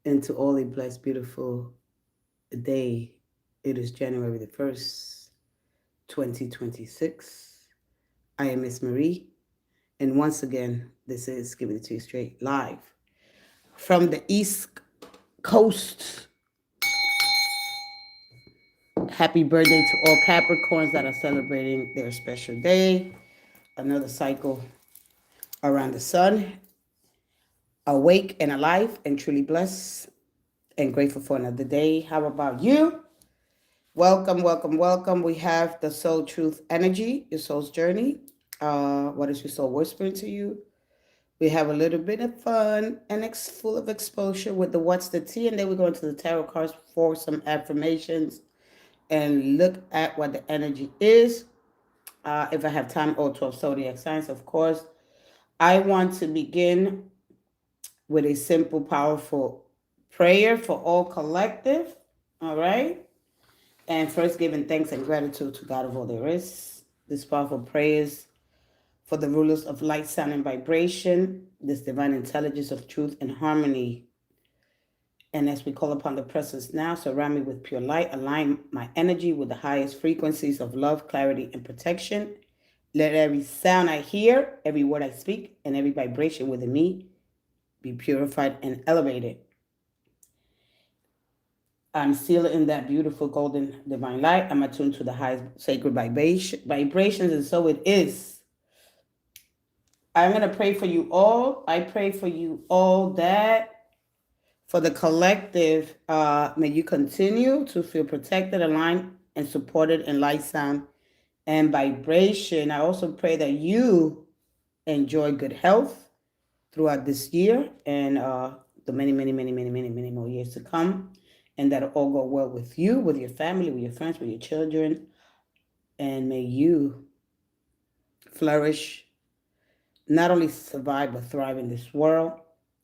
and to all a blessed, beautiful day. It is January the 1st, 2026. I am Miss Marie, and once again, this is Giving It To You Straight live from the East Coast. Happy birthday to all Capricorns that are celebrating their special day. Another cycle around the sun. Awake and alive and truly blessed and grateful for another day. How about you? Welcome, welcome, welcome. We have the Soul Truth Energy, your soul's journey. What is your soul whispering to you? We have a little bit of fun and full of exposure with the What's the Tea, and then we go into the tarot cards for some affirmations and look at what the energy is. If I have time, all 12 zodiac signs, of course. I want to begin with a simple, powerful prayer for all collective. All right. And first, giving thanks and gratitude to God of all there is. This powerful prayers for the rulers of light, sound, and vibration, this divine intelligence of truth and harmony. And as we call upon the presence now, surround me with pure light, align my energy with the highest frequencies of love, clarity, and protection. Let every sound I hear, every word I speak, and every vibration within me be purified and elevated. I'm still in that beautiful golden divine light. I'm attuned to the highest sacred vibrations, and so it is. I'm going to pray for you all. I pray for you all that for the collective, may you continue to feel protected, aligned, and supported in light, sound, and vibration. I also pray that you enjoy good health throughout this year and the many more years to come. And that'll all go well with you, with your family, with your friends, with your children. And may you flourish, not only survive, but thrive in this world.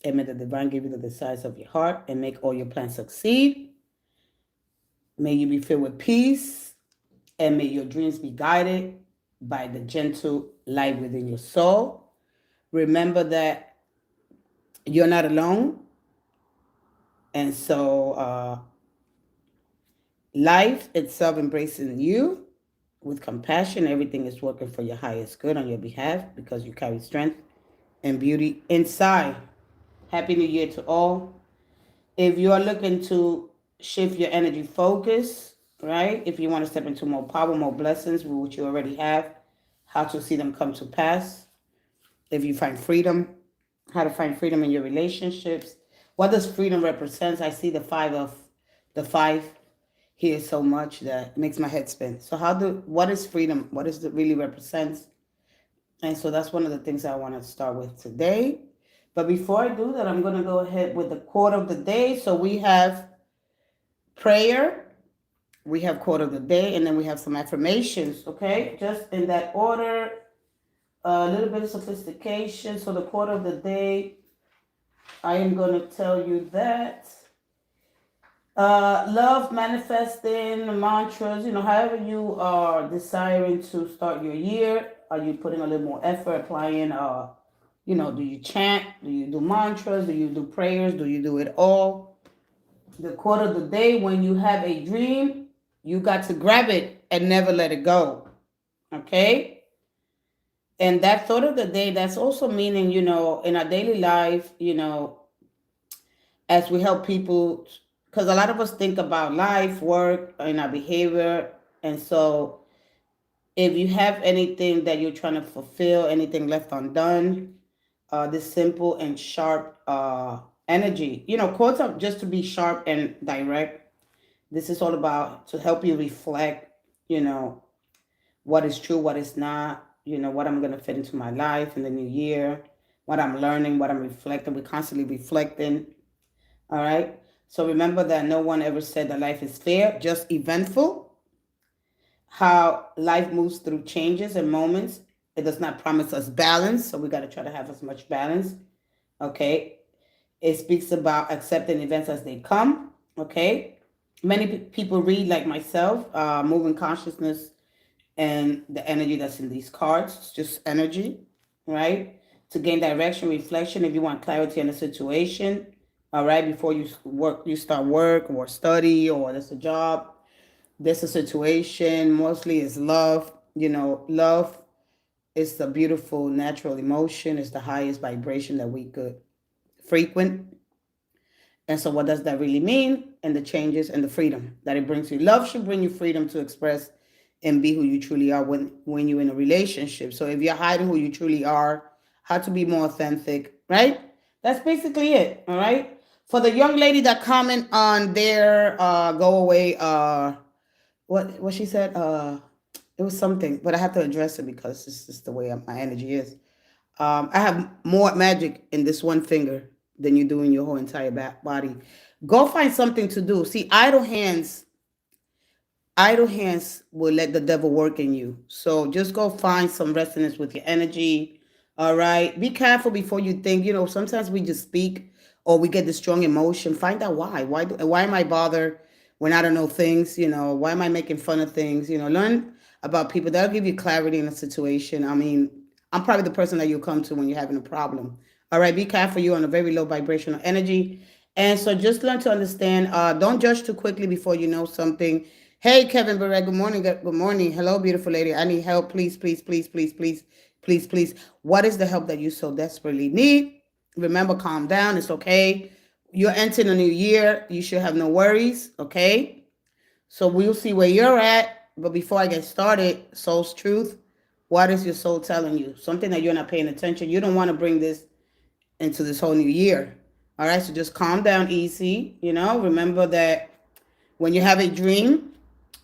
And may the divine give you the desires of your heart and make all your plans succeed. May you be filled with peace. And may your dreams be guided by the gentle light within your soul. Remember that you're not alone. And so life itself embracing you with compassion. Everything is working for your highest good on your behalf because you carry strength and beauty inside. Happy New Year to all. If you are looking to shift your energy focus, right? If you want to step into more power, more blessings, which you already have, how to see them come to pass. If you find freedom, how to find freedom in your relationships. What does freedom represent? I see the five here so much that it makes my head spin. So what is freedom? What does it really represent? And so that's one of the things I want to start with today. But before I do that, I'm going to go ahead with the quote of the day. So we have prayer, we have quote of the day, and then we have some affirmations, okay? Just in that order, a little bit of sophistication. So the quote of the day, I am going to tell you that love, manifesting, mantras, however you are desiring to start your year, are you putting a little more effort, applying, do you chant? Do you do mantras? Do you do prayers? Do you do it all? The quote of the day, when you have a dream, you got to grab it and never let it go. Okay? And that thought of the day, that's also meaning, in our daily life, as we help people, because a lot of us think about life, work, and our behavior. And so if you have anything that you're trying to fulfill, anything left undone, this simple and sharp energy. Quotes are just to be sharp and direct. This is all about to help you reflect, what is true, what is not, what I'm going to fit into my life in the new year, what I'm learning, what I'm reflecting. We're constantly reflecting. All right. So remember that no one ever said that life is fair, just eventful. How life moves through changes and moments. It does not promise us balance, so we got to try to have as much balance. Okay. It speaks about accepting events as they come. Okay. Many people read, like myself, moving consciousness and the energy that's in these cards. It's just energy, right? To gain direction, reflection, if you want clarity in a situation, All right, before you start work or study or there's a job, there's a situation. Mostly is love. Love is the beautiful natural emotion. It's the highest vibration that we could frequent. And so, what does that really mean? And the changes and the freedom that it brings you. Love should bring you freedom to express and be who you truly are when you're in a relationship. So, if you're hiding who you truly are, how to be more authentic, right? That's basically it. All right. For the young lady that comment on their go away, what she said, it was something, but I have to address it because this is the way my energy is. I have more magic in this one finger than you do in your whole entire body. Go find something to do. See, idle hands will let the devil work in you. So just go find some resonance with your energy. All right. Be careful before you think. Sometimes we just speak or we get this strong emotion. Find out why. Why am I bothered when I don't know things? Why am I making fun of things? Learn about people. That'll give you clarity in a situation. I mean, I'm probably the person that you come to when you're having a problem. All right. Be careful. You're on a very low vibrational energy. And so just learn to understand. Don't judge too quickly before you know something. Hey, Kevin Barrett, good morning. Good morning. Hello, beautiful lady. I need help. Please, please, please, please, please, please, please. What is the help that you so desperately need? Remember, calm down. It's okay. You're entering a new year. You should have no worries, okay? So we'll see where you're at. But before I get started, soul's truth, what is your soul telling you? Something that you're not paying attention. You don't want to bring this into this whole new year. All right, so just calm down, easy. Remember that when you have a dream,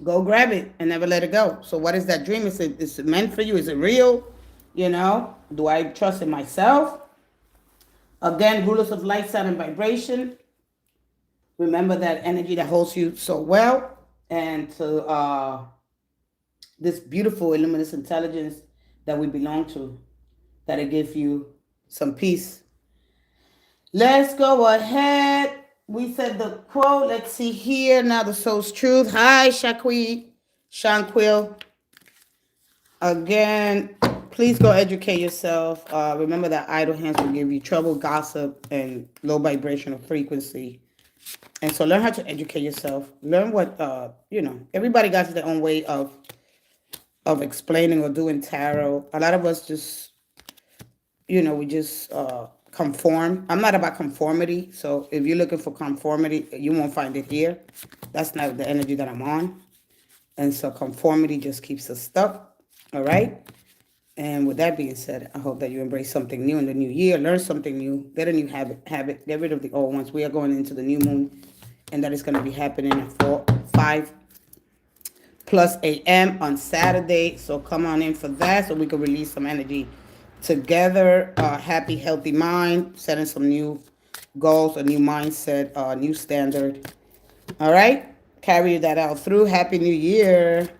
go grab it and never let it go. So what is that dream? Is it meant for you? Is it real? Do I trust in myself? Again, rulers of light, sound, and vibration. Remember that energy that holds you so well, and to this beautiful luminous intelligence that we belong to, that it gives you some peace. Let's go ahead. We said the quote. Let's see here. Now the soul's truth. Hi, Shanquil. Again, please go educate yourself. Remember that idle hands will give you trouble, gossip, and low vibrational frequency. And so learn how to educate yourself. Learn what, everybody got their own way of explaining or doing tarot. A lot of us just, we just conform. I'm not about conformity. So if you're looking for conformity, you won't find it here. That's not the energy that I'm on. And so conformity just keeps us stuck. All right. And with that being said, I hope that you embrace something new in the new year. Learn something new. Get a new habit. Get rid of the old ones. We are going into the new moon, and that is going to be happening at 5 plus a.m. on Saturday. So come on in for that so we can release some energy together. Happy, healthy mind. Setting some new goals, a new mindset, a new standard. All right. Carry that out through. Happy New Year.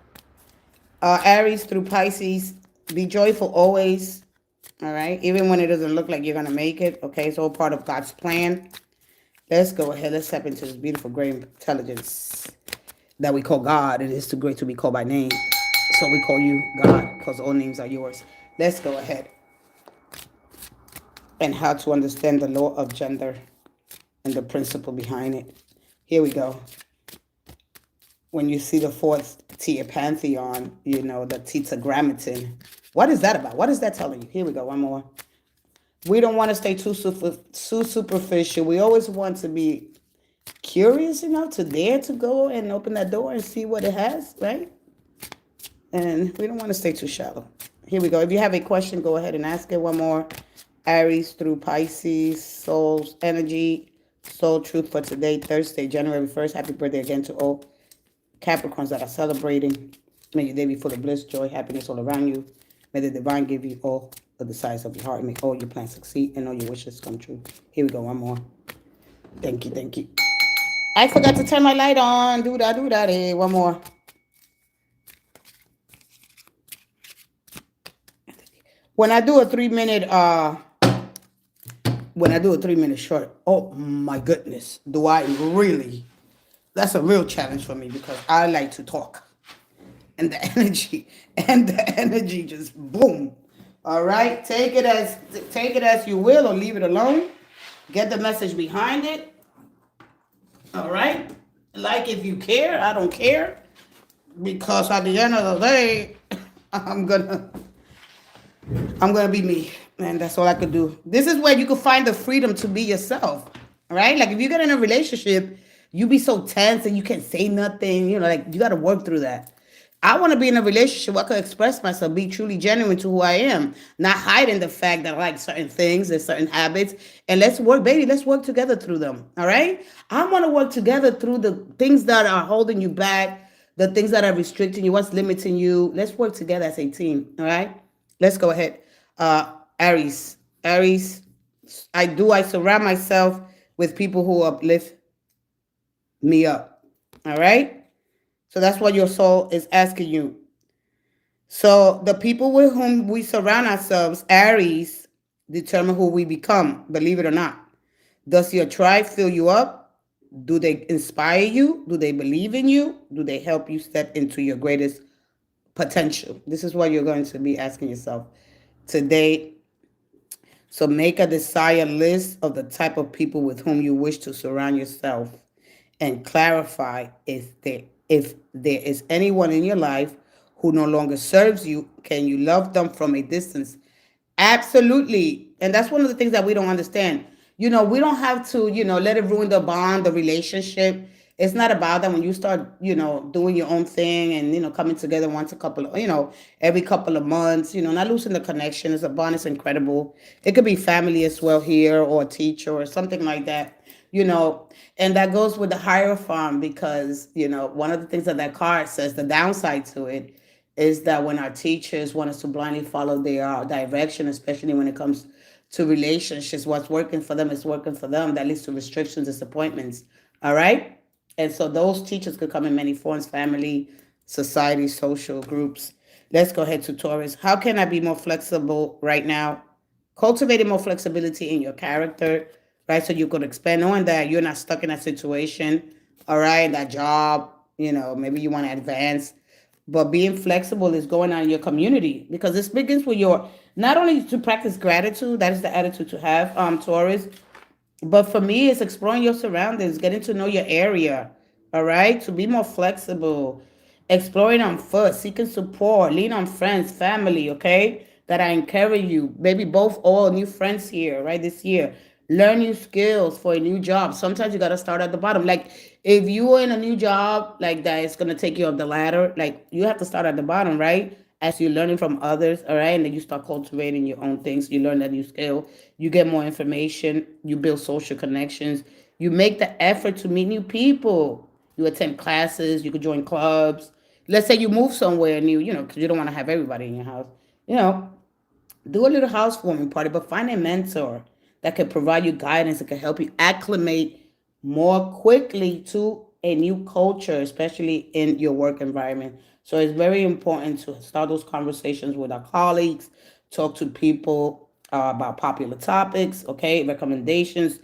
Aries through Pisces. Be joyful always. All right. Even when it doesn't look like you're going to make it. Okay. It's all part of God's plan. Let's go ahead. Let's step into this beautiful great intelligence that we call God. It is too great to be called by name. So we call you God because all names are yours. Let's go ahead. And how to understand the law of gender and the principle behind it. Here we go. When you see the fourth Tia Pantheon, the tetragrammaton. What is that about? What is that telling you? Here we go. One more. We don't want to stay too superficial. We always want to be curious enough to dare to go and open that door and see what it has, right? And we don't want to stay too shallow. Here we go. If you have a question, go ahead and ask it. One more. Aries through Pisces, soul's energy, soul truth for today, Thursday, January 1st. Happy birthday again to all Capricorns that are celebrating. May your day be full of bliss, joy, happiness all around you. May the divine give you all of the desires of your heart and make all your plans succeed and all your wishes come true. Here we go. One more. Thank you. Thank you. I forgot to turn my light on. Do that. Hey, one more. When I do a 3-minute short, oh my goodness, do I really? That's a real challenge for me because I like to talk. And the energy just boom. All right, take it as you will or leave it alone. Get the message behind it. All right? Like if you care, I don't care. Because at the end of the day, I'm gonna I'm gonna be me, and that's all I could do. This is where you can find the freedom to be yourself, right? Like if you get in a relationship, you be so tense and you can't say nothing. You know, like you got to work through that. I want to be in a relationship where I can express myself, be truly genuine to who I am, not hiding the fact that I like certain things and certain habits. And let's work, baby. Let's work together through them. All right. I want to work together through the things that are holding you back, the things that are restricting you, what's limiting you. Let's work together as a team. All right. Let's go ahead. Aries. Aries. I surround myself with people who uplift me up. All right. So that's what your soul is asking you. So the people with whom we surround ourselves, Aries, determine who we become, believe it or not. Does your tribe fill you up? Do they inspire you? Do they believe in you? Do they help you step into your greatest potential? This is what you're going to be asking yourself today. So make a desired list of the type of people with whom you wish to surround yourself and clarify if there is anyone in your life who no longer serves you. Can you love them from a distance? Absolutely. And that's one of the things that we don't understand. You know, we don't have to, let it ruin the bond, the relationship. It's not about that when you start, doing your own thing and, coming together once a couple of, every couple of months, not losing the connection. It's a bond. It's incredible. It could be family as well here or a teacher or something like that, you know, and that goes with the hierophant because, one of the things that card says, the downside to it is that when our teachers want us to blindly follow their direction, especially when it comes to relationships, what's working for them is working for them. That leads to restrictions, disappointments. All right. And so those teachers could come in many forms: family, society, social groups. Let's go ahead to Taurus. How can I be more flexible right now? Cultivating more flexibility in your character, right? So you could expand on that. You're not stuck in that situation, all right? That job, maybe you want to advance. But being flexible is going on in your community because this begins with your, not only to practice gratitude, that is the attitude to have, Taurus, but for me, it's exploring your surroundings, getting to know your area. All right. To be more flexible, exploring on foot, seeking support, lean on friends, family. Okay. That I encourage you. Maybe both all new friends here, right? This year. Learn new skills for a new job. Sometimes you got to start at the bottom. Like if you are in a new job, like that, it's going to take you up the ladder. Like you have to start at the bottom, right? As you're learning from others, all right, and then you start cultivating your own things. You learn that new skill, you get more information, you build social connections, you make the effort to meet new people. You attend classes, you could join clubs. Let's say you move somewhere new, because you don't want to have everybody in your house. You know, do a little housewarming party, but find a mentor that can provide you guidance, that can help you acclimate more quickly to a new culture, especially in your work environment. So it's very important to start those conversations with our colleagues, talk to people about popular topics, okay, recommendations,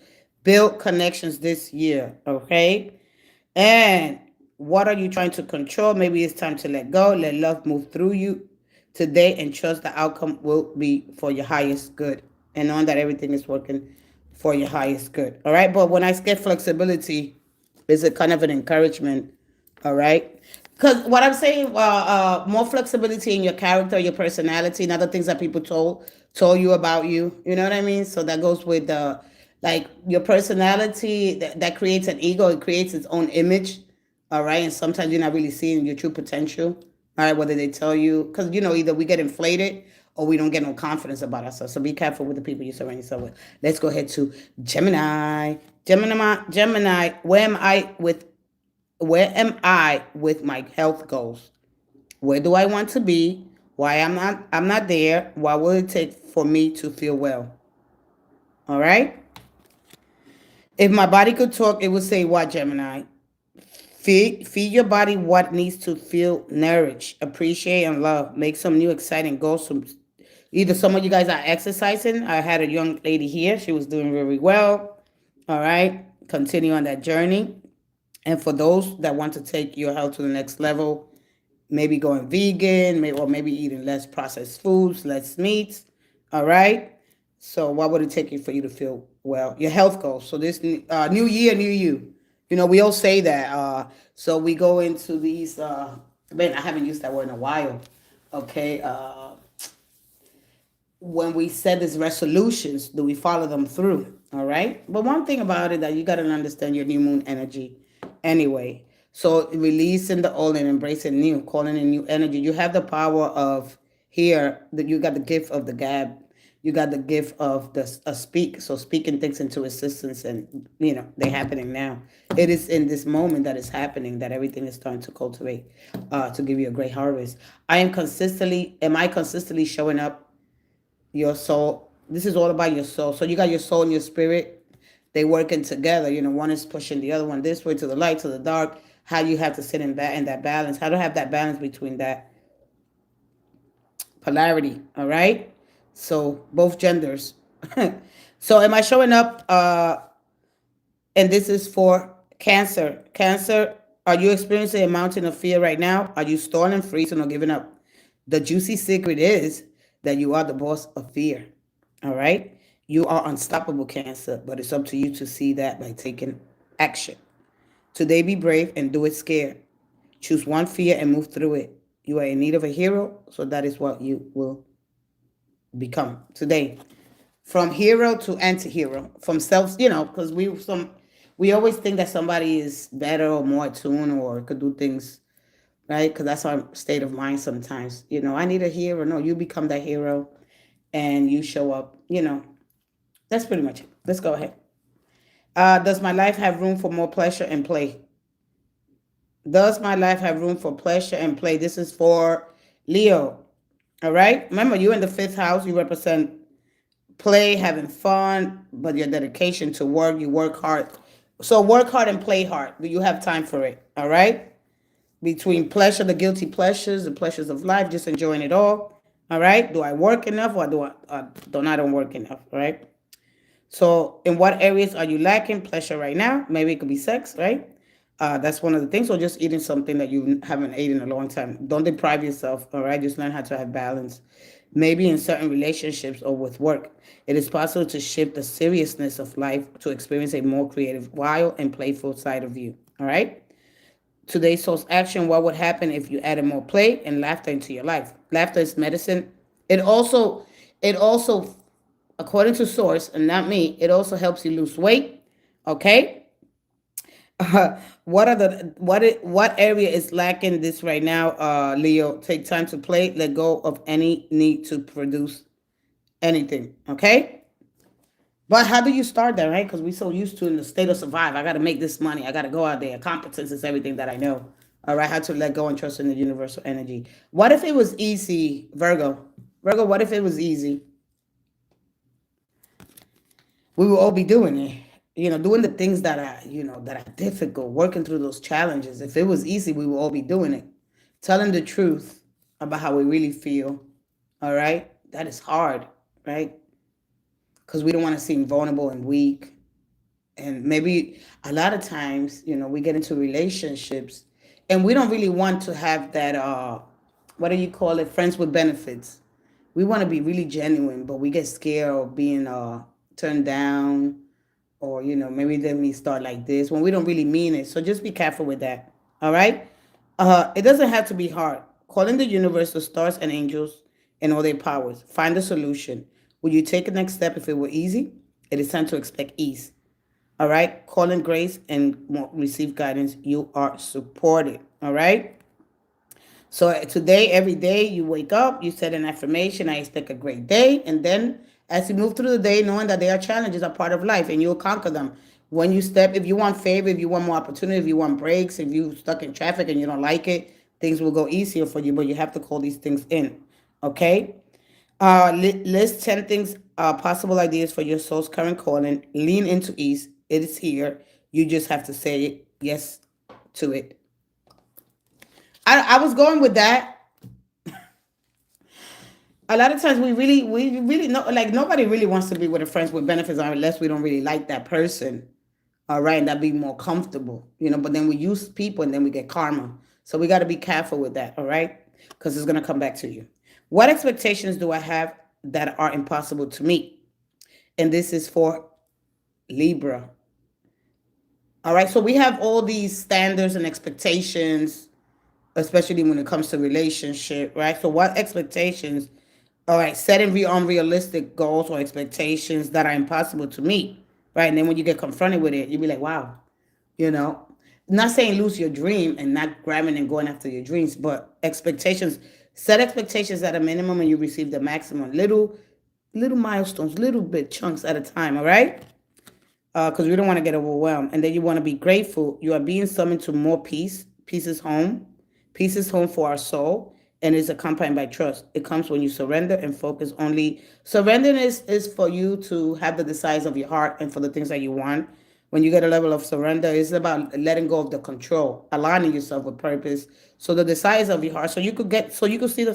build connections this year, okay? And what are you trying to control? Maybe it's time to let go, let love move through you today, and trust the outcome will be for your highest good. And knowing that everything is working for your highest good. All right. But when I get flexibility, is it kind of an encouragement? All right. Because what I'm saying, more flexibility in your character, your personality, and other things that people told you about you. You know what I mean? So that goes with the like your personality that creates an ego. It creates its own image. All right. And sometimes you're not really seeing your true potential. All right. Whether they tell you, because either we get inflated or we don't get no confidence about ourselves. So be careful with the people you surround yourself with. Let's go ahead to Gemini. Gemini. Where am I with my health goals? Where do I want to be? Why I'm not there? What will it take for me to feel well? All right? If my body could talk, it would say what, Gemini? Feed your body what needs to feel nourished, appreciate, and love. Make some new exciting goals. Either some of you guys are exercising. I had a young lady here. She was doing really well. All right. Continue on that journey. And for those that want to take your health to the next level, maybe going vegan, or maybe eating less processed foods, less meats. All right. So what would it take you for you to feel well? Your health goals. So this new year, new you. We all say that. So we go into these. Man, I haven't used that word in a while. Okay. When we set these resolutions, do we follow them through? All right. But one thing about it that you got to understand your new moon energy anyway. So releasing the old and embracing new, calling in new energy. You have the power of here that you got the gift of the gab. You got the gift of the speak. So speaking things into existence, and they're happening now. It is in this moment that is happening that everything is starting to cultivate, to give you a great harvest. Am I consistently showing up your soul? This is all about your soul. So you got your soul and your spirit. They working together. One is pushing the other one this way, to the light, to the dark. How you have to sit in that balance. How to have that balance between that polarity. All right. So both genders. So am I showing up? And this is for Cancer. Cancer, are you experiencing a mountain of fear right now? Are you stalling, freezing, or giving up? The juicy secret is that you are the boss of fear. All right? You are unstoppable, Cancer, but it's up to you to see that by taking action. Today, be brave and do it scared. Choose one fear and move through it. You are in need of a hero, so that is what you will become today. From hero to anti-hero, from self, because we always think that somebody is better or more attuned or could do things right, because that's our state of mind sometimes. I need a hero. No, you become that hero, and you show up. That's pretty much it. Let's go ahead. Does my life have room for more pleasure and play? Does my life have room for pleasure and play? This is for Leo. All right. Remember, you in the fifth house. You represent play, having fun, but your dedication to work, you work hard. So work hard and play hard. Do you have time for it? All right. Between pleasure, the guilty pleasures, the pleasures of life, just enjoying it all. All right. Do I work enough, or I don't work enough? All right. So in what areas are you lacking pleasure right now? Maybe it could be sex, right? That's one of the things. Or just eating something that you haven't eaten in a long time. Don't deprive yourself, all right? Just learn how to have balance. Maybe in certain relationships or with work, it is possible to shift the seriousness of life to experience a more creative, wild, and playful side of you, all right? Today's source action, what would happen if you added more play and laughter into your life? Laughter is medicine. It also, according to source, and not me, it also helps you lose weight. Okay. What area is lacking this right now, Leo? Take time to play. Let go of any need to produce anything. Okay. But how do you start that, right? Because we're so used to in the state of survive. I got to make this money. I got to go out there. Competence is everything that I know. All right. How to let go and trust in the universal energy. What if it was easy, Virgo? Virgo, what if it was easy? We will all be doing it. Doing the things that are difficult, working through those challenges. If it was easy, we will all be doing it. Telling the truth about how we really feel. All right. That is hard, right? Because we don't want to seem vulnerable and weak. And maybe a lot of times, we get into relationships and we don't really want to have that, what do you call it? Friends with benefits. We want to be really genuine, but we get scared of being turned down, or maybe then we start like this when we don't really mean it. So just be careful with that. All right. It doesn't have to be hard. Calling the universe, the stars and angels and all their powers, find a solution. Would you take the next step if it were easy? It is time to expect ease. All right. Call in grace and receive guidance. You are supported. All right. So today, every day you wake up, you set an affirmation. I expect a great day. And then as you move through the day, knowing that there are challenges, are part of life, and you'll conquer them. When you step, if you want favor, if you want more opportunity, if you want breaks, if you're stuck in traffic and you don't like it, things will go easier for you, but you have to call these things in. Okay? List 10 things, possible ideas for your soul's current calling. Lean into ease. It is here. You just have to say yes to it. I was going with that. A lot of times we really know, like, nobody really wants to be with a friends with benefits unless we don't really like that person. All right, and that be more comfortable, but then we use people and then we get karma. So we got to be careful with that, all right? Because it's going to come back to you. What expectations do I have that are impossible to meet? And this is for Libra. All right. So we have all these standards and expectations, especially when it comes to relationship, right? So what expectations? All right, setting unrealistic goals or expectations that are impossible to meet, right? And then when you get confronted with it, you be like, wow, you know. Not saying lose your dream and not grabbing and going after your dreams, but expectations. Set expectations at a minimum and you receive the maximum. Little milestones, little bit chunks at a time, all right? Because we don't want to get overwhelmed. And then you want to be grateful. You are being summoned to more peace. Peace is home. Peace is home for our soul and is accompanied by trust. It comes when you surrender and focus only. Surrendering is for you to have the desires of your heart and for the things that you want. When you get a level of surrender, it's about letting go of the control, aligning yourself with purpose. So the desires of your heart, so you could see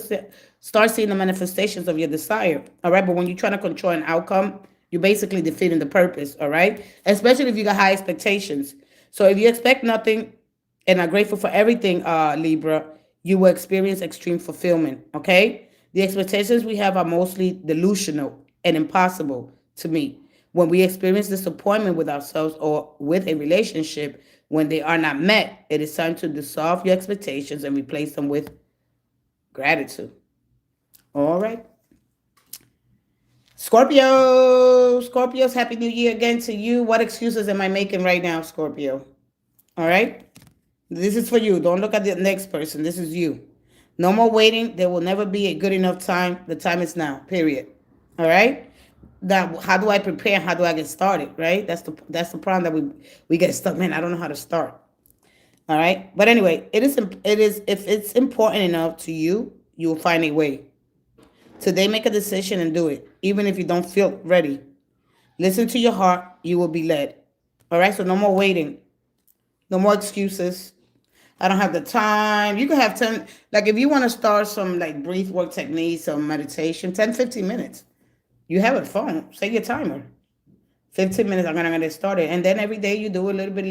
start seeing the manifestations of your desire. All right, but when you're trying to control an outcome, you're basically defeating the purpose. All right, especially if you got high expectations. So if you expect nothing and are grateful for everything, Libra, you will experience extreme fulfillment. Okay, the expectations we have are mostly delusional and impossible to meet. When we experience disappointment with ourselves or with a relationship, when they are not met, it is time to dissolve your expectations and replace them with gratitude. All right. Scorpios, Happy New Year again to you. What excuses am I making right now, Scorpio? All right. This is for you. Don't look at the next person. This is you. No more waiting. There will never be a good enough time. The time is now. Period. All right. That how do I prepare? How do I get started? Right. That's the problem that we get stuck. Man, I don't know how to start. All right. But anyway, it is if it's important enough to you, you will find a way. Today, make a decision and do it, even if you don't feel ready. Listen to your heart. You will be led. All right. So no more waiting. No more excuses. I don't have the time. You can have 10, like if you want to start some like breath work techniques, some meditation, 10, 15 minutes. You have a phone, set your timer. 15 minutes, I'm gonna get started. And then every day you do a little bit,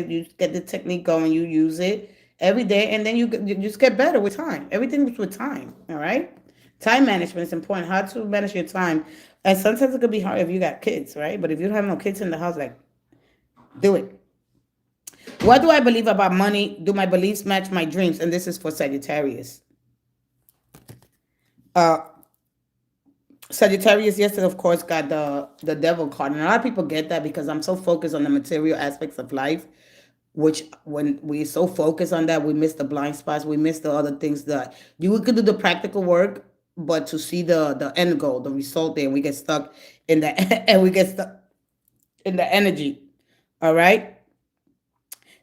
you get the technique going, you use it every day, and then you just get better with time. Everything is with time, all right? Time management is important. How to manage your time. And sometimes it could be hard if you got kids, right? But if you don't have no kids in the house, like, do it. What do I believe about money? Do my beliefs match my dreams? And this is for Sagittarius. Uh, Sagittarius, yesterday, of course, got the devil card. And a lot of people get that because I'm so focused on the material aspects of life, which when we so focus on that, we miss the blind spots. We miss the other things that you could do the practical work, but to see the end goal, the result there, we get stuck in the and we get stuck in the energy. All right.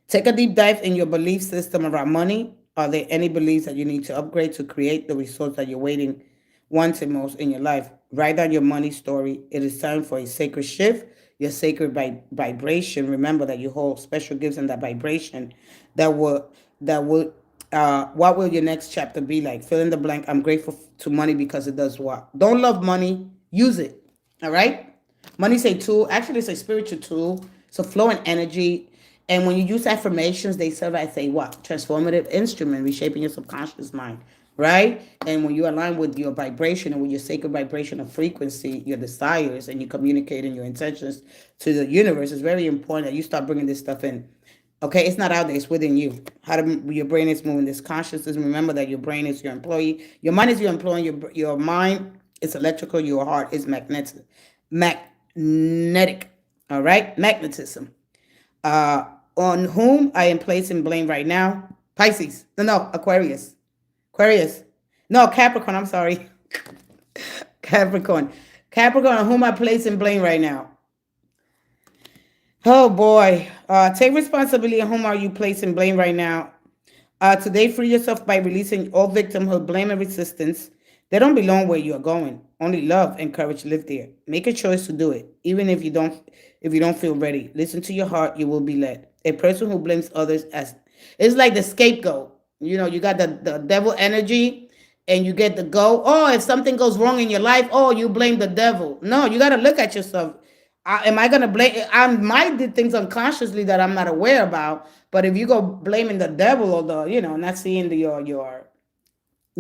Take a deep dive in your belief system around money. Are there any beliefs that you need to upgrade to create the results that you're waiting, wanting most in your life? Write down your money story. It is time for a sacred shift, your sacred vibration. Remember that you hold special gifts in that vibration that will what will your next chapter be like? Fill in the blank. I'm grateful to money because it does what? Don't love money, use it. All right? Money is a tool. Actually, it's a spiritual tool. It's a flowing energy. And when you use affirmations, they serve as a what? Transformative instrument, reshaping your subconscious mind, right? And when you align with your vibration and with your sacred vibration of frequency, your desires, and you communicating your intentions to the universe, it's very important that you start bringing this stuff in. Okay, it's not out there; it's within you. Your brain is moving this consciousness. Remember that your brain is your employee. Your mind is your employee. Your mind is electrical. Your heart is magnetic. Magnetic. All right, magnetism. On whom I am placing blame right now? Pisces. No, Aquarius. Aquarius. No, Capricorn. I'm sorry. Capricorn. Capricorn, on whom I placing blame right now? Oh boy. Take responsibility. On whom are you placing blame right now? Today, free yourself by releasing all victimhood, blame, and resistance. They don't belong where you are going. Only love and courage live there. Make a choice to do it, even if you don't feel ready. Listen to your heart. You will be led. A person who blames others as it's like the scapegoat. You got the devil energy, and you get the go. Oh, if something goes wrong in your life, oh, you blame the devil. No, you got to look at yourself. Am I gonna blame? I might do things unconsciously that I'm not aware about. But if you go blaming the devil or not seeing you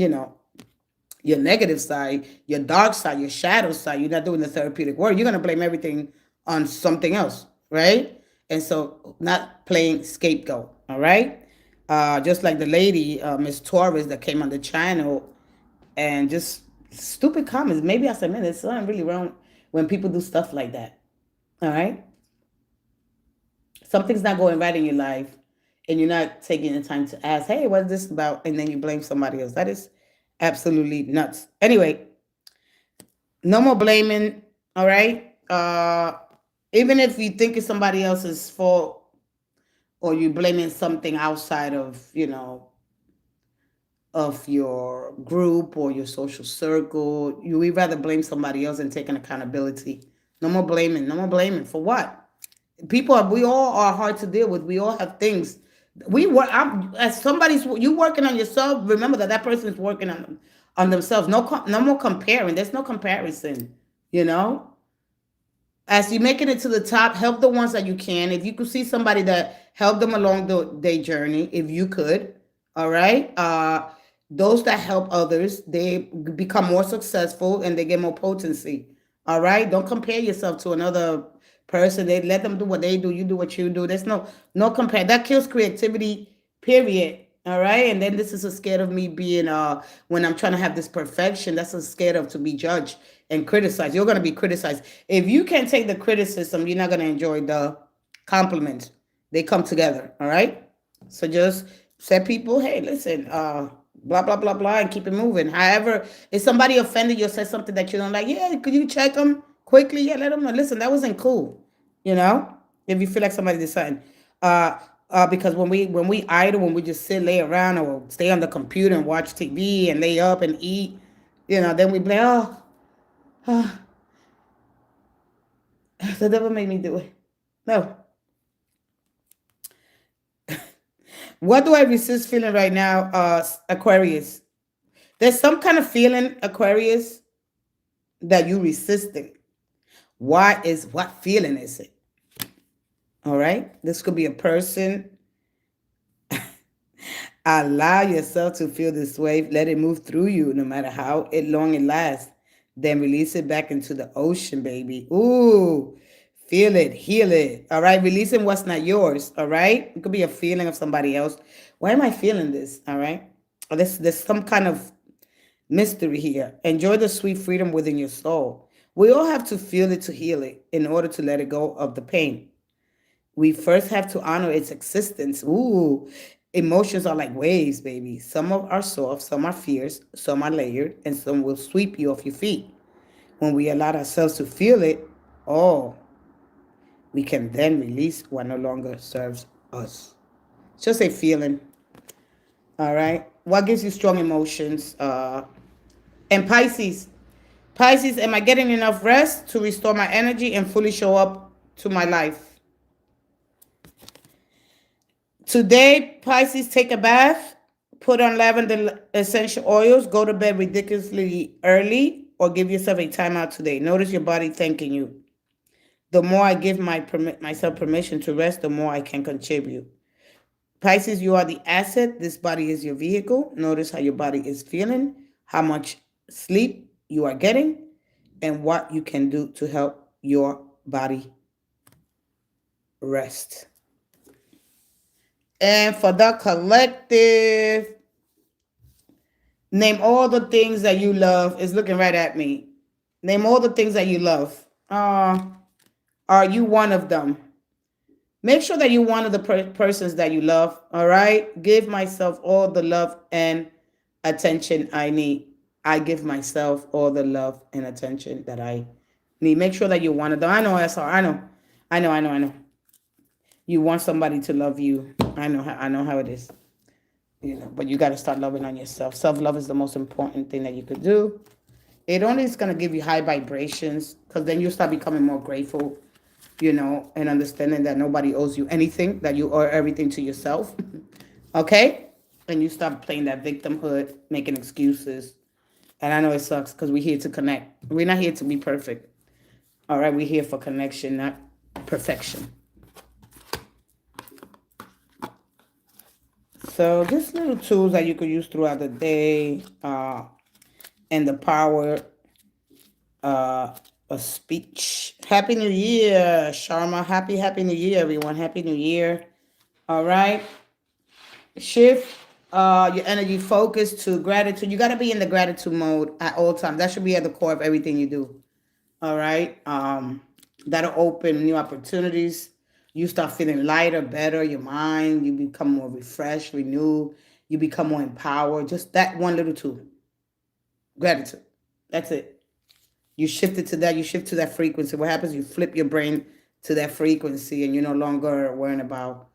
know, your negative side, your dark side, your shadow side, you're not doing the therapeutic work. You're gonna blame everything on something else, right? And so not playing scapegoat, all right? Just like the lady, Miss Torres, that came on the channel and just stupid comments. Maybe I said, man, there's something really wrong when people do stuff like that, all right? Something's not going right in your life and you're not taking the time to ask, hey, what's this about? And then you blame somebody else. That is absolutely nuts. Anyway, no more blaming, all right? Even if you think it's somebody else's fault or you blaming something outside of, of your group or your social circle, you would rather blame somebody else and taking accountability. No more blaming. No more blaming. For what? We all are hard to deal with. We all have things. We work. As somebody's you working on yourself. Remember that person is working on themselves. No more comparing. There's no comparison. You know, as you making it to the top, help the ones that you can. If you could see somebody that help them along their journey, if you could, all right. Those that help others, they become more successful and they get more potency. All right. Don't compare yourself to another person. They let them do what they do. You do what you do. There's no compare. That kills creativity. Period. All right. And then this is a scared of me being when I'm trying to have this perfection. That's a scared of to be judged and criticized. You're gonna be criticized. If you can't take the criticism, you're not gonna enjoy the compliments. They come together. All right. So just say people, hey, listen, blah blah blah blah, and keep it moving. However, if somebody offended you or said something that you don't like, yeah, could you check them quickly? Yeah, let them know. Listen, that wasn't cool. You know, if you feel like somebody did something, because when we idle, when we just sit, lay around, or stay on the computer and watch TV and lay up and eat, then we blame, oh, the devil made me do it. No. What do I resist feeling right now, Aquarius? There's some kind of feeling, Aquarius, that you resisting. What feeling is it? All right. This could be a person. Allow yourself to feel this wave. Let it move through you, no matter how long it lasts. Then release it back into the ocean, baby. Ooh, feel it, heal it. All right. Releasing what's not yours. All right. It could be a feeling of somebody else. Why am I feeling this? All right. There's some kind of mystery here. Enjoy the sweet freedom within your soul. We all have to feel it to heal it in order to let it go of the pain. We first have to honor its existence. Ooh, emotions are like waves, baby. Some are soft, some are fierce, some are layered, and some will sweep you off your feet. When we allow ourselves to feel it, oh, we can then release what no longer serves us. It's just a feeling. All right. What gives you strong emotions? And Pisces. Pisces, am I getting enough rest to restore my energy and fully show up to my life? Today, Pisces, take a bath, put on lavender essential oils, go to bed ridiculously early, or give yourself a timeout today. Notice your body thanking you. The more I give myself permission to rest, the more I can contribute. Pisces, you are the asset. This body is your vehicle. Notice how your body is feeling, how much sleep you are getting, and what you can do to help your body rest. And for the collective, name all the things that you love. It's looking right at me. Name all the things that you love. Are you one of them? Make sure that you're one of the persons that you love. All right. Give myself all the love and attention I need. I give myself all the love and attention that I need. Make sure that you're one of them. I know, SR. I know. You want somebody to love you. I know how it is. But you got to start loving on yourself. Self-love is the most important thing that you could do. It only is going to give you high vibrations, because then you start becoming more grateful, and understanding that nobody owes you anything, that you owe everything to yourself. Okay? And you stop playing that victimhood, making excuses. And I know it sucks, because we're here to connect. We're not here to be perfect. All right? We're here for connection, not perfection. So just little tools that you could use throughout the day, and the power of speech. Happy New Year, Sharma. Happy New Year, everyone. Happy New Year. All right. Shift your energy focus to gratitude. You got to be in the gratitude mode at all times. That should be at the core of everything you do. All right. That'll open new opportunities. You start feeling lighter, better, your mind. You become more refreshed, renewed. You become more empowered. Just that one little tool. Gratitude. That's it. You shift it to that. You shift to that frequency. What happens? You flip your brain to that frequency, and you're no longer worrying about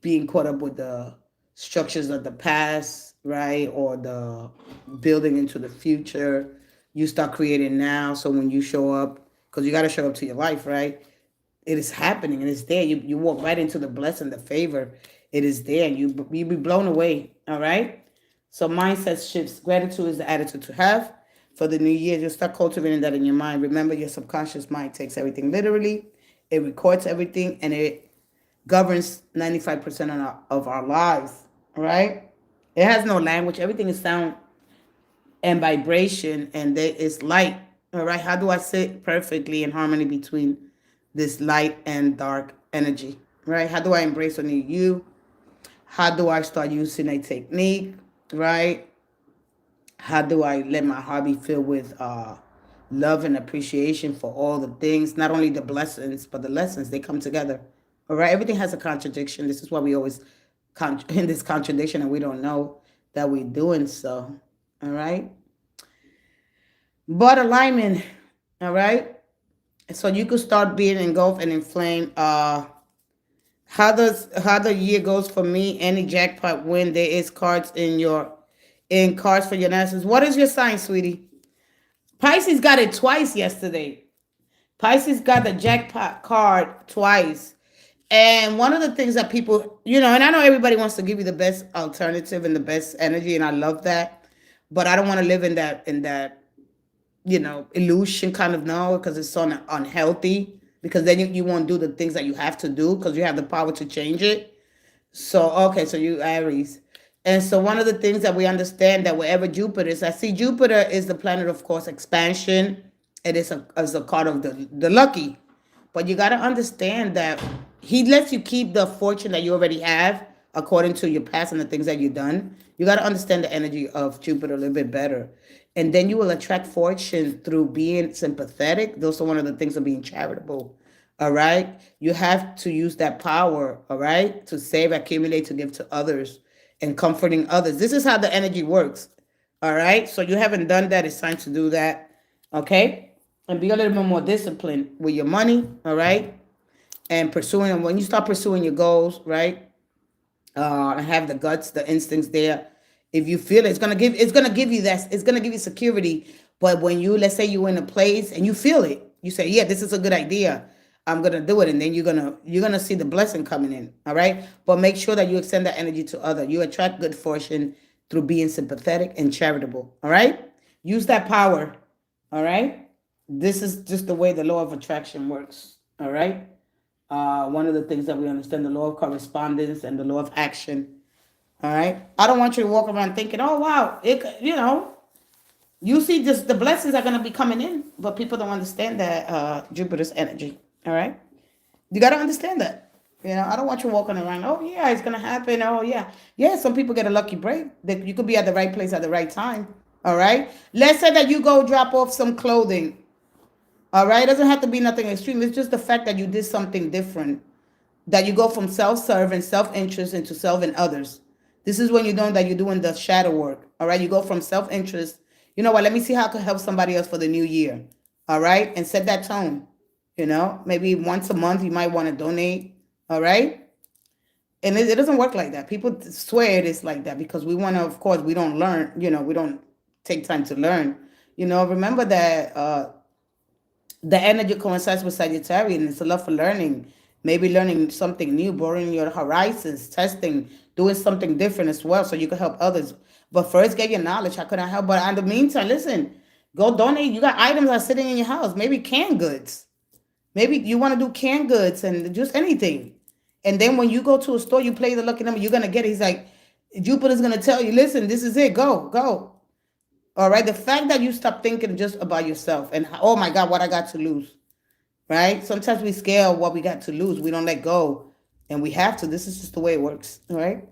being caught up with the structures of the past, right? Or the building into the future. You start creating now. So when you show up, because you got to show up to your life, right? It is happening and it's there. You walk right into the blessing, the favor. It is there, and you be blown away. All right. So mindset shifts. Gratitude is the attitude to have for the new year. Just start cultivating that in your mind. Remember, your subconscious mind takes everything literally. It records everything, and it governs 95% of our lives. Right? It has no language. Everything is sound and vibration, and there is light. All right. How do I sit perfectly in harmony between this light and dark energy? Right? How do I embrace a new you? How do I start using a technique? Right? How do I let my heart be filled with love and appreciation for all the things, not only the blessings, but the lessons, they come together. All right? Everything has a contradiction. This is why we always in this contradiction, and we don't know that we're doing so. All right? But alignment, all right? So you could start being engulfed and inflamed. How the year goes for me? Any jackpot win? There is cards in cards for your answers. What is your sign, sweetie? Pisces got it twice yesterday. Pisces got the jackpot card twice. And one of the things that people, and I know everybody wants to give you the best alternative and the best energy, and I love that. But I don't want to live in that illusion kind of now, because it's so unhealthy. Because then you won't do the things that you have to do because you have the power to change it. So, okay, so you Aries. And so one of the things that we understand that wherever Jupiter is, I see Jupiter is the planet, of course, expansion. It is as a card of the lucky. But you got to understand that he lets you keep the fortune that you already have according to your past and the things that you've done. You got to understand the energy of Jupiter a little bit better. And then you will attract fortune through being sympathetic. Those are one of the things of being charitable. All right. You have to use that power, all right, to save, accumulate, to give to others and comforting others. This is how the energy works. All right. So you haven't done that. It's time to do that. Okay. And be a little bit more disciplined with your money. All right. And pursuing them. When you start pursuing your goals, right? And have the guts, the instincts there. If you feel it, it's gonna give you that. It's gonna give you security. But when let's say you're in a place and you feel it, you say, yeah, this is a good idea. I'm gonna do it, and then you're gonna see the blessing coming in. All right. But make sure that you extend that energy to others. You attract good fortune through being sympathetic and charitable. All right. Use that power. All right. This is just the way the law of attraction works. All right. One of the things that we understand, the law of correspondence and the law of action. All right. I don't want you to walk around thinking, oh, wow, you see just the blessings are going to be coming in, but people don't understand that Jupiter's energy. All right. You got to understand that. I don't want you walking around, oh, yeah, it's going to happen. Oh, yeah. Yeah, some people get a lucky break. You could be at the right place at the right time. All right. Let's say that you go drop off some clothing. All right. It doesn't have to be nothing extreme. It's just the fact that you did something different, that you go from self-serve and self-interest into self and others. This is when you know that you're doing the shadow work. All right. You go from self-interest. You know what? Let me see how I can help somebody else for the new year. All right. And set that tone. Maybe once a month you might want to donate. All right. And it doesn't work like that. People swear it is like that because we want to, of course, we don't learn, we don't take time to learn. Remember that the energy coincides with Sagittarius, and it's a love for learning. Maybe learning something new, broadening your horizons, testing, doing something different as well so you can help others. But first, get your knowledge. How can I help? But in the meantime, listen, go donate. You got items that are sitting in your house. Maybe canned goods. Maybe you want to do canned goods and just anything. And then when you go to a store, you play the lucky number, you're going to get it. He's like, Jupiter's going to tell you, listen, this is it. Go, go. All right. The fact that you stop thinking just about yourself and, oh my God, what I got to lose. right? Sometimes we scare what we got to lose. We don't let go, and we have to. This is just the way it works, all right?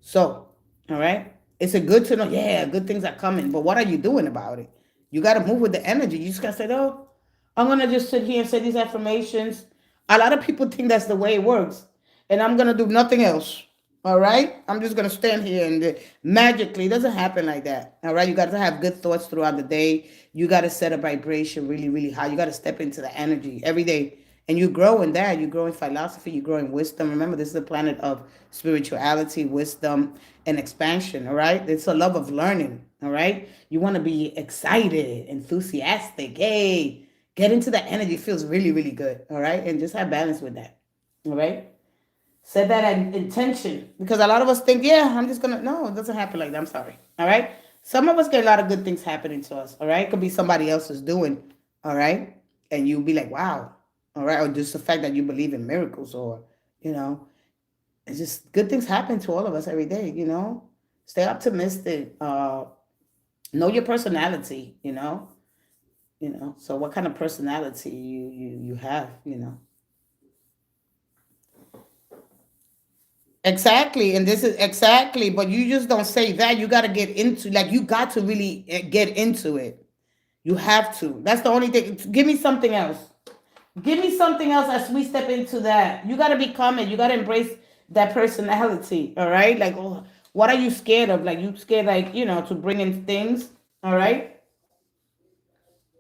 So, all right, it's a good to know. Yeah, good things are coming, but what are you doing about it? You got to move with the energy. You just gotta say, "Oh, I'm gonna just sit here and say these affirmations." A lot of people think that's the way it works, and I'm gonna do nothing else. All right, I'm just gonna stand here and magically it doesn't happen like that. All right, you got to have good thoughts throughout the day. You got to set a vibration really, really high. You got to step into the energy every day, and you grow in that. You grow in philosophy. You grow in wisdom. Remember, this is a planet of spirituality, wisdom, and expansion. All right, it's a love of learning. All right, you want to be excited, enthusiastic. Hey, get into the energy. It feels really, really good. All right, and just have balance with that. All right. Set that intention because a lot of us think, yeah, I'm just gonna. No, it doesn't happen like that. I'm sorry. All right. Some of us get a lot of good things happening to us. All right. It could be somebody else's doing. All right. And you'll be like, wow. All right. Or just the fact that you believe in miracles, or you know, it's just good things happen to all of us every day. Stay optimistic. Know your personality. So what kind of personality you have. Exactly, and this is exactly, but you just don't say that. You got to get into, like, you got to really get into it. You have to. That's the only thing. Give me something else. Give me something else as we step into that. You got to become it. You got to embrace that personality. All right. Like, oh, what are you scared of? Like, you scared, like, to bring in things. All right.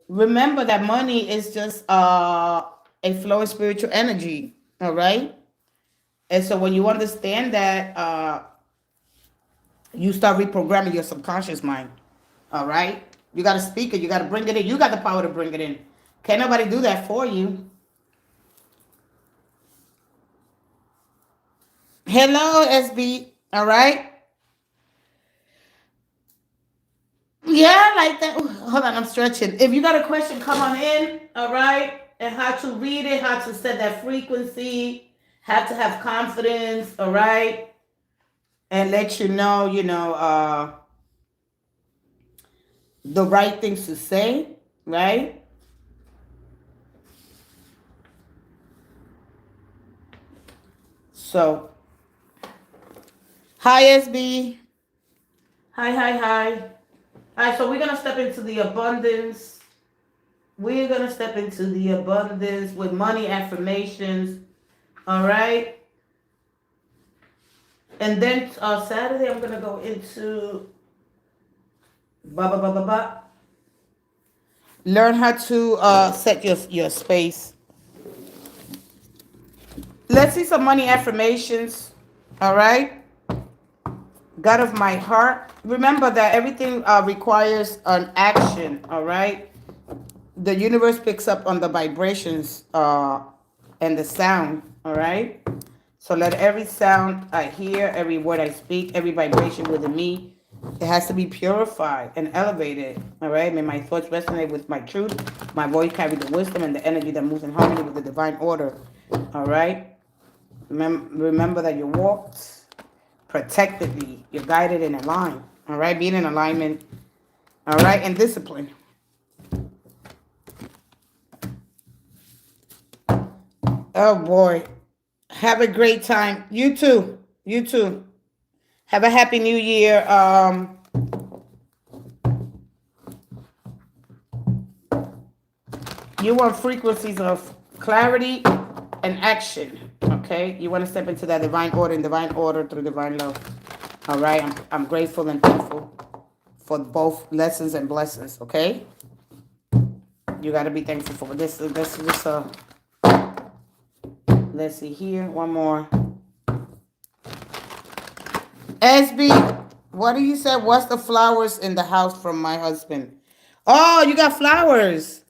Remember that money is just a flow of spiritual energy. All right. And so when you understand that, you start reprogramming your subconscious mind. All right? You got to speak it. You got to bring it in. You got the power to bring it in. Can't nobody do that for you. Hello, SB. All right? Yeah, like that. Ooh, hold on, I'm stretching. If you got a question, come on in. All right? And how to read it, how to set that frequency, how to have confidence. All right? And let the right things to say. Right? So, hi, SB. Hi, hi, hi. All right, so we're going to step into the abundance. We're going to step into the abundance with money affirmations. All right. And then Saturday, I'm going to go into ba ba ba ba ba. Learn how to set your space. Let's see some money affirmations. All right. God of my heart. Remember that everything requires an action. All right. The universe picks up on the vibrations and the sound. All right. So let every sound I hear, every word I speak, every vibration within me, it has to be purified and elevated. All right. May my thoughts resonate with my truth. My voice carry the wisdom and the energy that moves in harmony with the divine order. All right. Remember that you walked protectedly. You're guided and aligned. All right. Being in alignment. All right. And discipline. Oh boy. Have a great time. You too. You too. Have a happy new year. You want frequencies of clarity and action. Okay? You want to step into that divine order through divine love. All right? I'm grateful and thankful for both lessons and blessings. Okay? You got to be thankful for this. This is just let's see here. One more. SB, what do you say? What's the flowers in the house from my husband? Oh, you got flowers.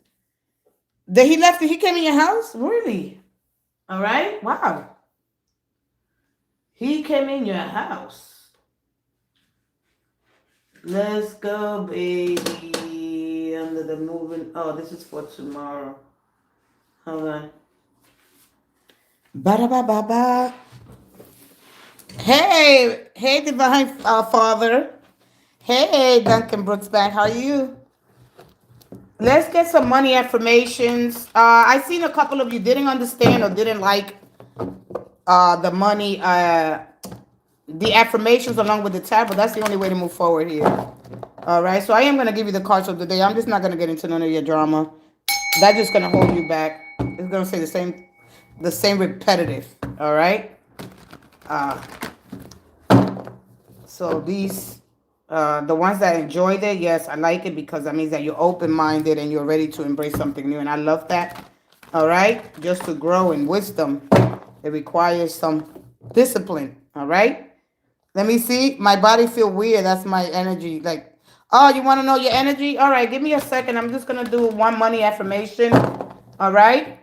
He left it. He came in your house? Really? All right. Wow. He came in your house. Let's go, baby. Under the moving. Oh, this is for tomorrow. Hold on. Ba-da-ba-ba-ba. Hey, divine father. Hey, Duncan Brooks back. How are you? Let's get some money affirmations. I seen a couple of you didn't understand or didn't like the money, the affirmations along with the tab, but that's the only way to move forward here. All right, so I am going to give you the cards of the day. I'm just not going to get into none of your drama. That's just going to hold you back. It's going to say the same repetitive. All right. Uh, so these, the ones that enjoyed it, yes, I like it because that means that you're open-minded and you're ready to embrace something new, and I love that. All right, just to grow in wisdom, it requires some discipline. All right. Let me see. My body feel weird. That's my energy. Like, oh, you want to know your energy? All right, give me a second. I'm just gonna do one money affirmation. All right.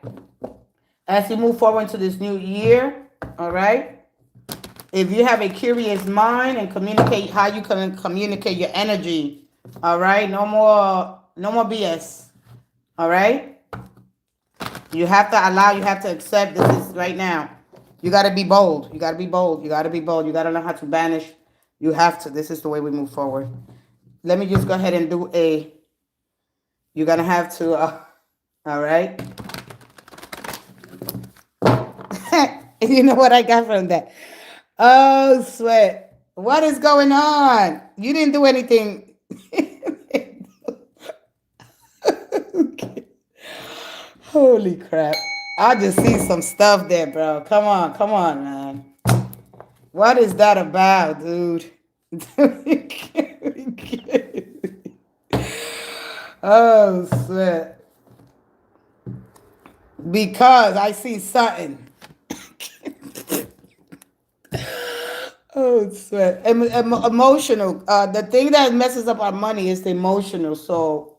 As you move forward into this new year. All right. If you have a curious mind and communicate how you can communicate your energy. All right. No more BS. All right. You have to allow. You have to accept. This is right now. You got to be bold. You got to be bold. You got to be bold. You got to learn how to banish. You have to. This is the way we move forward. Let me just go ahead and do a. You're going to have to. All right. You know what I got from that? Oh, sweat. What is going on? You didn't do anything. Okay. Holy crap. I just see some stuff there, bro. Come on, man. What is that about, dude? Oh, sweat. Because I see something. Oh, sweat. Emotional. The thing that messes up our money is the emotional. So,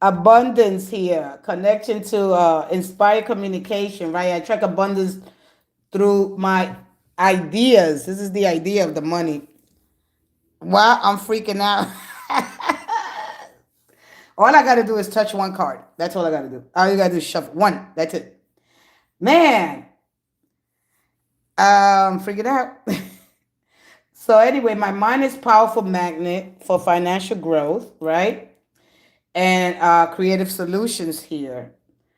abundance here, connection to inspired communication, right? I track abundance through my ideas. This is the idea of the money. Wow, I'm freaking out. All I got to do is touch one card. That's all I got to do. All you got to do is shuffle one. That's it. Man, freaking out. So anyway, my mind is powerful magnet for financial growth, right? And creative solutions here.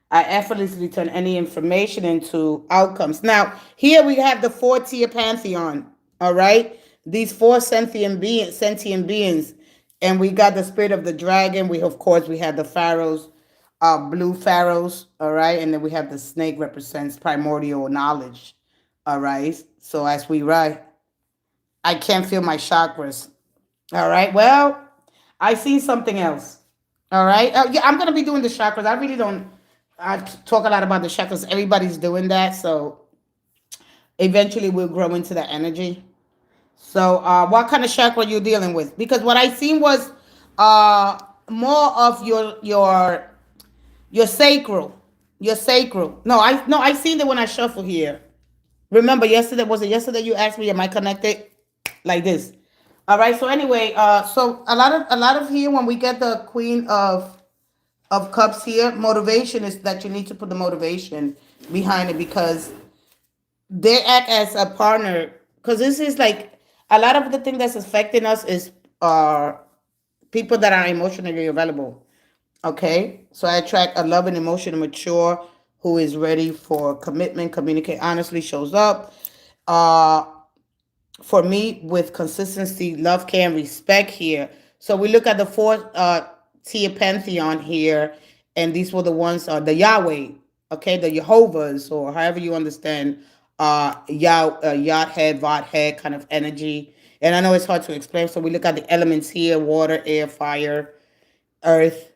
I effortlessly turn any information into outcomes. Now, here we have the four-tier pantheon, all right? These four sentient beings, and we got the spirit of the dragon. Of course, we have the pharaohs, blue pharaohs, all right? And then we have the snake represents primordial knowledge, all right? So as we write, I can't feel my chakras, all right? Well, I see something else. All right. Yeah, I'm gonna be doing the chakras. I really don't. I talk a lot about the chakras. Everybody's doing that, so eventually we'll grow into that energy. So, what kind of chakra are you dealing with? Because what I seen was uh, more of your sacral, your sacral. No, I seen it when I shuffle here. Remember yesterday? Was it yesterday you asked me, am I connected? Like this. All right. So anyway, so a lot of here when we get the Queen of Cups here, motivation is that you need to put the motivation behind it because they act as a partner. Because this is like a lot of the thing that's affecting us is people that are emotionally available. Okay, so I attract a loving, emotional, mature who is ready for commitment, communicate honestly, shows up. Uh, for me with consistency, love, care, and respect here. So we look at the fourth tier pantheon here, and these were the ones, the Yahweh, okay, the Jehovah's, or however you understand, Yah head, Vod head kind of energy. And I know it's hard to explain. So we look at the elements here: water, air, fire, earth.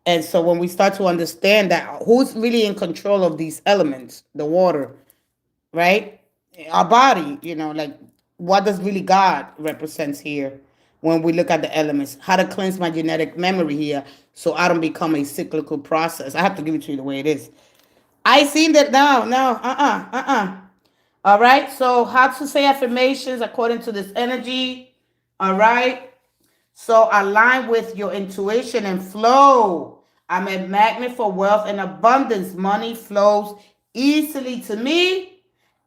And so when we start to understand that who's really in control of these elements, the water, right? Our body, like what does really God represents here when we look at the elements? How to cleanse my genetic memory here so I don't become a cyclical process. I have to give it to you the way it is. I seen that now. No, All right. So how to say affirmations according to this energy. All right. So align with your intuition and flow. I'm a magnet for wealth and abundance. Money flows easily to me,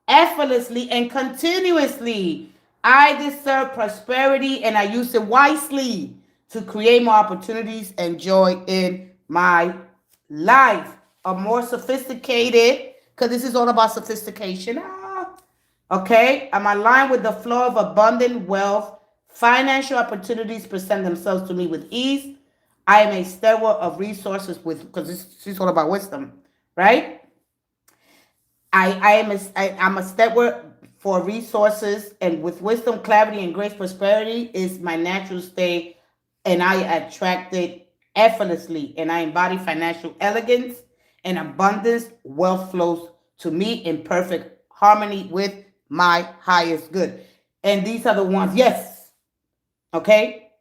effortlessly and continuously. I deserve prosperity and I use it wisely. to create more opportunities and joy in my life. A more sophisticated, because this is all about sophistication. Okay, I'm aligned with the flow of abundant wealth. Financial opportunities present themselves to me with ease. I am a steward of resources with, because this is all about wisdom, right? I'm a steward for resources, and with wisdom, clarity, and grace, prosperity is my natural state, and I attract it effortlessly, and I embody financial elegance and abundance. Wealth flows to me in perfect harmony with my highest good. And these are the ones, yes, okay?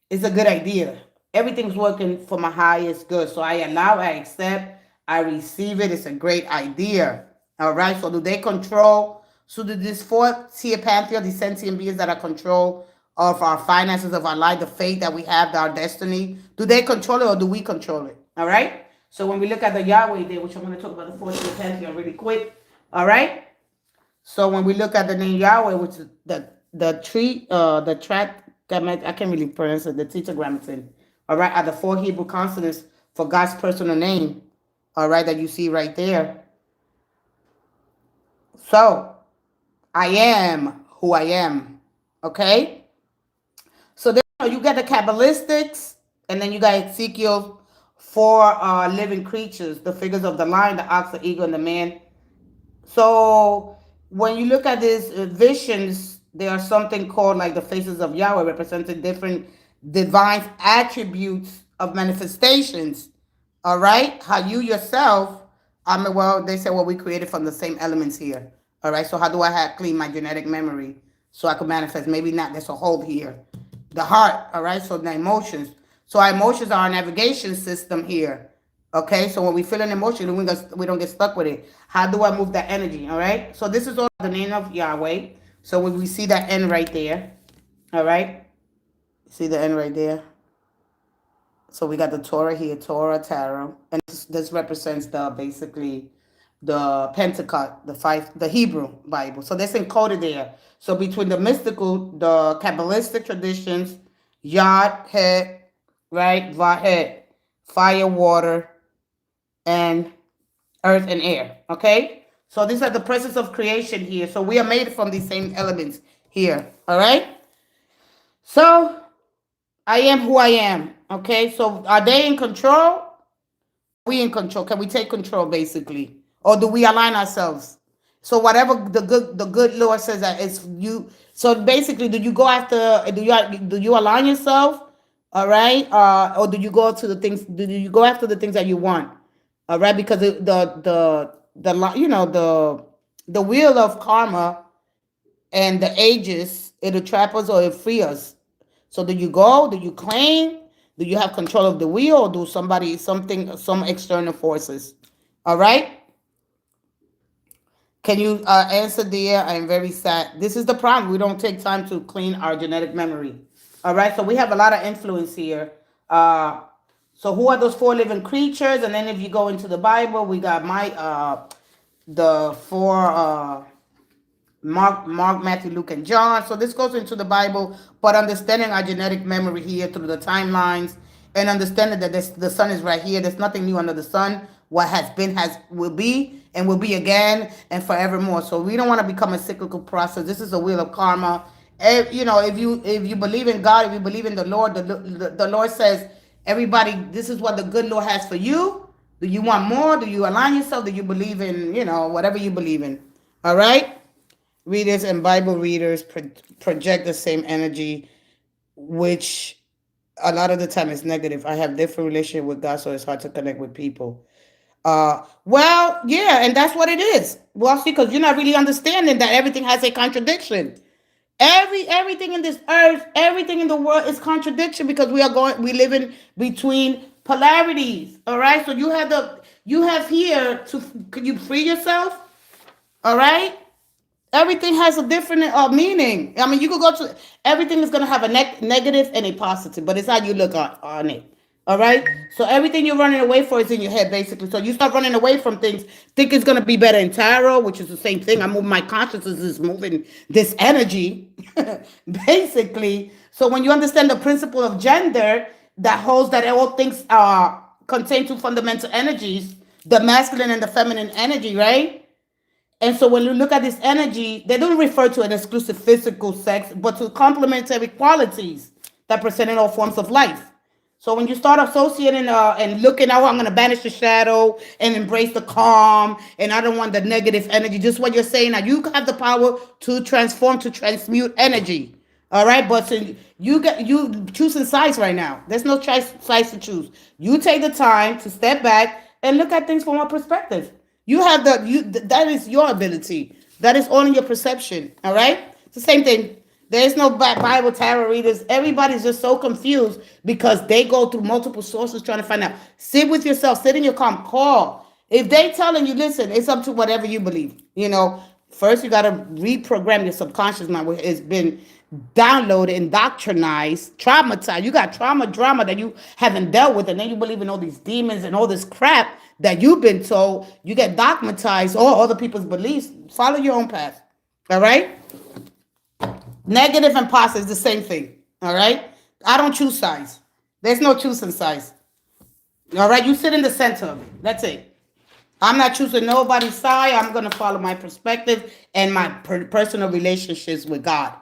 It's a good idea. Everything's working for my highest good. So I allow, I accept, I receive it. It's a great idea. All right. So do they control? So do this fourth tier pantheon, these sentient beings that are control of our finances, of our life, the faith that we have, our destiny, do they control it or do we control it? All right. So when we look at the Yahweh there, which I'm going to talk about the fourth tier pantheon really quick. All right. So when we look at the name Yahweh, which is the tree, the track, I can't really pronounce it, the tetragrammaton, all right, are the four Hebrew consonants for God's personal name, all right, that you see right there. So I am who I am, okay? So then you got the Kabbalistics, and then you got Ezekiel, four living creatures, the figures of the lion, the ox, the eagle, and the man. So when you look at these visions, there are something called like the faces of Yahweh, representing different divine attributes of manifestations. All right, how you yourself, well, they say, well, we created from the same elements here. All right, so how do I have clean my genetic memory so I can manifest? Maybe not. There's a hole here. The heart. All right, so the emotions. So our emotions are our navigation system here. Okay, so when we feel an emotion, we don't get stuck with it. How do I move that energy? All right, so this is all the name of Yahweh. So when we see that N right there, all right, see the N right there. So we got the Torah here, Torah, Tarot, and this represents basically the Pentecost, the Hebrew Bible. So that's encoded there. So between the mystical, the Kabbalistic traditions, Yod, Het, right, Vahet, fire, water, and earth and air. Okay, so these are the presence of creation here. So we are made from these same elements here. All right, so I am who I am. Okay, so are they in control? Are we in control? Can we take control basically, or do we align ourselves? So whatever the good Lord says that it's you. So basically, do you go after? Do you align yourself? All right, or do you go to the things? Do you go after the things that you want? All right, because the wheel of karma and the ages, it'll trap us or it'll free us. So do you go? Do you claim? Do you have control of the wheel, or do some external forces? All right. Can you answer there? I am very sad. This is the problem. We don't take time to clean our genetic memory. All right. So we have a lot of influence here. So who are those four living creatures? And then if you go into the Bible, we got the four Mark, Matthew, Luke, and John. So this goes into the Bible, but understanding our genetic memory here through the timelines, and understanding that the sun is right here. There's nothing new under the sun. What has been will be, and will be again and forevermore. So we don't want to become a cyclical process. This is a wheel of karma. If you believe in God, if you believe in the Lord, the Lord says, everybody, this is what the good Lord has for you. Do you want more? Do you align yourself? Do you believe in, whatever you believe in? All right? Readers and Bible readers project the same energy, which a lot of the time is negative. I have different relationship with God, so it's hard to connect with people. Well, yeah, and that's what it is. Well, see, because you're not really understanding that everything has a contradiction. Everything in this earth, everything in the world is contradiction, because we live in between polarities. All right, so you have here to, could you free yourself? All right. Everything has a different meaning. I mean, you could go to, everything is going to have a negative and a positive, but it's how you look on it. All right. So everything you're running away for is in your head, basically. So you start running away from things, think it's gonna be better in tarot, which is the same thing. I move my consciousness is moving this energy, basically. So when you understand the principle of gender that holds that all things are contain two fundamental energies, the masculine and the feminine energy, right? And so when you look at this energy, they don't refer to an exclusive physical sex, but to complementary qualities that present in all forms of life. So when you start associating and looking out, I'm going to banish the shadow and embrace the calm, and I don't want the negative energy. Just what you're saying now, you have the power to transform, to transmute energy. All right, but so you choosing sides right now. There's no choice sides to choose. You take the time to step back and look at things from a perspective. You have that is your ability. That is only your perception. All right, it's the same thing. There is no Bible tarot readers. Everybody's just so confused because they go through multiple sources trying to find out. Sit with yourself. Sit in your calm. Call. If they telling you, listen, it's up to whatever you believe. First you got to reprogram your subconscious mind where it's been downloaded, indoctrinized, traumatized. You got trauma, drama that you haven't dealt with, and then you believe in all these demons and all this crap that you've been told. You get dogmatized, all other people's beliefs. Follow your own path. All right? Negative and positive is the same thing. All right? I don't choose sides. There's no choosing sides. All right? You sit in the center of it. That's it. I'm not choosing nobody's side. I'm going to follow my perspective and my personal relationships with God.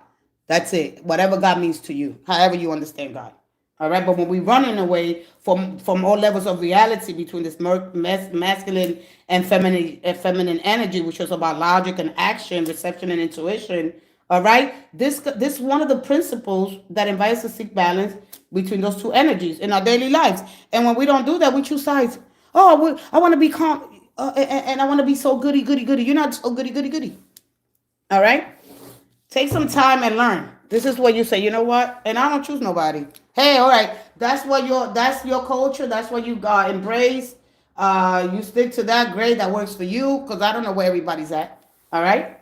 That's it. Whatever God means to you, however you understand God. All right. But when we're running away from all levels of reality between this masculine and feminine energy, which is about logic and action, reception and intuition. All right. This one of the principles that invites us to seek balance between those two energies in our daily lives. And when we don't do that, we choose sides. Oh, I want to be calm. And I want to be so goody, goody, goody. You're not so goody, goody, goody. All right? Take some time and learn. This is what you say, you know what? And I don't choose nobody. Hey, all right. That's your culture. That's what you embrace. You stick to that grade that works for you because I don't know where everybody's at. All right?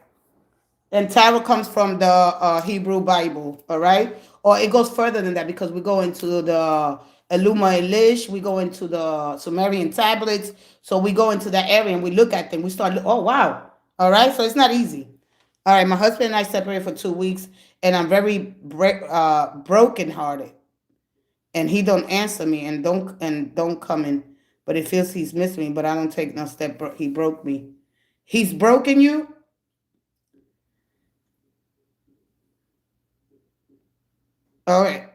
And tarot comes from the Hebrew Bible, all right? Or it goes further than that because we go into the Eluma Elish, we go into the Sumerian tablets. So we go into that area and we look at them. We start, oh, wow. All right? So it's not easy. All right, my husband and I separated for 2 weeks, and I'm very brokenhearted. And he don't answer me and don't come in. But it feels he's missing me, but I don't take no step. He broke me. He's broken you? All right.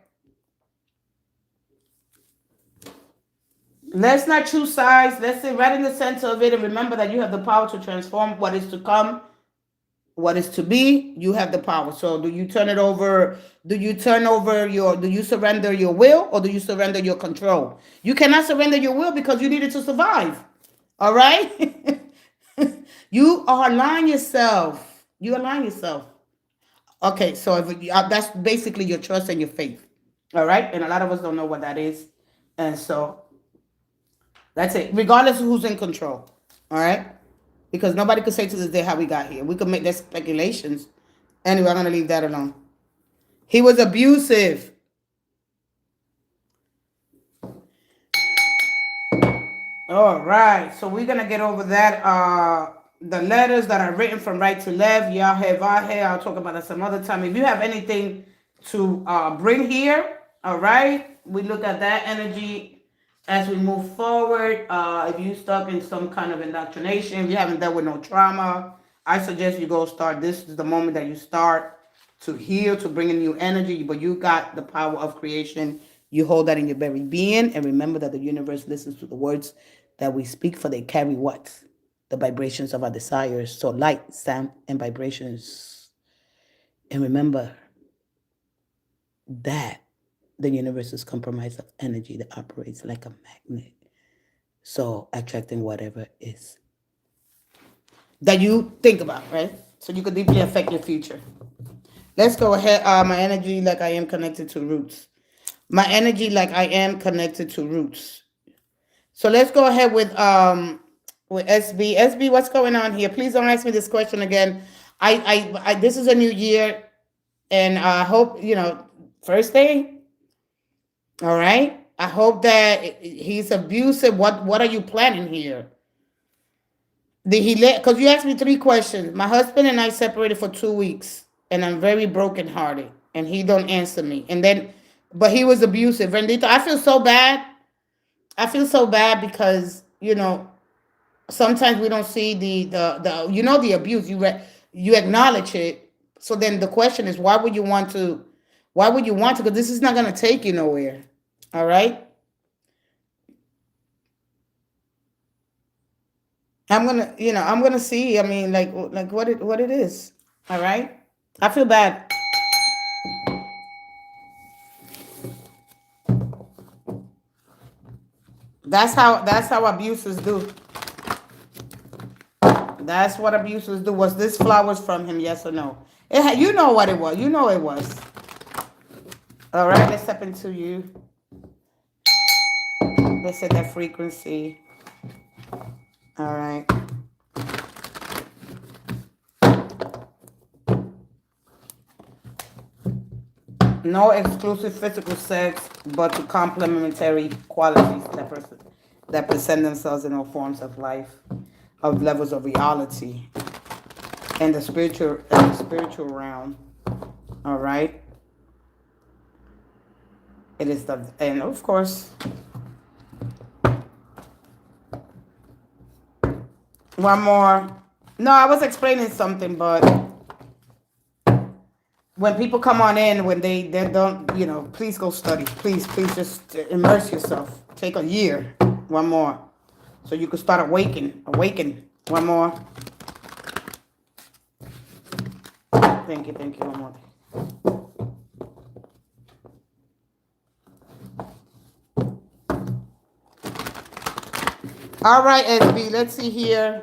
Let's not choose sides. Let's sit right in the center of it and remember that you have the power to transform what is to come, what is to be. You have the power. So do you turn it over? Do you surrender your will or do you surrender your control? You cannot surrender your will because you need it to survive. All right? You align yourself. You align yourself. Okay, so that's basically your trust and your faith. All right? And a lot of us don't know what that is. And so that's it. Regardless of who's in control. All right? Because nobody could say to this day how we got here. We could make their speculations. Anyway, I'm going to leave that alone. He was abusive. All right. So we're going to get over that. The letters that are written from right to left. Yahe, Vahe. I'll talk about that some other time. If you have anything to bring here, all right, we look at that energy as we move forward. If you're stuck in some kind of indoctrination, if you haven't dealt with no trauma, I suggest you go start. This is the moment that you start to heal, to bring in new energy. But you got the power of creation. You hold that in your very being. And remember that the universe listens to the words that we speak, for they carry what? The vibrations of our desires. So light, sound, and vibrations. And remember that the universe is comprised of energy that operates like a magnet. So attracting whatever is that you think about, right? So you could deeply affect your future. Let's go ahead. My energy like I am connected to roots. My energy like I am connected to roots. So let's go ahead with SB. SB, what's going on here? Please don't ask me this question again. I this is a new year, and I hope first day. All right. I hope that he's abusive. What are you planning here? Did he let? Because you asked me three questions. My husband and I separated for 2 weeks, and I'm very brokenhearted, and he don't answer me. And then, but he was abusive. Rendito, I feel so bad. I feel so bad because sometimes we don't see the abuse. You acknowledge it. So then the question is, why would you want to? Why would you want to? Because this is not gonna take you nowhere. All right. I'm gonna see. I mean, like what it is. All right. I feel bad. That's how abusers do. That's what abusers do. Was this flowers from him? Yes or no? You know what it was. You know it was. All right. Let's step into you. Let's set that frequency. All right. No exclusive physical sex, but to complementary qualities that present themselves in all forms of life, of levels of reality, and the spiritual realm. All right. It is and of course, one more. No, I was explaining something, but when people come on in, when they don't, please go study. Please just immerse yourself. Take a year. One more. So you can start awaken. One more. Thank you. One more. All right, SB, let's see here.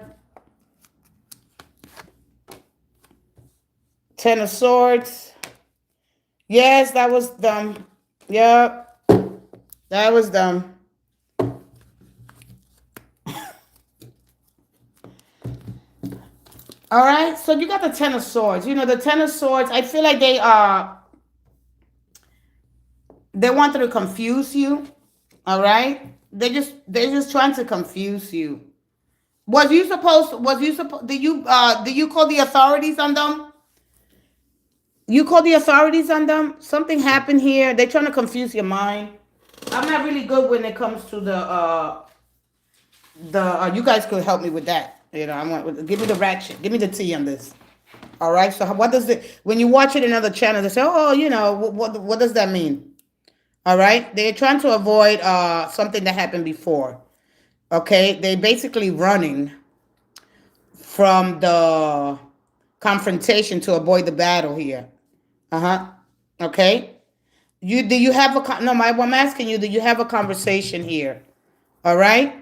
Ten of Swords. Yes, that was dumb. Yep. That was dumb. All right, so you got the Ten of Swords. The Ten of Swords, I feel like they wanted to confuse you. All right? They're just trying to confuse you. Did you call the authorities on them? You call the authorities on them? Something happened here. They're trying to confuse your mind. I'm not really good when it comes to you guys could help me with that. Give me the ratchet. Give me the tea on this. All right. So what does it, when you watch it in other channels, they say, oh, what does that mean? All right. They're trying to avoid something that happened before. Okay. They basically running from the confrontation to avoid the battle here. Okay. Do you have no, I'm asking you, do you have a conversation here? All right.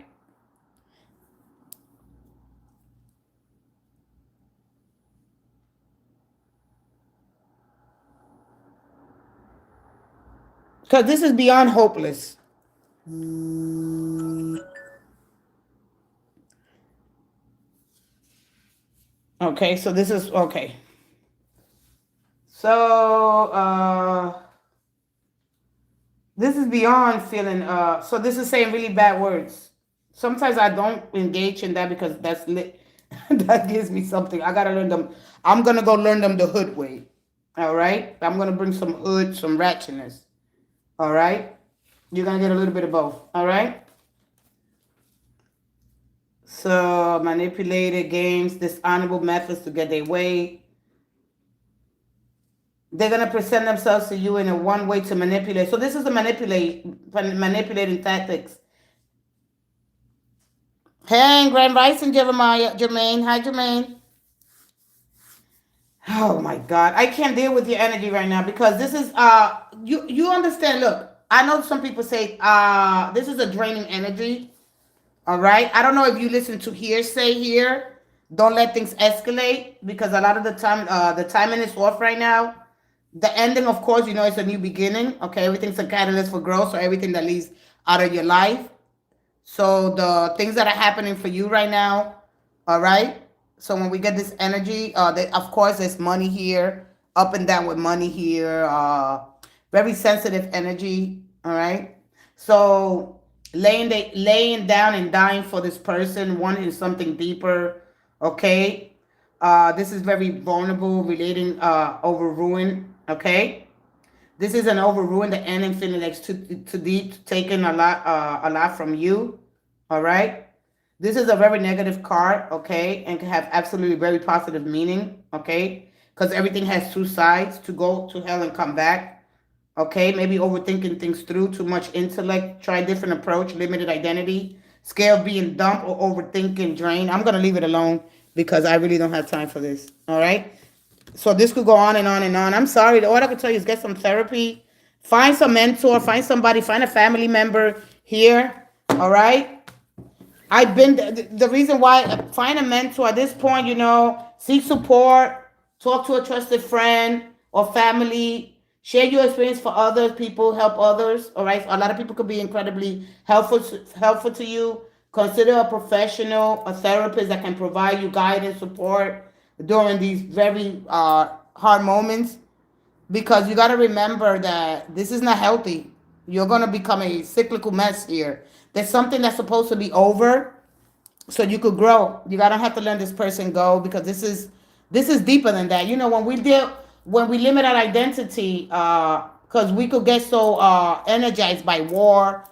Because this is beyond hopeless. Okay, so this is okay. So this is beyond feeling so this is saying really bad words. Sometimes I don't engage in that because that's lit. That gives me something. I gotta learn them. I'm gonna go learn them the hood way. All right. I'm gonna bring some hood, some ratchetness. All right. You're gonna get a little bit of both. All right. So manipulated games, dishonorable methods to get their way. They're gonna present themselves to you in a one way to manipulate. So this is the manipulating tactics. Hey, Grand Rising, Jermaine. Hi, Jermaine. Oh my God, I can't deal with your energy right now because this is you understand. Look, I know some people say this is a draining energy. All right, I don't know if you listen to hearsay here. Don't let things escalate because a lot of the time the timing is off right now. The ending, of course, it's a new beginning. Okay, everything's a catalyst for growth. So everything that leaves out of your life. So the things that are happening for you right now, all right? So when we get this energy, of course, there's money here, up and down with money here, very sensitive energy, all right? So laying down and dying for this person, wanting something deeper. Okay. This is very vulnerable, relating over ruin. Okay. This is an over ruin. The ending feeling like too deep, taking a lot from you. All right. This is a very negative card, okay, and can have absolutely very positive meaning, okay, because everything has two sides: to go to hell and come back, okay. Maybe overthinking things through, too much intellect, try different approach, limited identity, scared of being dumped or overthinking, drained. I'm gonna leave it alone because I really don't have time for this. All right. So this could go on and on and on. I'm sorry. All I can tell you is get some therapy, find some mentor, find somebody, find a family member here. All right. I've been the reason why find a mentor at this point, seek support, talk to a trusted friend or family, share your experience for other people, help others. All right, a lot of people could be incredibly helpful to you. Consider a professional, a therapist that can provide you guidance, support during these very hard moments, because you got to remember that this is not healthy. You're going to become a cyclical mess here. There's something that's supposed to be over so you could grow. You gotta have to let this person go, because this is deeper than that. When we limit our identity, because we could get so energized by war.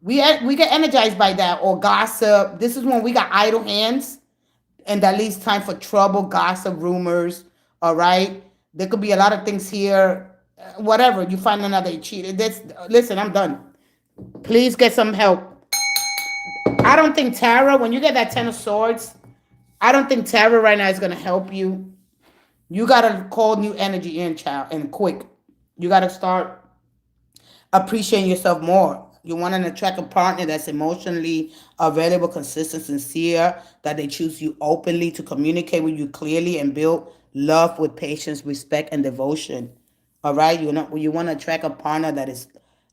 We get energized by that, or gossip. This is when we got idle hands, and that leaves time for trouble, gossip, rumors. All right, there could be a lot of things here. Whatever you find another cheater. Listen, I'm done. Please get some help. I don't think tarot, when you get that Ten of Swords, I don't think tarot right now is going to help you. You got to call new energy in, child, and quick. You got to start appreciating yourself more. You want to attract a partner that's emotionally available, consistent, sincere, that they choose you openly, to communicate with you clearly, and build love with patience, respect, and devotion. All right, you want to attract a partner that is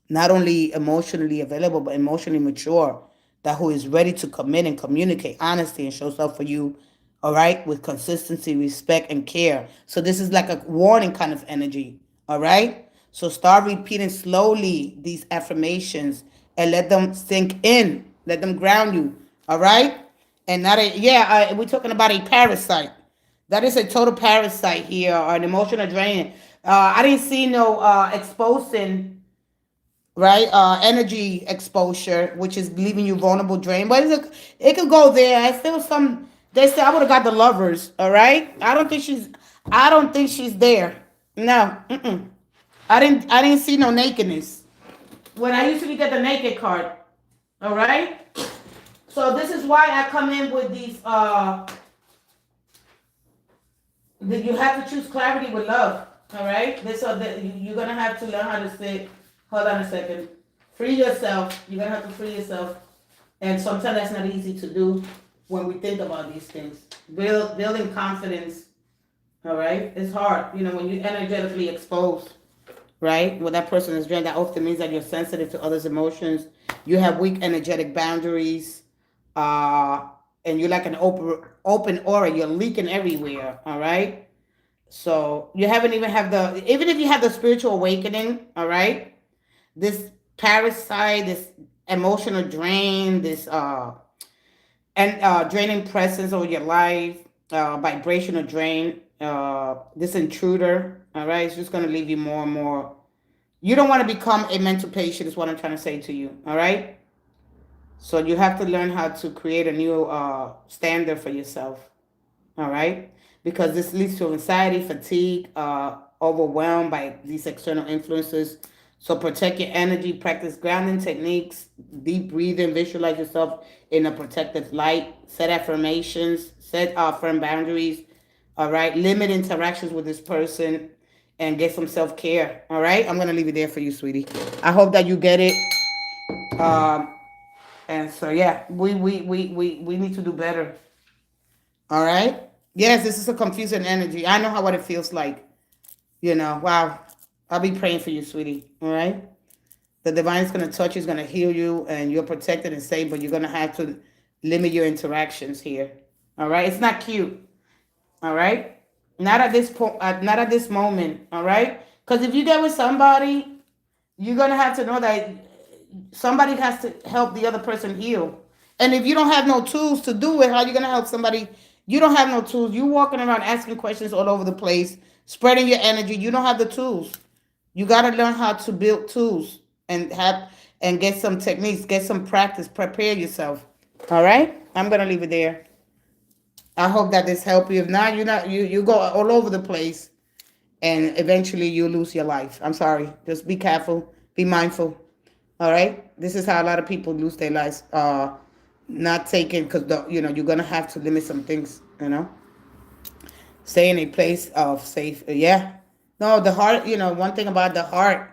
not only emotionally available but emotionally mature, that who is ready to commit and communicate honesty and shows up for you. All right, with consistency, respect, and care. So this is like a warning kind of energy. All right. So start repeating slowly these affirmations and let them sink in. Let them ground you. All right. And not we're talking about a parasite. That is a total parasite here, or an emotional drain. I didn't see no exposing, right? Energy exposure, which is leaving you vulnerable, drained. But it could go there. I feel some. They say I would have got the lovers. All right. I don't think she's there. No. Mm-mm. I didn't see no nakedness when I usually get the naked card. All right. So this is why I come in with these. That you have to choose clarity with love. All right. You're gonna have to learn how to say. Hold on a second. Free yourself. You're gonna have to free yourself, and sometimes that's not easy to do when we think about these things. Building confidence. All right. It's hard. When you're energetically exposed. Right? When that person is drained, that often means that you're sensitive to others' emotions. You have weak energetic boundaries, and you're like an open aura. You're leaking everywhere. All right. So you haven't even if you have the spiritual awakening. All right. This parasite, this emotional drain, this draining presence over your life, vibrational drain, this intruder. All right, it's just gonna leave you more and more. You don't want to become a mental patient, is what I'm trying to say to you. All right. So you have to learn how to create a new standard for yourself. All right, because this leads to anxiety, fatigue, overwhelmed by these external influences. So protect your energy, practice grounding techniques, deep breathing, visualize yourself in a protective light, set affirmations, set firm boundaries. All right, limit interactions with this person, and get some self-care. All right, I'm gonna leave it there for you, sweetie. I hope that you get it. Um, and so yeah, we need to do better. All right. Yes, this is a confusing energy. I know what it feels like. Wow. I'll be praying for you, sweetie. All right. The divine is going to touch you, is going to heal you, and you're protected and safe, but you're going to have to limit your interactions here. All right. It's not cute. All right. Not at this point. Not at this moment. All right. Because if you get with somebody, you're going to have to know that somebody has to help the other person heal. And if you don't have no tools to do it, how are you gonna help somebody? You don't have no tools. You walking around asking questions all over the place, spreading your energy. You don't have the tools. You gotta learn how to build tools and have and get some techniques, get some practice, prepare yourself. All right? I'm gonna leave it there. I hope that this helped you. If not, you go all over the place and eventually you lose your life. I'm sorry. Just be careful, be mindful. All right? This is how a lot of people lose their lives. Not taking because you're gonna have to limit some things. Stay in a place of safe. Yeah. No, the heart. One thing about the heart.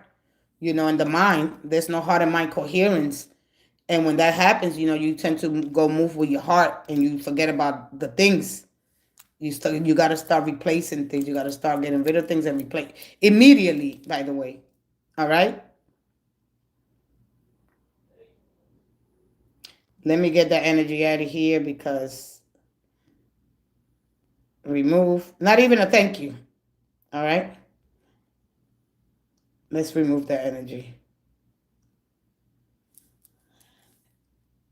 And the mind. There's no heart and mind coherence. And when that happens, you tend to go move with your heart, and you forget about the things. You got to start replacing things. You got to start getting rid of things and replace immediately. By the way, all right. Let me get that energy out of here because remove. Not even a thank you. All right. Let's remove that energy.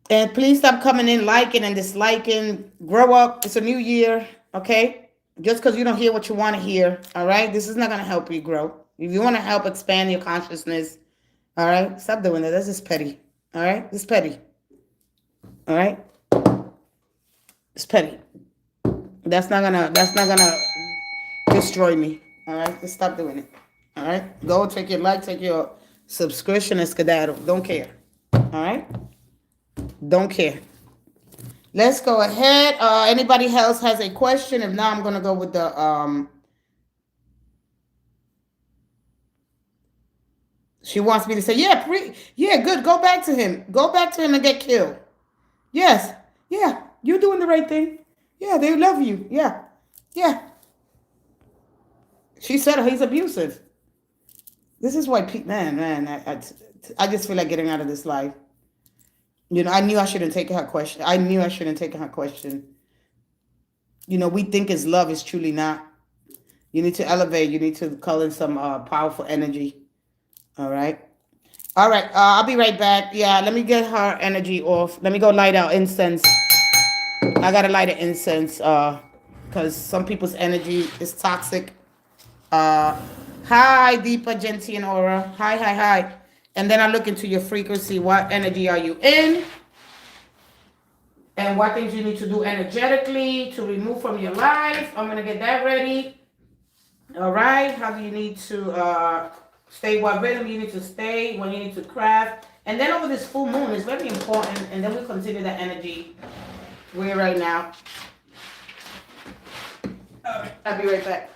And please stop coming in liking and disliking. Grow up. It's a new year. Okay. Just because you don't hear what you want to hear. All right. This is not going to help you grow. If you want to help expand your consciousness, all right, stop doing that. That's just petty. All right. It's petty. All right. It's petty. That's not gonna destroy me. All right. Just stop doing it. All right. Go take your like, take your subscription and skedaddle. Don't care. All right. Don't care. Let's go ahead. Anybody else has a question? If not, I'm gonna go with the She wants me to say, yeah, yeah, good. Go back to him. Go back to him and get killed. Yes. Yeah. You're doing the right thing. Yeah, they love you. Yeah. Yeah. She said he's abusive. This is why, man, I just feel like getting out of this life. I knew I shouldn't take her question. I knew I shouldn't take her question. We think it's love. It's truly not. You need to elevate. You need to call in some powerful energy. All right. All right. I'll be right back. Yeah, let me get her energy off. Let me go light out incense. I gotta light an incense because some people's energy is toxic. Hi, Deepa, Genti, and Aura. Hi, hi, hi. And then I look into your frequency. What energy are you in? And what things you need to do energetically to remove from your life. I'm gonna get that ready. All right. How do you need to stay? What rhythm you need to stay? When you need to craft? And then over this full moon is very important. And then we consider that energy. We're right now. All right. I'll be right back.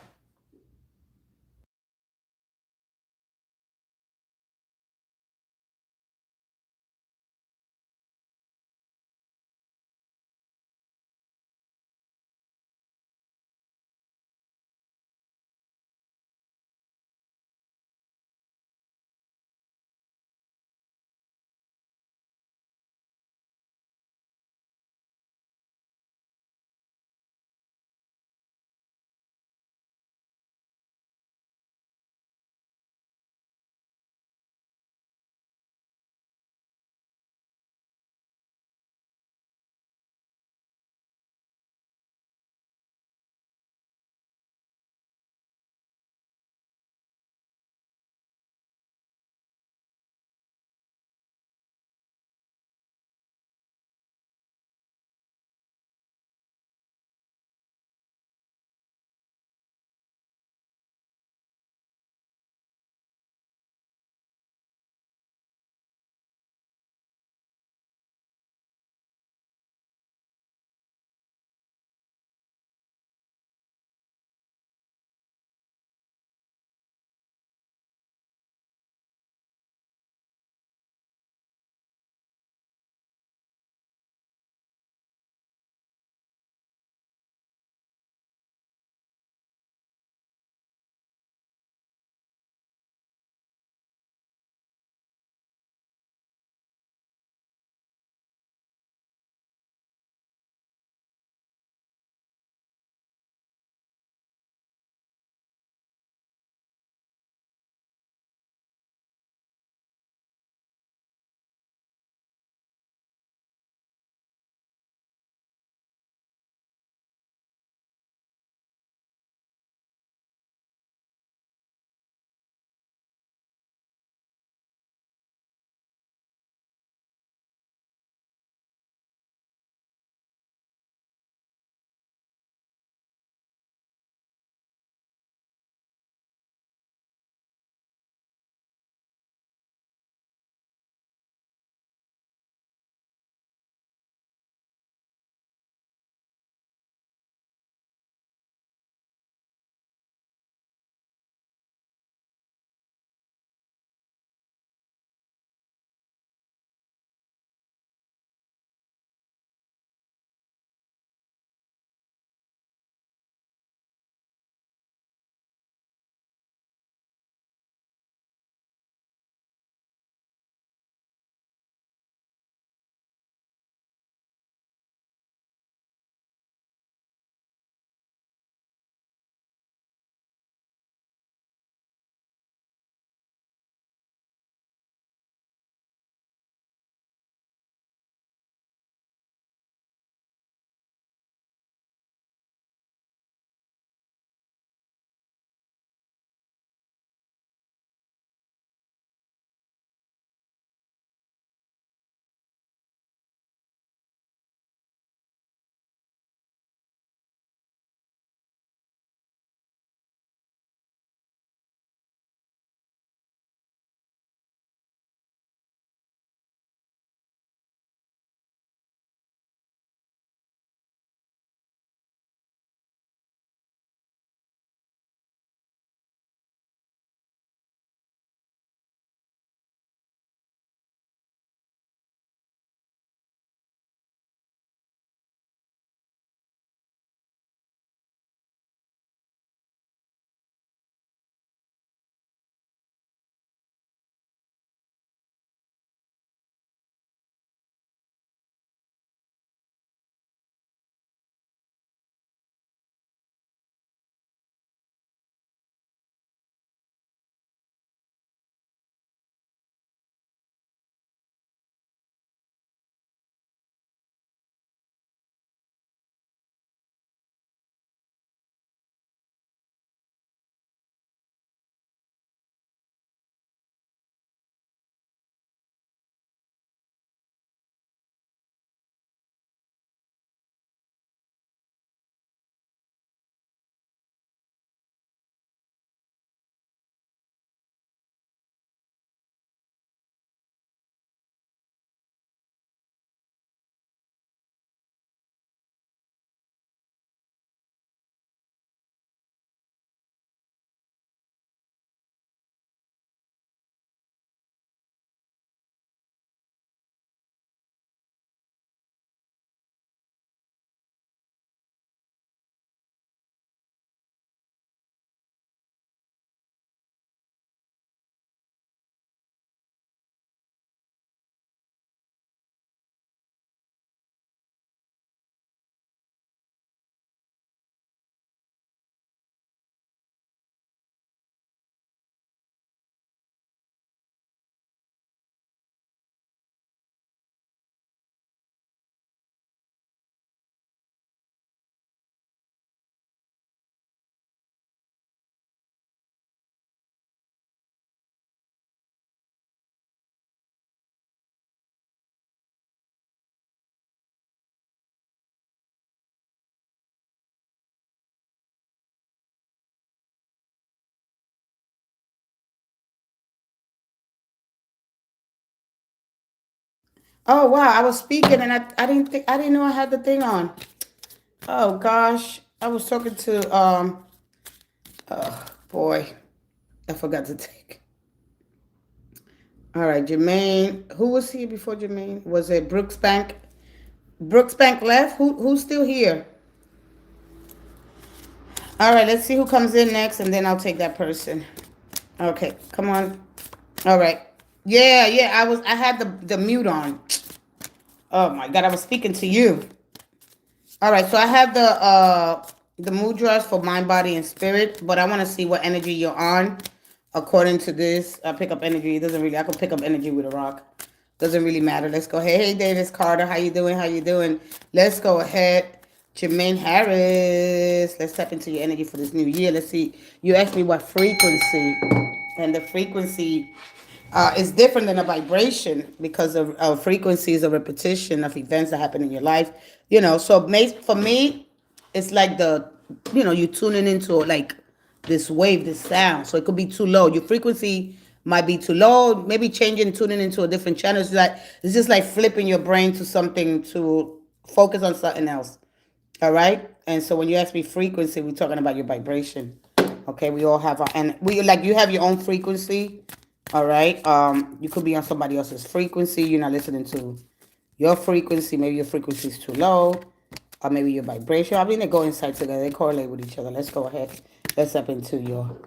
Oh wow, I was speaking and I didn't know I had the thing on. Oh gosh, I was talking to oh boy, I forgot to take. All right, Jermaine. Who was here before Jermaine? Was it Brooks Bank? Brooks Bank left. Who's still here? All right, let's see who comes in next, and then I'll take that person. Okay, come on. All right. Yeah, yeah. I had the mute on. Oh my God, I was speaking to you. All right, so I have the mudras for mind, body, and spirit, but I want to see what energy you're on. According to this, I pick up energy. It doesn't really. I can pick up energy with a rock. Doesn't really matter. Let's go ahead. Hey, Davis Carter, how you doing? How you doing? Let's go ahead. Jermaine Harris. Let's tap into your energy for this new year. Let's see. You asked me what frequency, and the frequency is different than a vibration because of frequency is a repetition of events that happen in your life. You know, so for me, it's like you tuning into like this wave, this sound. So it could be too low. Your frequency might be too low. Maybe changing, tuning into a different channel. It's just like flipping your brain to something to focus on something else. All right. And so when you ask me frequency, we're talking about your vibration. Okay. We all have you have your own frequency. All right. You could be on somebody else's frequency. You're not listening to your frequency. Maybe your frequency is too low, or maybe your vibration. I mean, they go inside together. They correlate with each other. Let's go ahead. Let's step into your.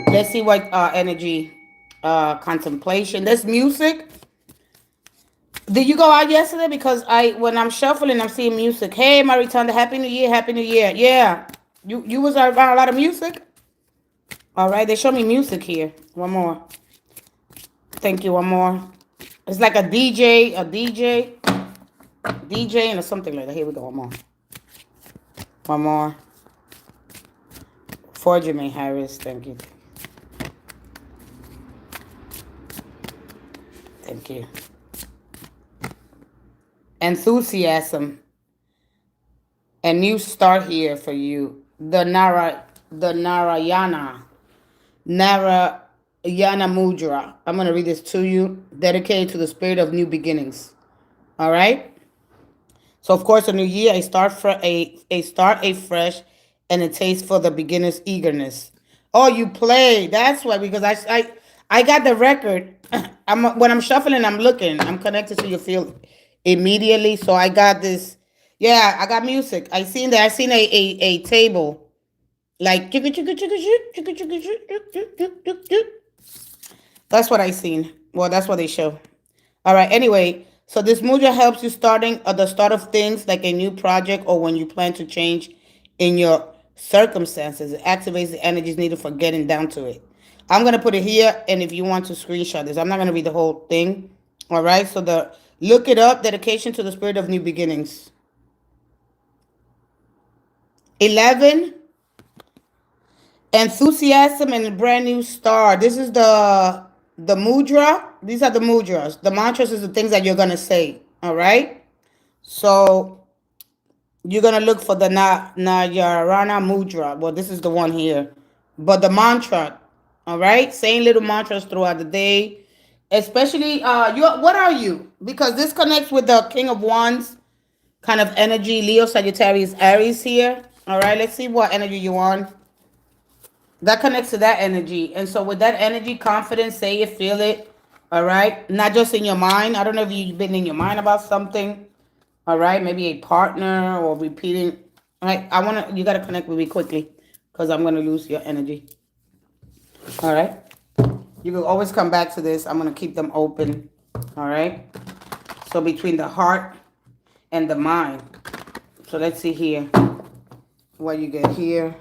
Let's see what energy, contemplation. There's music. Did you go out yesterday? Because when I'm shuffling, I'm seeing music. Hey, Maritanda, Happy New Year, Happy New Year. Yeah, you was around a lot of music. All right, they show me music here. One more. Thank you. One more. It's like a DJ, DJing or something like that. Here we go. One more. One more. For Jermaine Harris. Thank you. Thank you. Enthusiasm. A new start here for you. The Narayana Mudra. I'm going to read this to you. Dedicated to the spirit of new beginnings. All right? So, of course, a new year, a start afresh, and a taste for the beginner's eagerness. Oh, you play. That's why, because I got the record. When I'm shuffling, I'm looking. I'm connected to your field immediately. So I got this. Yeah, I got music. I seen that. I seen a table. Like, that's what I seen. Well, that's what they show. All right. Anyway, so this mudra helps you starting at the start of things like a new project or when you plan to change in your circumstances. It activates the energies needed for getting down to it. I'm going to put it here, and if you want to screenshot this, I'm not going to read the whole thing. All right. So look it up. Dedication to the spirit of new beginnings. 11. Enthusiasm and a brand new start. This is the mudra. These are the mudras. The mantras is the things that you're going to say. All right. So you're going to look for the Nayarana mudra. Well, this is the one here. But the mantra. All right. Saying little mantras throughout the day. Especially, what are you? Because this connects with the King of Wands kind of energy. Leo, Sagittarius, Aries here. All right. Let's see what energy you want. That connects to that energy. And so with that energy, confidence, say it, feel it. All right. Not just in your mind. I don't know if you've been in your mind about something. All right. Maybe a partner or repeating. All right. You got to connect with me quickly because I'm going to lose your energy. All right. You can always come back to this. I'm going to keep them open. All right. So between the heart and the mind. So let's see here what you get here.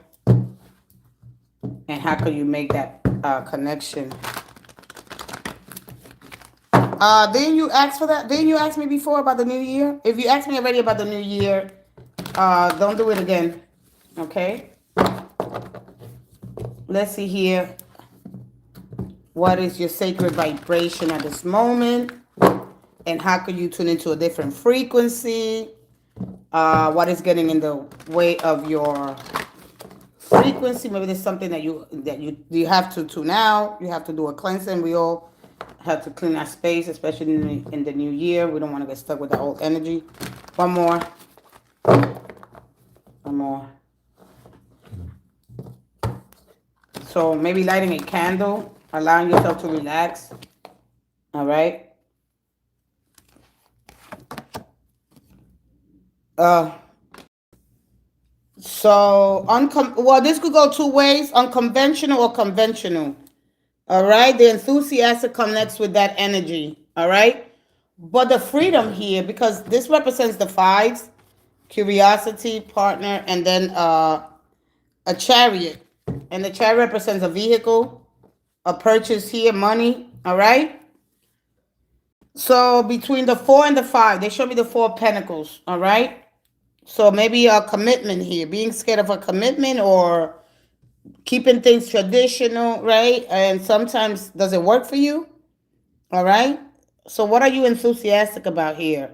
And how can you make that connection? Didn't you ask for that? Didn't you ask me before about the new year? If you asked me already about the new year, don't do it again. Okay? Let's see here. What is your sacred vibration at this moment? And how can you tune into a different frequency? What is getting in the way of your frequency? Maybe there's something that you have to tune out. You have to do a cleansing. We all have to clean our space, especially in the new year. We don't want to get stuck with that old energy. One more. One more. So maybe lighting a candle, allowing yourself to relax. All right. Uh, well, this could go two ways: unconventional or conventional. All right. The enthusiastic connects with that energy. All right. But the freedom here, because this represents the fives: curiosity, partner, and then a chariot. And the chariot represents a vehicle, a purchase here, money. All right. So between the four and the five, they show me the four of pentacles. All right. So maybe a commitment here, being scared of a commitment or keeping things traditional, right? And sometimes does it work for you? All right. So what are you enthusiastic about here?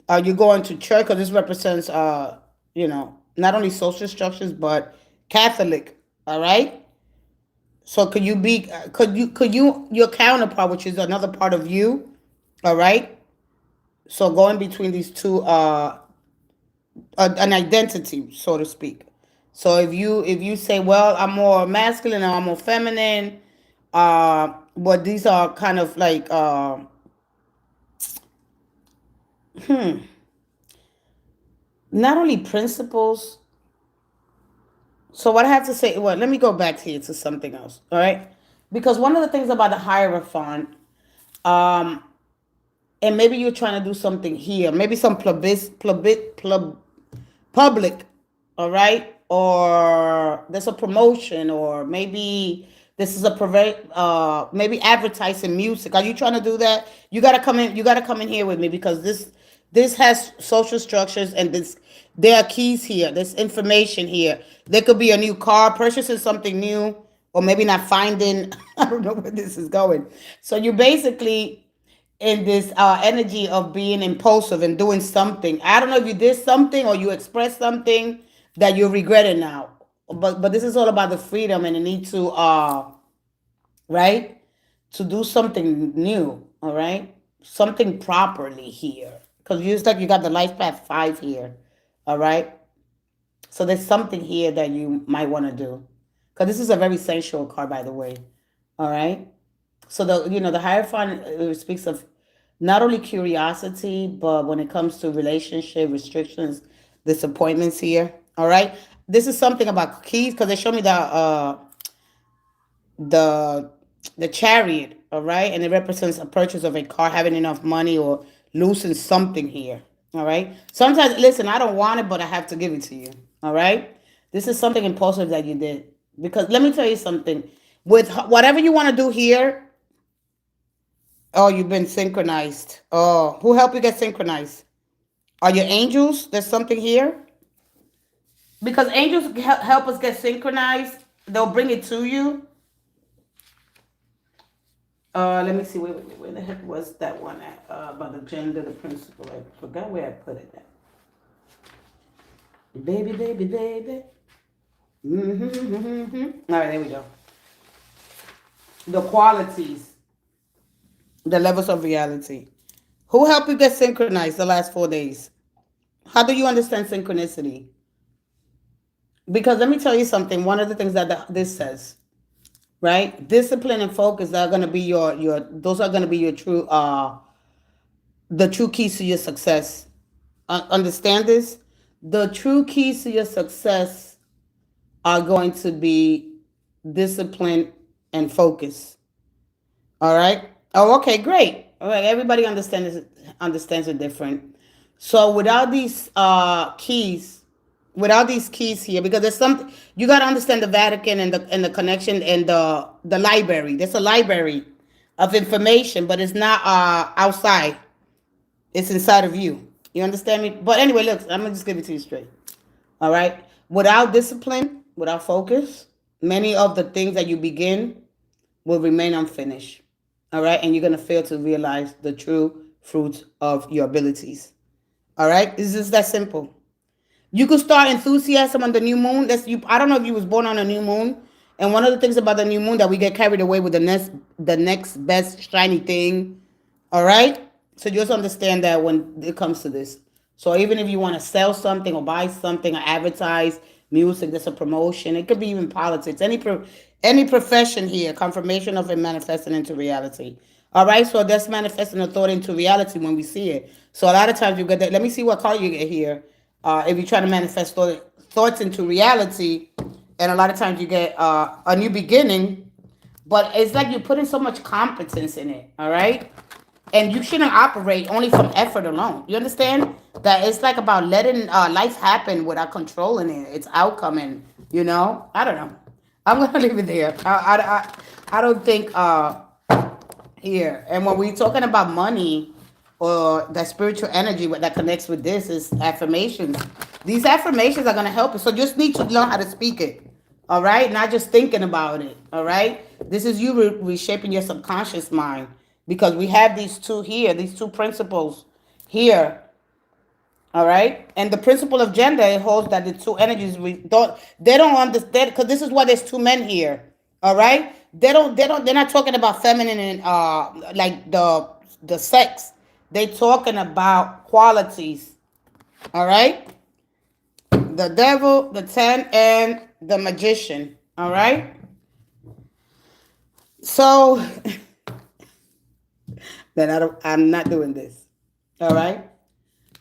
Are you going to church? Because this represents, not only social structures but Catholic. All right. So your counterpart, which is another part of you, all right. So going between these two, an identity, so to speak. So if you say, well, I'm more masculine or I'm more feminine, but these are kind of like not only principles. So what I have to say, well, let me go back here to something else, all right? Because one of the things about the Hierophant, um, and maybe you're trying to do something here, maybe some public, all right? Or there's a promotion, or maybe this is maybe advertising music. Are you trying to do that? You gotta come in. You gotta come in here with me because this has social structures and this there are keys here. There's information here. There could be a new car, purchasing something new, or maybe not finding. I don't know where this is going. So you basically in this energy of being impulsive and doing something. I don't know if you did something or you expressed something that you're regretting now. But this is all about the freedom and the need to right to do something new. All right, something properly here because you just like you got the life path five here. All right, so there's something here that you might want to do because this is a very sensual card, by the way. All right. So the Hierophant speaks of not only curiosity, but when it comes to relationship restrictions, disappointments here. All right, this is something about keys because they show me the the chariot. All right, and it represents a purchase of a car, having enough money, or losing something here. All right. Sometimes, listen, I don't want it, but I have to give it to you. All right. This is something impulsive that you did because let me tell you something. With whatever you want to do here, oh, you've been synchronized. Oh, who helped you get synchronized? Are your angels? There's something here. Because angels help us get synchronized. They'll bring it to you. Let me see. Where the heck was that one at? About the gender, the principle. I forgot where I put it at. Baby, baby, baby. All right, there we go. The qualities, the levels of reality. Who helped you get synchronized the last 4 days? How do you understand synchronicity? Because let me tell you something. One of the things that this says, right? Discipline and focus are going to be your those are going to be your true the true keys to your success. Understand this? The true keys to your success are going to be discipline and focus. All right? Oh, okay, great. All right, everybody understands it different. So without these keys here, because there's something you got to understand the Vatican and the connection and the library. There's a library of information, but it's not outside. It's inside of you. You understand me? But anyway, look, I'm gonna just give it to you straight. All right. Without discipline, without focus, many of the things that you begin will remain unfinished. All right, and you're gonna fail to realize the true fruits of your abilities. All right, it's just that simple. You could start enthusiasm on the new moon. That's you. I don't know if you was born on a new moon, And one of the things about the new moon that we get carried away with the next best shiny thing. All right. So just understand that when it comes to this. So even if you want to sell something or buy something or advertise music, that's a promotion. It could be even politics. Any profession here, confirmation of it manifesting into reality. All right. So that's manifesting a thought into reality when we see it. So a lot of times you get that. Let me see what card you get here. If you try to manifest thoughts into reality, and a lot of times you get a new beginning, but it's like you're putting so much competence in it. All right. And you shouldn't operate only from effort alone. You understand that it's like about letting life happen without controlling it. It's outcome, and I don't know. I'm gonna leave it there. I don't think here. And when we're talking about money or that spiritual energy that connects with this is affirmations. These affirmations are gonna help us. So just need to learn how to speak it. All right, not just thinking about it. All right, this is you reshaping your subconscious mind, because we have these two here, these two principles here. All right, and the principle of gender, it holds that the two energies they don't understand, because this is why there's two men here. All right, they're not talking about feminine and like the sex. They talking about qualities. All right, the devil, the 10, and the magician. All right, so then I'm not doing this. All right.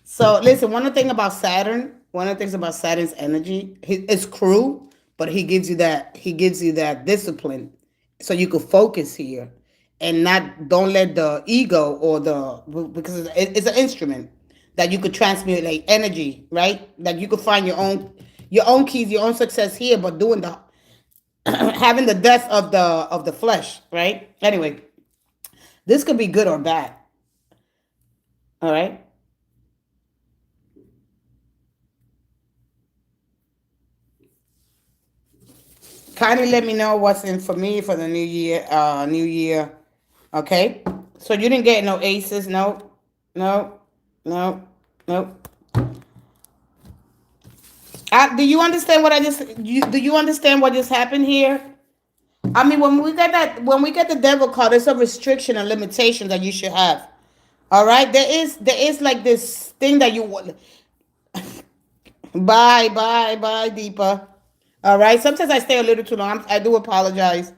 So listen, one of the things about Saturn's energy, it's cruel, but he gives you that discipline, so you could focus here, and don't let the ego or because it's an instrument that you could transmute like energy, right? That you could find your own keys, your own success here, but doing the having the death of the flesh, right? Anyway, this could be good or bad. All right. Kindly let me know what's in for me for the new year. New year. Okay. So you didn't get no aces. No. No. No. No. Do you understand what do you understand what just happened here? I mean, when we get the devil card, there's a restriction and limitation that you should have. All right. There is like this thing that you want. Bye, Deepa. All right. Sometimes I stay a little too long. I do apologize,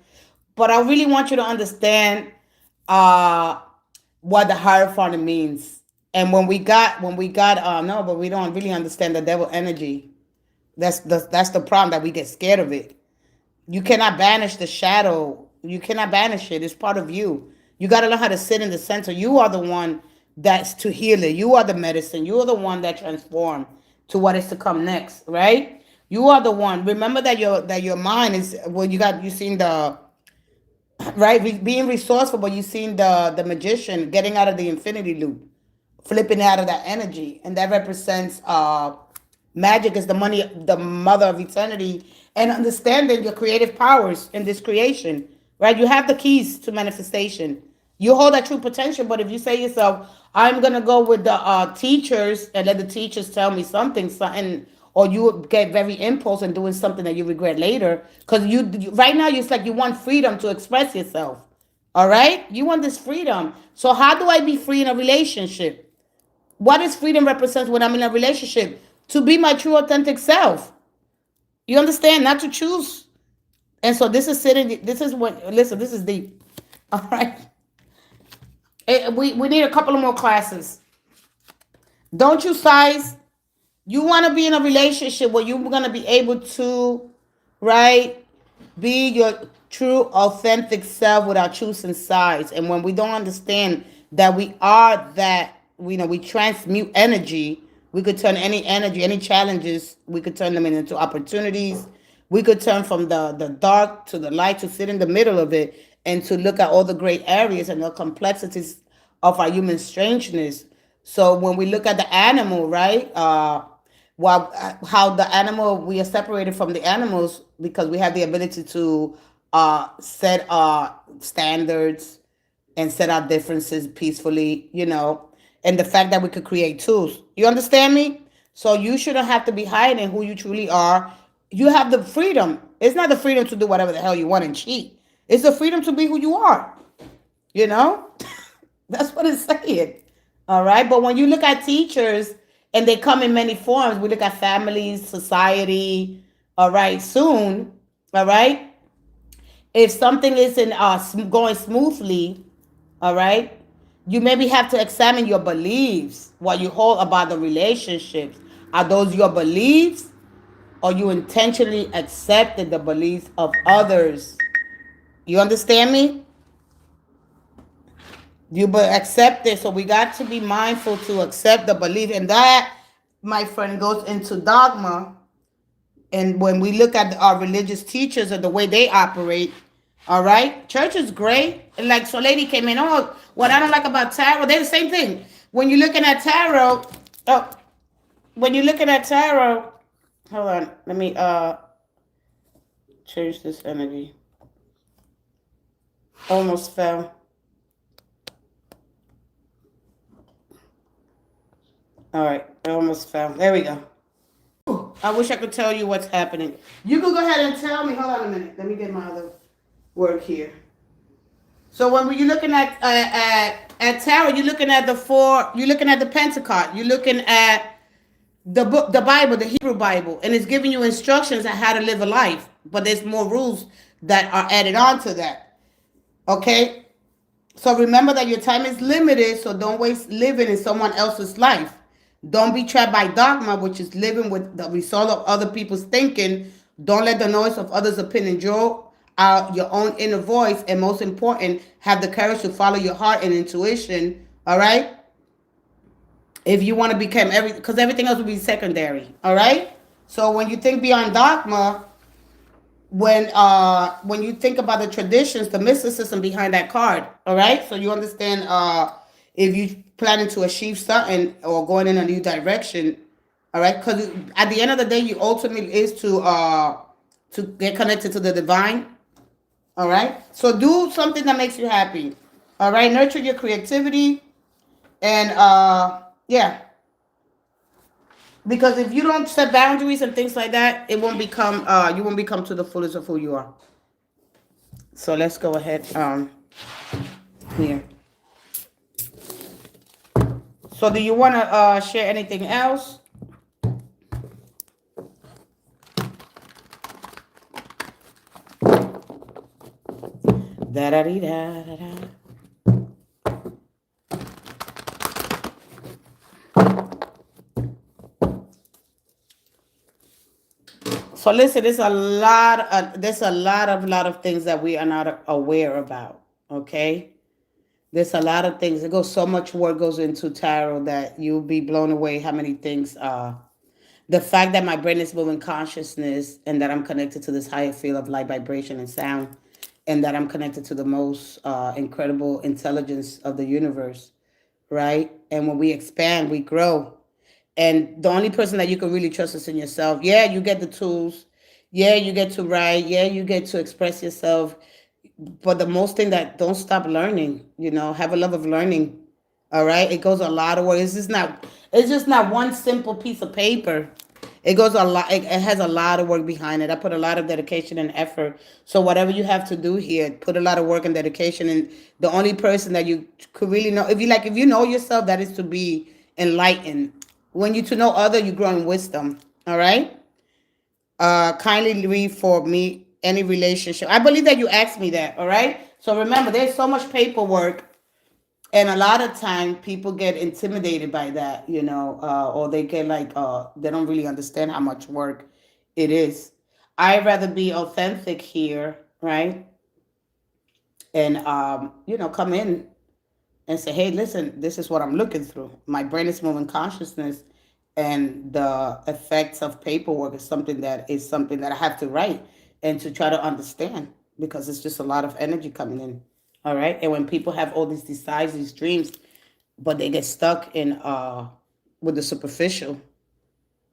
but I really want you to understand uh, what the Hierophant means. And when we got no, but we don't really understand the devil energy. That's the problem, that we get scared of it. You cannot banish the shadow. You cannot banish it. It's part of you. You got to learn how to sit in the center. You are the one that's to heal it. You are the medicine. You are the one that transform to what is to come next, right? You are the one. Remember that your mind is well. You seen the right being resourceful, but you seen the magician getting out of the infinity loop, flipping out of that energy, and that represents magic is the mother of eternity, and understanding your creative powers in this creation, right? You have the keys to manifestation. You hold that true potential, but if you say to yourself, I'm gonna go with the teachers and let the teachers tell me something, or you get very impulse in doing something that you regret later, because right now it's like you want freedom to express yourself. All right, you want this freedom. So how do I be free in a relationship? What does freedom represent when I'm in a relationship? To be my true authentic self. You understand? Not to choose. And so this is sitting. This is what. Listen, this is deep. All right. We need a couple of more classes. Don't you size? You want to be in a relationship where you're going to be able to, right, be your true authentic self without choosing sides. And when we don't understand that we are that, we transmute energy. We could turn any energy, any challenges, we could turn them into opportunities. We could turn from the dark to the light, to sit in the middle of it, and to look at all the great areas and the complexities of our human strangeness. So when we look at the animal, right, how the animal, we are separated from the animals because we have the ability to set standards and set our differences peacefully, and the fact that we could create tools. You understand me? So you shouldn't have to be hiding who you truly are. You have the freedom. It's not the freedom to do whatever the hell you want and cheat. It's the freedom to be who you are. You know? That's what it's saying. All right. But when you look at teachers, and they come in many forms, we look at families, society. All right. Soon. All right. If something isn't going smoothly, all right, you maybe have to examine your beliefs, what you hold about the relationships. Are those your beliefs, or you intentionally accepted the beliefs of others? You understand me? You accept it. So we got to be mindful to accept the belief. And that, my friend, goes into dogma. And when we look at our religious teachers and the way they operate, all right, church is great. And like, so lady came in, oh, what I don't like about tarot, they're the same thing. When you're looking at tarot, oh, when you're looking at tarot, hold on, let me change this energy. Almost fell. All right, I almost fell. There we go. I wish I could tell you what's happening. You can go ahead and tell me. Hold on a minute. Let me get my other work here. So when you're looking at tarot, you're looking at the four. You're looking at the Pentecost. You're looking at the book, the Bible, the Hebrew Bible, and it's giving you instructions on how to live a life. But there's more rules that are added on to that. Okay. So remember that your time is limited. So don't waste living in someone else's life. Don't be trapped by dogma, which is living with the result of other people's thinking. Don't let the noise of others' opinion draw out your own inner voice. And most important, have the courage to follow your heart and intuition. All right? If you want to become because everything else will be secondary. All right? So when you think beyond dogma, when you think about the traditions, the mysticism behind that card, all right? So you understand if you planning to achieve something or going in a new direction, all right? Because at the end of the day, you ultimately is to get connected to the divine, all right? So do something that makes you happy, all right? Nurture your creativity, and yeah. Because if you don't set boundaries and things like that, it won't become you won't become to the fullest of who you are. So let's go ahead here. So do you want to share anything else? Da da da da da. So listen, there's a lot of things that we are not aware about. Okay, there's a lot of things. It goes so much work goes into tarot that you'll be blown away how many things. The fact that my brain is moving consciousness and that I'm connected to this higher field of light, vibration, and sound, and that I'm connected to the most incredible intelligence of the universe, right? And when we expand, we grow. And the only person that you can really trust is in yourself. Yeah, you get the tools. Yeah, you get to write. Yeah, you get to express yourself. But the most thing that don't stop learning, have a love of learning. All right. It goes a lot of work. It's just not one simple piece of paper. It goes a lot, it has a lot of work behind it. I put a lot of dedication and effort. So whatever you have to do here, put a lot of work and dedication. And the only person that you could really know, if you know yourself, that is to be enlightened. When you to know other, you grow in wisdom. All right. Kindly read for me any relationship. I believe that you asked me that. All right. So remember, there's so much paperwork, and a lot of time people get intimidated by that, or they get like they don't really understand how much work it is. I'd rather be authentic here, right? And come in and say, hey, listen, this is what I'm looking through. My brain is moving consciousness, and the effects of paperwork is something that I have to write and to try to understand, because it's just a lot of energy coming in. All right. And when people have all these desires, these dreams, but they get stuck in with the superficial,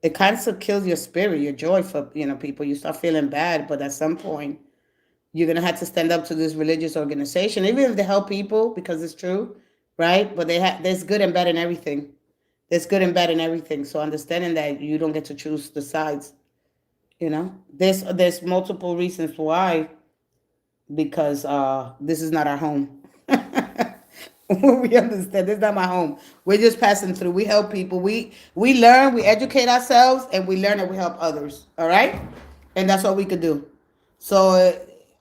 it kind of kills your spirit, your joy for people. You start feeling bad, but at some point you're gonna have to stand up to this religious organization, even if they help people, because it's true, right? But there's good and bad in everything. There's good and bad in everything. So understanding that you don't get to choose the sides, There's multiple reasons why, because this is not our home. We understand this is not my home. We're just passing through. We help people. We learn, we educate ourselves, and we learn and we help others. All right, and that's what we could do. So,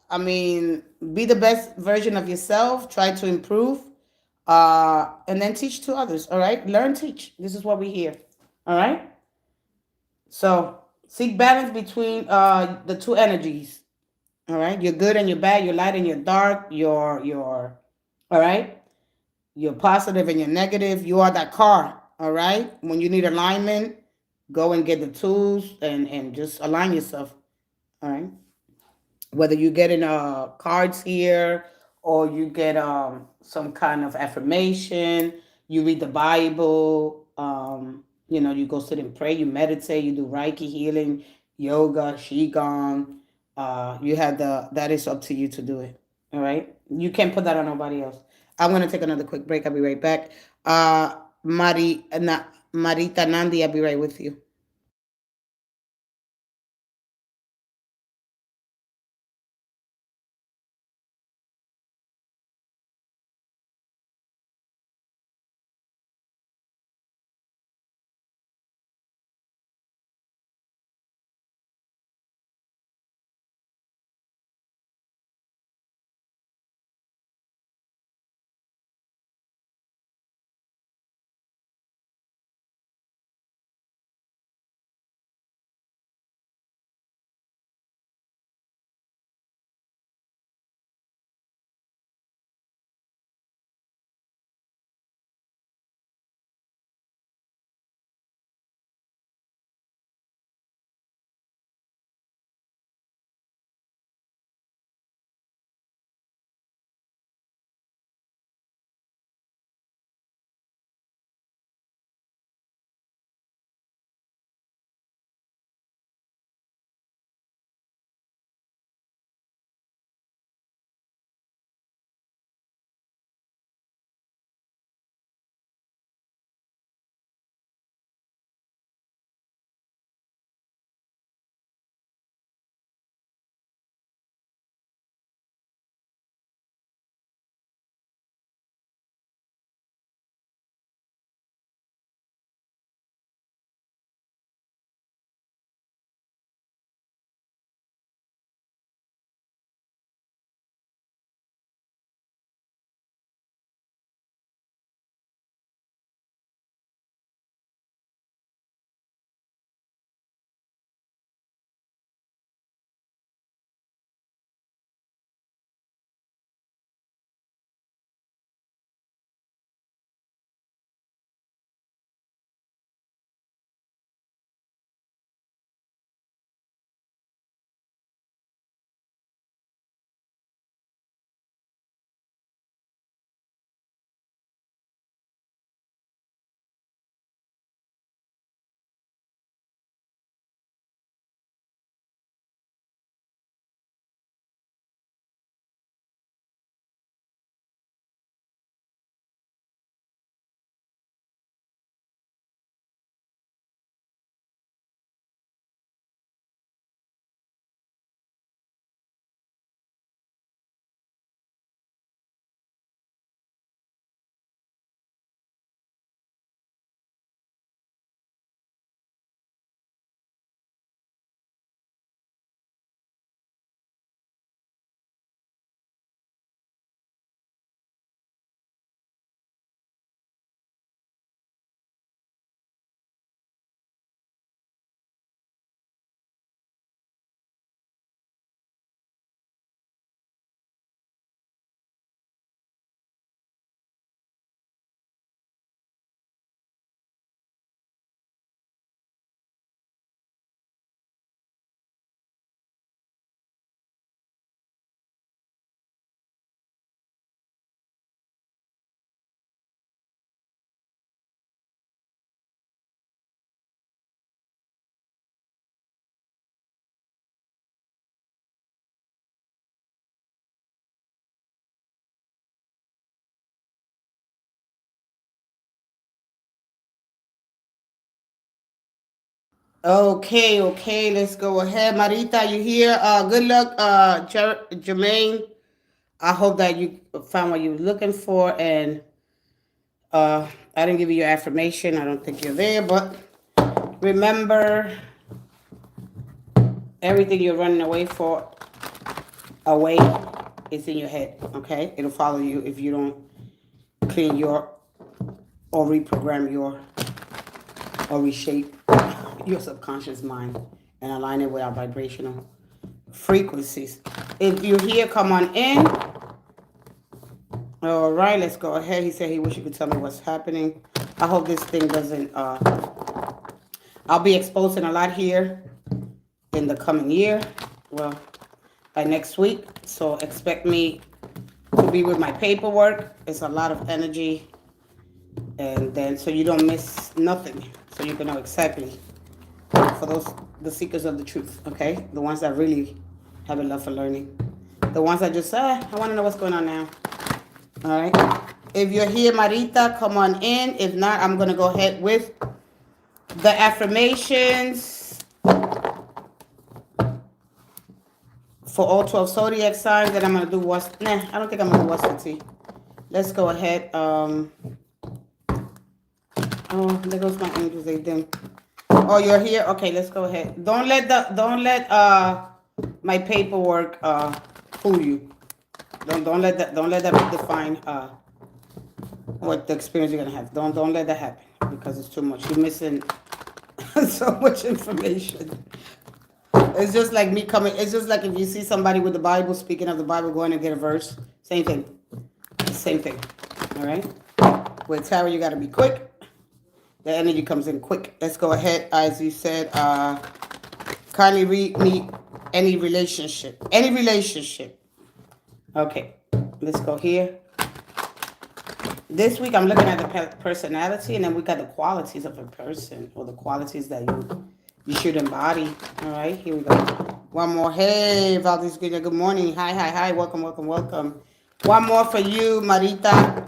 I mean, be the best version of yourself. Try to improve, and then teach to others. All right, learn, teach. This is what we hear. All right. So seek balance between the two energies. All right, you're good and you're bad. You're light and you're dark. You're all right. You're positive and you're negative. You are that car. All right. When you need alignment, go and get the tools and just align yourself. All right. Whether you get in cards here or you get some kind of affirmation, you read the Bible, you go sit and pray, you meditate, you do Reiki healing, yoga, Qigong. You have that is up to you to do it. All right. You can't put that on nobody else. I'm going to take another quick break. I'll be right back. Marita Nandi, I'll be right with you. Okay, let's go ahead. Marita, you here? Good luck, Jermaine. I hope that you found what you were looking for, and I didn't give you your affirmation. I don't think you're there, but remember, everything you're running away is in your head. Okay, it'll follow you if you don't clean your or reprogram your or reshape your subconscious mind and align it with our vibrational frequencies. If you're here, come on in. All right, let's go ahead. He said he wish you could tell me what's happening. I hope this thing doesn't I'll be exposing a lot here in the coming year, well, by next week. So expect me to be with my paperwork. It's a lot of energy, and then so you don't miss nothing, so you can know exactly, for the seekers of the truth, okay, the ones that really have a love for learning, the ones that just I want to know what's going on now. All right, if you're here, Marita, come on in. If not, I'm gonna go ahead with the affirmations for all 12 zodiac signs. That I'm gonna do I don't think I'm gonna do WhatsTetea. Let's go ahead. Oh, there goes my angels. They dim. Oh, you're here. Okay, let's go ahead. Don't let my paperwork fool you. Don't let that define what the experience you're gonna have. Don't let that happen, because it's too much. You're missing so much information. It's just like me coming. It's just like if you see somebody with the Bible, speaking of the Bible, going to get a verse. Same thing. Same thing. All right. With tarot, you got to be quick. The energy comes in quick. Let's go ahead. As you said, kindly read me any relationship. Any relationship. Okay. Let's go here. This week, I'm looking at the personality, and then we got the qualities of a person, or the qualities that you should embody. All right, here we go. One more. Hey, Valdez, good morning. Hi. Welcome. One more for you, Marita.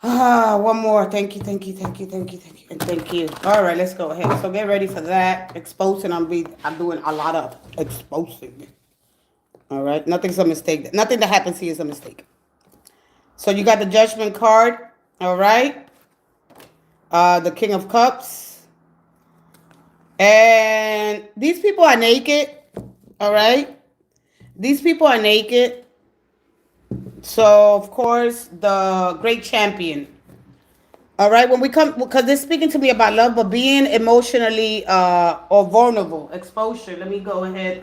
One more. Thank you. And thank you. All right, let's go ahead. So get ready for that. Exposing. I'm doing a lot of exposing. All right, nothing's a mistake. Nothing that happens here is a mistake. So you got the Judgment card, all right? The King of Cups. And these people are naked, all right? These people are naked. So, of course, the Great Champion. All right, when we come, because they're speaking to me about love, but being emotionally or vulnerable, exposure. Let me go ahead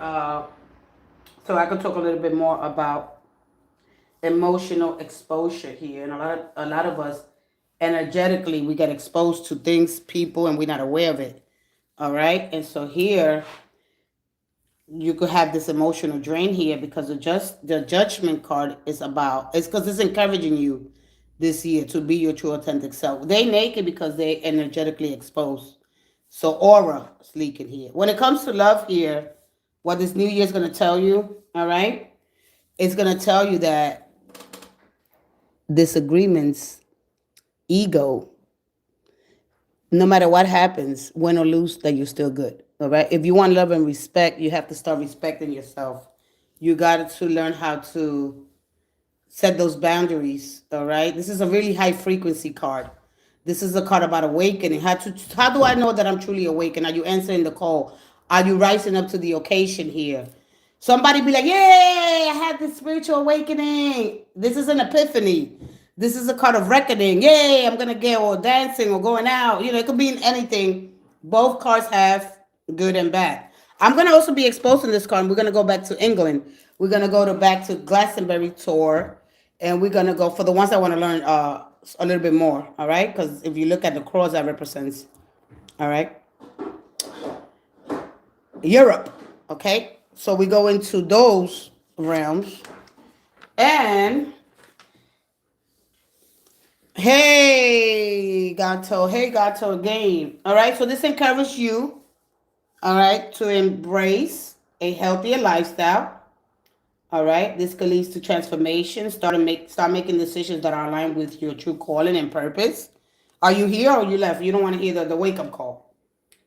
so I can talk a little bit more about emotional exposure here. And a lot of us, energetically, we get exposed to things, people, and we're not aware of it. All right, and so here you could have this emotional drain here, because the Judgment card is because it's encouraging you this year to be your true authentic self. They naked because they energetically exposed, so aura is leaking here. When it comes to love here, what this new year is going to tell you, all right, it's going to tell you that disagreements, ego, no matter what happens, win or lose, that you're still good. All right. If you want love and respect, you have to start respecting yourself. You got to learn how to set those boundaries. All right. This is a really high frequency card. This is a card about awakening. How do I know that I'm truly awakened? Are you answering the call? Are you rising up to the occasion here? Somebody be like, yay, I had this spiritual awakening. This is an epiphany. This is a card of reckoning. Yay, I'm going to get, or dancing or going out. You know, it could be in anything. Both cards have good and bad. I'm going to also be exposing this card. We're going to go back to England. We're going to go back to Glastonbury tour. And we're going to go, for the ones that want to learn a little bit more. All right. Because if you look at the cross that represents, all right, Europe. Okay. So we go into those realms. And hey, Gato again. All right. So this encourages you, all right, to embrace a healthier lifestyle. All right. This could lead to transformation. Start making decisions that are aligned with your true calling and purpose. Are you here or you left? You don't want to hear the wake-up call.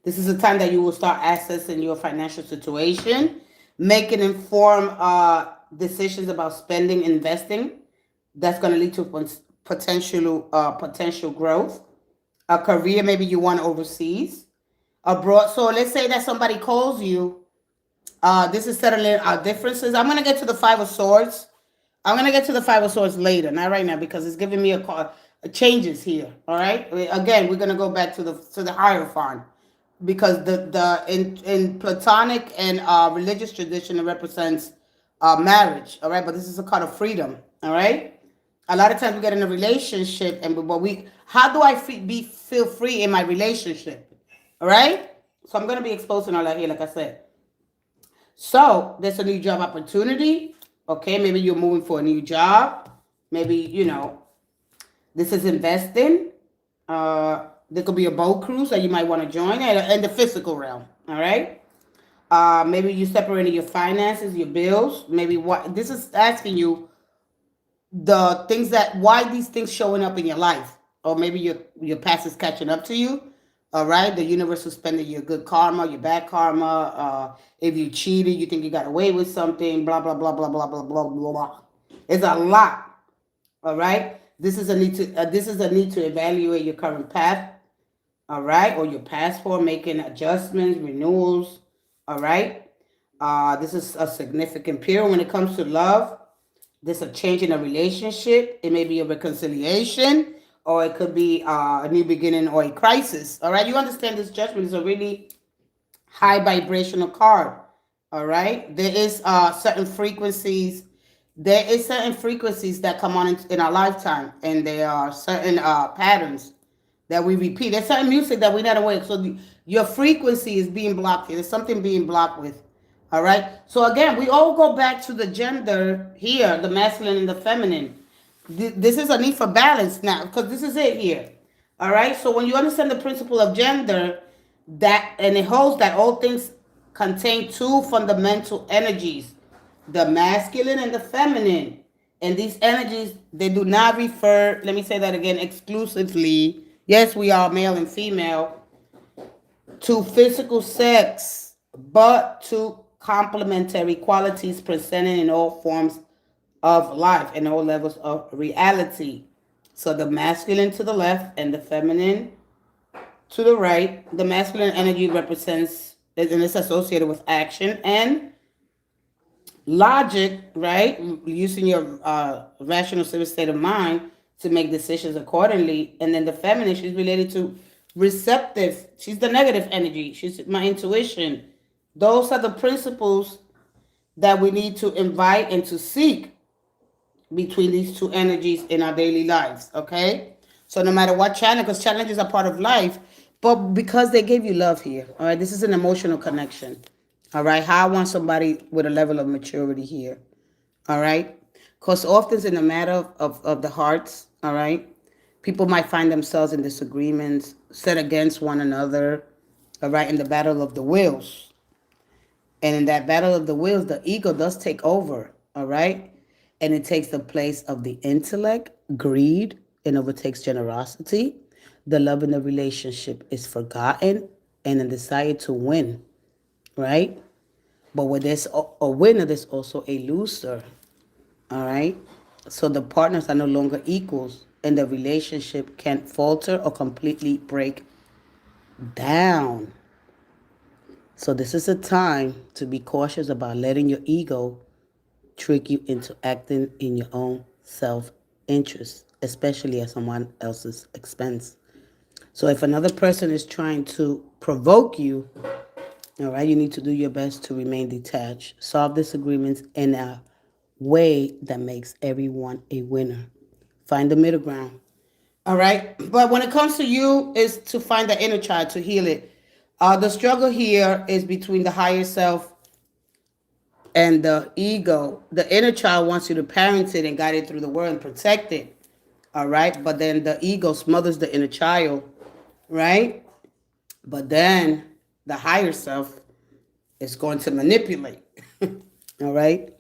This is a time that you will start assessing your financial situation, making informed decisions about spending, investing. That's going to lead to potential growth. A career, maybe you want overseas, abroad. So let's say that somebody calls you. This is settling our differences. I'm going to get to the Five of Swords. I'm going to get to the Five of Swords later, not right now, because it's giving me changes here. All right. Again, we're going to go back to the Hierophant, because the in Platonic and religious tradition, it represents marriage. All right. But this is a card of freedom. All right. A lot of times we get in a relationship, and how do I feel free in my relationship? All right. So I'm going to be exposing all that here, like I said. So there's a new job opportunity. Okay, maybe you're moving for a new job. Maybe, this is investing. There could be a boat cruise that you might want to join in the physical realm. All right. Maybe you separating your finances, your bills. Maybe what this is asking you, the things why these things showing up in your life, or maybe your past is catching up to you. All right, the universe is spending your good karma, your bad karma. If you cheated, you think you got away with something. Blah blah blah blah blah blah blah blah. It's a lot. All right, this is a need to evaluate your current path. All right, or your passport, making adjustments, renewals. All right, this is a significant period when it comes to love. There's a change in a relationship. It may be a reconciliation, or it could be a new beginning or a crisis. All right, you understand this Judgment is a really high vibrational card. All right, there is certain frequencies. There is certain frequencies that come on in our lifetime, and there are certain patterns that we repeat. There's certain music that we're not aware of. So your frequency is being blocked here. There's something being blocked with. All right. So again, we all go back to the gender here, the masculine and the feminine. This is a need for balance now, because this is it here. All right. So when you understand the principle of gender, and it holds that all things contain two fundamental energies, the masculine and the feminine. And these energies, they do not refer, let me say that again, exclusively. Yes, we are male and female, to physical sex, but to complementary qualities presented in all forms of life and all levels of reality. So the masculine to the left and the feminine to the right. The masculine energy represents, and it's associated with action and logic, right? Using your rational civic state of mind to make decisions accordingly. And then the feminine, she's related to receptive. She's the negative energy. She's my intuition. Those are the principles that we need to invite and to seek between these two energies in our daily lives, okay? So no matter what challenge, because challenges are part of life, but because they gave you love here, all right? This is an emotional connection, all right? How I want somebody with a level of maturity here, all right? Because often it's in a matter of the hearts, all right? People might find themselves in disagreements, set against one another, all right, in the battle of the wills. And in that battle of the wills, the ego does take over, all right? And it takes the place of the intellect, greed, and overtakes generosity. The love in the relationship is forgotten, and a desire to win, right? But when there's a winner, there's also a loser, all right? So the partners are no longer equals, and the relationship can falter or completely break down. So this is a time to be cautious about letting your ego trick you into acting in your own self-interest, especially at someone else's expense. So if another person is trying to provoke you, all right, you need to do your best to remain detached. Solve disagreements in a way that makes everyone a winner. Find the middle ground. All right. But when it comes to you, is to find the inner child, to heal it. The struggle here is between the higher self and the ego. The inner child wants you to parent it and guide it through the world and protect it. All right. But then the ego smothers the inner child. Right. But then the higher self is going to manipulate. All right.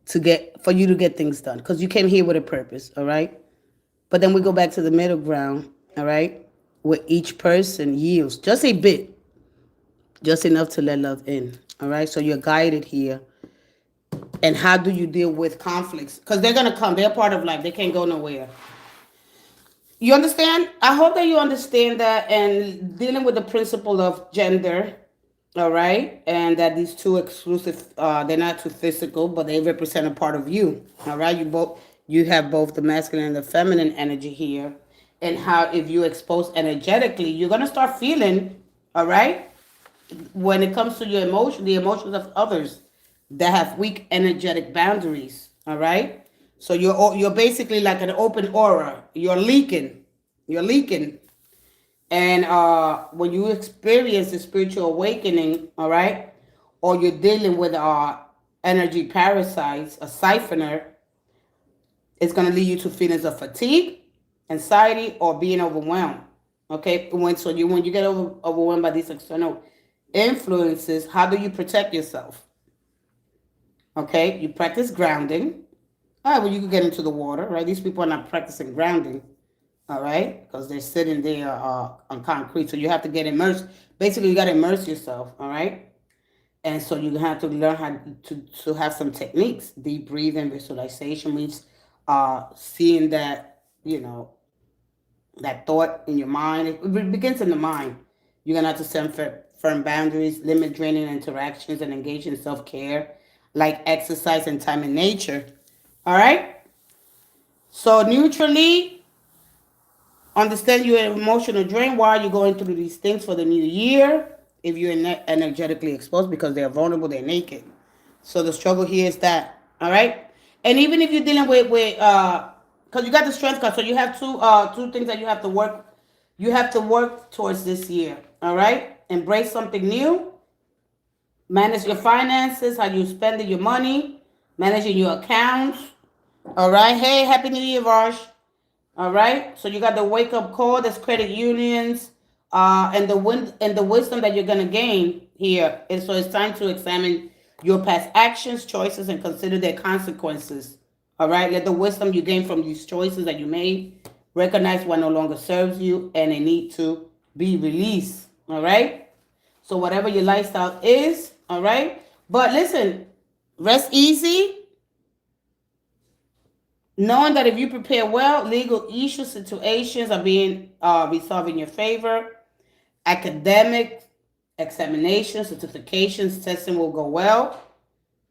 For you to get things done. Because you came here with a purpose. All right. But then we go back to the middle ground. All right. Where each person yields just a bit. just enough to let love in. All right, so you're guided here. And how do you deal with conflicts? Because they're gonna come. They're part of life. They can't go nowhere. You understand? I hope that you understand that, and dealing with the principle of gender, all right, and that these two exclusive, they're not too physical, but they represent a part of you, all right. You have both the masculine and the feminine energy here, and how if you expose energetically, you're gonna start feeling, all right, when it comes to your emotion, the emotions of others that have weak energetic boundaries. All right. So you're basically like an open aura. You're leaking, and when you experience a spiritual awakening, all right, or you're dealing with energy parasites, a siphoner, it's gonna lead you to feelings of fatigue, anxiety, or being overwhelmed. Okay, when you get overwhelmed by these external influences, how do you protect yourself? Okay, you practice grounding. All right, well, you can get into the water, right? These people are not practicing grounding, all right, because they're sitting there on concrete. So you have to get immersed. Basically, you got to immerse yourself, all right? And so you have to learn how to have some techniques. Deep breathing, visualization means seeing that, that thought in your mind. It begins in the mind. You're going to have to set firm boundaries, limit draining interactions, and engage in self-care, like exercise and time in nature. All right? So neutrally, understand your emotional drain. Why are you going through these things for the new year? If you're energetically exposed, because they're vulnerable, they're naked. So the struggle here is that, all right? And even if you're dealing with because you got the strength card, so you have two things that you have to work towards this year, all right? Embrace something new, manage your finances, how you spending your money, managing your accounts, all right? Hey, Happy New Year, Raj. All right. So you got the wake up call. That's credit unions, and the wisdom that you're gonna gain here. And so it's time to examine your past actions, choices, and consider their consequences. All right. Let the wisdom you gain from these choices that you made recognize what no longer serves you, and they need to be released. All right. So whatever your lifestyle is, all right. But listen, rest easy, knowing that if you prepare well, legal issues, situations are being resolved in your favor. Academic examinations, certifications, testing will go well.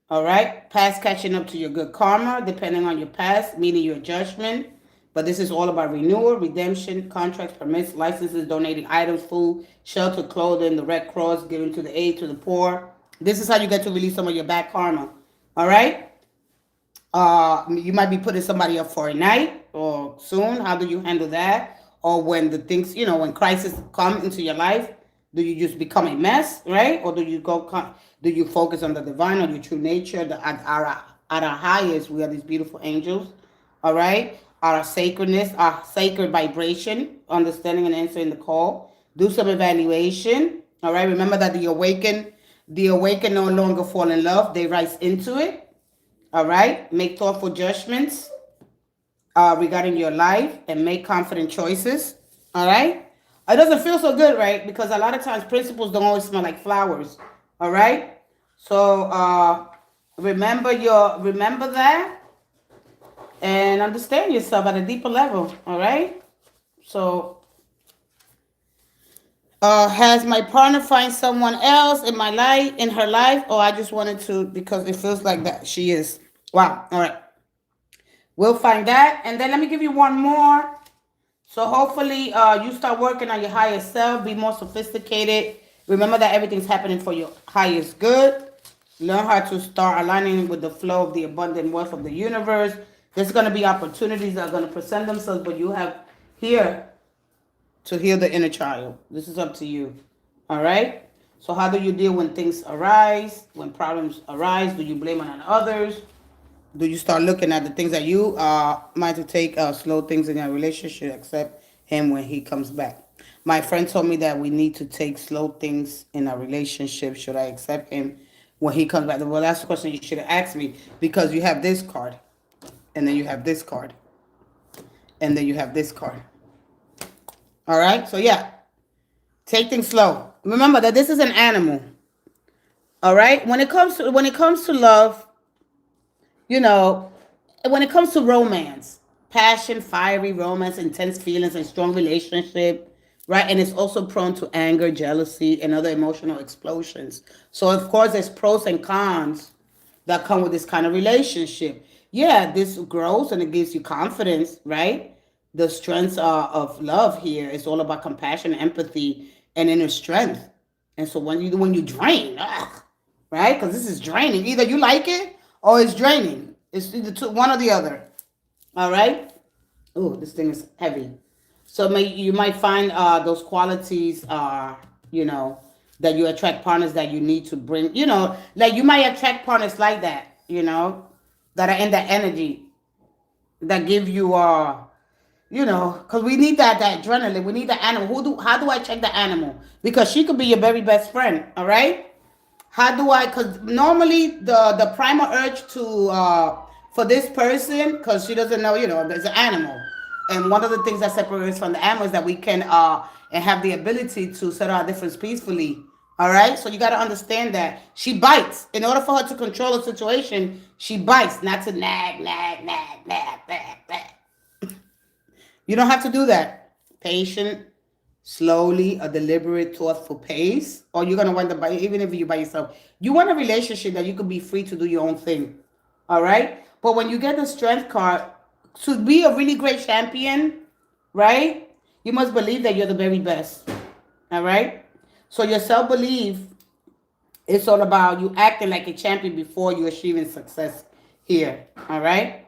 All right. Past catching up to your good karma, depending on your past, meaning your judgment. But this is all about renewal, redemption, contracts, permits, licenses, donating items, food, shelter, clothing, the Red Cross, giving to the aid to the poor. This is how you get to release some of your bad karma. All right. You might be putting somebody up for a night or soon. How do you handle that? Or when the things, when crisis come into your life, do you just become a mess, right? Or do you focus on the divine, on your true nature? At our highest, we are these beautiful angels, all right? Our sacredness, our sacred vibration, understanding and answering the call. Do some evaluation, all right? Remember that the awakened no longer fall in love; they rise into it. All right. Make thoughtful judgments regarding your life and make confident choices. All right. It doesn't feel so good, right? Because a lot of times principles don't always smell like flowers. All right. So remember that and understand yourself at a deeper level. All right. So has my partner find someone else in my life, in her life, or I just wanted to because it feels like that she is. Wow. All right. We'll find that. And then let me give you one more. So hopefully you start working on your higher self, be more sophisticated. Remember that everything's happening for your highest good. Learn how to start aligning with the flow of the abundant wealth of the universe. There's going to be opportunities that are going to present themselves, but you have here to heal the inner child. This is up to you. All right? So how do you deal when things arise, when problems arise? Do you blame it on others? Do you start looking at the things that you might to take slow things in your relationship, accept him when he comes back? My friend told me that we need to take slow things in our relationship. Should I accept him when he comes back? Well, that's the question you should have asked me, because you have this card, and then you have this card, and then you have this card. All right, so yeah. Take things slow. Remember that this is an animal. All right. When it comes to love, you know, when it comes to romance, passion, fiery romance, intense feelings, and strong relationship, right? And it's also prone to anger, jealousy, and other emotional explosions. So, of course, there's pros and cons that come with this kind of relationship. Yeah, this grows and it gives you confidence, right? The strengths of love here is all about compassion, empathy, and inner strength. And so when you drain, right? Because this is draining. Either you like it or it's draining. It's either one or the other. All right. Oh, this thing is heavy. So you might find those qualities you know, that you attract partners that you need to bring. Like you might attract partners like that. That are in that energy that give you because we need that adrenaline. We need the animal. How do I check the animal? Because she could be your very best friend. All right. How do I? Because normally the primal urge to for this person, because she doesn't know, there's an animal, and one of the things that separates us from the animal is that we can and have the ability to settle our difference peacefully. All right, so you got to understand that she bites. In order for her to control a situation, she bites, not to nag, nag, nag, nag, nag, nag. You don't have to do that. Patient, slowly, a deliberate, thoughtful pace, or you're gonna wind up by, even if you're by yourself. You want a relationship that you could be free to do your own thing. All right? But when you get the strength card, to be a really great champion, right? You must believe that you're the very best. All right? So your self-belief, it's all about you acting like a champion before you achieving success here. All right?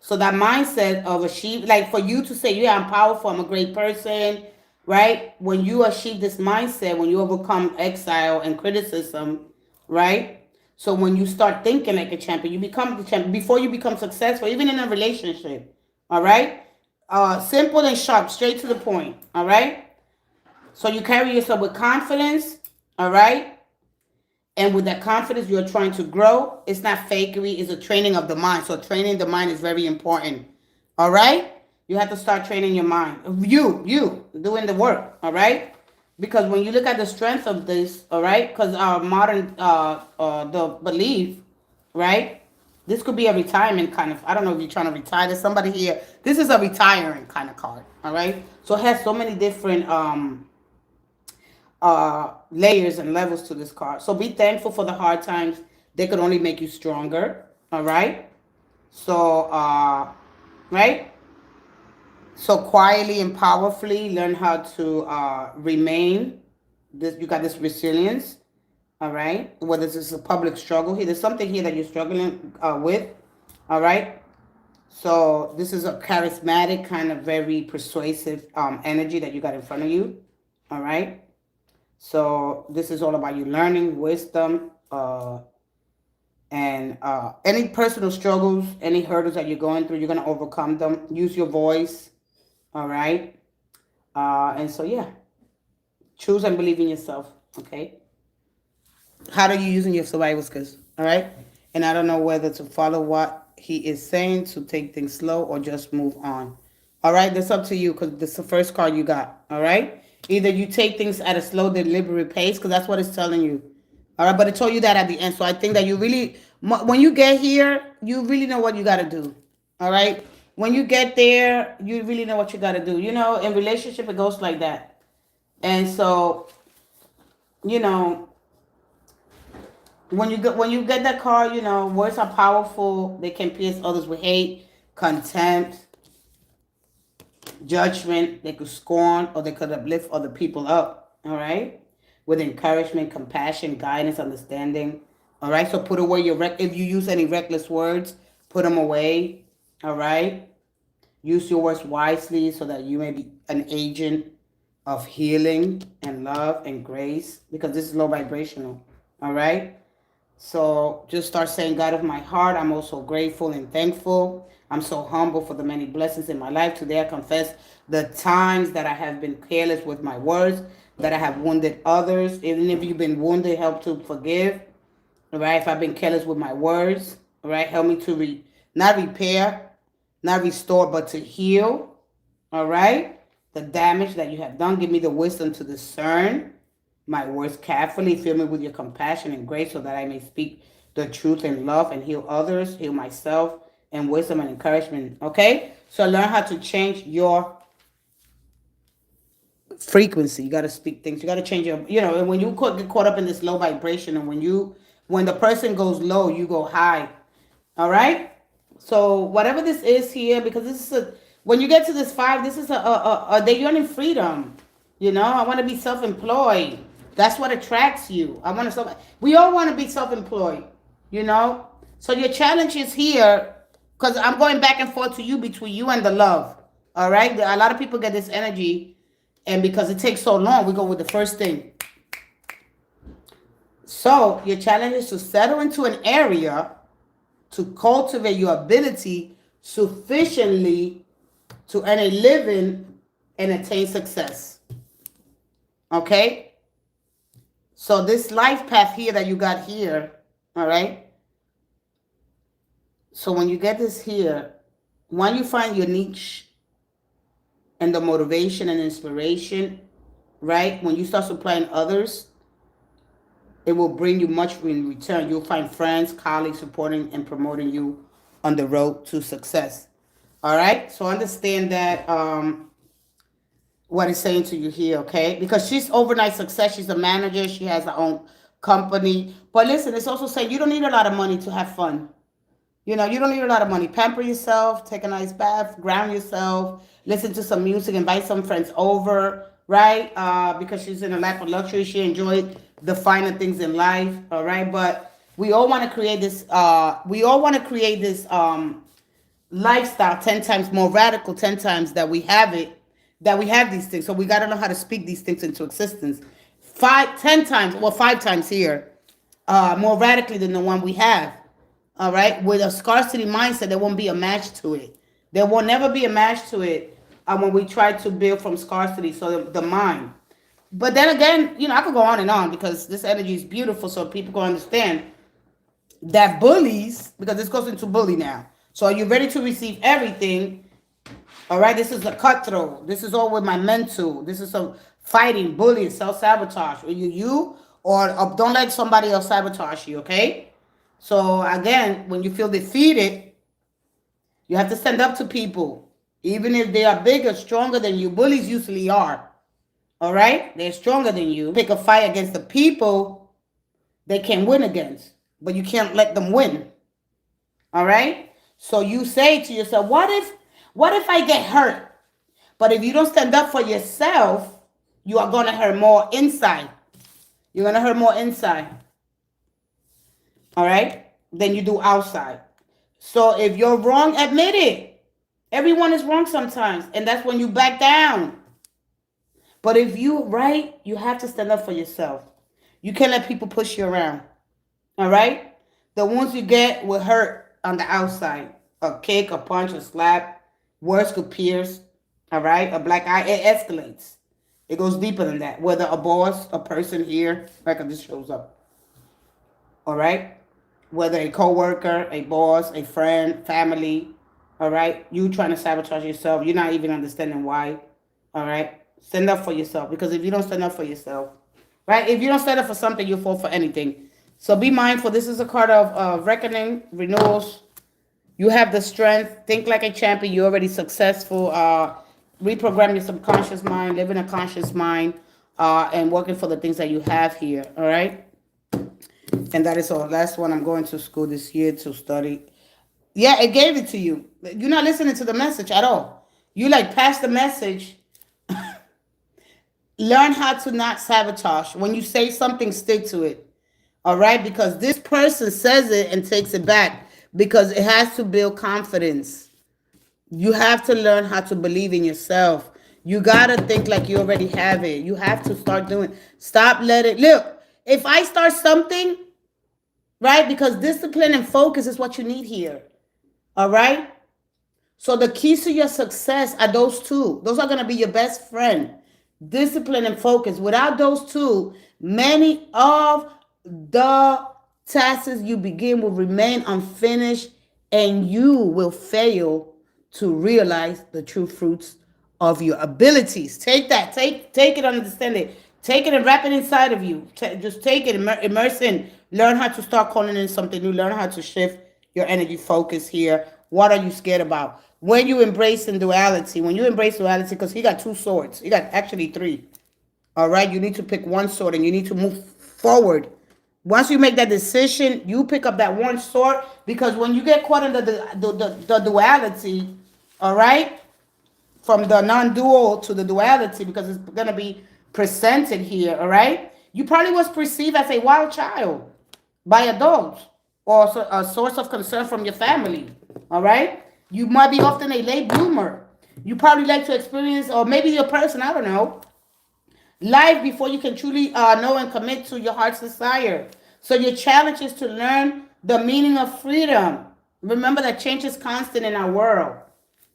So that mindset of achieve, like for you to say, yeah, I'm powerful, I'm a great person, right? When you achieve this mindset, when you overcome exile and criticism, right? So when you start thinking like a champion, you become the champion before you become successful, even in a relationship. All right? Simple and sharp, straight to the point. All right? So you carry yourself with confidence, all right? And with that confidence, you're trying to grow. It's not fakery, it's a training of the mind. So training the mind is very important. All right? You have to start training your mind. You doing the work, all right? Because when you look at the strength of this, all right, because our modern the belief, right? This could be a retirement kind of. I don't know if you're trying to retire. There's somebody here. This is a retiring kind of card, all right? So it has so many different layers and levels to this card. So be thankful for the hard times. They could only make you stronger. All right. So right. So quietly and powerfully learn how to remain. This you got this resilience. All right. Whether this is a public struggle here, there's something here that you're struggling with. All right. So this is a charismatic kind of very persuasive energy that you got in front of you. All right. So this is all about you learning wisdom and any personal struggles, any hurdles that you're going through, you're going to overcome them. Use your voice. All right. And so, yeah, choose and believe in yourself. Okay. How are you using your survival skills? All right. And I don't know whether to follow what he is saying, to take things slow, or just move on. All right. That's up to you because this is the first card you got. All right. Either you take things at a slow, deliberate pace because that's what it's telling you. All right. But it told you that at the end. So I think that you really, when you get here, you really know what you got to do. All right. When you get there, you really know what you got to do. In relationship, it goes like that. And so, you know, when you get that card, words are powerful. They can pierce others with hate, contempt, judgment. They could scorn, or they could uplift other people up. All right, with encouragement, compassion, guidance, understanding. All right, so put away if you use any reckless words, put them away. All right, use your words wisely so that you may be an agent of healing and love and grace, because this is low vibrational. All right. So just start saying, God of my heart, I'm also grateful and thankful. I'm so humble for the many blessings in my life. Today I confess the times that I have been careless with my words, that I have wounded others. Even if you've been wounded, help to forgive. All right, if I've been careless with my words, all right, help me to not repair, not restore, but to heal. All right, the damage that you have done. Give me the wisdom to discern my words carefully. Fill me with your compassion and grace so that I may speak the truth in love and heal others, heal myself, and wisdom and encouragement. Okay? So learn how to change your frequency. You got to speak things. You got to change your, and when you get caught up in this low vibration, and when the person goes low, you go high. All right? So whatever this is here, because this is when you get to this 5, this is they're yearning freedom. I want to be self-employed. That's what attracts you. We all want to be self-employed, So your challenge is here, because I'm going back and forth to you, between you and the love. All right? A lot of people get this energy, and because it takes so long, we go with the first thing. So your challenge is to settle into an area to cultivate your ability sufficiently to earn a living and attain success. Okay? So this life path here that you got here, all right? So when you get this here, when you find your niche and the motivation and inspiration, right? When you start supplying others, it will bring you much in return. You'll find friends, colleagues supporting and promoting you on the road to success. All right? So understand that what it's saying to you here, okay? Because she's overnight success. She's a manager. She has her own company. But listen, it's also saying you don't need a lot of money to have fun. You don't need a lot of money. Pamper yourself, take a nice bath, ground yourself, listen to some music, invite some friends over, right? Because she's in a life of luxury. She enjoyed the finer things in life, all right? But we all want to create this, lifestyle 10 times more radical, 10 times that we have these things. So we got to know how to speak these things into existence. 5 times here, more radically than the one we have. All right, with a scarcity mindset, there won't be a match to it. There will never be a match to it when we try to build from scarcity. So the mind. But then again, I could go on and on because this energy is beautiful, so people can understand that bullies, because this goes into bully now. So are you ready to receive everything? All right, this is a cutthroat. This is all with my mental. This is some fighting, bullying, self-sabotage. Or don't let somebody else sabotage you, okay? So again, when you feel defeated, you have to stand up to people. Even if they are bigger, stronger than you. Bullies usually are. All right? They're stronger than you. Pick a fight against the people they can win against. But you can't let them win. All right? So you say to yourself, what if I get hurt? But if you don't stand up for yourself, you are going to hurt more inside. You're going to hurt more inside. All right? Than you do outside. So if you're wrong, admit it. Everyone is wrong sometimes. And that's when you back down. But if you're right, you have to stand up for yourself. You can't let people push you around. All right? The wounds you get will hurt on the outside. A kick, a punch, a slap. Words could pierce. All right? A black eye. It escalates. It goes deeper than that. Whether a boss, a person here, like this shows up. All right? Whether a coworker, a boss, a friend, family, all right? You trying to sabotage yourself. You're not even understanding why, all right? Stand up for yourself, because if you don't stand up for yourself, right? If you don't stand up for something, you'll fall for anything. So be mindful. This is a card of reckoning, renewals. You have the strength. Think like a champion. You're already successful. Reprogram your subconscious mind, live in a conscious mind, and working for the things that you have here, all right? And that is all. Last one. I'm going to school this year to study. Yeah, it gave it to you. You're not listening to the message at all. You pass the message. Learn how to not sabotage. When you say something, stick to it. All right? Because this person says it and takes it back. Because it has to build confidence. You have to learn how to believe in yourself. You got to think like you already have it. You have to start doing. Stop letting. Look, if I start something, right? Because discipline and focus is what you need here. All right? So the keys to your success are those two. Those are going to be your best friend. Discipline and focus. Without those two, many of the tasks you begin will remain unfinished, and you will fail to realize the true fruits of your abilities. Take that. Take it, understand it. Take it and wrap it inside of you. Just take it, immerse in. Learn how to start calling in something new. Learn how to shift your energy focus here. What are you scared about? When you embrace in duality, because he got two swords. He got actually three. All right, you need to pick one sword and you need to move forward. Once you make that decision, you pick up that one sword, because when you get caught in the duality, all right, from the non-dual to the duality, because it's going to be presented here, all right, you probably was perceived as a wild child by adults, or a source of concern from your family, all right. You might be often a late bloomer. You probably like to experience, or maybe you're a person, I don't know, life before you can truly know and commit to your heart's desire. So your challenge is to learn the meaning of freedom. Remember that change is constant in our world.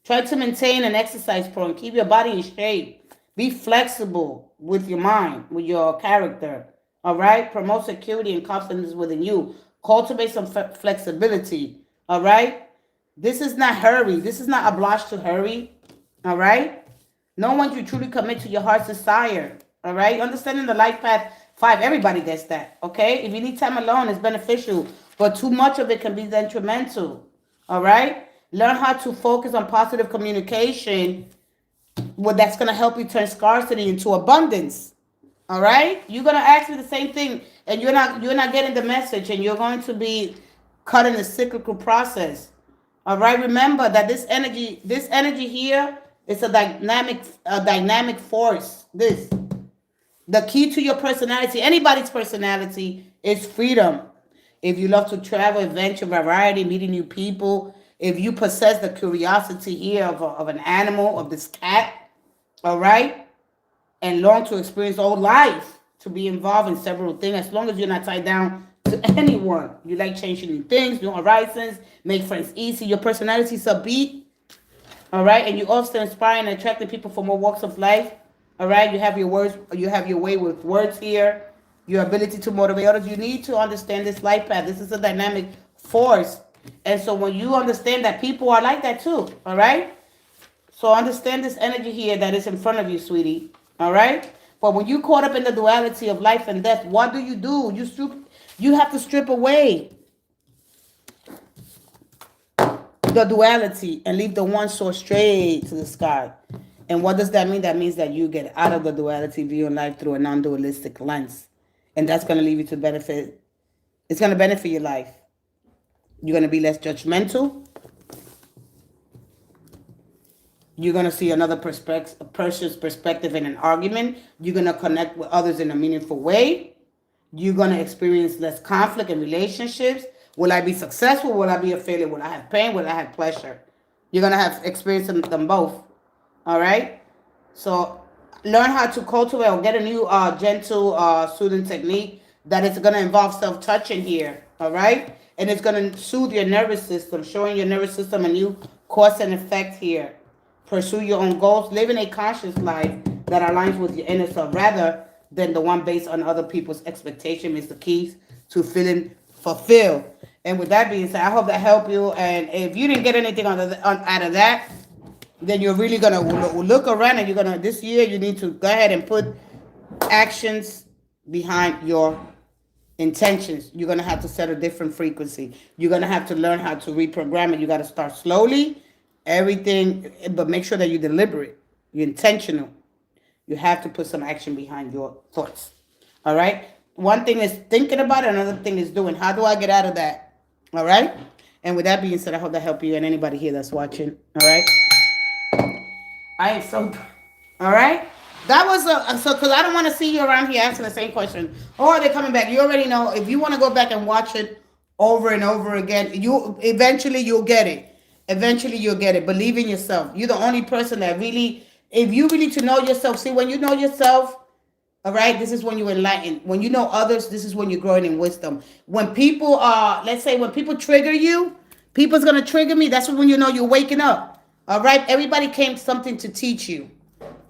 Try to maintain an exercise program. Keep your body in shape. Be flexible with your mind, with your character. All right? Promote security and confidence within you. Cultivate some flexibility. All right? This is not hurry. This is not a blush to hurry. All right? No one can truly commit to your heart's desire. All right? Understanding the life path 5, everybody gets that. Okay? If you need time alone, it's beneficial. But too much of it can be detrimental. All right? Learn how to focus on positive communication. Well, that's going to help you turn scarcity into abundance. All right? You're going to ask me the same thing, and you're not getting the message, and you're going to be caught in a cyclical process. All right? Remember that this energy here is a dynamic force. The key to your personality, anybody's personality, is freedom. If you love to travel, adventure, variety, meeting new people, if you possess the curiosity here of an animal, of this cat, all right, and long to experience all life, to be involved in several things, as long as you're not tied down to anyone. You like changing new things, new horizons, make friends easy. Your personality is upbeat, all right, and you also inspire and attracting people from all walks of life. All right, you have your words, you have your way with words here, your ability to motivate others. You need to understand this life path. This is a dynamic force. And so when you understand that, people are like that too, all right? So understand this energy here that is in front of you, sweetie, all right? But when you caught up in the duality of life and death, what do? You have to strip away the duality and leave the one source straight to the sky. And what does that mean? That means that you get out of the duality, viewing life through a non-dualistic lens. And that's going to leave you to benefit. It's going to benefit your life. You're going to be less judgmental. You're going to see another person's perspective in an argument. You're going to connect with others in a meaningful way. You're going to experience less conflict in relationships. Will I be successful? Will I be a failure? Will I have pain? Will I have pleasure? You're going to have experience them both. All right? So learn how to cultivate or get a new gentle soothing technique that is going to involve self-touching here. All right? And it's going to soothe your nervous system, showing your nervous system a new cause and effect here. Pursue your own goals. Live in a conscious life that aligns with your inner self rather than the one based on other people's expectation is the keys to feeling fulfilled. And with that being said, I hope that helped you. And if you didn't get anything out of that, then you're really going to look around and you're going to, this year, you need to go ahead and put actions behind your intentions. You're going to have to set a different frequency. You're going to have to learn how to reprogram it. You got to start slowly, everything, but make sure that you're deliberate. You're intentional. You have to put some action behind your thoughts. All right? One thing is thinking about it. Another thing is doing. How do I get out of that? All right? And with that being said, I hope that helped you and anybody here that's watching. All right? I am so... All right? That was because I don't want to see you around here asking the same question. Oh, are they coming back? You already know. If you want to go back and watch it over and over again, eventually you'll get it. Eventually you'll get it. Believe in yourself. You're the only person that really, if you really to know yourself, see, when you know yourself, all right, this is when you're enlightened. When you know others, this is when you're growing in wisdom. When people let's say when people trigger you, people's going to trigger me. That's when you know you're waking up. All right. Everybody came something to teach you.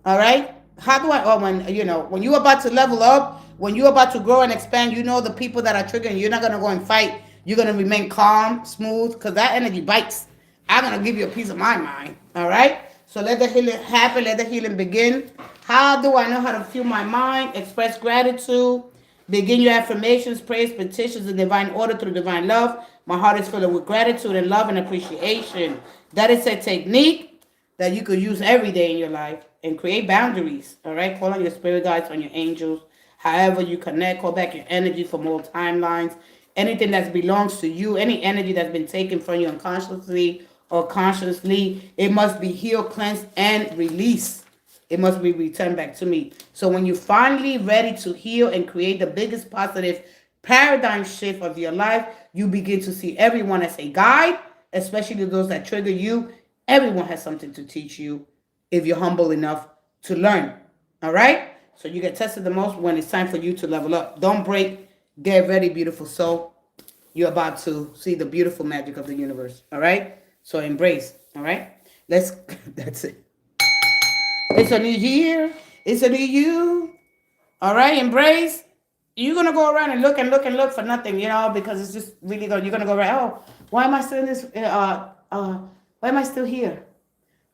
All right. How do I, when you're about to level up, when you're about to grow and expand, you know the people that are triggering, you're not going to go and fight. You're going to remain calm, smooth, because that energy bites. I'm going to give you a piece of my mind. All right. So let the healing happen. Let the healing begin. How do I know how to fuel my mind? Express gratitude. Begin your affirmations, prayers, petitions in divine order through divine love. My heart is filled with gratitude and love and appreciation. That is a technique that you could use every day in your life and create boundaries. All right, call on your spirit guides, on your angels. However you connect, call back your energy from all timelines. Anything that belongs to you, any energy that's been taken from you unconsciously or consciously, it must be healed, cleansed, and released. It must be returned back to me. So when you're finally ready to heal and create the biggest positive paradigm shift of your life, you begin to see everyone as a guide, especially those that trigger you. Everyone has something to teach you if you're humble enough to learn. All right? So you get tested the most when it's time for you to level up. Don't break. Get ready, beautiful soul. You're about to see the beautiful magic of the universe. All right? So embrace. All right? That's it. It's a new year. It's a new you. All right? Embrace. You're going to go around and look and look and look for nothing, because it's just really going, you're going to go around, oh, why am I still in this, why am I still here?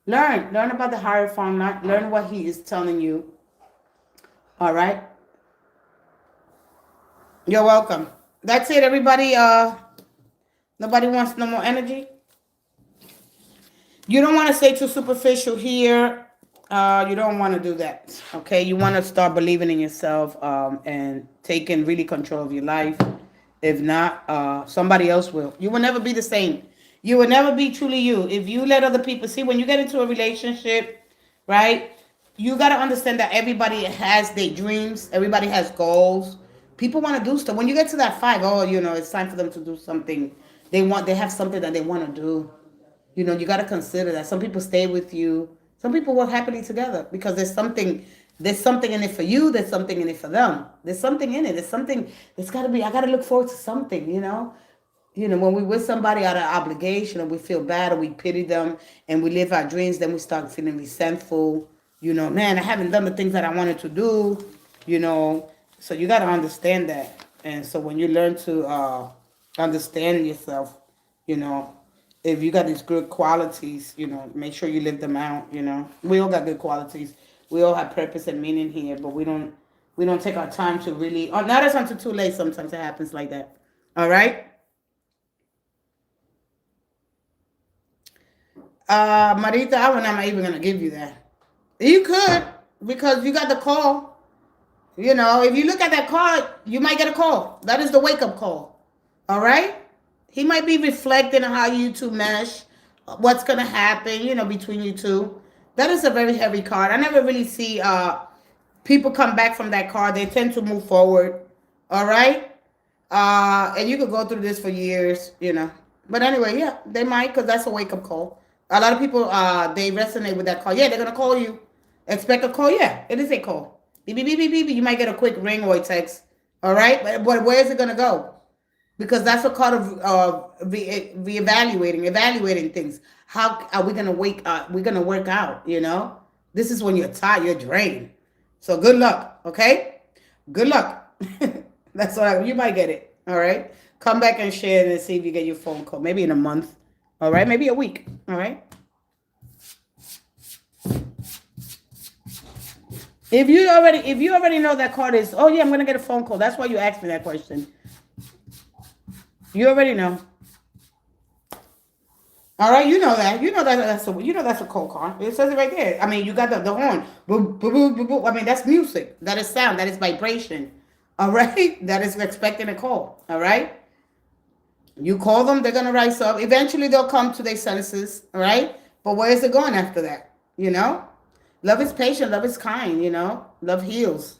Learn about the higher form, learn what he is telling you. All right? You're welcome. That's it, everybody. Nobody wants no more energy. You don't want to stay too superficial here. You don't want to do that. Okay? You want to start believing in yourself and taking really control of your life. If not, somebody else will. You will never be the same. You will never be truly you. If you let other people see, when you get into a relationship, right? You got to understand that everybody has their dreams. Everybody has goals. People want to do stuff. When you get to that 5, it's time for them to do something. They have something that they want to do. You got to consider that. Some people stay with you. Some people work happily together because there's something in it for you. There's something in it for them. There's something in it. There's something. It's got to be. I got to look forward to something. When we're with somebody out of obligation and we feel bad or we pity them and we live our dreams, then we start feeling resentful. Man, I haven't done the things that I wanted to do. So you got to understand that. And so when you learn to understand yourself, if you got these good qualities, make sure you live them out. We all got good qualities. We all have purpose and meaning here, but we don't take our time to really. Or not until too late. Sometimes it happens like that. All right. Marita, I'm not even gonna give you that. You could, because you got the call. If you look at that card, you might get a call. That is the wake-up call. All right? He might be reflecting on how you two mesh, what's going to happen, between you two. That is a very heavy card. I never really see people come back from that card. They tend to move forward. All right? And you could go through this for years, But anyway, yeah, they might, because that's a wake-up call. A lot of people, they resonate with that call. Yeah, they're going to call you. Expect a call. Yeah, it is a call. Beep, beep, beep, beep, beep. You might get a quick ring or a text. All right? But where is it going to go? Because that's a part of evaluating things. How are we going to we're going to work out, This is when you're tired, you're drained. So good luck, okay? Good luck. That's what you might get it, all right? Come back and share it and see if you get your phone call. Maybe in a month, all right? Maybe a week, all right? If you already know that card is, oh yeah, I'm gonna get a phone call. That's why you asked me that question. You already know. All right, you know that. That's a cold card. It says it right there. I mean, you got the horn. Boop, boop, boop, boop, boop. I mean, that's music. That is sound. That is vibration. All right, that is expecting a call. All right. You call them, they're gonna rise up. Eventually, they'll come to their senses. All right. But where is it going after that? Love is patient. Love is kind, Love heals.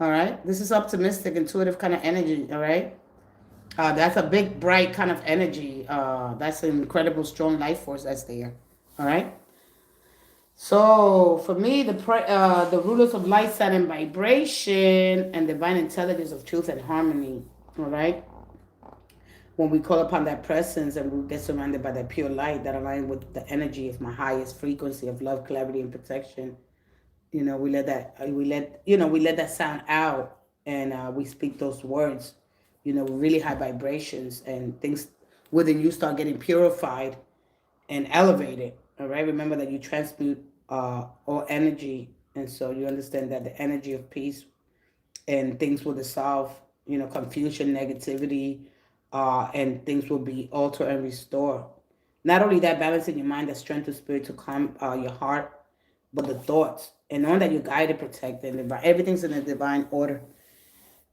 All right? This is optimistic, intuitive kind of energy, all right? That's a big, bright kind of energy. That's an incredible, strong life force that's there, all right? So, for me, the rulers of light, sound, and vibration, and divine intelligence of truth and harmony, all right? When we call upon that presence and we get surrounded by that pure light that aligns with the energy of my highest frequency of love, clarity, and protection, we let that sound out, and we speak those words, really high vibrations, and things within you start getting purified and elevated. All right, remember that you transmute or energy. And so you understand that the energy of peace and things will dissolve, confusion, negativity, and things will be altered and restored. Not only that, balancing your mind, the strength of spirit to calm your heart, but the thoughts, and knowing that you're guided, protected, and everything's in a divine order.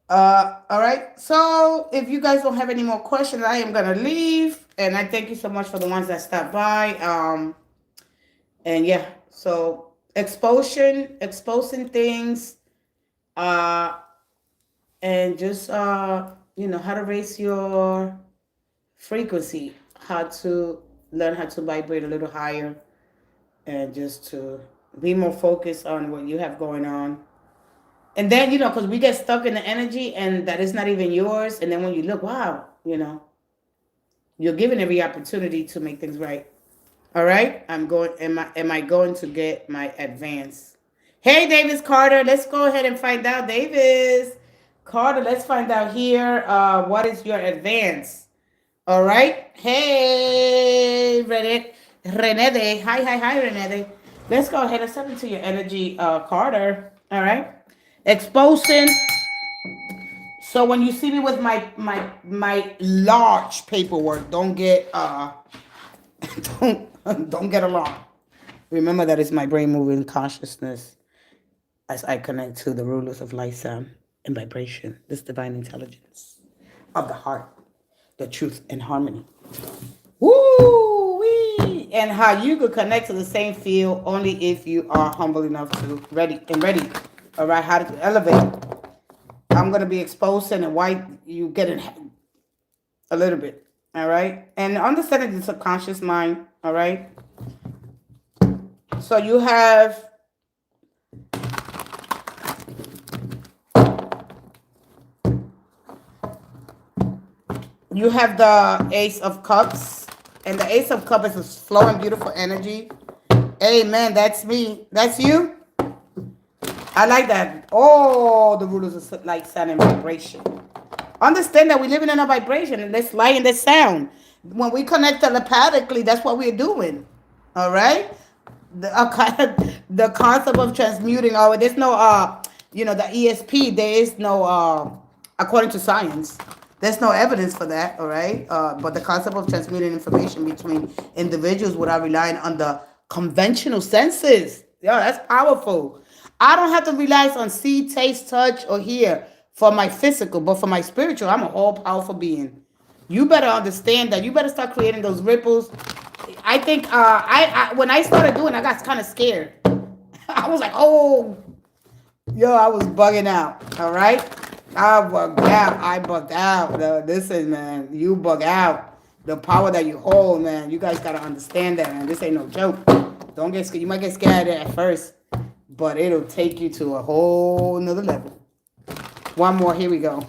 All right. So if you guys don't have any more questions, I am gonna leave, and I thank you so much for the ones that stopped by. And yeah, so exposing things, uh, and just how to raise your frequency, how to learn how to vibrate a little higher, and just to be more focused on what you have going on. And then, because we get stuck in the energy and that is not even yours. And then when you look, wow, you're given every opportunity to make things right. All right. Am I going to get my advance? Hey, Davis Carter, let's go ahead and find out. Davis Carter, let's find out here. What is your advance? All right. Hey, Renee. Hi, Renee. Let's go ahead and step into your energy, Carter. All right. Exposing. So when you see me with my large paperwork, don't get don't get alarmed. Remember that it's my brain moving consciousness as I connect to the rulers of light, sound, and vibration. This divine intelligence of the heart, the truth and harmony. Woo-wee! And how you could connect to the same field only if you are humble enough to ready. All right, how to elevate. I'm gonna be exposing and why you get it a little bit. All right, and understanding the subconscious mind. All right. So you have the Ace of Cups, and the Ace of Cups is flowing, beautiful energy. Amen. That's me. That's you. I like that. Oh, the rulers of light, sound, and vibration. Understand that we're living in a vibration, and this light and this sound. When we connect telepathically, that's what we're doing. All right. The concept of transmuting. Oh, there's no the ESP. There is no according to science. There's no evidence for that. All right. But the concept of transmuting information between individuals without relying on the conventional senses. Yeah, that's powerful. I don't have to rely on see, taste, touch, or hear for my physical, but for my spiritual, I'm a all powerful being. You better understand that. You better start creating those ripples. I think I when I started doing, I got kind of scared. I was like, oh, yo, I was bugging out. All right, I bugged out. I bugged out. Listen, man, you bug out. The power that you hold, man. You guys gotta understand that, man. This ain't no joke. Don't get scared. You might get scared at first, but it'll take you to a whole nother level. One more. Here we go.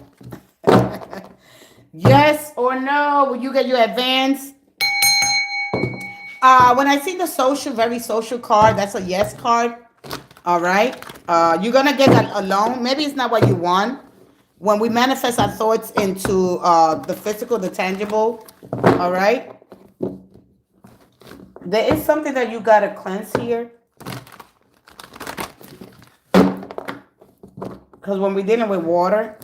Yes or no? Will you get your advance? When I see the very social card, that's a yes card. All right. You're gonna get a loan. Maybe it's not what you want. When we manifest our thoughts into the physical, the tangible. All right. There is something that you gotta cleanse here. Because when we're dealing with water,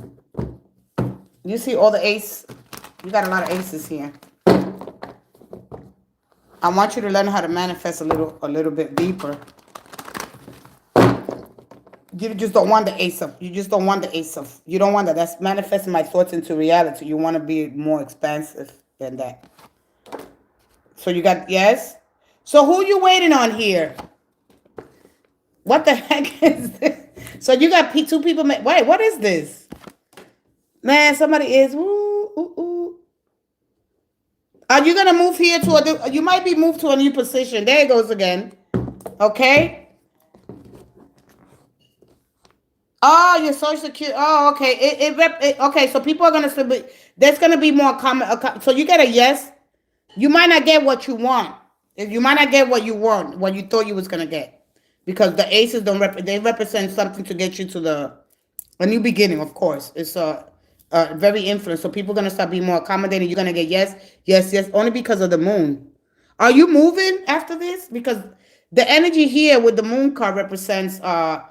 you see all the ace. You got a lot of aces here. I want you to learn how to manifest a little bit deeper. You just don't want the ace of. You just don't want the ace of. You don't want that. That's manifesting my thoughts into reality. You want to be more expansive than that. So you got yes. So who you waiting on here? What the heck is this? So you got two people. Wait, what is this? Man, somebody is. Are you gonna move here to you might be moved to a new position. There it goes again. Okay. Oh, your social security. Oh, okay. Okay, so people are gonna be. There's gonna be more common. So you get a yes. You might not get what you want. You might not get what you want, what you thought you was gonna get, because the aces don't they represent something to get you to a new beginning. Of course, it's very influenced. So people are gonna start being more accommodating. You're gonna get yes, only because of the moon. Are you moving after this? Because The energy here with the moon card represents a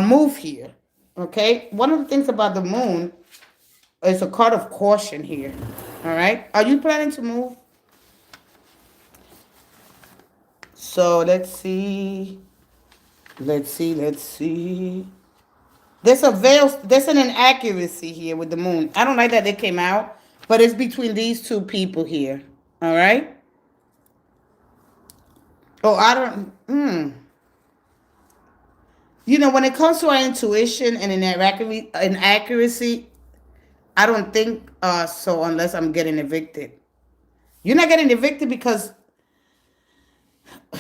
move here. Okay. One of the things about the moon is a card of caution here. All right. Are you planning to move? So let's see. Let's see. There's an inaccuracy here with the moon. I don't like that they came out, but it's between these two people here. All right. Oh, I don't. When it comes to our intuition and inaccuracy, I don't think so unless I'm getting evicted. You're not getting evicted because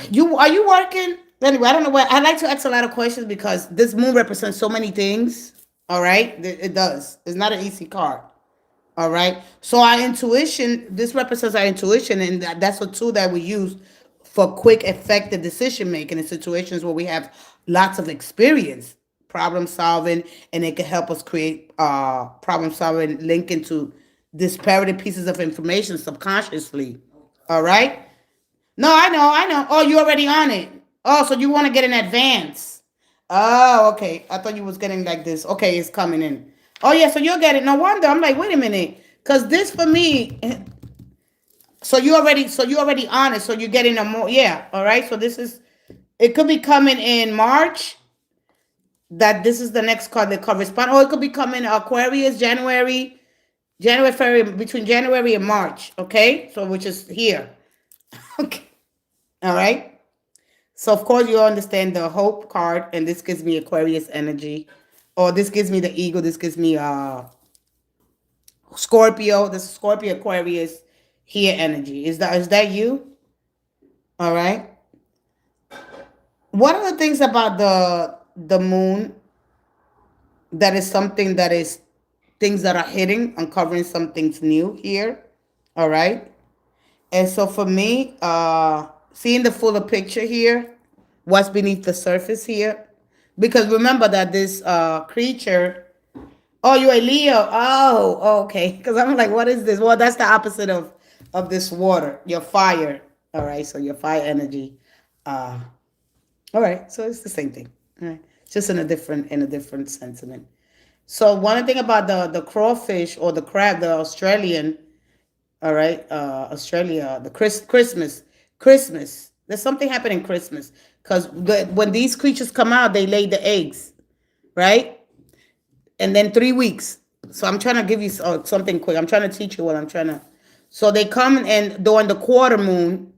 you working? Anyway, I don't know what I like to ask a lot of questions because this moon represents so many things. All right, it does. It's not an easy card. All right. So our intuition, this represents our intuition, and that's a tool that we use for quick, effective decision making in situations where we have lots of experience, problem solving, and it can help us create problem solving link into disparate pieces of information subconsciously. All right. No, I know. Oh, you already on it. Oh, so you want to get in advance. Oh, okay. I thought you was getting like this. Okay, it's coming in. Oh yeah, so you'll get it. No wonder. I'm like, wait a minute. Cause this for me, so you already on it. So you're getting a more, yeah, all right. So this is, it could be coming in March. That this is the next card that correspond. Or it could be coming Aquarius, February, between January and March. Okay, so which is here. Okay, all right. So of course you understand the hope card, and this gives me Aquarius energy, or this gives me the ego. This gives me Scorpio. This is Scorpio Aquarius here energy. Is that you? All right. One of the things about the moon that is something that is things that are hitting, uncovering some things new here. All right. And so for me, seeing the fuller picture here, what's beneath the surface here, because remember that this creature. Oh, you're a Leo. Oh, okay. Because I'm like, what is this? Well, that's the opposite of this water. Your fire. All right. So your fire energy. Uh, all right. So it's the same thing. All right. Just in a different sentiment. So one thing about the crawfish or the crab, the Australian. All right. Australia. The Christmas. There's something happening Christmas because when these creatures come out, they lay the eggs, right? And then 3 weeks. So I'm trying to give you something quick. I'm trying to teach you what I'm trying to. So they come and during the quarter moon,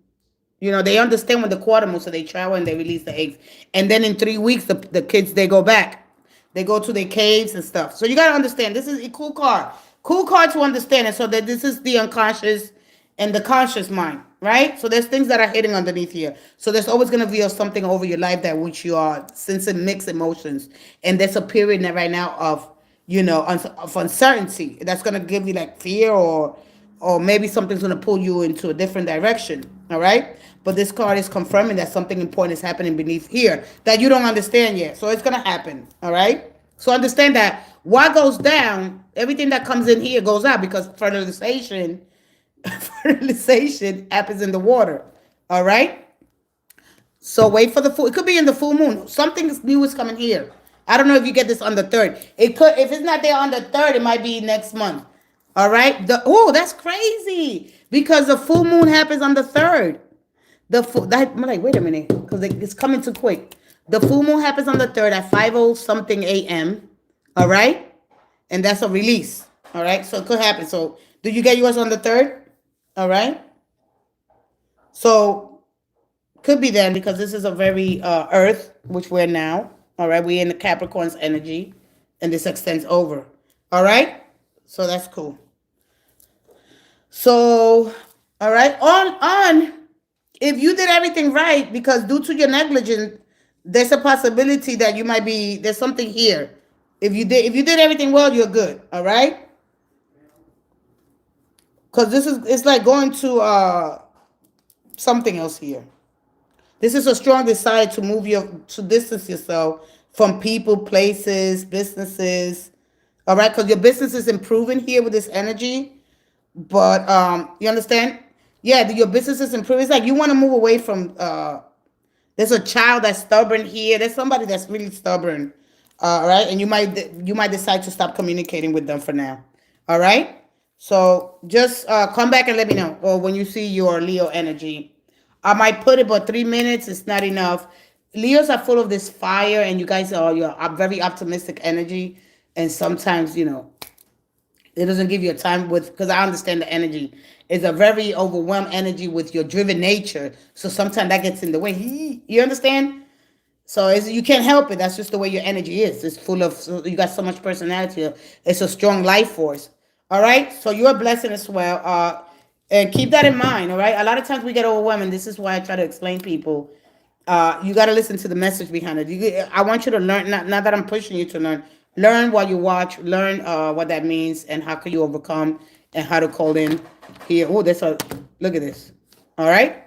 they understand when the quarter moon, so they travel and they release the eggs. And then in 3 weeks, the kids, they go back. They go to their caves and stuff. So you got to understand, this is a cool card. Cool card to understand it, so that this is the unconscious and the conscious mind, right? So there's things that are hidden underneath here. So there's always going to be something over your life that which you are sensing mixed emotions. And there's a period right now of, of uncertainty. That's going to give you like fear, or maybe something's going to pull you into a different direction. All right. But this card is confirming that something important is happening beneath here that you don't understand yet. So it's going to happen. All right. So understand that what goes down, everything that comes in here goes out, because fertilization happens in the water. All right. So wait for the full. It could be in the full moon. Something new is coming here. I don't know if you get this on the 3rd. It could. If it's not there on the 3rd, it might be next month. All right. That's crazy, because the full moon happens on the 3rd. I'm like, wait a minute, because it's coming too quick. The full moon happens on the 3rd at 5:00 something a.m. All right, and that's a release. All right, so it could happen. So do you get yours on the 3rd? All right. So could be then, because this is a very Earth, which we're now. All right, we're in the Capricorn's energy, and this extends over. All right, so that's cool. So, all right, on. If you did everything right, because due to your negligence, there's a possibility that there's something here. If you did everything well, you're good. All right, because it's like going to something else here. This is a strong desire to distance yourself from people, places, businesses. All right, because your business is improving here with this energy. But you understand? Yeah, your business is improving. It's like you want to move away from There's a child that's stubborn here. There's somebody that's really stubborn. All right, and you might decide to stop communicating with them for now. All right. So just come back and let me know, or when you see your Leo energy. I might put it, but 3 minutes is not enough. Leos are full of this fire, and you guys you're very optimistic energy, and sometimes it doesn't give you a time with, because I understand the energy. It's a very overwhelmed energy with your driven nature. So sometimes that gets in the way. You understand? So you can't help it. That's just the way your energy is. It's full of, you got so much personality. It's a strong life force. All right. So you're a blessing as well. And keep that in mind. All right. A lot of times we get overwhelmed. And this is why I try to explain people. You got to listen to the message behind it. I want you to learn. Not that I'm pushing you to learn. Learn while you watch. Learn what that means and how can you overcome and how to call in here. Oh, look at this. All right.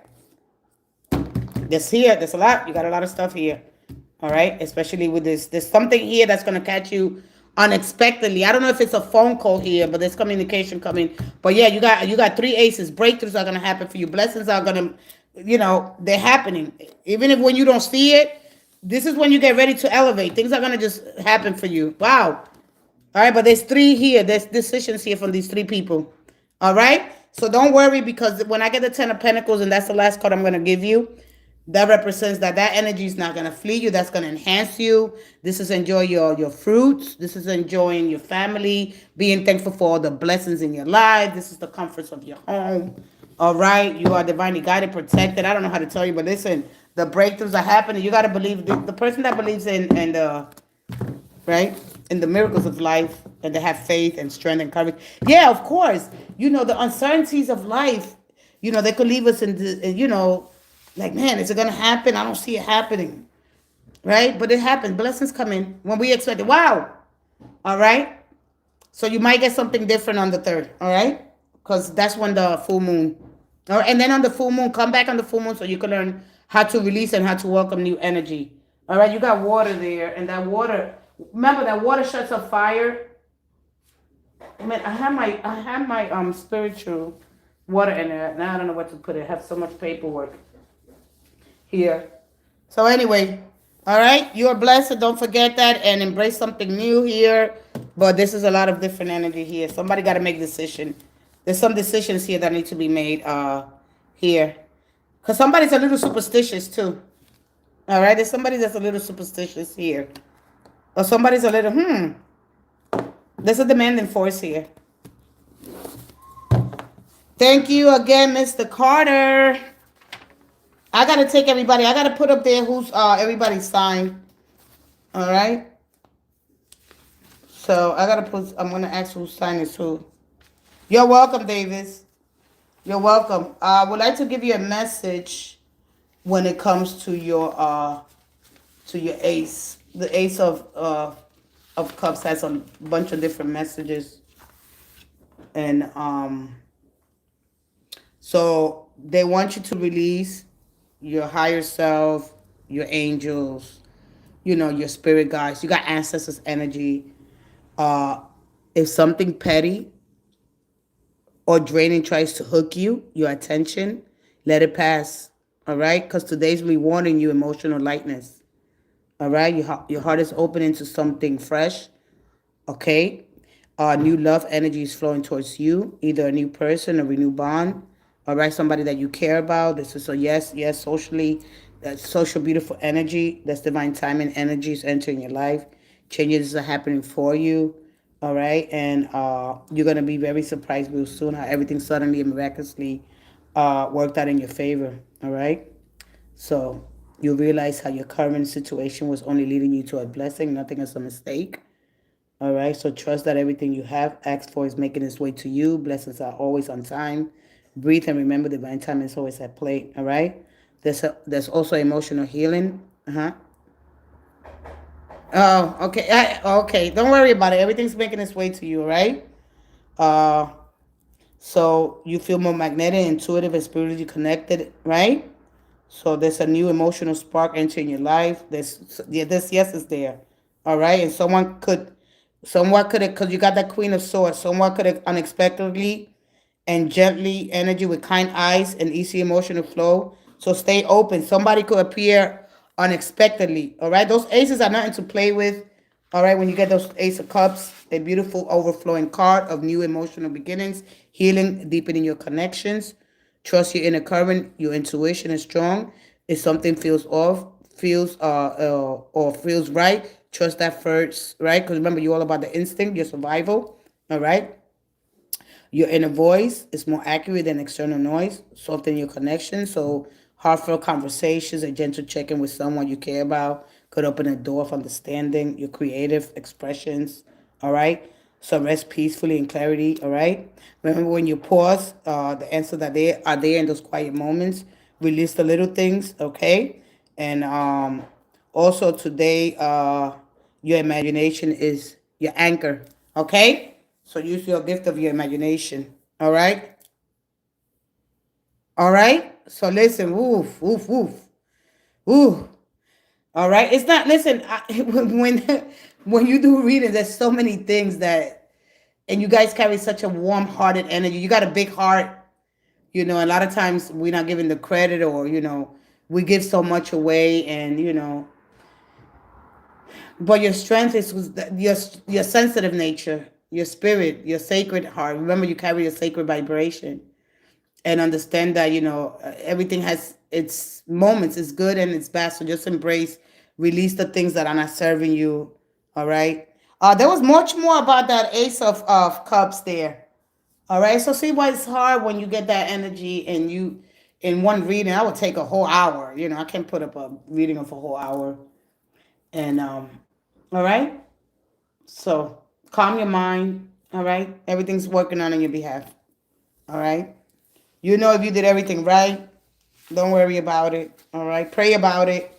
There's a lot. You got a lot of stuff here. All right. Especially with this. There's something here that's going to catch you unexpectedly. I don't know if it's a phone call here, but there's communication coming. But yeah, you got three aces. Breakthroughs are going to happen for you. Blessings are going to, they're happening. Even if when you don't see it, this is when you get ready to elevate. Things are going to just happen for you. Wow. All right. But there's three here. There's decisions here from these three people. All right. So don't worry, because when I get the 10 of Pentacles, and that's the last card I'm going to give you, that represents that energy is not going to flee you. That's going to enhance you. This is enjoy your fruits. This is enjoying your family, being thankful for all the blessings in your life. This is the comforts of your home. All right. You are divinely guided, protected. I don't know how to tell you, but listen, the breakthroughs are happening. You got to believe. The person that believes in right, in the miracles of life, and they have faith and strength and courage. Yeah, of course. The uncertainties of life, they could leave us like, man, is it going to happen? I don't see it happening. Right? But it happens. Blessings come in when we expect it. Wow. All right. So you might get something different on the 3rd. All right. Because that's when the full moon. All right. And then on the full moon, come back on the full moon so you can learn how to release and how to welcome new energy. All right. You got water there. And that water, remember that water shuts up fire. Man, I have my spiritual water in there. Now I don't know what to put it. I have so much paperwork here. So anyway, all right, you are blessed. Don't forget that and embrace something new here. But this is a lot of different energy here. Somebody got to make a decision. There's some decisions here that need to be made here. Because somebody's a little superstitious too. All right, there's somebody that's a little superstitious here. Or somebody's a little, There's a demanding force here. Thank you again, Mr. Carter. I got to take everybody. I got to put up there who's everybody's sign. All right. So I got to I'm going to ask whose sign is who. You're welcome, Davis. You're welcome. I would like to give you a message when it comes to your ace. The ace of cups has a bunch of different messages. And so they want you to release your higher self, your angels, your spirit guides. You got ancestors energy. If something petty or draining tries to hook you, your attention, let it pass. All right? Because today's rewarding you emotional lightness. All right? Your heart is opening to something fresh. Okay? New love energy is flowing towards you. Either a new person, a renewed bond. All right? Somebody that you care about. This is a yes, socially. That's social beautiful energy. That's divine timing energy is entering your life. Changes are happening for you. All right? And you're going to be very surprised real soon how everything suddenly and miraculously worked out in your favor. All right? So you'll realize how your current situation was only leading you to a blessing. Nothing is a mistake. All right? So trust that everything you have asked for is making its way to you. Blessings are always on time. Breathe and remember divine time is always at play. All right? There's also emotional healing. Oh, okay. Okay. Don't worry about it. Everything's making its way to you, right? So you feel more magnetic, intuitive, and spiritually connected, right? So there's a new emotional spark entering your life. This yes is there, all right. And someone could, because you got that Queen of Swords. Someone could have unexpectedly and gently energy with kind eyes and easy emotional flow So stay open. Somebody could appear unexpectedly. All right. Those aces are nothing to play with. All right. When you get those ace of cups, a beautiful overflowing card of new emotional beginnings, healing, deepening your connections. Trust your inner current. Your intuition is strong. If something feels off, or feels right, trust that first. Right. Because remember, you're all about the instinct, your survival. All right. Your inner voice is more accurate than external noise. Soften your connection. So, heartfelt conversations, a gentle check in with someone you care about could open a door of understanding. Your creative expressions. All right. So, rest peacefully in clarity. All right. Remember when you pause, the answers that they are there in those quiet moments. Release the little things. Okay. And also today, your imagination is your anchor. Okay? So use your gift of your imagination. All right? All right? So listen, woof, woof, woof. Woof. All right? It's not, listen, when you do reading, there's so many things that, and you guys carry such a warm hearted energy. You got a big heart. A lot of times we're not given the credit, or, we give so much away, and, but your strength is your sensitive nature, your spirit, your sacred heart. Remember, you carry a sacred vibration, and understand that everything has its moments. It's good and it's bad. So just embrace, release the things that are not serving you. All right. There was much more about that ace of cups there. All right. So see why it's hard when you get that energy, and you in one reading. I would take a whole hour. I can't put up a reading of a whole hour. And all right. So calm your mind. All right. Everything's working on your behalf. All right. If you did everything right, don't worry about it. All right. Pray about it.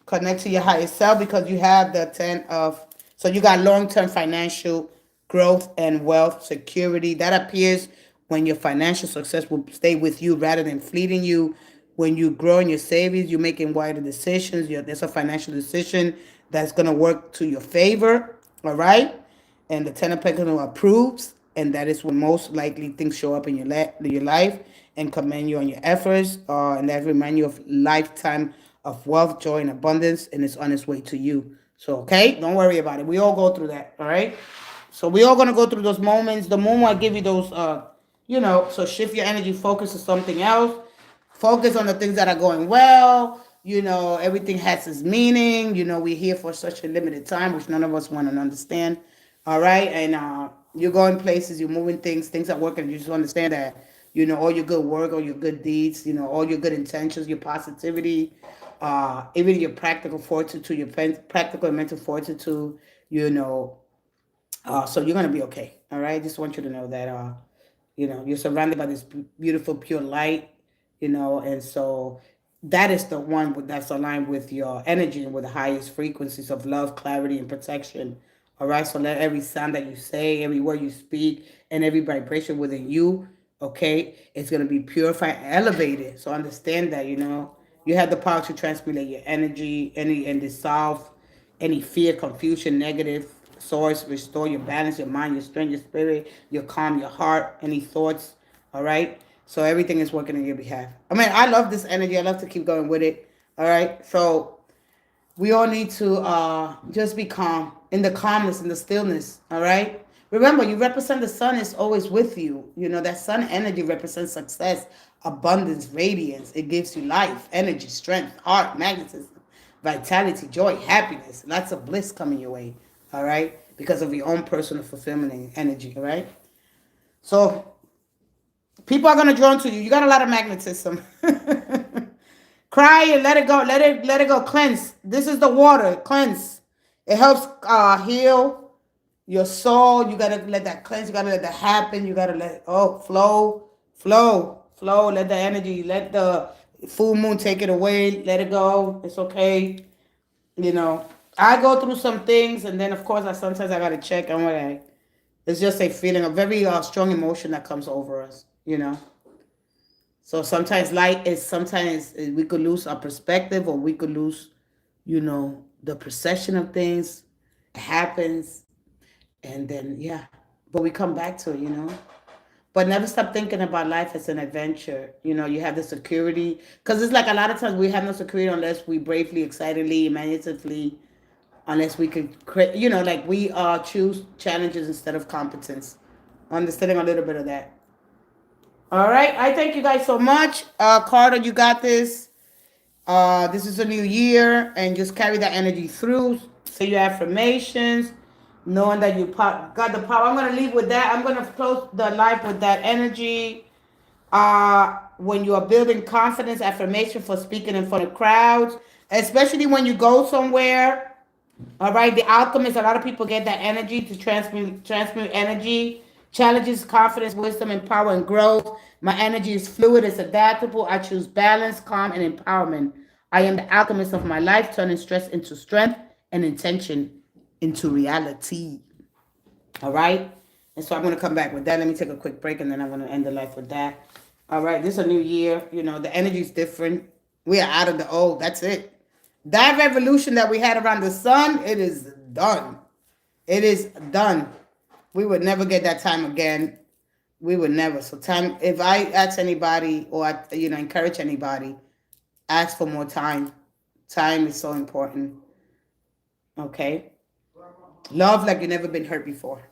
Connect to your higher self, because you have the 10 of, so you got long-term financial growth and wealth security. That appears when your financial success will stay with you rather than fleeting you. When you grow in your savings, you're making wiser decisions. There's a financial decision that's going to work to your favor. All right. And the Ten of Pentacles approves, and that is when most likely things show up in your life, and commend you on your efforts, and that remind you of lifetime of wealth, joy, and abundance, and it's on its way to you. So, okay, don't worry about it. We all go through that, all right? So we all gonna go through those moments. The moment I give you those, so shift your energy, focus to something else. Focus on the things that are going well. Everything has its meaning. We're here for such a limited time, which none of us want to understand. All right. And you're going places, you're moving things are working. You just understand that, all your good work, all your good deeds, all your good intentions, your positivity, even your practical fortitude, your practical and mental fortitude, you know, so you're gonna be okay. All right. Just want you to know that you're surrounded by this beautiful pure light. And so that is the one that's aligned with your energy and with the highest frequencies of love, clarity, and protection. All right. So let every sound that you say, every word you speak, and every vibration within you, okay, it's gonna be purified and elevated. So understand that you have the power to transmute your energy, and dissolve any fear, confusion, negative source. Restore your balance, your mind, your strength, your spirit, your calm, your heart, any thoughts. All right. So everything is working on your behalf. I mean, I love this energy. I love to keep going with it. All right. So we all need to just be calm, in the calmness, in the stillness. All right. Remember, you represent the sun is always with you. That sun energy represents success, abundance, radiance. It gives you life, energy, strength, heart, magnetism, vitality, joy, happiness. Lots of bliss coming your way. All right. Because of your own personal fulfillment and energy. All right. So people are going to draw to you. You got a lot of magnetism. Cry and let it go. Let it go. Cleanse. This is the water. Cleanse. It helps heal your soul. You gotta let that cleanse. You gotta let that happen. You gotta let flow, flow, flow. Let the energy. Let the full moon take it away. Let it go. It's okay. I go through some things, and then of course sometimes I gotta check. I'm like, it's just a feeling, a very strong emotion that comes over us. So sometimes light is sometimes we could lose our perspective, or we could lose, the perception of things. It happens, and then yeah, but we come back to it. But never stop thinking about life as an adventure. You know, you have the security. Because it's like a lot of times we have no security unless we bravely, excitedly, imaginatively, unless we could create, you know, like we choose challenges instead of competence. Understanding a little bit of that. All right. I thank you guys so much. Carter, you got this. This is a new year, and just carry that energy through. Say your affirmations, knowing that you got the power. I'm gonna leave with that. I'm gonna close the life with that energy. When you are building confidence, affirmation for speaking in front of crowds, especially when you go somewhere. All right, the alchemist. A lot of people get that energy to transmute energy. Challenges, confidence, wisdom, and power and growth. My energy is fluid, it's adaptable. I choose balance, calm, and empowerment. I am the alchemist of my life, turning stress into strength and intention into reality. All right. And so I'm going to come back with that. Let me take a quick break and then I'm going to end the life with that. All right. This is a new year. You know, the energy is different. We are out of the old. That's it. That revolution that we had around the sun, it is done. It is done. We would never get that time again. We would never. So time, if I ask anybody or, you know, encourage anybody, ask for more time. Time is so important. Okay. Love like you've never been hurt before.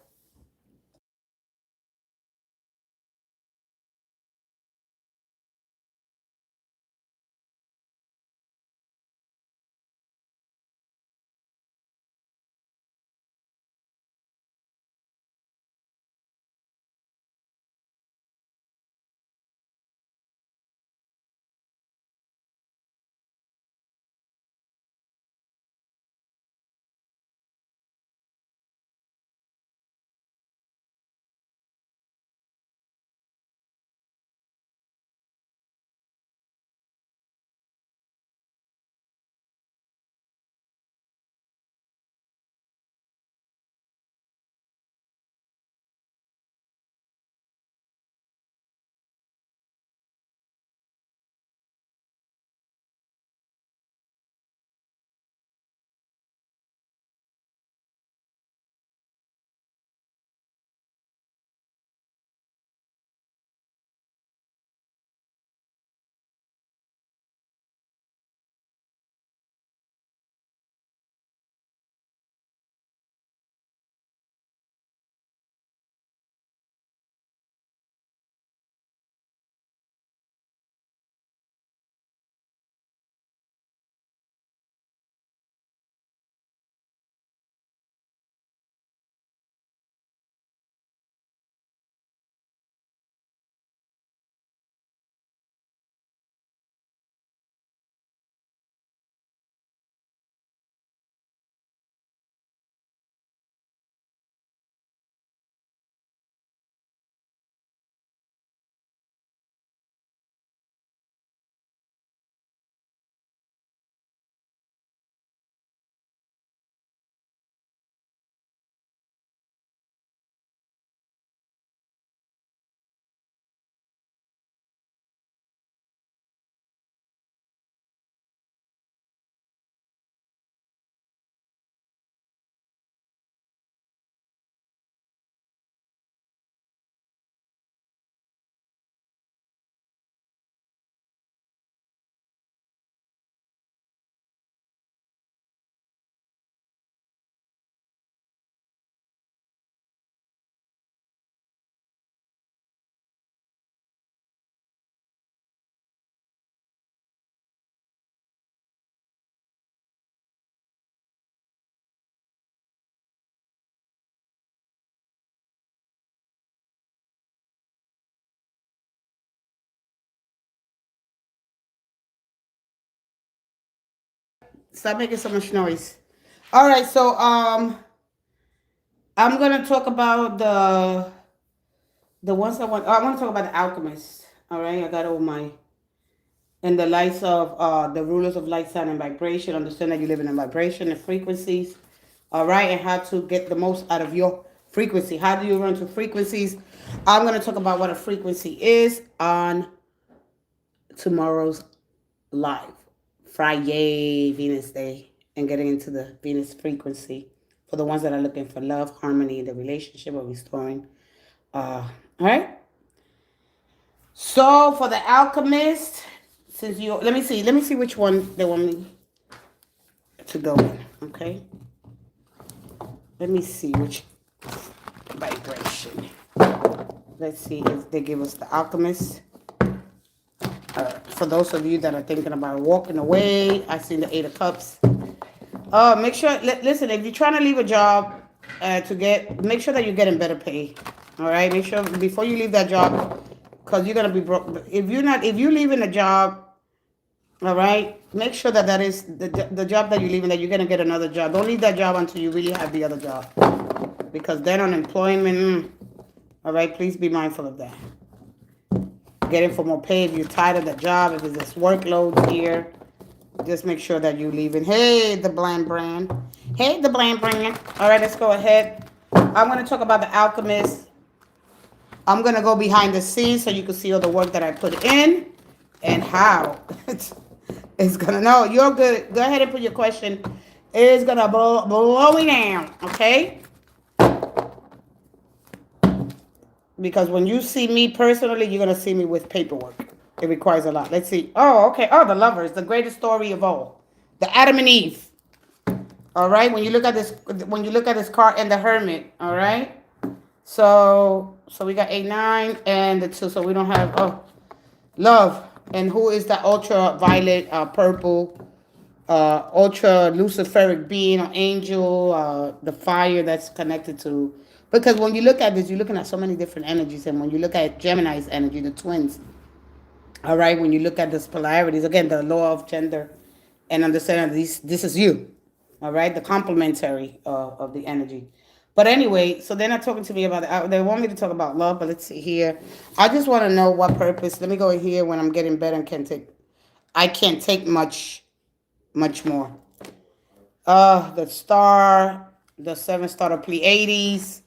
Stop making so much noise. All right, so I'm gonna talk about the ones I want. Oh, I want to talk about the alchemists. All right, I got all my in the lights of the rulers of light, sound, and vibration. Understand that you live in a vibration and frequencies. All right, and how to get the most out of your frequency. How do you run to frequencies? I'm gonna talk about what a frequency is on tomorrow's live, Friday, Venus Day, and getting into the Venus frequency for the ones that are looking for love, harmony, the relationship, or restoring. All right. So for the alchemist, since you let me see which one they want me to go in. Okay, let me see which vibration. Let's see if they give us the alchemist. For those of you that are thinking about walking away, I see the Eight of Cups. Make sure. Listen, if you're trying to leave a job make sure that you're getting better pay. All right, make sure before you leave that job, because you're gonna be broke. If you leaving a job, all right, make sure that that is the job that you're leaving, that you're gonna get another job. Don't leave that job until you really have the other job, because then unemployment. All right, please be mindful of that. Getting for more pay if you're tired of the job, if it's this workload here. Just make sure that you're leaving. Hey, the bland brand. Hey, the bland brand. All right, let's go ahead. I'm going to talk about the alchemist. I'm going to go behind the scenes so you can see all the work that I put in and how it's going to know. You're good. Go ahead and put your question. It's going to blow me down, okay? Because when you see me personally, you're going to see me with paperwork. It requires a lot. Let's see. Oh, okay. Oh, the lovers, the greatest story of all. The Adam and Eve. All right. When you look at this card and the Hermit, all right? So we got 8, 9, and the 2. So we don't have love. And who is the ultraviolet, purple, ultra luciferic being or angel, the fire that's connected to. Because when you look at this, you're looking at so many different energies. And when you look at Gemini's energy, the twins, all right, when you look at these polarities, again, the law of gender and understanding this is you, all right, the complementary of the energy. But anyway, so they're not talking to me about it. They want me to talk about love, but let's see here. I just want to know what purpose. Let me go in here when I'm getting better and I can't take much more. The star, the 7 star of Pleiades.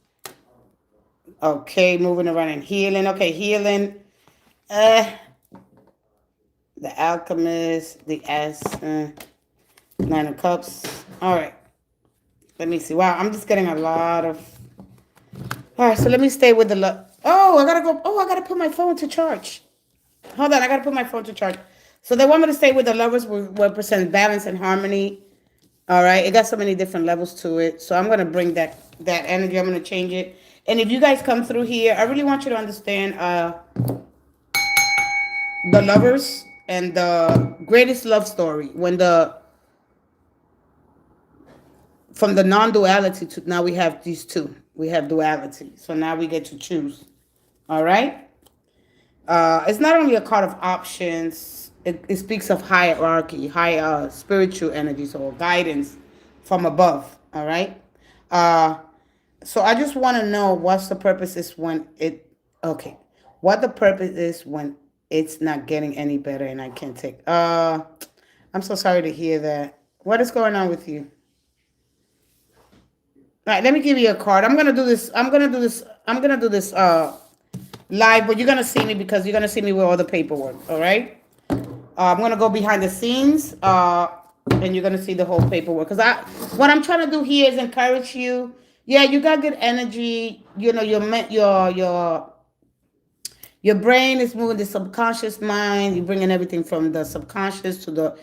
Okay, moving around and healing. Okay, healing. The alchemist, the Nine of Cups. All right. Let me see. Wow, I'm just getting a lot of. All right, so let me stay with the love. Oh, I gotta go. Oh, I gotta put my phone to charge. Hold on, I gotta put my phone to charge. So they want me to stay with the lovers, represent balance and harmony. All right, it got so many different levels to it. So I'm gonna bring that energy. I'm gonna change it. And if you guys come through here, I really want you to understand the lovers and the greatest love story. From the non-duality to now we have these two. We have duality. So now we get to choose. All right. It's not only a card of options. It speaks of hierarchy, high spiritual energies or guidance from above. All right. So I just want to know what's the purpose is when it. Okay. What the purpose is when it's not getting any better and I can't take. I'm so sorry to hear that. What is going on with you? All right, let me give you a card. I'm gonna do this live, but you're gonna see me because you're gonna see me with all the paperwork. All right. I'm gonna go behind the scenes, and you're gonna see the whole paperwork. What I'm trying to do here is encourage you. Yeah, you got good energy. You know, your brain is moving the subconscious mind. You're bringing everything from the subconscious to the,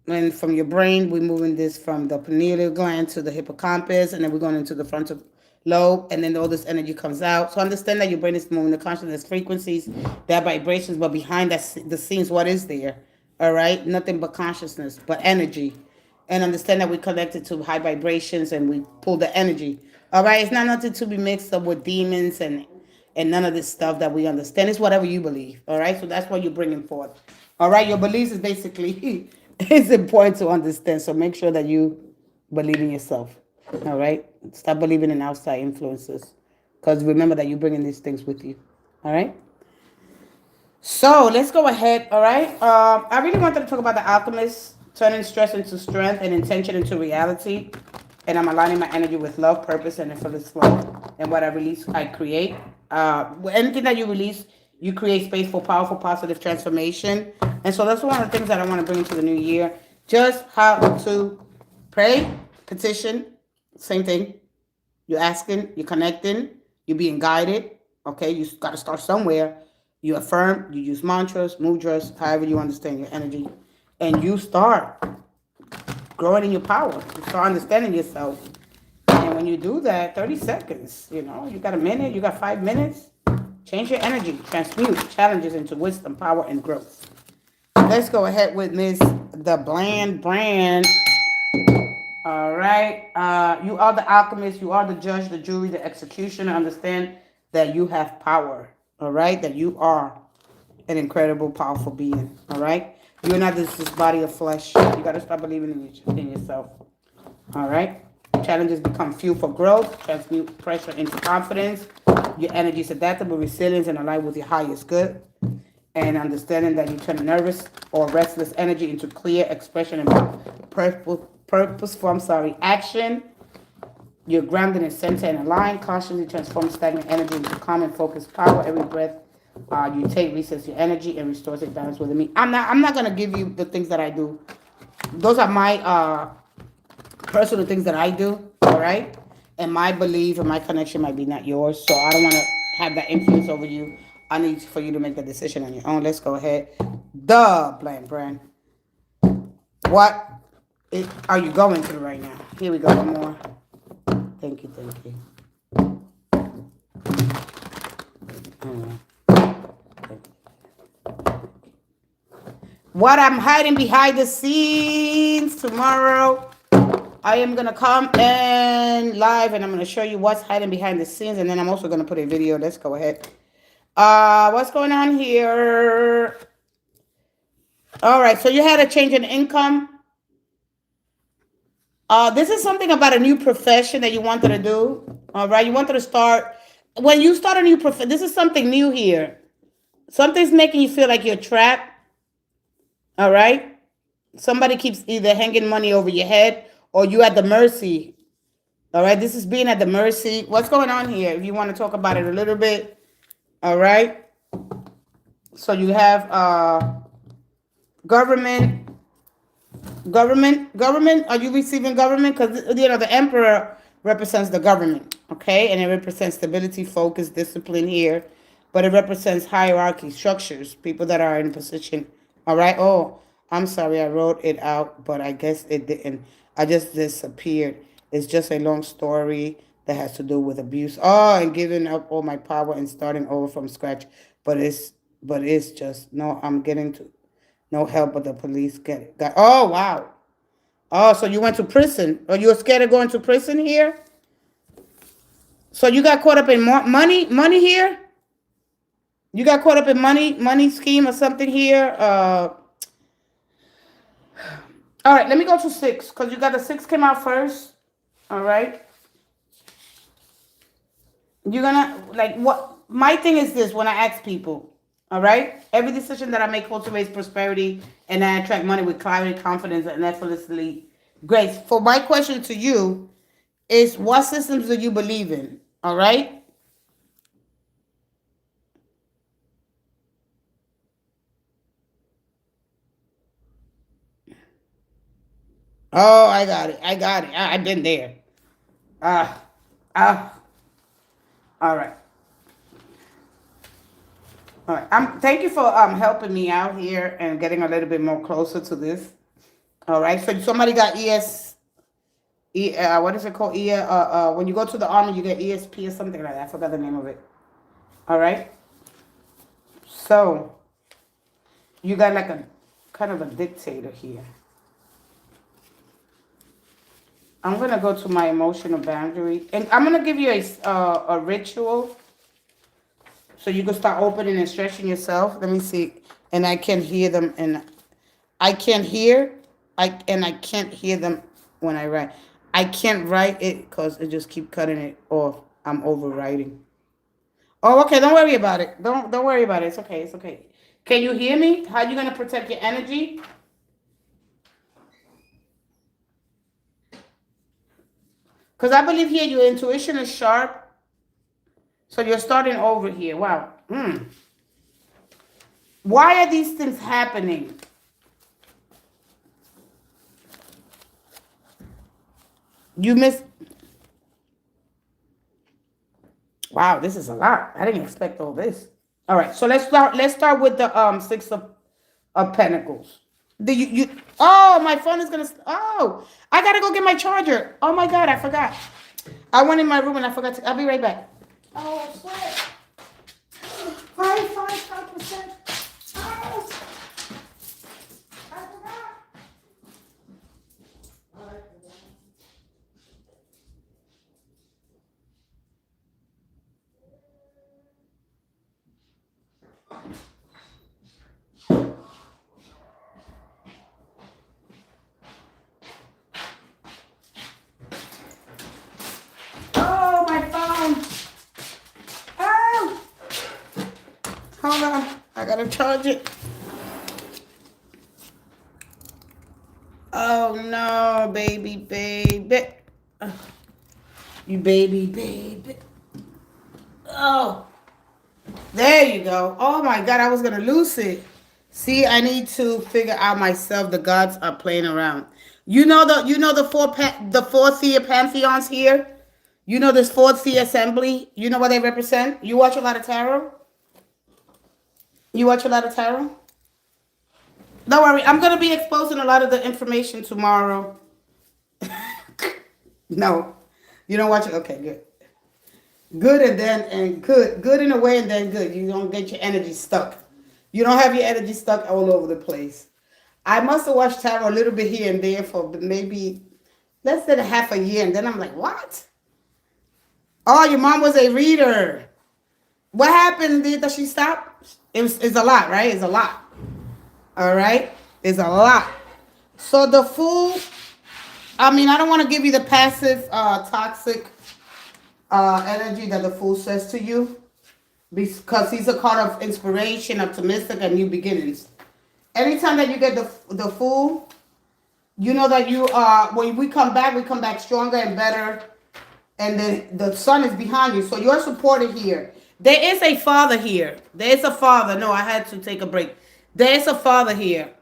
and from your brain, we're moving this from the pineal gland to the hippocampus, and then we're going into the frontal lobe, and then all this energy comes out. So understand that your brain is moving the consciousness frequencies, that vibrations, but behind the scenes, what is there? All right, nothing but consciousness, but energy, and understand that we connected to high vibrations, and we pull the energy. All right, it's not nothing to be mixed up with demons and none of this stuff that we understand. It's whatever you believe. All right, so that's what you're bringing forth. All right, your beliefs is basically it's important to understand. So make sure that you believe in yourself. All right, stop believing in outside influences, because remember that you're bringing these things with you. All right. So let's go ahead. All right. I really wanted to talk about the alchemist, turning stress into strength and intention into reality. And I'm aligning my energy with love, purpose, and effortless flow. And what I release, I create. Anything that you release, you create space for powerful, positive transformation. And so that's one of the things that I want to bring into the new year. Just how to pray, petition, same thing. You're asking, you're connecting, you're being guided. Okay, you got to start somewhere. You affirm, you use mantras, mudras, however you understand your energy, and you start growing in your power. You start understanding yourself. And when you do that, 30 seconds, you got a minute, you got 5 minutes, change your energy, transmute challenges into wisdom, power, and growth. Let's go ahead with Miss The Bland Brand. All right. You are the alchemist. You are the judge, the jury, the executioner. Understand that you have power. All right. That you are an incredible, powerful being. All right. You're not this body of flesh. You got to start believing in yourself. All right. Challenges become fuel for growth. Transmute pressure into confidence. Your energy is adaptable, resilient, and aligned with your highest good. And understanding that you turn nervous or restless energy into clear expression and purposeful action. You're grounded in center and aligned, constantly transform stagnant energy into calm and focused power. Every breath you take resets your energy and restores it balance within me. I'm not gonna give you the things that I do. Those are my personal things that I do. All right, and my belief and my connection might be not yours. So I don't want to have that influence over you. I need for you to make the decision on your own. Let's go ahead. The Bland Brand. What are you going through right now? Here we go. One more. Thank you. Thank you. What I'm hiding behind the scenes tomorrow. I am going to come and live and I'm going to show you what's hiding behind the scenes. And then I'm also going to put a video. Let's go ahead. What's going on here? All right. So you had a change in income. This is something about a new profession that you wanted to do. All right. You wanted to start. When you start a new profession, this is something new here. Something's making you feel like you're trapped. All right. Somebody keeps either hanging money over your head or you at the mercy. All right. This is being at the mercy. What's going on here? If you want to talk about it a little bit. All right. So you have government. Are you receiving government? Because the emperor represents the government. Okay. And it represents stability, focus, discipline here. But it represents hierarchy, structures, people that are in a position. All right. Oh, I'm sorry. I wrote it out, but I guess it didn't. I just disappeared. It's just a long story that has to do with abuse. Oh, and giving up all my power and starting over from scratch. But it's just no. I'm getting to no help, but the police got. Oh wow. Oh, so you went to prison? Or you were scared of going to prison here? So you got caught up in money here? You got caught up in money scheme or something here. All right, let me go to 6 because you got the 6 came out first. All right. You're gonna like what? My thing is this: when I ask people, all right, every decision that I make cultivates prosperity and I attract money with clarity, confidence, and effortlessly grace. For my question to you is, what systems do you believe in? All right. Oh, I got it. I've been there. Ah, ah. All right. All right. Thank you for helping me out here and getting a little bit more closer to this. All right. So somebody got what is it called? When you go to the army, you get ESP or something like that. I forgot the name of it. All right. So you got like a kind of a dictator here. I'm gonna go to my emotional boundary, and I'm gonna give you a ritual, so you can start opening and stretching yourself. Let me see, and I can hear them, and I can't hear, I can't hear them when I write. I can't write it because it just keep cutting it off. I'm overwriting. Oh, okay. Don't worry about it. Don't worry about it. It's okay. It's okay. Can you hear me? How you gonna protect your energy? Because I believe here your intuition is sharp. So you're starting over here. Wow. Why are these things happening? You miss. Wow, this is a lot. I didn't expect all this. All right, so let's start with the six of pentacles. Do you oh, my phone is gonna, oh, I gotta go get my charger. Oh my god, I forgot. I went in my room and I forgot to, I'll be right back. Oh shit. 5%. Oh, I forgot. Oh, my phone. Oh, hold on, I gotta charge it. Oh no, baby. Ugh, you baby. Oh, there you go. Oh my God, I was gonna lose it. See, I need to figure out myself. The gods are playing around. The four Thea pantheons here. You know this fourth Thea assembly. You know what they represent. You watch a lot of tarot. You watch a lot of tarot. Don't worry, I'm gonna be exposing a lot of the information tomorrow. No, you don't watch it. Okay, good. Good and then and good in a way and then good. You don't get your energy stuck. You don't have your energy stuck all over the place. I must have watched tarot a little bit here and there for maybe less than a half a year, and then I'm like, what? Oh, your mom was a reader. What happened? Does she stop? It's a lot, right? It's a lot. All right, it's a lot. So the fool. I mean, I don't want to give you the passive, toxic energy that the fool says to you, because he's a card of inspiration, optimistic, and new beginnings. Anytime that you get the fool, you know that you are, when we come back stronger and better, and the sun is behind you, so you're supported here. There is a father here. There is a father. No, I had to take a break. There is a father here,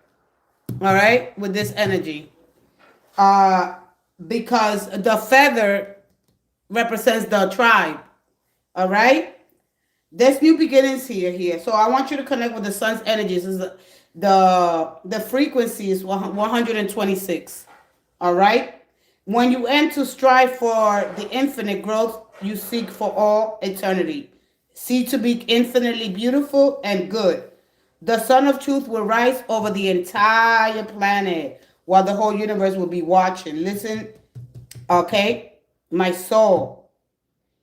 all right, with this energy. Because the feather represents the tribe, all right? There's new beginnings here. So I want you to connect with the sun's energies. The frequency is 126, all right? When you aim to strive for the infinite growth, you seek for all eternity. See to be infinitely beautiful and good. The sun of truth will rise over the entire planet while the whole universe will be watching. Listen, okay? My soul,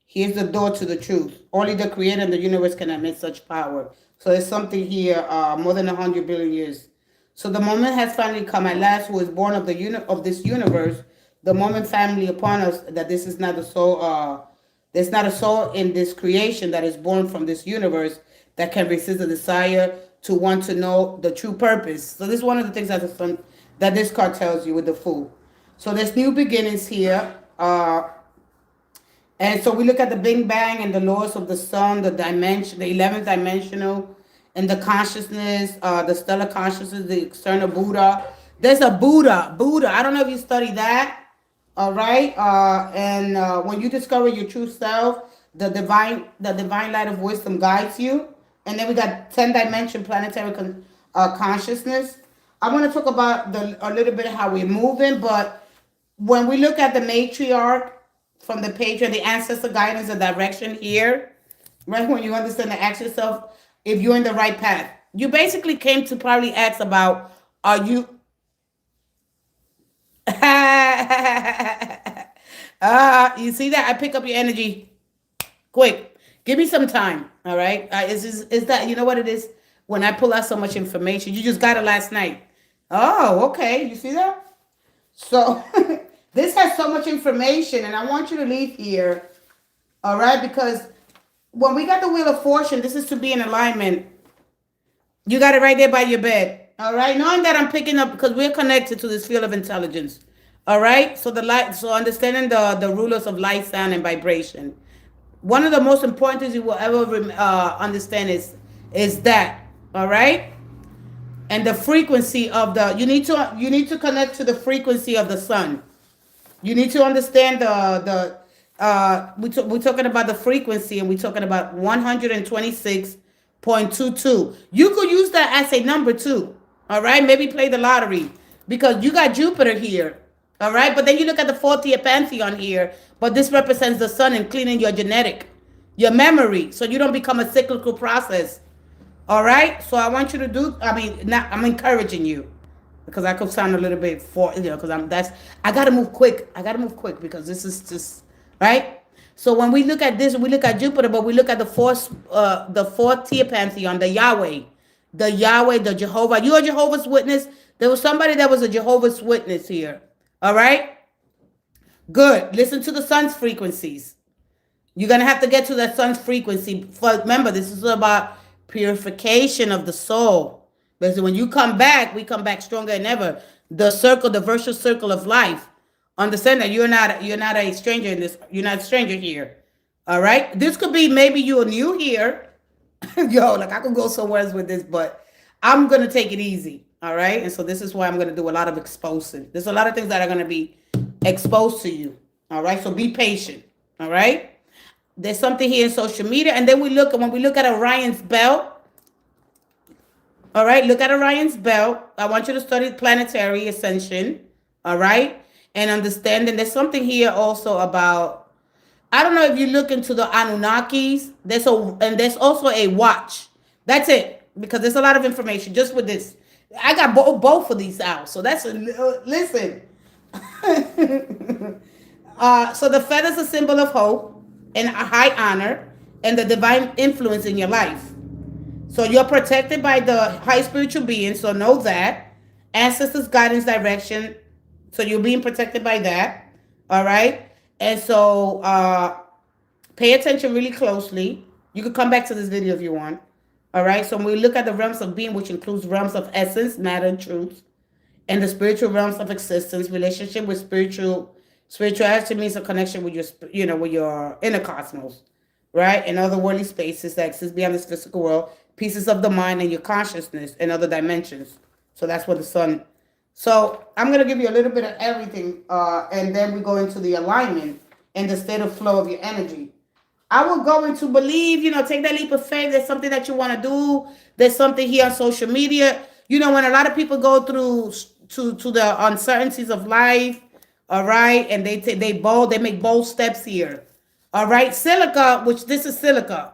here's the door to the truth. Only the creator of the universe can admit such power. So there's something here, more than 100 billion years. So the moment has finally come at last, who is born of of this universe. The moment family upon us that this is not a soul. There's not a soul in this creation that is born from this universe that can resist the desire to want to know the true purpose. So this is one of the things that this card tells you with the Fool. So there's new beginnings here. And so we look at the Big Bang and the laws of the sun, the dimension, the 11th dimensional, and the consciousness, the stellar consciousness, the external Buddha. There's a Buddha. I don't know if you study that. All right. When you discover your true self, the divine light of wisdom guides you. And then we got 10-dimension planetary consciousness. I want to talk about a little bit how we're moving, but when we look at the matriarch from the patriarch, the ancestor guidance, the direction here, right? When you understand to ask yourself if you're in the right path. You basically came to probably ask about, are you you see that? I pick up your energy quick. Give me some time. All right. Is that, you know what it is? When I pull out so much information, you just got it last night. Oh, okay. You see that? So this has so much information, and I want you to leave here. All right. Because when we got the Wheel of Fortune, this is to be in alignment. You got it right there by your bed. All right, knowing that I'm picking up because we're connected to this field of intelligence. All right, so understanding the rulers of light, sound, and vibration. One of the most important things you will ever understand is that. All right, and the frequency of you need to connect to the frequency of the sun. You need to understand we're talking about the frequency, and we're talking about 126 0.22. You could use that as a number too. All right, maybe play the lottery because you got Jupiter here. All right, but then you look at the 40th pantheon here, but this represents the sun and cleaning your genetic, your memory, so you don't become a cyclical process. All right, so I want you to do. I mean, not. I'm encouraging you because I could sound a little bit because I gotta move quick. I gotta move quick because this is just right. So when we look at this, we look at Jupiter, but we look at the fourth tier pantheon, the Yahweh, the Jehovah. You are Jehovah's Witness. There was somebody that was a Jehovah's Witness here. All right, good. Listen to the sun's frequencies. You're gonna have to get to that sun's frequency. Remember, this is about purification of the soul. Because when you come back, we come back stronger than ever. The circle, the virtuous circle of life. Understand that you're not a stranger in this. You're not a stranger here. All right. This could be maybe you're new here. Yo, like I could go somewhere else with this, but I'm gonna take it easy. All right. And so this is why I'm gonna do a lot of exposing. There's a lot of things that are gonna be exposed to you. All right. So be patient. All right. There's something here in social media, and then when we look at Orion's belt. All right, look at Orion's belt. I want you to study planetary ascension. All right, and understanding. There's something here also about. I don't know if you look into the Anunnakis. There's also a watch. That's it, because there's a lot of information just with this. I got both of these out, so listen. So the feather is a symbol of hope and a high honor and the divine influence in your life. So you're protected by the high spiritual being, so know that. Ancestors, guidance, direction. So you're being protected by that. All right? And so pay attention really closely. You can come back to this video if you want. All right? So when we look at the realms of being, which includes realms of essence, matter, and truth, and the spiritual realms of existence, relationship with spirituality means a connection with with your inner cosmos, right? And other worldly spaces that exist beyond this physical world, pieces of the mind and your consciousness and other dimensions. So that's what the sun. So I'm gonna give you a little bit of everything, and then we go into the alignment and the state of flow of your energy. I will go into believe, take that leap of faith. There's something that you want to do. There's something here on social media. When a lot of people go through to the uncertainties of life, all right, and they make bold steps here. All right, silica, this is silica.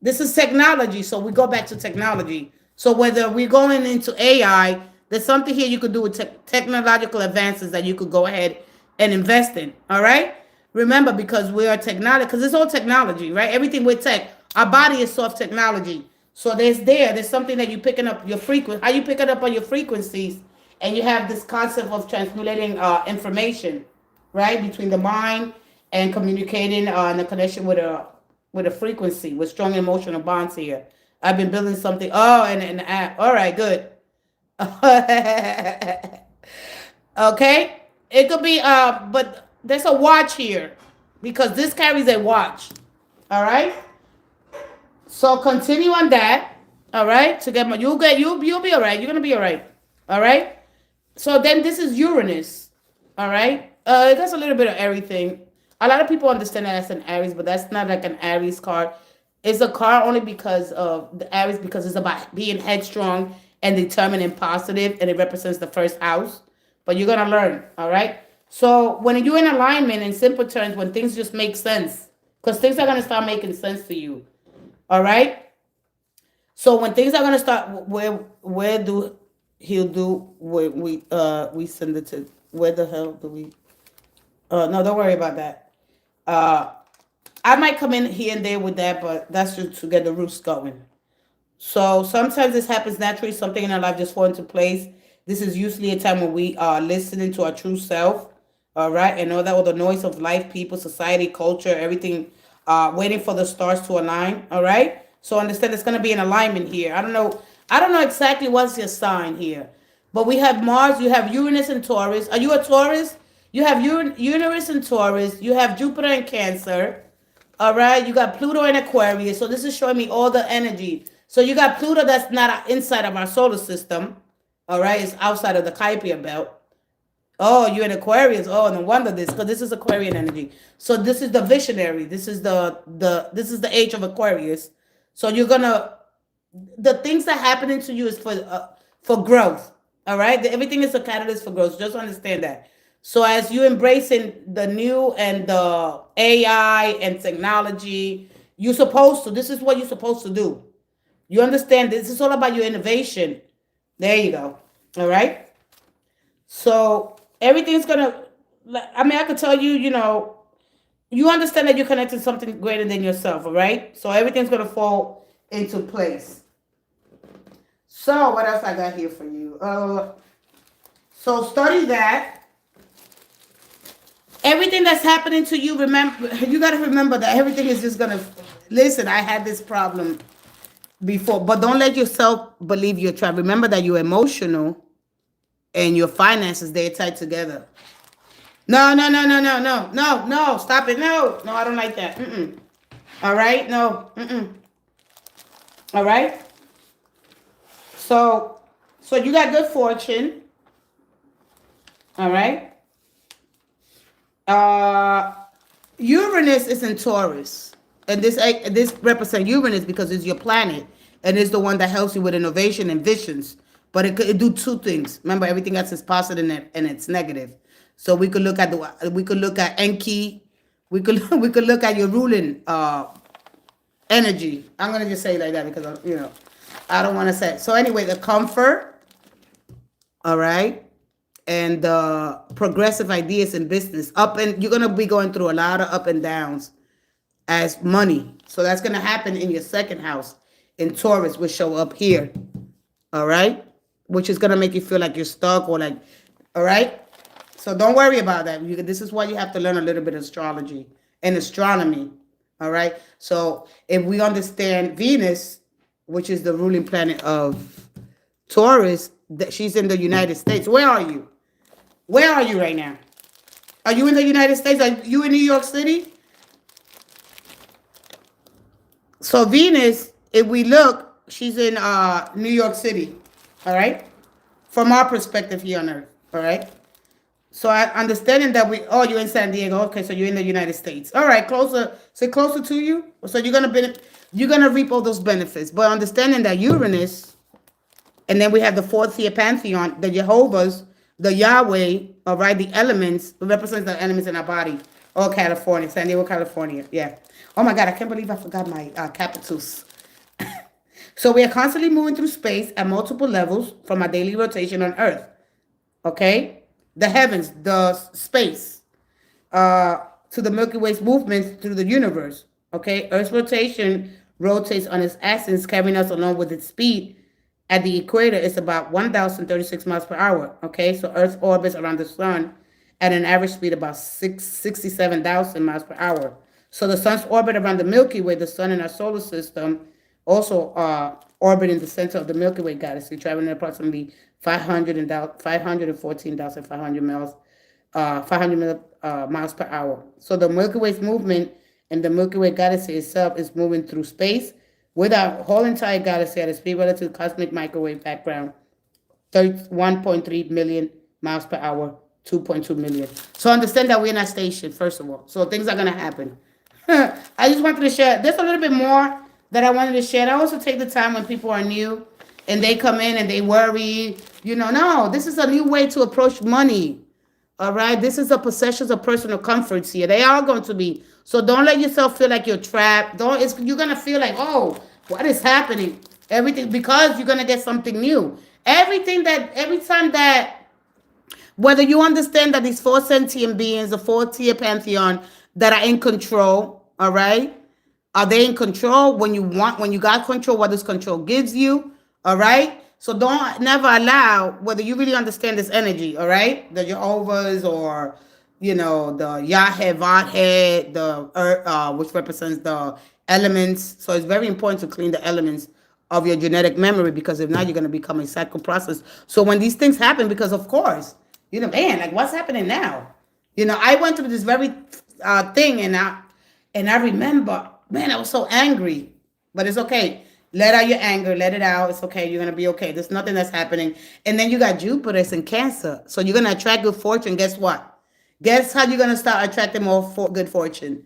This is technology, so we go back to technology. So whether we're going into AI, there's something here you could do with technological advances that you could go ahead and invest in. All right. Remember, because we are technology, because it's all technology, right? Everything with tech. Our body is soft technology. So there's something that you're picking up your frequency. How you pick it up on your frequencies, and you have this concept of transmutating information, right, between the mind and communicating in a connection with a frequency, with strong emotional bonds here. I've been building something. Oh, and an app. All right, good. Okay, it could be but there's a watch here because this carries a watch. All right, so continue on that. All right, to get you'll be all right. You're gonna be all right. All right. So then this is Uranus. All right, it does a little bit of everything. A lot of people understand that as an Aries, but that's not like an Aries card. It's a card only because of the Aries, because it's about being headstrong and determined and positive, and it represents the first house. But you're gonna learn, all right? So when you're in alignment, in simple terms, when things just make sense, because things are gonna start making sense to you, all right? So when things are gonna start, where do we send it to? Where the hell do we? No, don't worry about that. I might come in here and there with that, but that's just to get the roots going. So sometimes this happens naturally. Something in our life just fall into place. This is usually a time when we are listening to our true self, all right, and know that all the noise of life, people, society, culture, everything, waiting for the stars to align, all right. So understand it's going to be an alignment here. I don't know exactly what's your sign here, but we have Mars, you have Uranus and Taurus. Are you a Taurus? You have Uranus and Taurus. You have Jupiter and Cancer. All right. You got Pluto and Aquarius. So this is showing me all the energy. So you got Pluto that's not inside of our solar system. All right. It's outside of the Kuiper belt. Oh, you're in Aquarius. Oh, no wonder this, because this is Aquarian energy. So this is the visionary. This is the age of Aquarius. So you're gonna the things that happening to you is for growth. All right, everything is a catalyst for growth. Just understand that. So as you embracing the new and the AI and technology, you're supposed to. This is what you're supposed to do. You understand? This is all about your innovation. There you go. All right. So everything's gonna. I mean, I could tell you. You understand that you're connected to something greater than yourself. All right. So everything's gonna fall into place. So what else I got here for you? So study that. Everything that's happening to you, remember, you got to remember that everything is just gonna. Listen, I had this problem before, but don't let yourself believe you're trapped. Remember that you're emotional and your finances, they're tied together. No, no, no, no, no, no, no, no. Stop it. No, no, I don't like that. Mm-mm. All right, no. Mm-mm. All right. So you got good fortune. All right. Uh, Uranus is in Taurus, and this represents Uranus because it's your planet, and it's the one that helps you with innovation and visions. But it do two things. Remember, everything else is positive and it's negative. So we could look at Enki, we could look at your ruling energy. I'm gonna just say it like that because I don't want to say. So anyway, the comfort, all right, and the progressive ideas in business you're gonna be going through a lot of up and downs as money. So that's gonna happen in your second house in Taurus, which show up here, all right, which is gonna make you feel like you're stuck or like, all right. So don't worry about that. This is why you have to learn a little bit of astrology and astronomy. All right. So if we understand Venus, which is the ruling planet of Taurus, that she's in the United States. Where are you? Where are you right now? Are you in the United States? Are you in New York City? So Venus, if we look, she's in New York City. All right. From our perspective here on Earth. All right. So I understanding that you're in San Diego. Okay, so you're in the United States. All right, closer. So closer to you. So you're gonna reap all those benefits. But understanding that Uranus, and then we have the fourth tier pantheon, the Jehovah's, the Yahweh, all right, the elements represents the elements in our body. Oh, California, San Diego, California. Yeah. Oh my God, I can't believe I forgot my capitals. So we are constantly moving through space at multiple levels from our daily rotation on Earth. Okay? The heavens, the space, to the Milky Way's movements through the universe. Okay? Earth's rotation rotates on its axis, carrying us along with its speed. At the equator, it's about 1,036 miles per hour. Okay? So Earth orbits around the sun at an average speed about 67,000 miles per hour. So the sun's orbit around the Milky Way, the sun in our solar system, also orbit in the center of the Milky Way galaxy, traveling at approximately 514,500 miles, 500 miles per hour. So the Milky Way's movement and the Milky Way galaxy itself is moving through space with our whole entire galaxy at a speed relative to cosmic microwave background, 1.3 million miles per hour, 2.2 million. So understand that we're in a station, first of all. So things are going to happen. I just wanted to share. There's a little bit more that I wanted to share. I also take the time when people are new and they come in and they worry. No, this is a new way to approach money. All right? This is a possessions of personal comforts here. They are going to be. So don't let yourself feel like you're trapped. You're going to feel like, oh, what is happening? Everything, because you're going to get something new. Every time that, whether you understand that these four sentient beings, the four tier pantheon that are in control, all right? Are they in control when you got control, what this control gives you, all right? So don't never allow, whether you really understand this energy, all right? The Jehovah's or, the Yahweh, Vadhead, the earth, which represents the elements. So it's very important to clean the elements of your genetic memory, because if not, you're going to become a cycle process. So when these things happen, because of course, man, like what's happening now? I went through this very thing, and I remember, man, I was so angry, but it's okay. Let out your anger, let it out. It's okay. You're going to be okay. There's nothing that's happening. And then you got Jupiter's in Cancer. So you're going to attract good fortune. Guess what? Guess how you're going to start attracting more good fortune?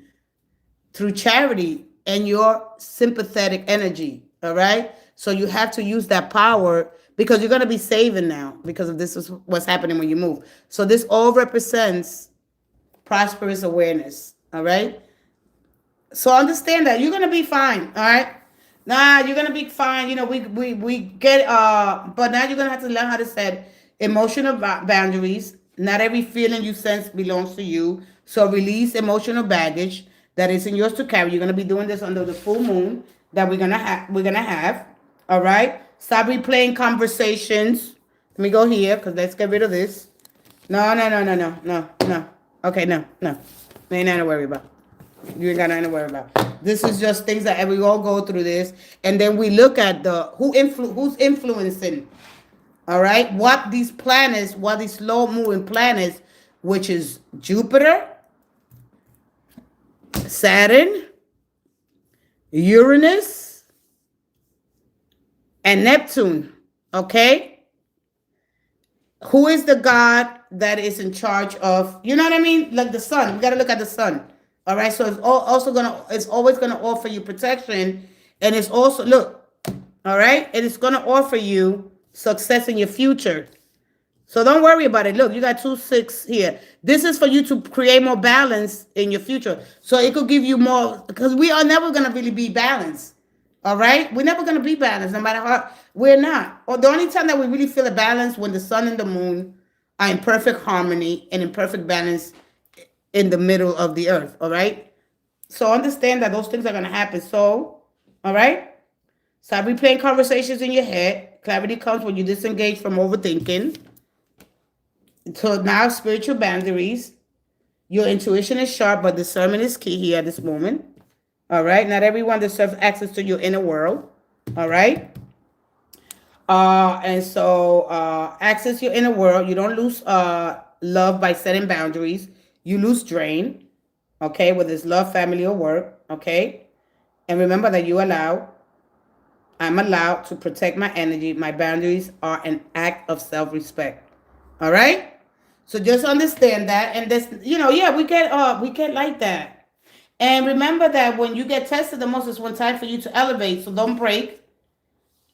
Through charity and your sympathetic energy. All right? So you have to use that power because you're going to be saving now because of this is what's happening when you move. So this all represents prosperous awareness. All right. So understand that you're gonna be fine. All right. Nah, you're gonna be fine. You know, we get but now you're gonna have to learn how to set emotional boundaries. Not every feeling you sense belongs to you. So release emotional baggage that isn't yours to carry. You're gonna be doing this under the full moon that we're gonna have. All right. Stop replaying conversations. Let me go here because let's get rid of this. No, no, no, no, no, no, no. Okay, no, no. Ain't nothing to worry about. You ain't got nothing to worry about. This is just things that we all go through this, and then we look at the who's influencing. All right, what these slow moving planets, which is Jupiter, Saturn, Uranus, and Neptune. Okay, who is the god that is in charge of? You know what I mean? Like the sun. We got to look at the sun. All right, so it's always gonna offer you protection, and it's also all right, and it's gonna offer you success in your future. So don't worry about it. Look, you got 2-6 here. This is for you to create more balance in your future. So it could give you more because we are never gonna really be balanced. All right, we're never gonna be balanced, no matter how we're not. Or the only time that we really feel a balance when the sun and the moon are in perfect harmony and in perfect balance in the middle of the earth. All right. So understand that those things are going to happen. So, all right. Stop replaying conversations in your head. Clarity comes when you disengage from overthinking. So now spiritual boundaries. Your intuition is sharp, but discernment is key here at this moment. All right. Not everyone deserves access to your inner world. All right. And so access your inner world. You don't lose love by setting boundaries. You lose drain, okay, whether it's love, family, or work, okay? And remember that I'm allowed to protect my energy. My boundaries are an act of self-respect, all right? So just understand that. And this, yeah, we get like that. And remember that when you get tested the most is one time for you to elevate, so don't break.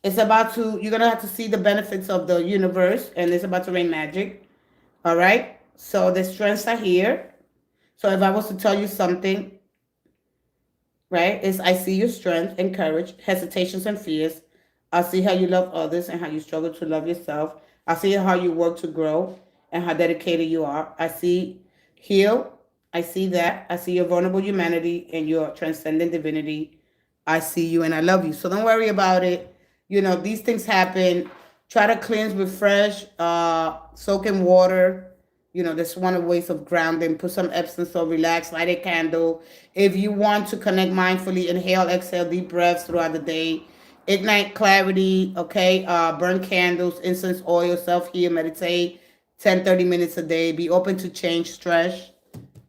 You're going to have to see the benefits of the universe, and it's about to rain magic, all right? So the strengths are here. So if I was to tell you something, right, is I see your strength and courage, hesitations and fears. I see how you love others and how you struggle to love yourself. I see how you work to grow and how dedicated you are. I see heal. I see that. I see your vulnerable humanity and your transcendent divinity. I see you and I love you. So don't worry about it. These things happen. Try to cleanse, refresh, soak in water. That's one ways of grounding. Put some Epsom salt, relax, light a candle. If you want to connect mindfully, inhale, exhale, deep breaths throughout the day. Ignite clarity, okay? Burn candles, incense oil, self-heal, meditate 10-30 minutes a day. Be open to change, stretch,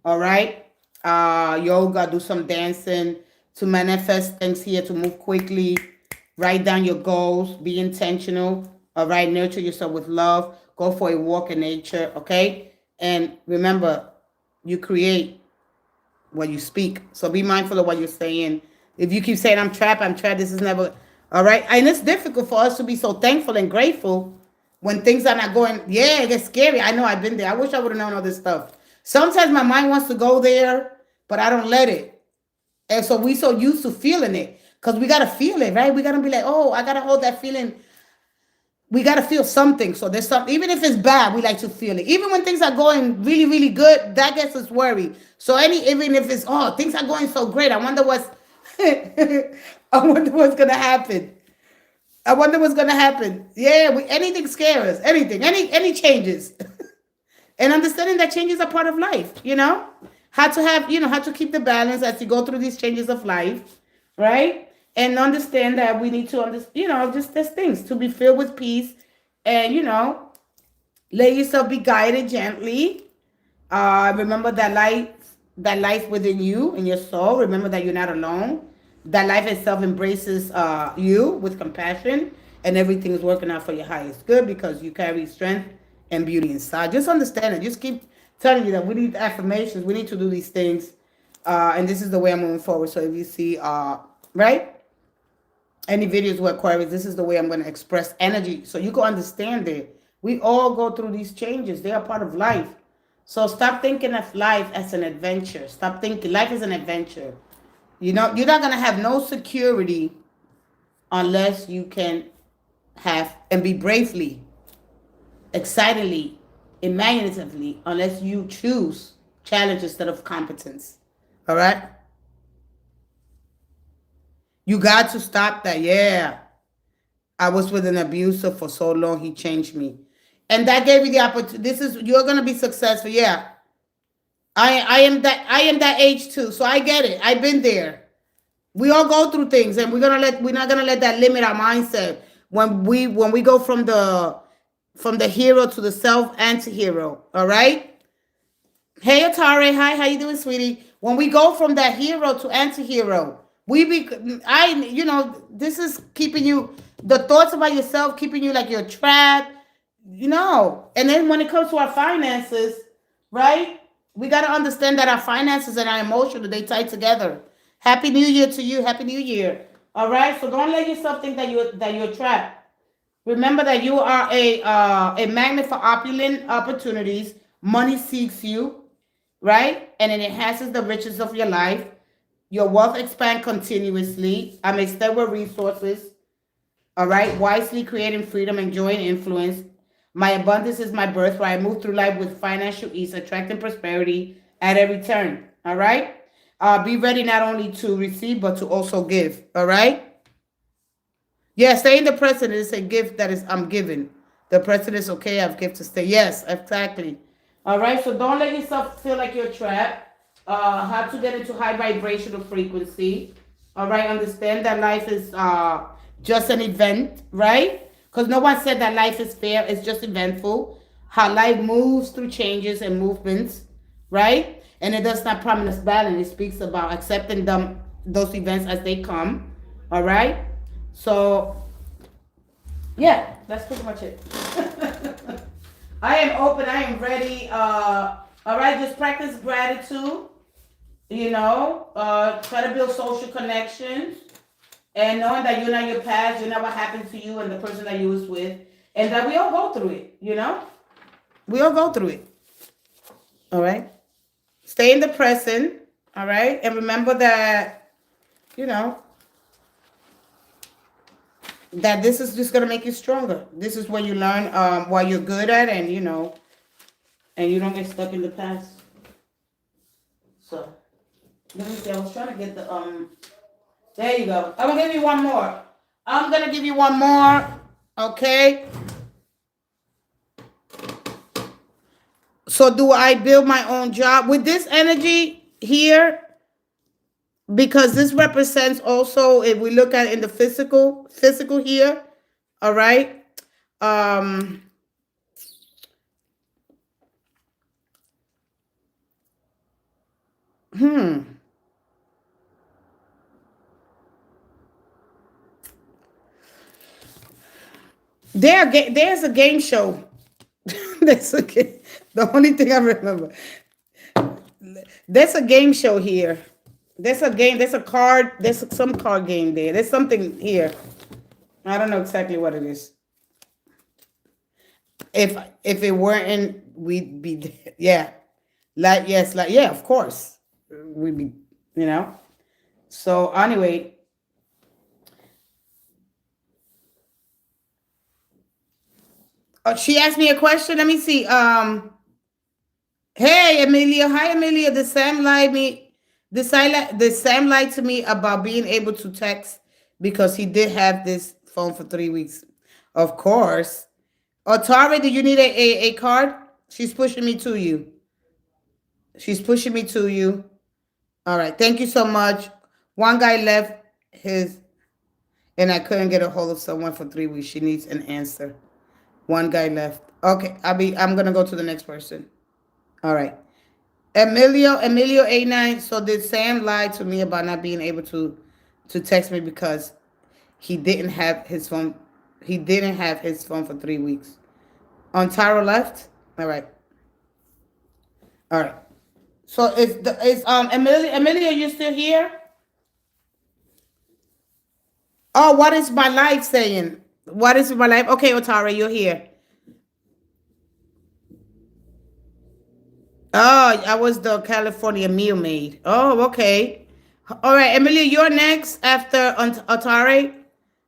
all right? Yoga, do some dancing to manifest things here, to move quickly. Write down your goals. Be intentional, all right? Nurture yourself with love. Go for a walk in nature, okay? And remember, you create what you speak. So be mindful of what you're saying. If you keep saying, I'm trapped, this is never, all right? And it's difficult for us to be so thankful and grateful when things are not going, yeah, it gets scary. I know I've been there. I wish I would have known all this stuff. Sometimes my mind wants to go there, but I don't let it. And so we so used to feeling it because we got to feel it, right? We got to be like, oh, I got to hold that feeling. We got to feel something. So there's something, even if it's bad, we like to feel it. Even when things are going really, really good, that gets us worried. So even if it's, things are going so great, I wonder what's going to happen. I wonder what's going to happen. Yeah, anything scares us, anything, any changes. And understanding that changes are part of life, how to keep the balance as you go through these changes of life, right? And understand that we need to just there's things to be filled with peace, and let yourself be guided gently. Remember that life within you and your soul. Remember that you're not alone. That life itself embraces you with compassion, and everything is working out for your highest good because you carry strength and beauty inside. Just understand it. Just keep telling you that we need affirmations. We need to do these things, and this is the way I'm moving forward. So if you see, right. any videos with Aquarius, this is the way I'm going to express energy so you can understand it. We all go through these changes. They are part of life. So stop thinking of life as an adventure. Stop thinking life is an adventure. You know, you're not going to have no security unless you can have and be bravely, excitedly, imaginatively, unless you choose challenge instead of competence. All right? You got to stop that. Yeah. I was with an abuser for so long, he changed me. And that gave you the opportunity. This is you're gonna be successful. Yeah. I am that age too. So I get it. I've been there. We all go through things and we're not gonna let that limit our mindset when we go from the hero to the self anti-hero. All right? Hey Atari, hi, how you doing, sweetie? When we go from that hero to anti-hero, this is keeping you, the thoughts about yourself, keeping you like you're trapped, And then when it comes to our finances, right? We got to understand that our finances and our emotions, they tie together. Happy New Year to you. Happy New Year. All right? So don't let yourself think that you're trapped. Remember that you are a magnet for opulent opportunities. Money seeks you, right? And it enhances the riches of your life. Your wealth expand continuously. I'm extended with resources. All right, wisely creating freedom, enjoying influence. My abundance is my birthright. I move through life with financial ease, attracting prosperity at every turn. All right. Be ready not only to receive but to also give. All right. Yeah, stay in the present is a gift that is I'm given. The present is okay. I've gift to stay. Yes, exactly. All right. So don't let yourself feel like you're trapped. How to get into high vibrational frequency. All right. Understand that life is just an event, right? Because no one said that life is fair. It's just eventful. How life moves through changes and movements, right? And it does not promise balance. It speaks about accepting those events as they come. All right. So, yeah, that's pretty much it. I am open. I am ready. All right, just practice gratitude. Try to build social connections, and knowing that you're not your past, you're not what happened to you and the person that you was with, and that we all go through it. We all go through it. All right. Stay in the present. All right, and remember that you know that this is just gonna make you stronger. This is where you learn what you're good at, and and you don't get stuck in the past. So let me see. I was trying to get the There you go. I'm gonna give you one more. I'm gonna give you one more. Okay. So do I build my own job with this energy here? Because this represents also, if we look at it in the physical here, all right. Um, there's a game show. The only thing I remember. There's a game show here. There's a game. There's a card. There's some card game there. There's something here. I don't know exactly what it is. If it weren't, we'd be dead. Yeah, yeah. Of course, we'd be. So anyway, she asked me a question. Let me see. Hey, Amelia. Hi, Amelia. The Sam lied to me about being able to text because he did have this phone for 3 weeks. Of course. Atari, do you need a card? She's pushing me to you. She's pushing me to you. All right. Thank you so much. One guy left his, and I couldn't get a hold of someone for 3 weeks. She needs an answer. One guy left. Okay. I'm gonna go to the next person. All right. Emilio 89. So did Sam lie to me about not being able to text me because he didn't have his phone. He didn't have his phone for 3 weeks. On Tara left. All right. All right. So is Amelia you still here? Oh, what is my life saying? What is my life? Okay, Otara, you're here. Oh, I was the California meal maid. Oh, okay. All right, Emily, you're next after Otari.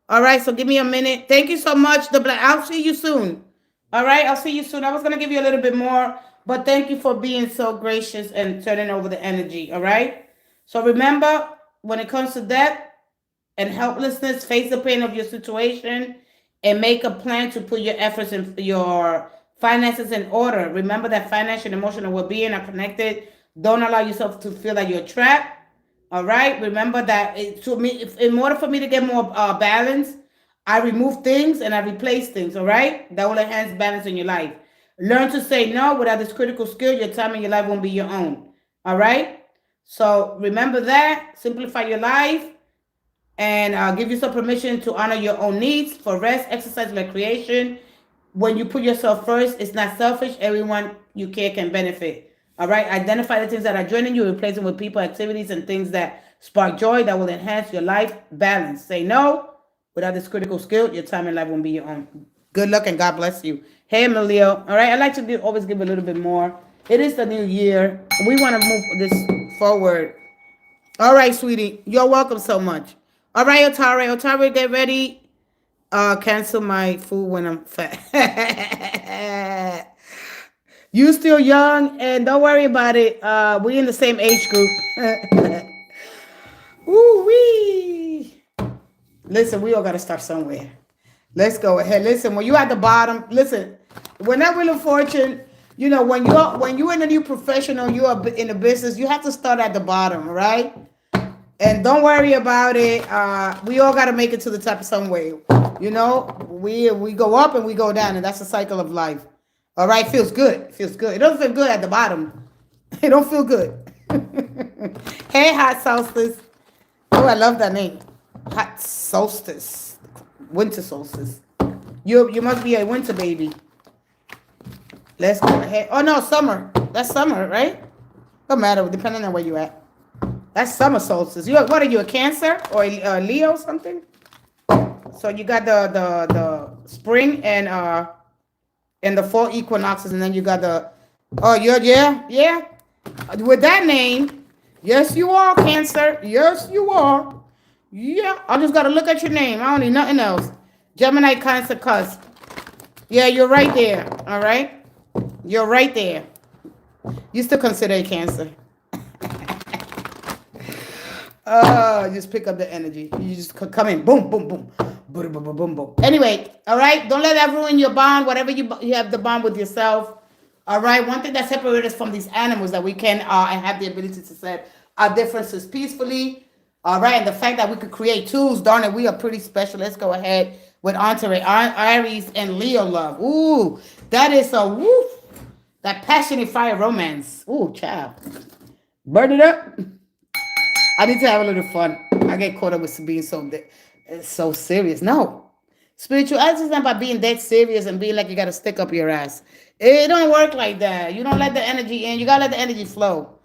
All right, so give me a minute. Thank you so much. I'll see you soon. All right, I'll see you soon. I was gonna give you a little bit more, but thank you for being so gracious and turning over the energy. All right. So remember, when it comes to debt and helplessness, face the pain of your situation and make a plan to put your efforts and your finances in order. Remember that financial and emotional well-being are connected. Don't allow yourself to feel like you're trapped. All right. Remember that in order for me to get more balance, I remove things and I replace things. All right. That will enhance balance in your life. Learn to say no. Without this critical skill, your time and your life won't be your own. All right. So remember that. Simplify your life and give yourself permission to honor your own needs for rest, exercise, recreation. When you put yourself first, it's not selfish. Everyone you care can benefit. All right. Identify the things that are draining you, replace them with people, activities, and things that spark joy that will enhance your life balance. Say no. Without this critical skill, your time and life won't be your own. Good luck and God bless you. Hey, Emilio. All right. I like to always give a little bit more. It is the new year. We want to move this forward. All right, sweetie. You're welcome so much. All right, Otare. Otare, get ready. Cancel my food when I'm fat. You still young, and don't worry about it. We in the same age group. Ooh wee. Listen, we all gotta start somewhere. Let's go ahead. Listen, when you at the bottom, listen. When that Wheel of Fortune, when you're in a new professional, you are in the business, you have to start at the bottom, right? And don't worry about it. We all got to make it to the top some way. We go up and we go down, and that's the cycle of life. All right, feels good. Feels good. It doesn't feel good at the bottom. It don't feel good. Hey, Hot Solstice. Oh, I love that name. Hot Solstice. Winter Solstice. You must be a winter baby. Let's go ahead. Oh no, summer. That's summer, right? Don't matter, depending on where you at. That's summer solstice. What are you, a Cancer or a Leo or something? So you got the spring and the fall equinoxes, and then you got the yeah. With that name, yes you are Cancer. Yes you are. Yeah, I just gotta look at your name. I don't need nothing else. Gemini, Cancer, cusp. Yeah, you're right there. All right, you're right there. You still consider a Cancer. Just pick up the energy. You just come in. Boom, boom, boom. Boom, boom, boom, boom, boom. Anyway, all right. Don't let that ruin your bond. Whatever you have the bond with yourself. All right. One thing that separates us from these animals that we can and have the ability to set our differences peacefully. All right. And the fact that we could create tools, darn it, we are pretty special. Let's go ahead with Entourage, Aries, and Leo love. Ooh, that is a woof. That passionate fire romance. Ooh, child. Burn it up. I need to have a little fun. I get caught up with being so serious. No. Spirituality is not about being that serious and being like you got to stick up your ass. It don't work like that. You don't let the energy in. You got to let the energy flow.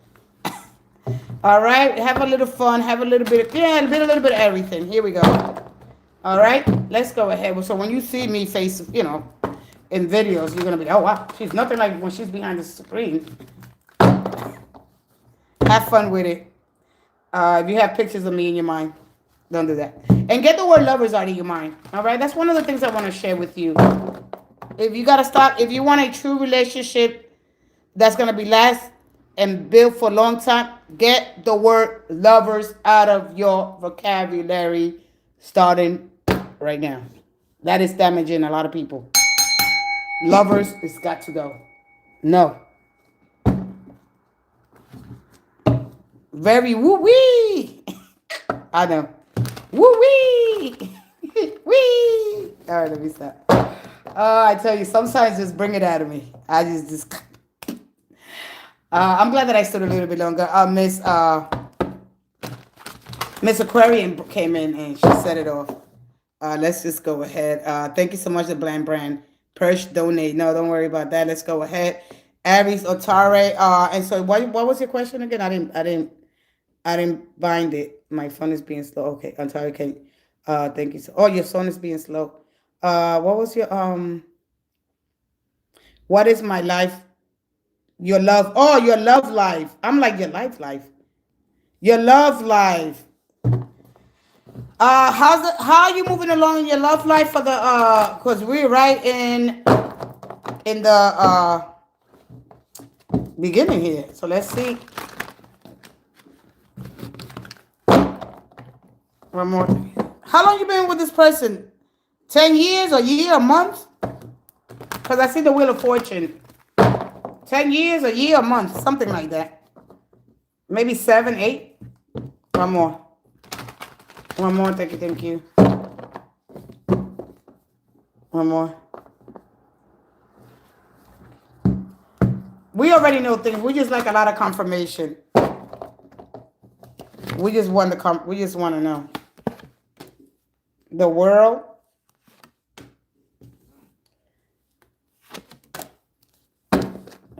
All right? Have a little fun. Have a little bit a little bit of everything. Here we go. All right? Let's go ahead. So when you see me face, in videos, you're going to be, oh, wow. She's nothing like when she's behind the screen. Have fun with it. If you have pictures of me in your mind, don't do that. And get the word lovers out of your mind. All right? That's one of the things I want to share with you. If you want a true relationship that's going to be last and build for a long time, get the word lovers out of your vocabulary starting right now. That is damaging a lot of people. Lovers, it's got to go. No. Very woo-wee. I know. Woo-wee. Wee. All right, let me stop. I tell you, sometimes just bring it out of me. I just I'm glad that I stood a little bit longer. Miss Aquarian came in and she set it off. Let's just go ahead. Thank you so much, the Bland Brand. Perch donate. No, don't worry about that. Let's go ahead. Aries Otare. And so what was your question again? I didn't bind it. My phone is being slow. Okay, Otare, can Thank you. Oh, your phone is being slow. What was your what is my life? Your love. Oh, your love life. I'm like your life. Your love life. How are you moving along in your love life for the cause we're right in the beginning here. So let's see. One more. How long you been with this person? 10 years, a year, a month? Because I see the Wheel of Fortune. 10 years, a year, a month, something like that. Maybe 7, 8. One more. One more. Thank you, thank you. One more. We already know things. We just like a lot of confirmation. We just want to we just want to know. The world.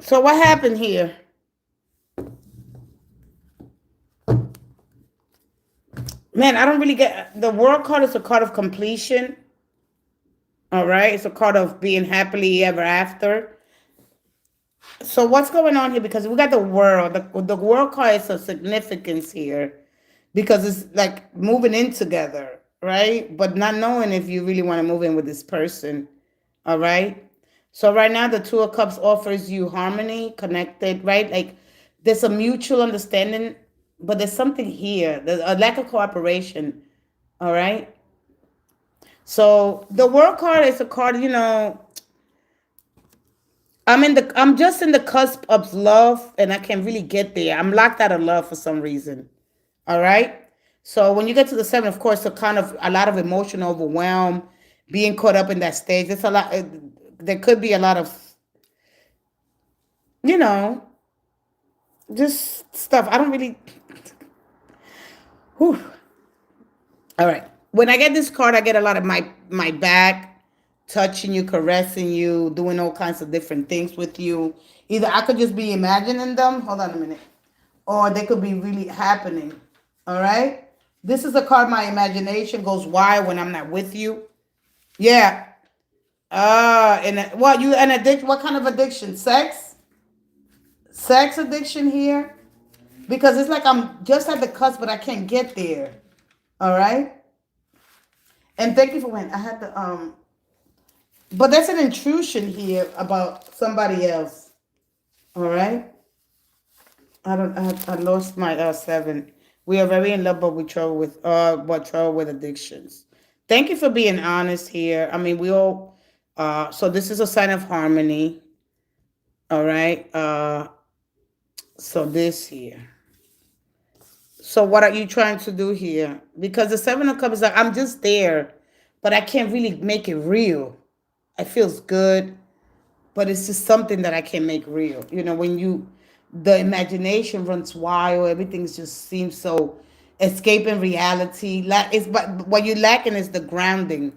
So what happened here? Man, I don't really get the world card is a card of completion. All right, it's a card of being happily ever after. So what's going on here? Because we got the world. The world card is a significance here because it's like moving in together, right? But not knowing if you really want to move in with this person. All right. So right now the Two of Cups offers you harmony, connected, right? Like there's a mutual understanding, but there's something here. There's a lack of cooperation. All right. So the world card is a card, I'm just in the cusp of love and I can't really get there. I'm locked out of love for some reason. All right. So when you get to the 7, of course, a lot of emotional overwhelm, being caught up in that stage. There's a lot. There could be a lot of, you know, just stuff. I don't really. Whew. All right. When I get this card, I get a lot of my back, touching you, caressing you, doing all kinds of different things with you. Either I could just be imagining them. Hold on a minute. Or they could be really happening. All right. This is a card. My imagination goes wild when I'm not with you. Yeah. And what you an addiction? What kind of addiction? Sex addiction here. Because it's like I'm just at the cusp, but I can't get there. All right. And thank you for when I had the But there's an intrusion here about somebody else. All right. I lost my 7. We are very in love, but we trouble with addictions. Thank you for being honest here. I mean, we all. So this is a sign of harmony. All right. So this here. So what are you trying to do here? Because the 7 of Cups is like I'm just there, but I can't really make it real. It feels good, but it's just something that I can't make real. When the imagination runs wild, everything just seems so escaping reality. But what you're lacking is the grounding.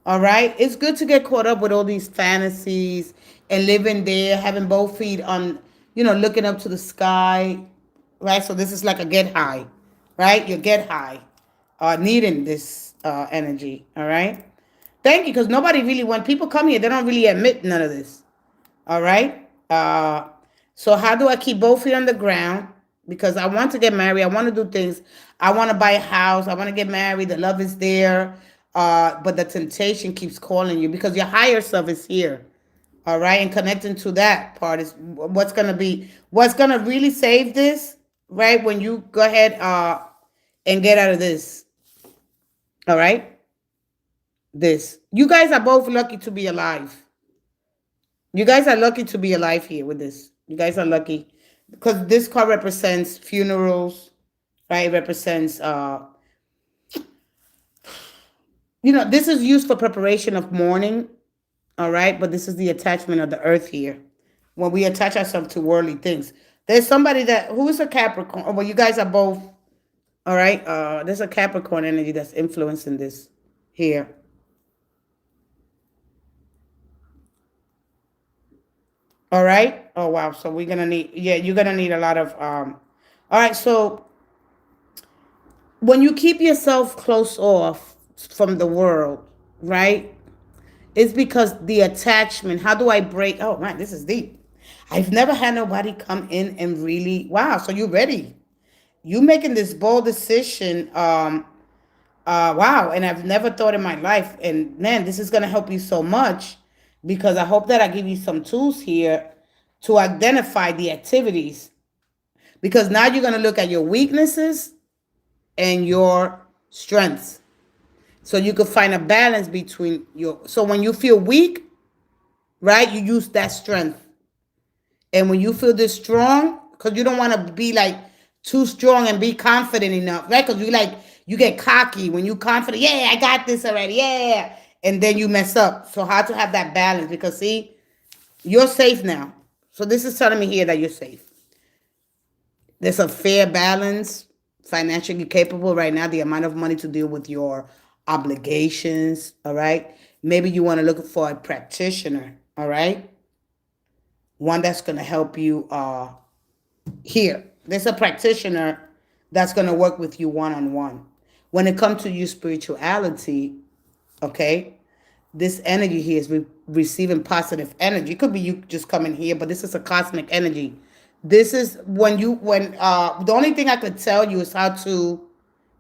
All right, it's good to get caught up with all these fantasies and living there, having both feet on, looking up to the sky, right? So this is like a get high, right? You get high, needing this energy. All right. Thank you, because nobody really, when people come here, they don't really admit none of this. All right. So how do I keep both feet on the ground? Because I want to get married. I want to do things. I want to buy a house. I want to get married. The love is there. But the temptation keeps calling you because your higher self is here. All right. And connecting to that part is what's going to really save this, right? When you go ahead and get out of this. All right. This. You guys are both lucky to be alive. You guys are lucky to be alive here with this. You guys are lucky because this card represents funerals, right? It represents, this is used for preparation of mourning, all right? But this is the attachment of the earth here. When we attach ourselves to worldly things. There's somebody who is a Capricorn. Oh, well, you guys are both, all right? There's a Capricorn energy that's influencing this here. All right. Oh, wow. So you're going to need a lot of, all right. So when you keep yourself close off, from the world, right? It's because the attachment. How do I break? Oh man, this is deep. I've never had nobody come in and really, wow, so you ready. You making this bold decision. Wow, and I've never thought in my life. And man, this is gonna help you so much because I hope that I give you some tools here to identify the activities. Because now you're gonna look at your weaknesses and your strengths. So you could find a balance between your, so when you feel weak, right, you use that strength. And when you feel this strong, because you don't want to be like too strong and be confident enough, right? Because you get cocky when you confident. Yeah, I got this already. Yeah, and then you mess up. So how to have that balance? Because see, you're safe now. So this is telling me here that you're safe. There's a fair balance, financially capable right now. The amount of money to deal with your obligations. All right. Maybe you want to look for a practitioner. All right, one that's going to help you here. There's a practitioner that's going to work with you one on one. When it comes to your spirituality, okay, this energy here is receiving positive energy. It could be you just coming here, but this is a cosmic energy. This is when the only thing I could tell you is how to,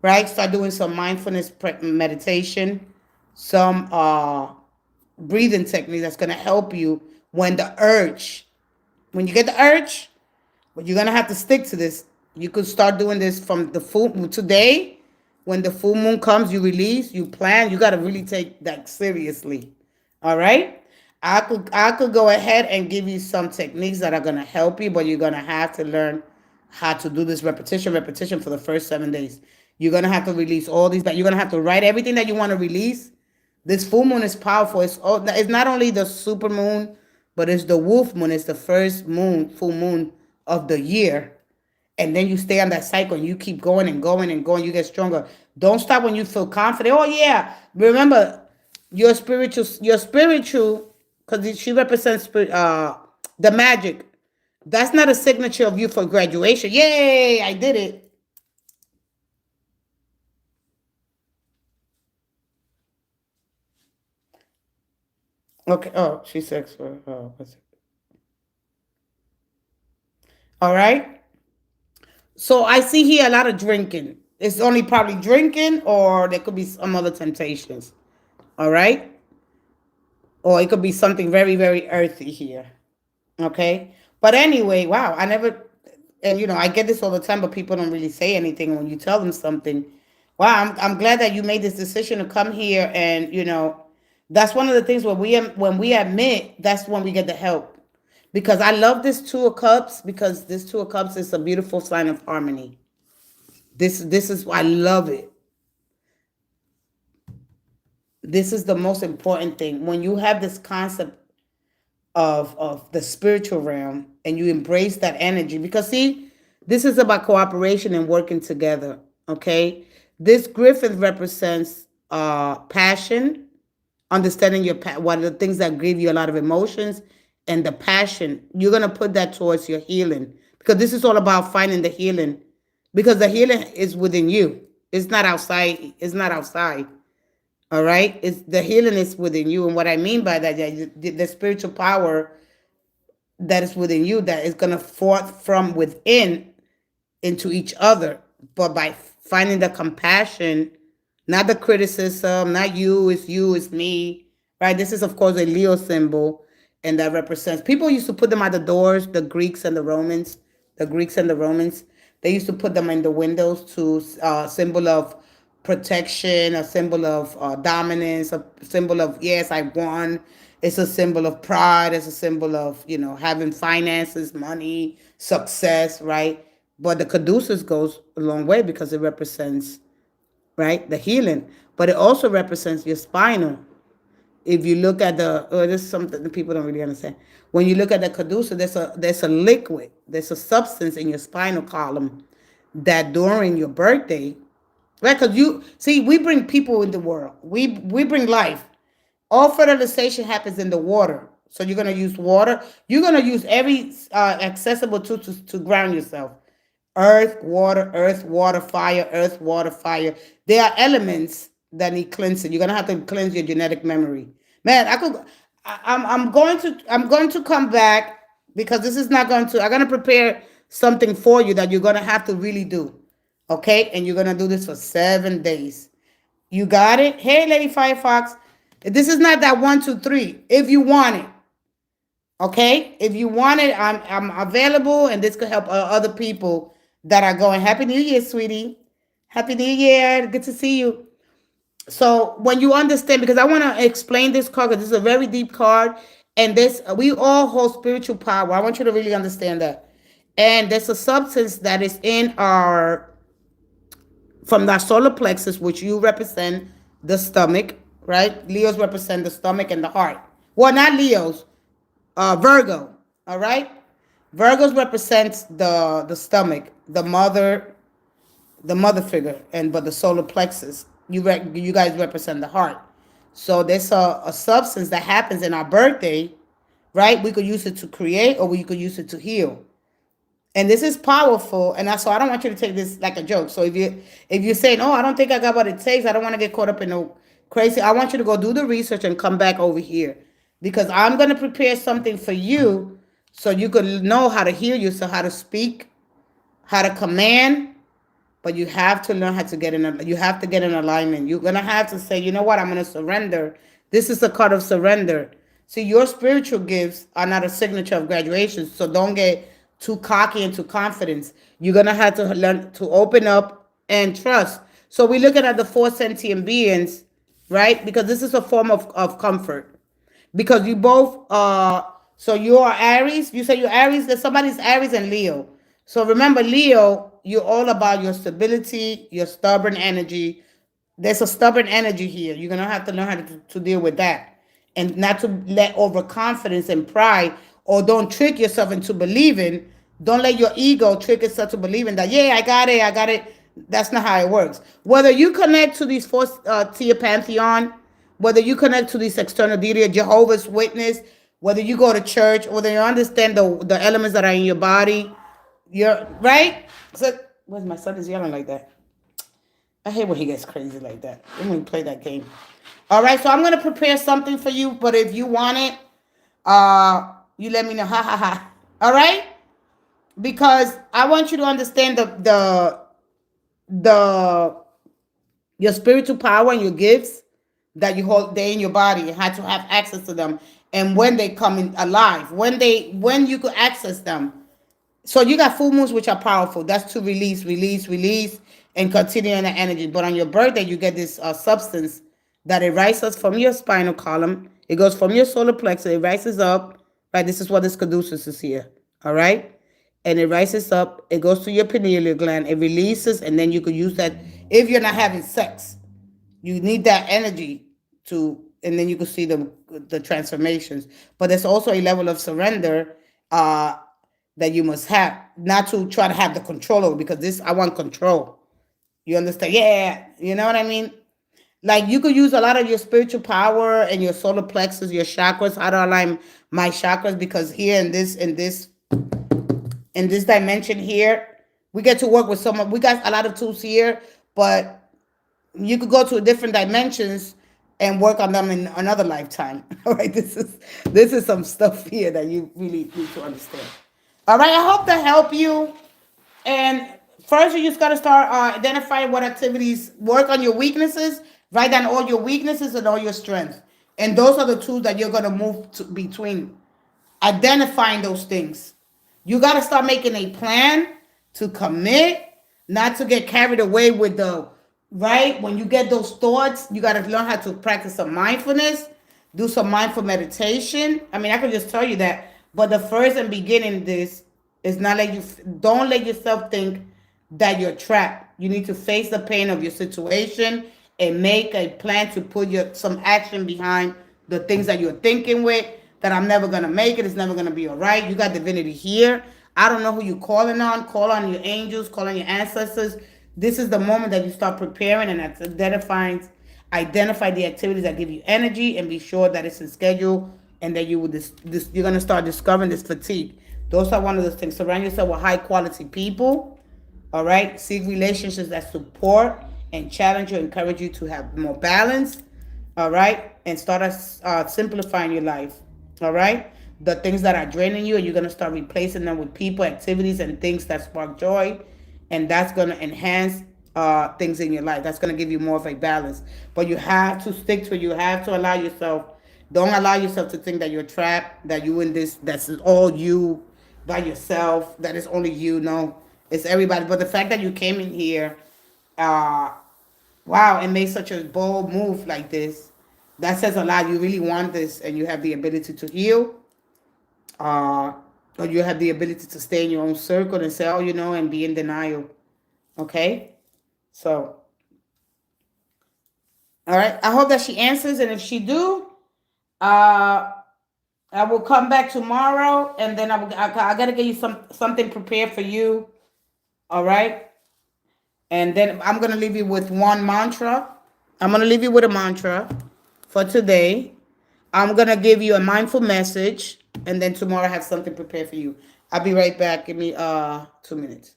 right, start doing some mindfulness meditation, some breathing technique that's going to help you when you get the urge, but you're gonna have to stick to this. You could start doing this from the full today. When the full moon comes, you release, you plan. You gotta really take that seriously. All right. I could go ahead and give you some techniques that are gonna help you, but you're gonna have to learn how to do this repetition for the first 7 days. You're gonna have to release all these, but you're gonna have to write everything that you want to release. This full moon is powerful. It's not only the super moon, but it's the wolf moon. It's the first moon, full moon of the year. And then you stay on that cycle and you keep going and going and going. You get stronger. Don't stop when you feel confident. Oh yeah. Remember, your spiritual, because she represents the magic. That's not a signature of you for graduation. Yay, I did it. Okay. Oh, she's sexual. Oh, what's it? All right. So I see here a lot of drinking. It's only probably drinking, or there could be some other temptations. All right. Or it could be something very, very earthy here. Okay. But anyway, wow, I never, and I get this all the time, but people don't really say anything when you tell them something. Wow, I'm glad that you made this decision to come here, and that's one of the things when we admit, that's when we get the help. Because I love this Two of Cups, because this Two of Cups is a beautiful sign of harmony. This is I love it. This is the most important thing when you have this concept of the spiritual realm and you embrace that energy, because see, this is about cooperation and working together. Okay, this griffin represents passion, understanding what are the things that give you a lot of emotions, and the passion you're going to put that towards your healing, because this is all about finding the healing, because the healing is within you. It's not outside. All right, it's the healing is within you. And what I mean by that, the spiritual power that is within you, that is going to forth from within into each other, but by finding the compassion, not the criticism, not you, it's me, right? This is, of course, a Leo symbol, and that represents, people used to put them at the doors, the Greeks and the Romans, they used to put them in the windows to symbol of protection, a symbol of dominance, a symbol of, yes, I won. It's a symbol of pride. It's a symbol of, having finances, money, success, right? But the caduceus goes a long way because it represents, right, the healing. But it also represents your spinal. If you look at this is something that people don't really understand. When you look at the caduceus, there's a liquid, there's a substance in your spinal column that during your birthday, right? Because you see, we bring people in the world. We bring life. All fertilization happens in the water. So you're gonna use water. You're gonna use every accessible tool to ground yourself. Earth, water, fire, earth, water, fire. They are elements that need cleansing. You're gonna have to cleanse your genetic memory. Man, I'm going to come back because this is not going to. I'm gonna prepare something for you that you're gonna have to really do. Okay, and you're gonna do this for 7 days. You got it? Hey, Lady Firefox. This is not that 1, 2, 3. If you want it, okay. If you want it, I'm available, and this could help other people that are going. Happy New Year, sweetie. Happy New Year. Good to see you. So when you understand, because I want to explain this card, because this is a very deep card, and this we all hold spiritual power. I want you to really understand that. And there's a substance that is in our from the solar plexus, which you represent the stomach, right? Leos represent the stomach and the heart. Well, not Leos, Virgo. All right, Virgos represents the stomach, the mother figure, and but the solar plexus. You guys represent the heart. So there's a substance that happens in our birthday, right? We could use it to create, or we could use it to heal. And this is powerful, and so I don't want you to take this like a joke. So if you're saying, "Oh, I don't think I got what it takes," I don't want to get caught up in no crazy. I want you to go do the research and come back over here, because I'm gonna prepare something for you, so you could know how to heal yourself, how to speak, how to command. But you have to learn how to get in. You have to get in alignment. You're gonna have to say, "You know what? I'm gonna surrender." This is a card of surrender. See, your spiritual gifts are not a signature of graduation, so don't get too cocky and too confident. You're gonna have to learn to open up and trust. So we're looking at the four sentient beings, right? Because this is a form of comfort. Because you both so you are Aries. You say you're Aries. There's somebody's Aries and Leo. So remember, Leo, you're all about your stability, your stubborn energy. There's a stubborn energy here. You're gonna have to learn how to deal with that, and not to let overconfidence and pride, or don't trick yourself into believing. Don't let your ego trick yourself to believing that, yeah, I got it. That's not how it works. Whether you connect to these four tier pantheon, whether you connect to this external deity, Jehovah's Witness, whether you go to church, whether you understand the elements that are in your body, you're right. So, where's my son is yelling like that? I hate when he gets crazy like that. When we play that game. All right, so I'm gonna prepare something for you, but if you want it, you let me know. Ha ha ha. All right, because I want you to understand the your spiritual power and your gifts that you hold. They in your body. You had to have access to them, and when they come in alive, when you could access them. So you got full moons, which are powerful. That's to release, and continue in the energy. But on your birthday, you get this substance that it rises from your spinal column. It goes from your solar plexus. It rises up. Right. This is what this caduceus is here. All right. And it rises up. It goes to your pineal gland. It releases, and then you could use that if you're not having sex. You need that energy to, and then you can see the transformations. But there's also a level of surrender that you must have, not to try to have the control over, because this, I want control. You understand? Yeah, you know what I mean? Like, you could use a lot of your spiritual power and your solar plexus, your chakras. How to align my chakras? Because here in this dimension here, we get to work with someone. We got a lot of tools here, but you could go to different dimensions and work on them in another lifetime. All right, this is some stuff here that you really need to understand. All right, I hope to help you. And first, you just got to start identifying what activities work on your weaknesses. Write down all your weaknesses and all your strengths. And those are the tools that you're going to move between. Identifying those things. You got to start making a plan to commit, not to get carried away with right? When you get those thoughts, you got to learn how to practice some mindfulness, do some mindful meditation. I mean, I could just tell you that. But the first and beginning this is not like don't let yourself think that you're trapped. You need to face the pain of your situation and make a plan to put some action behind the things that you're thinking with, that I'm never going to make it. It's never going to be all right. You got divinity here. I don't know who you're calling on. Call on your angels. Call on your ancestors. This is the moment that you start preparing and identify the activities that give you energy, and be sure that it's in schedule, and that you're going to start discovering this fatigue. Those are one of those things. Surround yourself with high quality people. All right. Seek relationships that support and challenge you, encourage you to have more balance. All right, and start simplifying your life. All right, the things that are draining you, and you're gonna start replacing them with people, activities, and things that spark joy, and that's gonna enhance things in your life. That's gonna give you more of a balance. But you have to stick to it. You have to allow yourself. Don't allow yourself to think that you're trapped, that you in this, that's all you by yourself, that is only you. No, it's everybody. But the fact that you came in here, uh, wow, and made such a bold move like this, that says a lot. You really want this, and you have the ability to heal, uh, or you have the ability to stay in your own circle and say, oh, and be in denial. Okay? So, all right. I hope that she answers, and if she do, uh, I will come back tomorrow, and then I gotta get you something prepared for you. All right, and then I'm gonna leave you with one mantra. I'm gonna leave you with a mantra for today. I'm gonna give you a mindful message, and then tomorrow I have something prepared for you. I'll be right back. Give me 2 minutes.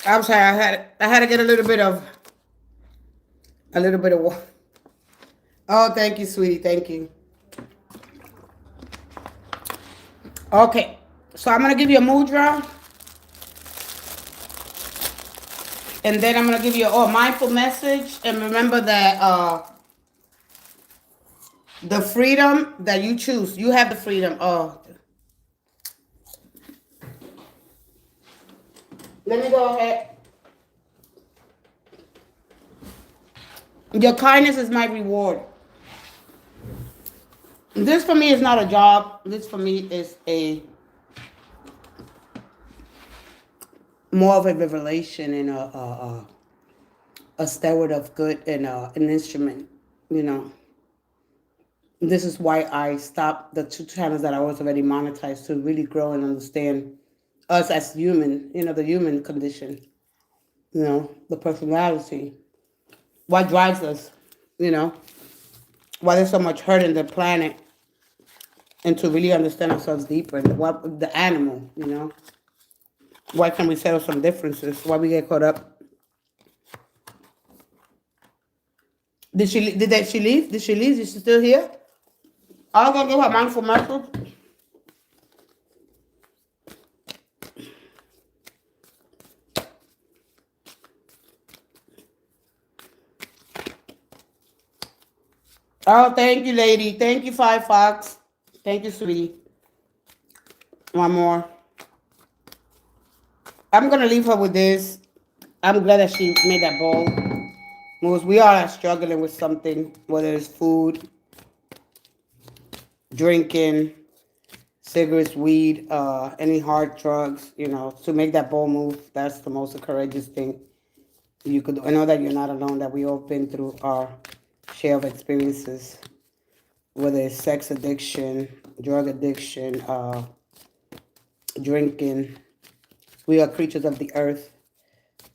I'm sorry. I had to get a little bit of water. Oh, thank you, sweetie. Thank you. Okay, so I'm gonna give you a mudra, and then I'm gonna give you a mindful message. And remember that the freedom that you choose, you have the freedom. Oh, let me go ahead. Your kindness is my reward. This for me is not a job. This for me is a more of a revelation and a steward of good and an instrument. You know, this is why I stopped the 2 channels that I was already monetized to really grow and understand us as human. The human condition. The personality. What drives us? Why there's so much hurt in the planet, and to really understand ourselves deeper. And what the animal. Why can't we settle some differences? Why we get caught up? Did she leave? Did she leave? Is she still here? I'm gonna give her mindful message. Oh, thank you, lady. Thank you, Firefox. Thank you, sweetie. One more. I'm gonna leave her with this. I'm glad that she made that bold moves. We all are struggling with something, whether it's food, drinking, cigarettes, weed, any hard drugs, to make that bold move. That's the most courageous thing you could do. I know that you're not alone, that we all been through our share of experiences, whether it's sex addiction, drug addiction, drinking. We are creatures of the earth.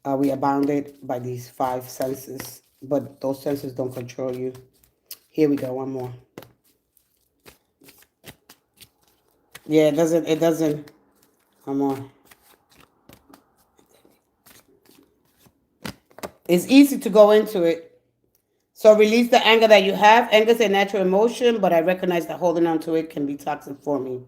We are bounded by these five senses, but those senses don't control you. Here we go, one more. Yeah, it doesn't, come on. It's easy to go into it. So release the anger that you have. Anger is a natural emotion, but I recognize that holding on to it can be toxic for me.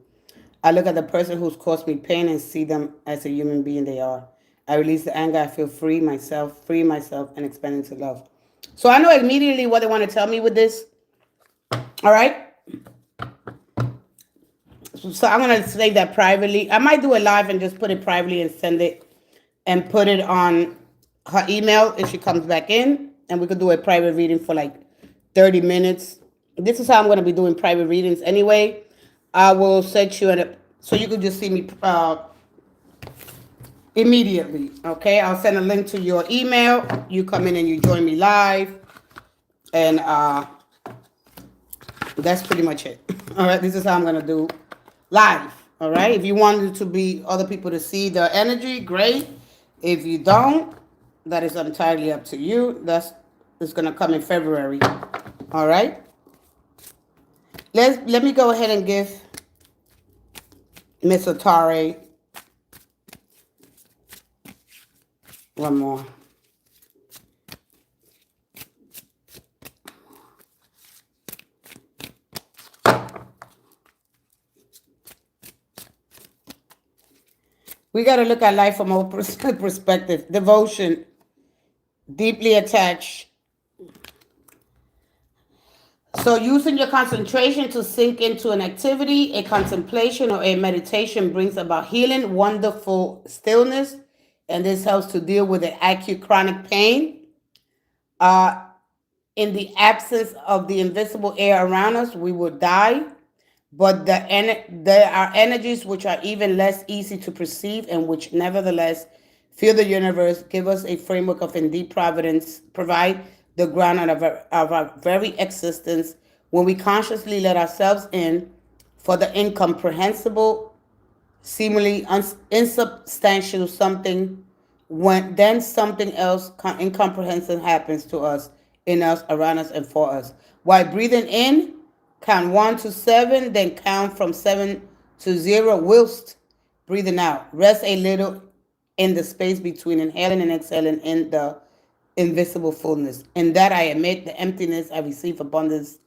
I look at the person who's caused me pain and see them as a human being they are. I release the anger. I feel free myself, and expand into love. So I know immediately what they want to tell me with this. All right. So I'm going to save that privately. I might do it live and just put it privately and send it and put it on her email if she comes back in. And we could do a private reading for like 30 minutes. This is how I'm going to be doing private readings anyway. I will set you so you can just see me immediately. Okay, I'll send a link to your email. You come in and you join me live. And that's pretty much it. All right, this is how I'm going to do live. All right, if you wanted to be other people to see the energy, great. If you don't, that is entirely up to you. It's going to come in February. All right. Let me go ahead and give Miss Otare one more. We got to look at life from our perspective. Devotion, deeply attached. So using your concentration to sink into an activity, a contemplation, or a meditation brings about healing, wonderful stillness, and this helps to deal with the acute chronic pain. In the absence of the invisible air around us, we will die. But there are energies which are even less easy to perceive and which nevertheless fill the universe, give us a framework of indeed providence, provide the ground of our very existence when we consciously let ourselves in for the incomprehensible, seemingly insubstantial something, when then something else incomprehensible happens to us, in us, around us, and for us. While breathing in, count 1 to 7, then count from 7 to 0 whilst breathing out. Rest a little in the space between inhaling and exhaling in the invisible fullness. In that I admit the emptiness, I receive abundance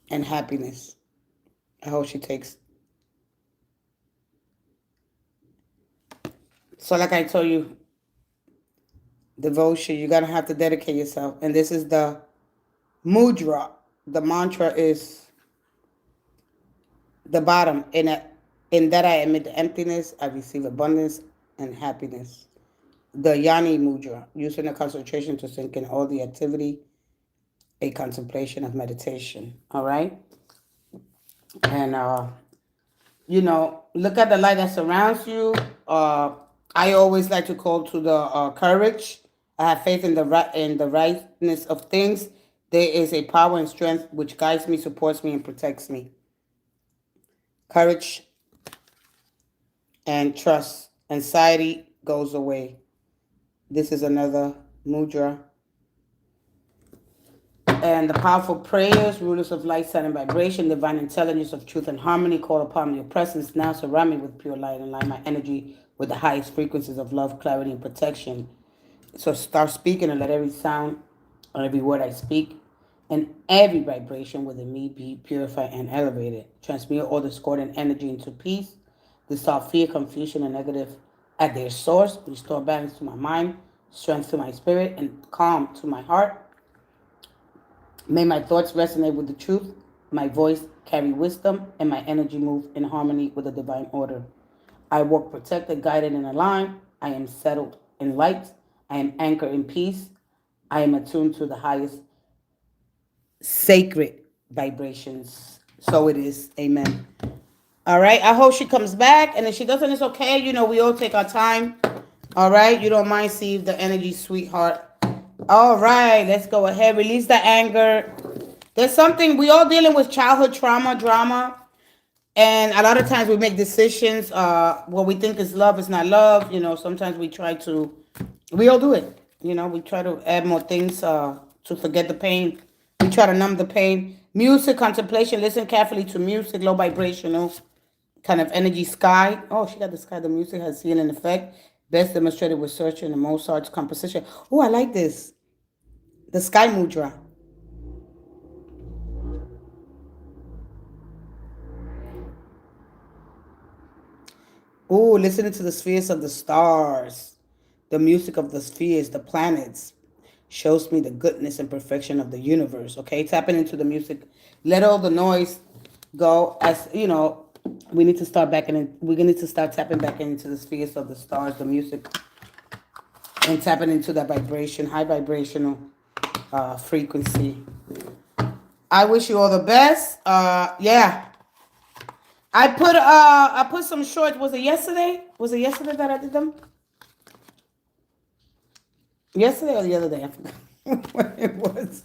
and happiness. I hope she takes. So like I told you, devotion, you're going to have to dedicate yourself. And this is the mudra. The mantra is the bottom. In that I admit the emptiness, I receive abundance and happiness. The Yani mudra, using the concentration to sink in all the activity, a contemplation of meditation. All right? And, look at the light that surrounds you. I always like to call to the courage. I have faith in the rightness of things. There is a power and strength which guides me, supports me, and protects me. Courage and trust. Anxiety goes away. This is another mudra. And the powerful prayers, rulers of light, sound, and vibration, divine intelligence of truth and harmony, call upon your presence now. Surround me with pure light and light my energy with the highest frequencies of love, clarity, and protection. So start speaking and let every sound or every word I speak and every vibration within me be purified and elevated. Transmute all discordant energy into peace. Dissolve fear, confusion, and negative at their source. Restore balance to my mind, strength to my spirit, and calm to my heart. May my thoughts resonate with the truth, my voice carry wisdom, and my energy move in harmony with the divine order. I walk protected, guided, and aligned. I am settled in light. I am anchored in peace. I am attuned to the highest sacred vibrations So it is. Amen. All right. I hope she comes back. And if she doesn't, it's okay. You know, we all take our time. All right. You don't mind, see the energy, sweetheart. All right. Let's go ahead. Release the anger. There's something we all dealing with childhood trauma, drama. And a lot of times we make decisions. What we think is love is not love. You know, sometimes we try to, we all do it. You know, we try to add more things to forget the pain. We try to numb the pain. Music, contemplation, listen carefully to music, low vibrational kind of energy sky. Oh, she got the sky. The music has healing effect. Best demonstrated with search in the Mozart's composition. Oh, I like this. The sky mudra. Oh, listening to the spheres of the stars, the music of the spheres, the planets, shows me the goodness and perfection of the universe. Okay, tapping into the music, let all the noise go. As you know, we need to start back in. We need to start tapping back into the spheres of the stars, the music, and tapping into that vibration, high vibrational frequency. I wish you all the best. Yeah. I put some shorts. Was it yesterday? Was it yesterday that I did them? Yesterday or the other day? I forgot what it was.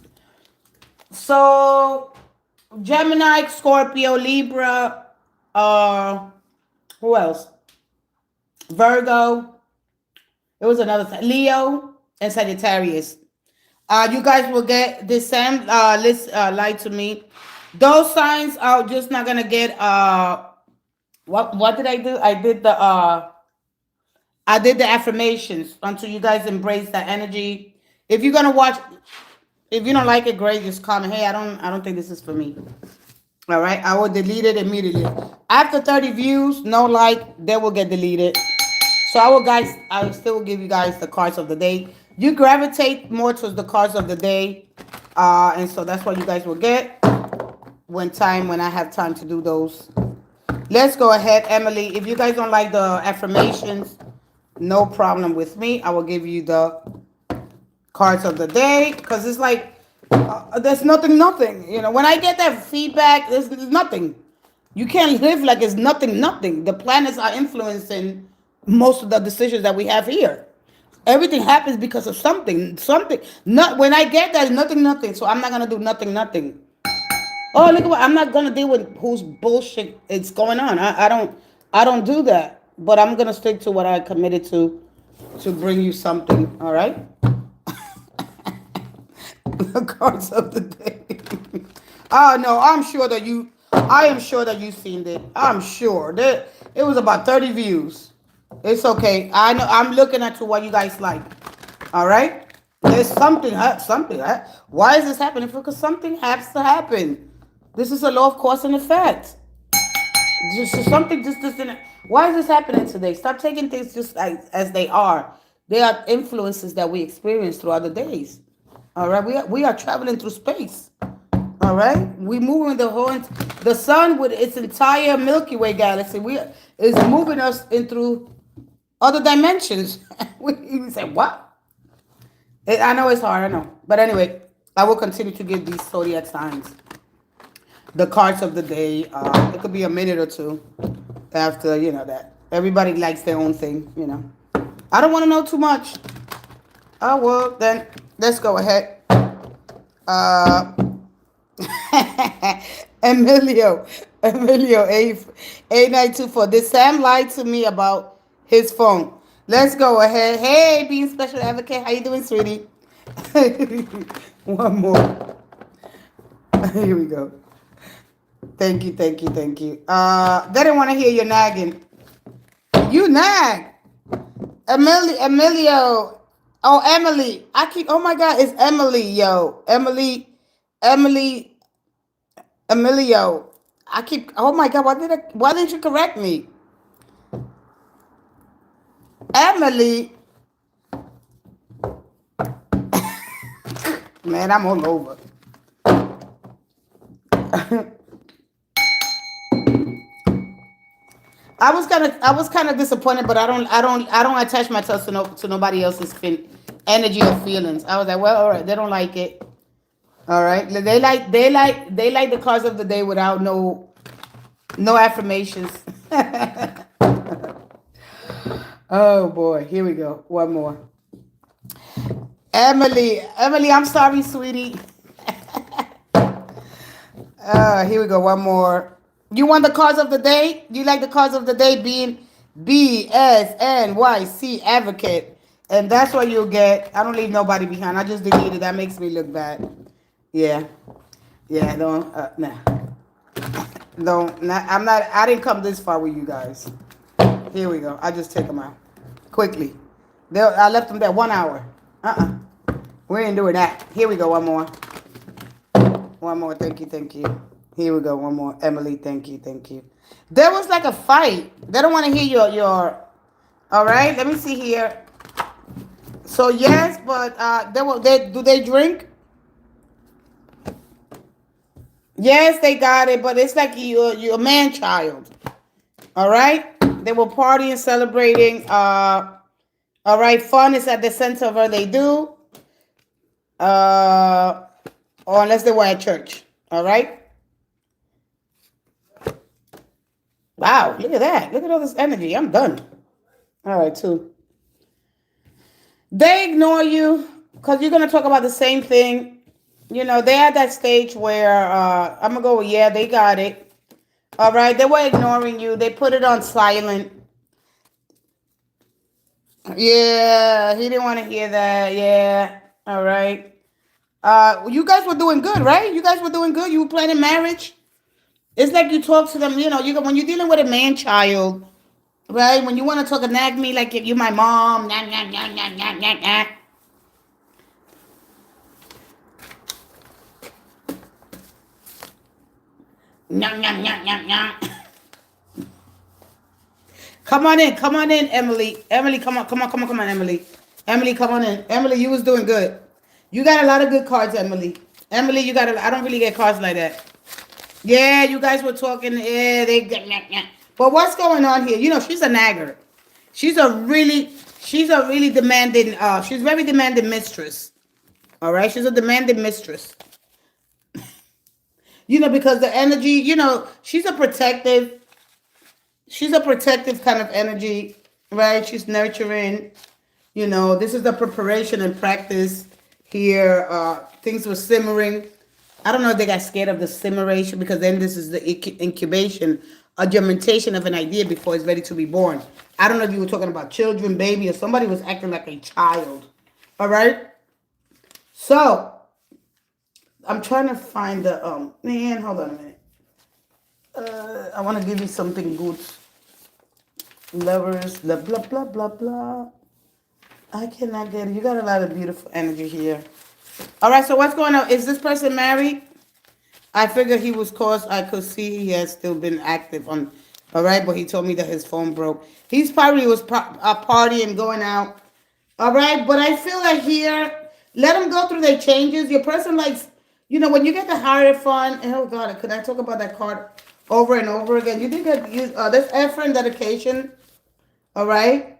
So Gemini, Scorpio, Libra, who else? Virgo. It was another Leo and Sagittarius. You guys will get the same list lied to me. Those signs are just not gonna get what did I do? I did the affirmations until you guys embrace that energy. If you're gonna watch, if you don't like it, great, just comment. Hey, I don't think this is for me. All right, I will delete it immediately. After 30 views, no like, they will get deleted. So I will still give you guys the cards of the day. You gravitate more towards the cards of the day. And so that's what you guys will get when I have time to do those. Let's go ahead, Emily. If you guys don't like the affirmations, no problem with me. I will give you the cards of the day because it's like there's nothing. You know, when I get that feedback, there's nothing. You can't live like it's nothing. The planets are influencing most of the decisions that we have here. Everything happens because of something. Not when I get that, nothing. So I'm not gonna do nothing. Oh, look at what I'm not gonna deal with whose bullshit it's going on. I don't do that. But I'm gonna stick to what I committed to bring you something. All right. The cards of the day. Oh no, I am sure that you've seen it. I'm sure that it was about 30 views. It's okay. I know. I'm looking at what you guys like. All right. There's something. Why is this happening? Because something has to happen. This is a law of cause and effect. Just something just doesn't. Why is this happening today? Stop taking things just as they are. They are influences that we experience throughout the days. All right. We are traveling through space. All right. We moving the sun with its entire Milky Way galaxy. Is moving us in through other dimensions. We say what? I know it's hard. I know, but anyway, I will continue to give these zodiac signs the cards of the day. It could be a minute or two after that. Everybody likes their own thing. I don't want to know too much. Oh well, then let's go ahead. Emilio, A924. Did Sam lie to me about his phone? Let's go ahead. Hey, being special advocate, how you doing, sweetie? One more. Here we go. Thank you. They didn't want to hear you nagging. You nag. Emilio. Oh, Emily. Oh my God, it's Emily, yo. Emilio. Oh my God, why didn't you correct me? Emily. Man, I'm all over. I was kind of disappointed, but I don't attach myself to nobody else's energy or feelings. I was like, well, all right, they don't like it. All right. They like the cards of the day without no affirmations. Oh boy, here we go. One more. Emily, I'm sorry, sweetie. Here we go. One more. You want the cards of the day? You like the cards of the day being BSNYC advocate. And that's what you'll get. I don't leave nobody behind. I just deleted. That makes me look bad. Yeah. Yeah, don't, nah. Don't, not, I didn't come this far with you guys. Here we go. I just take them out. Quickly. I left them there 1 hour. We ain't doing that. Here we go. One more. One more. Thank you. Thank you. Here we go. One more. Emily, thank you. Thank you. There was like a fight. They don't want to hear your. All right. Let me see here. So yes, but do they drink? Yes, they got it, but it's like you're a man child. All right. They were partying, celebrating. All right. Fun is at the center of what they do. Or unless they were at church. All right. Wow, look at that. Look at all this energy. I'm done. All right, two. They ignore you because you're going to talk about the same thing. You know, they're at that stage where I'm going to go with, yeah, they got it. All right, they were ignoring you. They put it on silent. Yeah, he didn't want to hear that. Yeah, all right. You guys were doing good, right? You guys were doing good. You were planning marriage. It's like you talk to them, you know, when you're dealing with a man child, right? When you want to talk and nag me like if you're my mom, nah, nah, nah, nah, nah, nah, nah. Nah, nah, nah, nah, nah. Come on in, Emily. Emily, come on, Emily. Emily, come on in. Emily, you was doing good. You got a lot of good cards, Emily. Emily, I don't really get cards like that. Yeah, you guys were talking. Yeah, but what's going on here? You know, she's a nagger. She's a really demanding. She's very demanding mistress. All right, she's a demanding mistress. You know, because the energy. You know, she's a protective kind of energy, right? She's nurturing. You know, this is the preparation and practice here. Things were simmering. I don't know if they got scared of the simmeration because then this is the incubation, a germination of an idea before it's ready to be born. I don't know if you were talking about children, baby, or somebody was acting like a child. All right? So, I'm trying to find the, man, hold on a minute. I want to give you something good. Lovers, blah, blah, blah, blah, blah. I cannot get it. You got a lot of beautiful energy here. All right, so what's going on? Is this person married? I figured he was, cause I could see he has still been active on. All right, but he told me that his phone broke. He's probably was partying, going out. All right, but I feel like here, let them go through their changes. Your person likes, you know, when you get the Hierophant. Oh God, could I talk about that card over and over again? You think that there's effort and dedication. All right,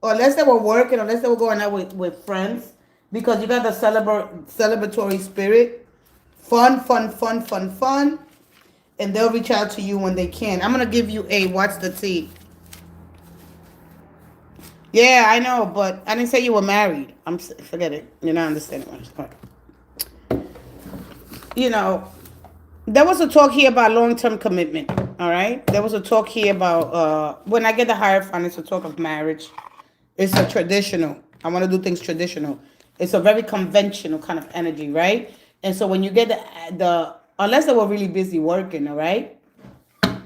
or unless they were working, unless they were going out with friends. Because you got the celebratory spirit. Fun. And they'll reach out to you when they can. I'm going to give you a what's the tea. Yeah, I know, but I didn't say you were married. Forget it. You're not understanding what I'm saying. You know, there was a talk here about long-term commitment. All right? There was a talk here about, when I get the Hierophant, it's a talk of marriage. It's a traditional. I want to do things traditional. It's a very conventional kind of energy, right? And so when you get the unless they were really busy working, all right?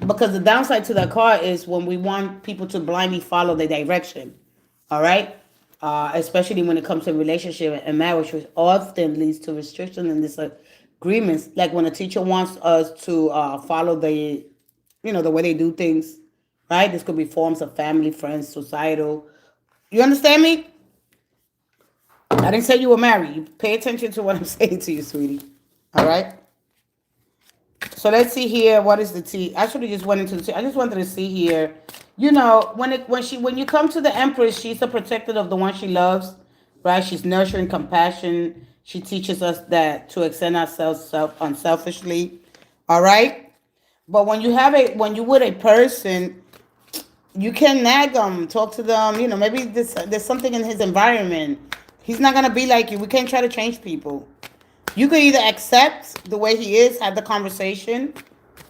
Because the downside to that card is when we want people to blindly follow the direction, all right? Especially when it comes to relationship and marriage, which often leads to restrictions and disagreements. Like when a teacher wants us to follow the way they do things, right? This could be forms of family, friends, societal. You understand me? I didn't say you were married. You pay attention to what I'm saying to you, sweetie. All right? So let's see here. What is the tea? I should have just went into the tea. I just wanted to see here. You know, when you come to the Empress, she's a protector of the one she loves, right? She's nurturing, compassion, She teaches us that to extend ourselves unselfishly. All right. But when you with a person, you can nag them, talk to them. You know, maybe there's something in his environment. He's not gonna be like you. We can't try to change people. You could either accept the way he is, have the conversation.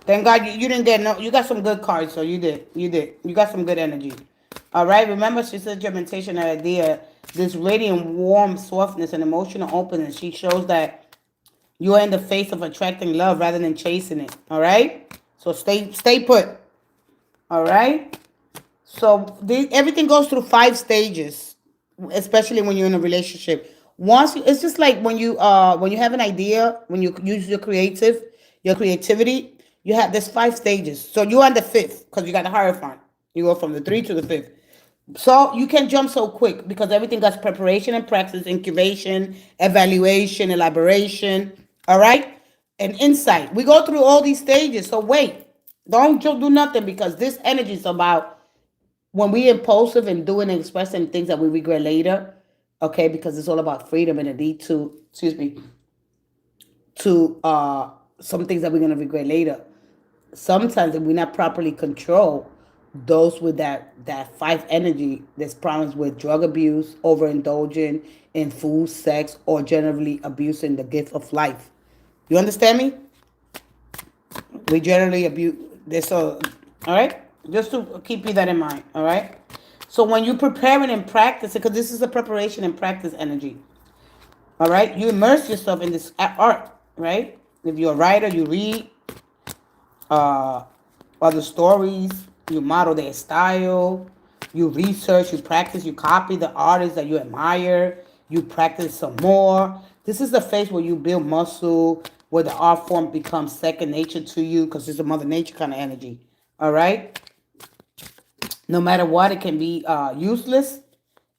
Thank God you didn't get no. You got some good cards, so you did. You did. You got some good energy. All right. Remember, she said your meditation idea. This radiant, warm softness and emotional openness. She shows that you are in the face of attracting love rather than chasing it. All right. So stay put. All right. So everything goes through 5 stages, especially when you're in a relationship. It's just like when you have an idea, when you use your creativity, you have there's 5 stages. So you're on the fifth because you got the hierophant. You go from the three to the fifth. So you can jump so quick because everything got preparation and practice, incubation, evaluation, elaboration. All right, and insight. We go through all these stages. So wait, don't do nothing because this energy is about when we impulsive and doing and expressing things that we regret later, okay, because it's all about freedom and a need to, excuse me, to some things that we're gonna regret later. Sometimes if we're not properly controlled, those with that five energy, there's problems with drug abuse, overindulging in food, sex, or generally abusing the gift of life. You understand me? We generally abuse this. So, all right, just to keep you that in mind. All right. So when you prepare it and practice it, because this is a preparation and practice energy. All right, you immerse yourself in this art. Right. If you're a writer, you read uh, other stories. You model their style. You research. You practice. You copy the artists that you admire. You practice some more. This is the phase where you build muscle, where the art form becomes second nature to you, because it's a Mother Nature kind of energy. All right. No matter what, it can be useless,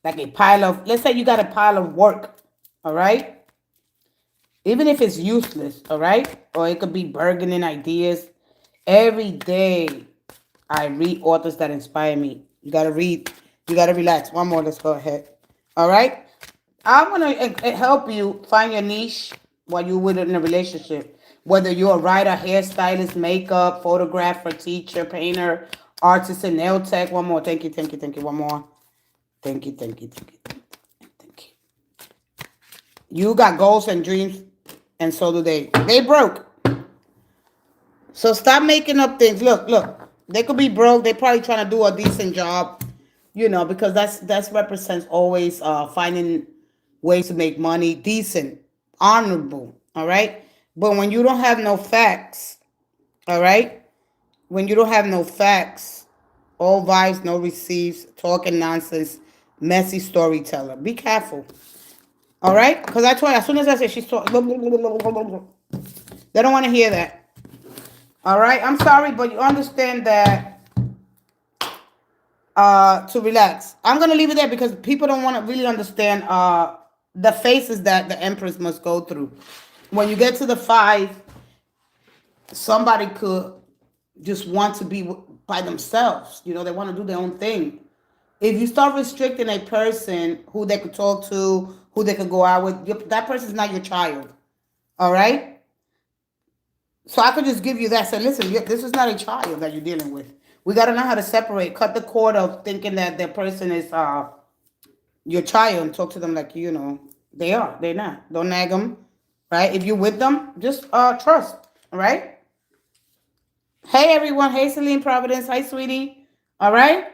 like a pile of. Let's say you got a pile of work. All right. Even if it's useless, all right, or it could be burgeoning ideas. Every day, I read authors that inspire me. You gotta read. You gotta relax. One more. Let's go ahead. All right. I want to help you find your niche while you're in a relationship. Whether you're a writer, hairstylist, makeup, photographer, teacher, painter, artist, and nail tech. One more. Thank you. Thank you. Thank you. One more. Thank you. Thank you. Thank you. Thank you. You got goals and dreams, and so do they. They broke. So stop making up things. Look. They could be broke. They probably trying to do a decent job, because that's represents always finding ways to make money, decent, honorable. All right. But when you don't have no facts, all right. When you don't have no facts, all vibes, no receipts, talking nonsense, messy storyteller. Be careful. All right. Because I told you, as soon as I say she's talking, they don't want to hear that. All right, I'm sorry, but you understand that to relax. I'm gonna leave it there because people don't want to really understand the phases that the empress must go through. When you get to the five, somebody could just want to be by themselves. They want to do their own thing. If you start restricting a person who they could talk to, who they could go out with, that person is not your child. All right. So I could just give you that. Say, listen, this is not a child that you're dealing with. We got to know how to separate, cut the cord of thinking that the person is your child and talk to them like, they are. They're not. Don't nag them, right? If you're with them, just trust, all right? Hey, everyone. Hey, Celine Providence. Hi, sweetie. All right?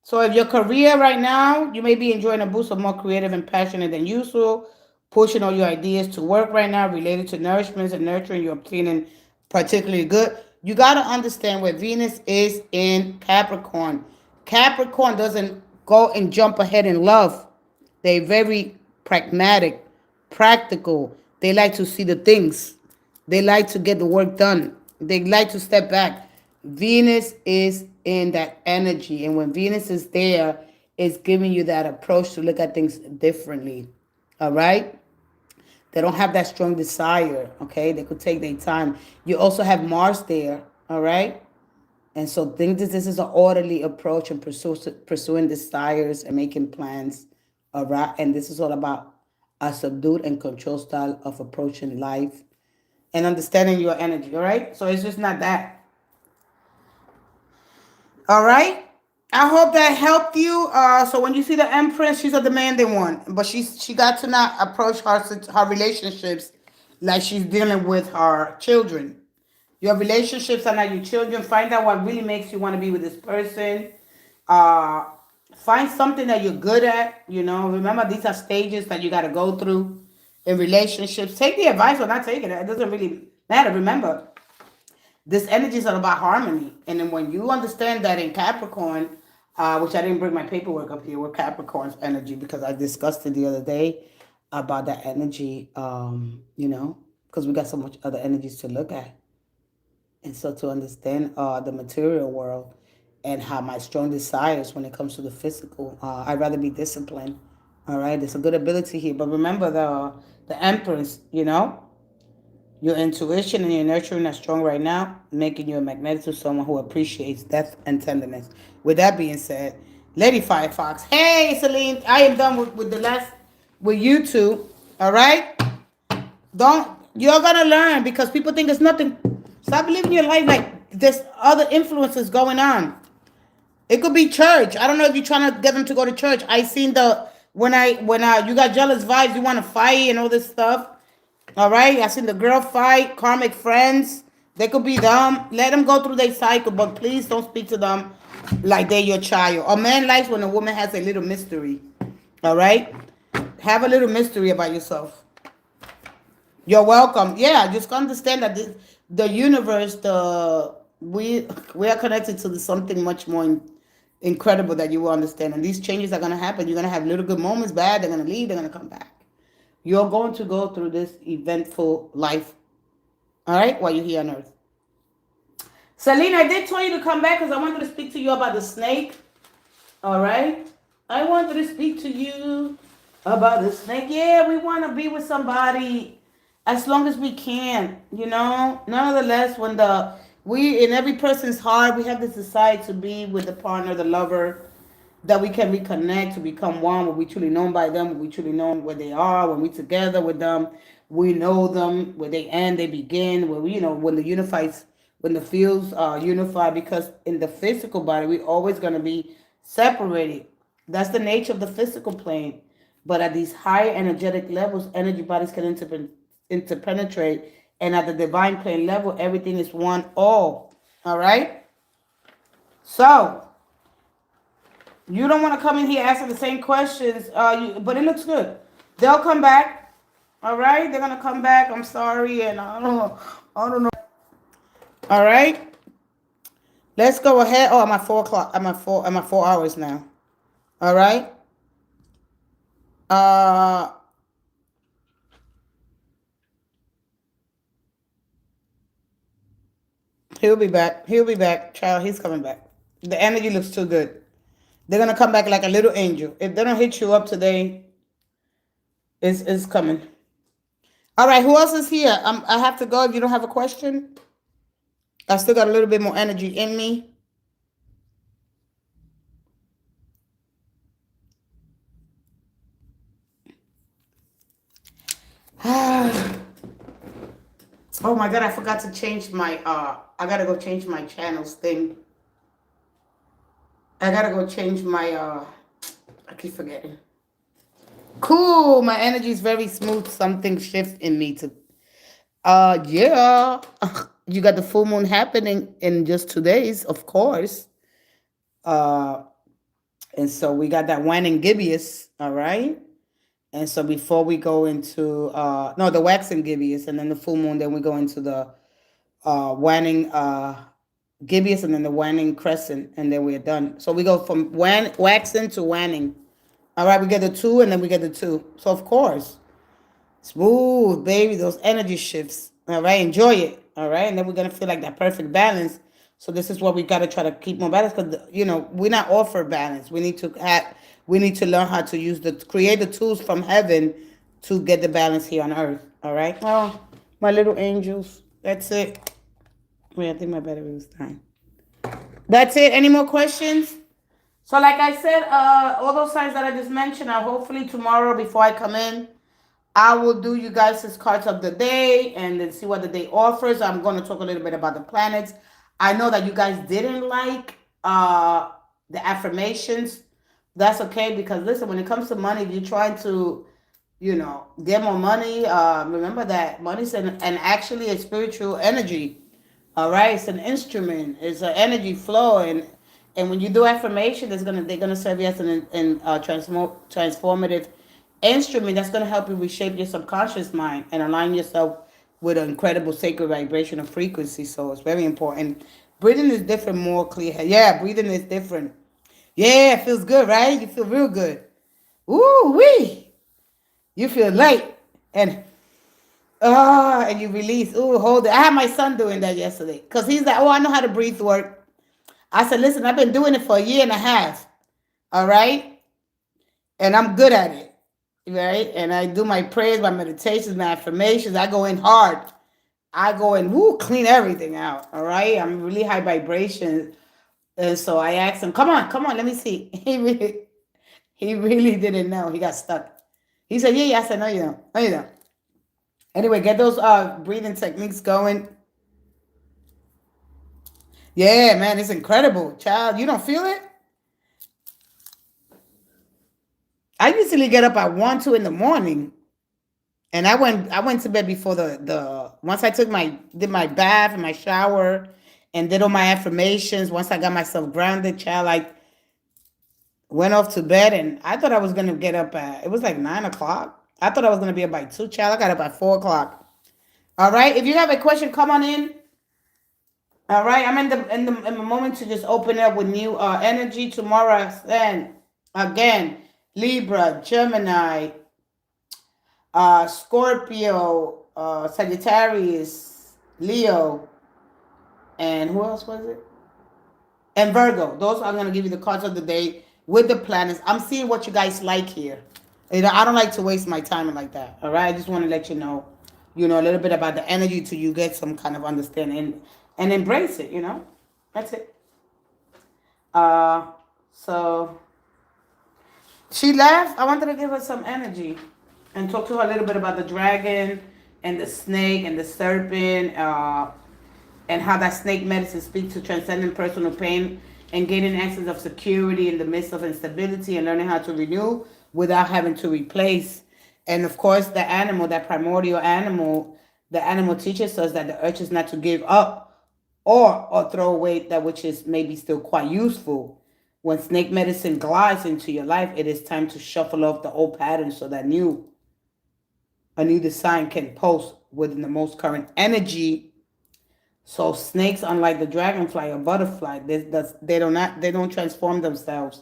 So if your career right now, you may be enjoying a boost of more creative and passionate than usual, pushing all your ideas to work right now related to nourishments and nurturing, you're obtaining particularly good. You got to understand where Venus is in Capricorn. Capricorn doesn't go and jump ahead in love. They're very pragmatic, practical. They like to see the things. They like to get the work done. They like to step back. Venus is in that energy. And when Venus is there, it's giving you that approach to look at things differently. All right? They don't have that strong desire. Okay? They could take their time. You also have Mars there. All right? And so think that this is an orderly approach and pursuing desires and making plans. All right? And this is all about a subdued and controlled style of approaching life and understanding your energy. All right. So it's just not that. All right. I hope that helped you. So when you see the Empress, she's a demanding one, but she got to not approach her relationships like she's dealing with her children. Your relationships are not your children. Find out what really makes you want to be with this person. Uh, Find something that you're good at. Remember these are stages that you got to go through in relationships. Take the advice or not take it. It doesn't really matter. Remember, this energy is all about harmony. And then when you understand that in Capricorn, which I didn't bring my paperwork up here with Capricorn's energy because I discussed it the other day about that energy, because we got so much other energies to look at. And so to understand the material world and how my strong desires when it comes to the physical, I'd rather be disciplined. All right, there's a good ability here. But remember the Empress, your intuition and your nurturing are strong right now, making you a magnet to someone who appreciates depth and tenderness. With that being said, Lady Firefox, hey Celine, I am done with you two. All right, you're gonna learn because people think it's nothing. Stop living your life like there's other influences going on. It could be church. I don't know if you're trying to get them to go to church. I seen when you got jealous vibes, you want to fight and all this stuff. All right, I seen the girl fight, karmic friends. They could be them. Let them go through their cycle, but please don't speak to them like they're your child. A man likes when a woman has a little mystery. All right, have a little mystery about yourself. You're welcome. Yeah, just understand that the universe, we are connected to something much more incredible that you will understand. And these changes are gonna happen. You're gonna have little good moments, bad. They're gonna leave. They're gonna come back. You're going to go through this eventful life, all right, while you're here on Earth. Celine, I did tell you to come back because I wanted to speak to you about the snake, all right? I wanted to speak to you about the snake. Yeah, we want to be with somebody as long as we can, Nonetheless, when in every person's heart, we have this desire to be with the partner, the lover, that we can reconnect to become one, when we truly known by them, when we truly know where they are, when we together with them, we know them, where they end, they begin, where when when the fields are unified, because in the physical body, we always going to be separated. That's the nature of the physical plane. But at these higher energetic levels, energy bodies can interpenetrate, and at the divine plane level, everything is one all right? So, you don't want to come in here asking the same questions, but it looks good. They'll come back, all right? They're gonna come back. I'm sorry, and I don't know. All right, let's go ahead. Oh, I'm at 4 o'clock. I'm at 4 hours now. All right. He'll be back. He'll be back, child. He's coming back. The energy looks too good. They're gonna come back like a little angel. If they don't hit you up today, it's coming. All right, who else is here? I have to go if you don't have a question. I still got a little bit more energy in me. Oh my God, I forgot to change my, I gotta go change my channels thing. I gotta go change my, I keep forgetting. Cool, my energy is very smooth. Something shifts in me to, yeah. You got the full moon happening in just 2 days, of course. And so we got that waning gibbous, all right? And so before we go into, the waxing gibbous, and then the full moon, then we go into the waning gibbous, and then the waning crescent, and then we're done. So we go from waxing to waning. All right, we get the 2, and then we get the 2. So, of course, smooth, baby, those energy shifts. All right, enjoy it. All right, and then we're going to feel like that perfect balance. So this is what we got to try to keep more balance, because, we're not offered balance. We need to learn how to create the tools from heaven to get the balance here on earth. All right. Oh, my little angels. That's it. Wait, I think my battery was dying. That's it. Any more questions? So like I said, all those signs that I just mentioned are hopefully tomorrow before I come in. I will do you guys' cards of the day and then see what the day offers. I'm going to talk a little bit about the planets. I know that you guys didn't like the affirmations. That's okay because listen, when it comes to money, if you're trying to, get more money, remember that money's an actually a spiritual energy. All right, it's an instrument. It's an energy flow, and when you do affirmation, they're gonna serve you as transformative instrument that's gonna help you reshape your subconscious mind and align yourself with an incredible sacred vibrational frequency. So it's very important. Breathing is different, more clear. Yeah, breathing is different. Yeah, it feels good, right? You feel real good. Ooh wee, you feel light and and you release. Ooh, hold it. I had my son doing that yesterday because he's like, oh, I know how to breathe work. I said, listen, I've been doing it for a year and a half. All right. And I'm good at it. Right. And I do my prayers, my meditations, my affirmations. I go in hard. I go in, woo, clean everything out. All right. I'm really high vibration. And so I asked him, come on, let me see. He really didn't know. He got stuck. He said, yeah. I said, no, you don't. No, you don't. Anyway, get those breathing techniques going. Yeah, man, it's incredible. Child, you don't feel it? I usually get up at 1, 2 in the morning. And I went to bed before the once I did my bath and my shower and did all my affirmations. Once I got myself grounded, child, I went off to bed and I thought I was gonna get up at it was like 9 o'clock. I thought I was gonna be up by 2, child. I got up at 4 o'clock. All right. If you have a question, come on in. All right, I'm in the moment to just open up with new energy tomorrow. And again, Libra, Gemini, Scorpio, Sagittarius, Leo, and who else was it? And Virgo. Those are gonna give you the cards of the day with the planets. I'm seeing what you guys like here. I don't like to waste my time like that. All right, I just want to let you know, a little bit about the energy till you get some kind of understanding and embrace it. That's it. So she left. I wanted to give her some energy and talk to her a little bit about the dragon and the snake and the serpent, and how that snake medicine speaks to transcending personal pain and gaining access of security in the midst of instability and learning how to renew without having to replace. And of course, the animal, that primordial animal, the animal teaches us that the urge is not to give up or throw away that which is maybe still quite useful. When snake medicine glides into your life, it is time to shuffle off the old patterns so that a new design can pulse within the most current energy. So snakes, unlike the dragonfly or butterfly, they don't transform themselves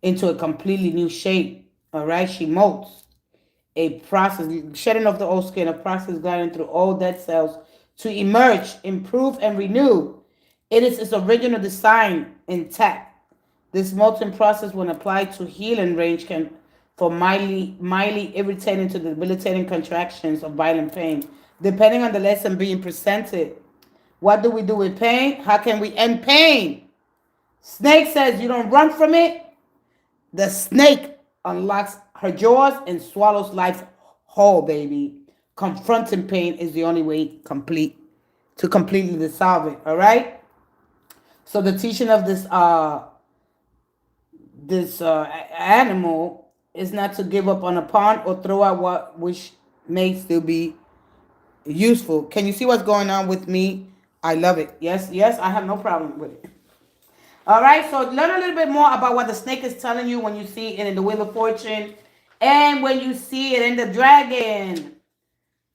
into a completely new shape. All right, she molts. A process, shedding off the old skin, a process gliding through all dead cells to emerge, improve, and renew. It is its original design intact. This molting process, when applied to healing range, can from mildly irritating to debilitating contractions of violent pain, depending on the lesson being presented. What do we do with pain? How can we end pain? Snake says you don't run from it. The snake unlocks her jaws and swallows life whole, baby. Confronting pain is the only way to completely dissolve it. All right. So the teaching of this animal is not to give up on a pond or throw out what which may still be useful. Can you see what's going on with me? I love it. Yes, I have no problem with it. All right, so learn a little bit more about what the snake is telling you when you see it in the Wheel of Fortune and when you see it in the dragon.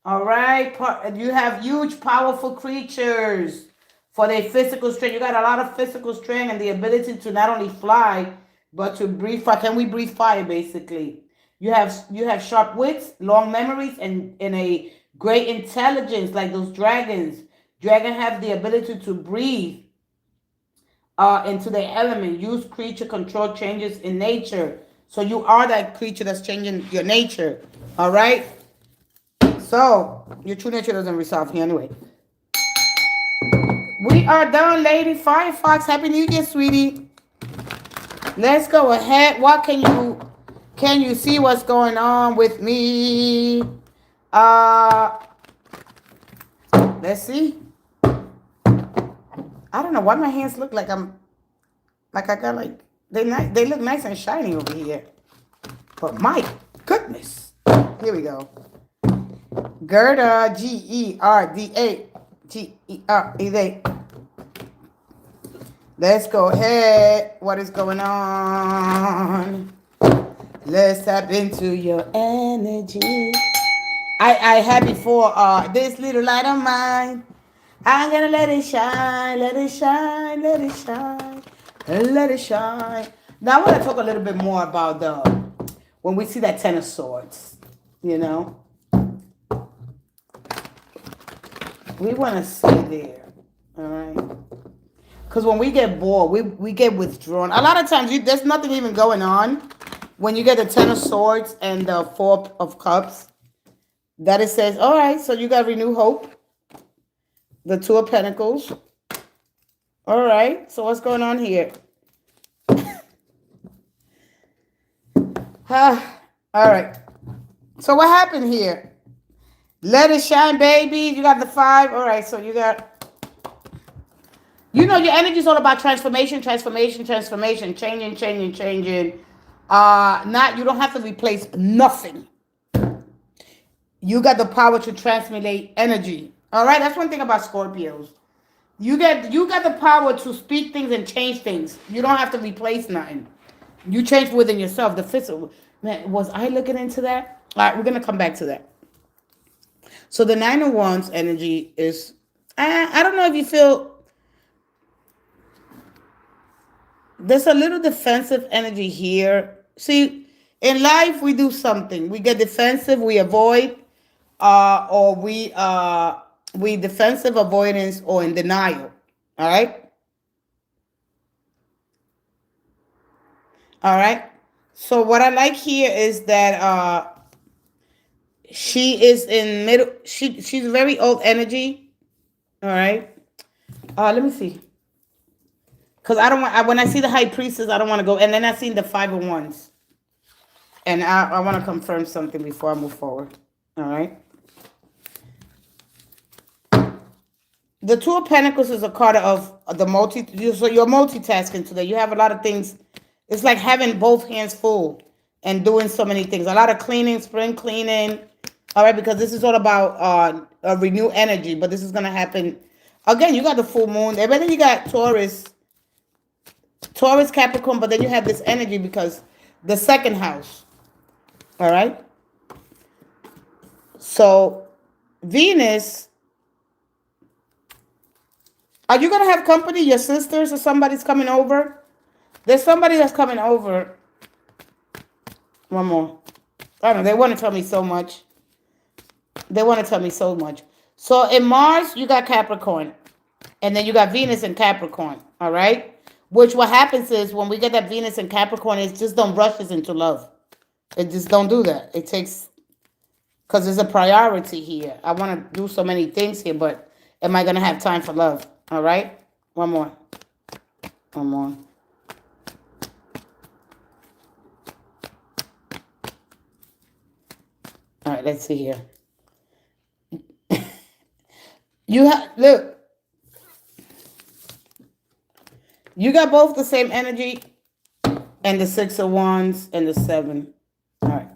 All right, you have huge, powerful creatures for their physical strength. You got a lot of physical strength and the ability to not only fly, but to breathe fire. Can we breathe fire, basically? You have sharp wits, long memories, and a great intelligence like those dragons. Dragon have the ability to breathe into the element. Use creature control changes in nature. So you are that creature that's changing your nature. All right? So your true nature doesn't resolve here anyway. We are done, lady. Firefox, Happy New Year, sweetie. Let's go ahead. What can Can you see what's going on with me? Uh, let's see. I don't know why my hands look like I got like they look nice and shiny over here. But my goodness. Here we go. Gerda, Gerda, Gerda. Let's go ahead. What is going on? Let's tap into your energy. I had before this little light of mine. I'm gonna let it shine, let it shine, let it shine, let it shine. Now I want to talk a little bit more about when we see that Ten of Swords. You know, we want to stay there. All right. Because when we get bored, we get withdrawn. A lot of times, there's nothing even going on. When you get the Ten of Swords and the Four of Cups, that it says, all right, so you got renew hope. The Two of Pentacles. All right, so what's going on here? All right. So what happened here? Let it shine, baby. You got the 5. All right, so you got... You know, your energy is all about transformation, transformation, transformation, changing, changing, changing. You don't have to replace nothing. You got the power to transmute energy. All right, that's one thing about Scorpios. You got the power to speak things and change things. You don't have to replace nothing. You change within yourself. The physical. Man, was I looking into that? All right, we're gonna come back to that. So the 9 of Wands energy is. I don't know if you feel. There's a little defensive energy here. See, in life we do something. We get defensive. We avoid, or we defensive avoidance or in denial. All right. All right. So what I like here is that she is in middle. She's very old energy. All right. Let me see. Because I don't want, when I see the High Priestess, I don't want to go. And then I seen the 5 of Wands. And I want to confirm something before I move forward. All right. The 2 of Pentacles is a card of the so you're multitasking today. You have a lot of things. It's like having both hands full and doing so many things. A lot of cleaning, spring cleaning. All right, because this is all about renew energy. But this is going to happen. Again, you got the full moon. And then you got Taurus, Capricorn. But then you have this energy because the second house. All right. So Venus. Are you going to have company? Your sisters or somebody's coming over? There's somebody that's coming over. One more. I don't know. They want to tell me so much. So in Mars, you got Capricorn. And then you got Venus and Capricorn. All right? Which what happens is when we get that Venus and Capricorn, it just don't rush us into love. It just don't do that. It takes... Because there's a priority here. I want to do so many things here, but am I going to have time for love? All right. One more. All right. Let's see here. Look. You got both the same energy and the 6 of Wands and the 7. All right.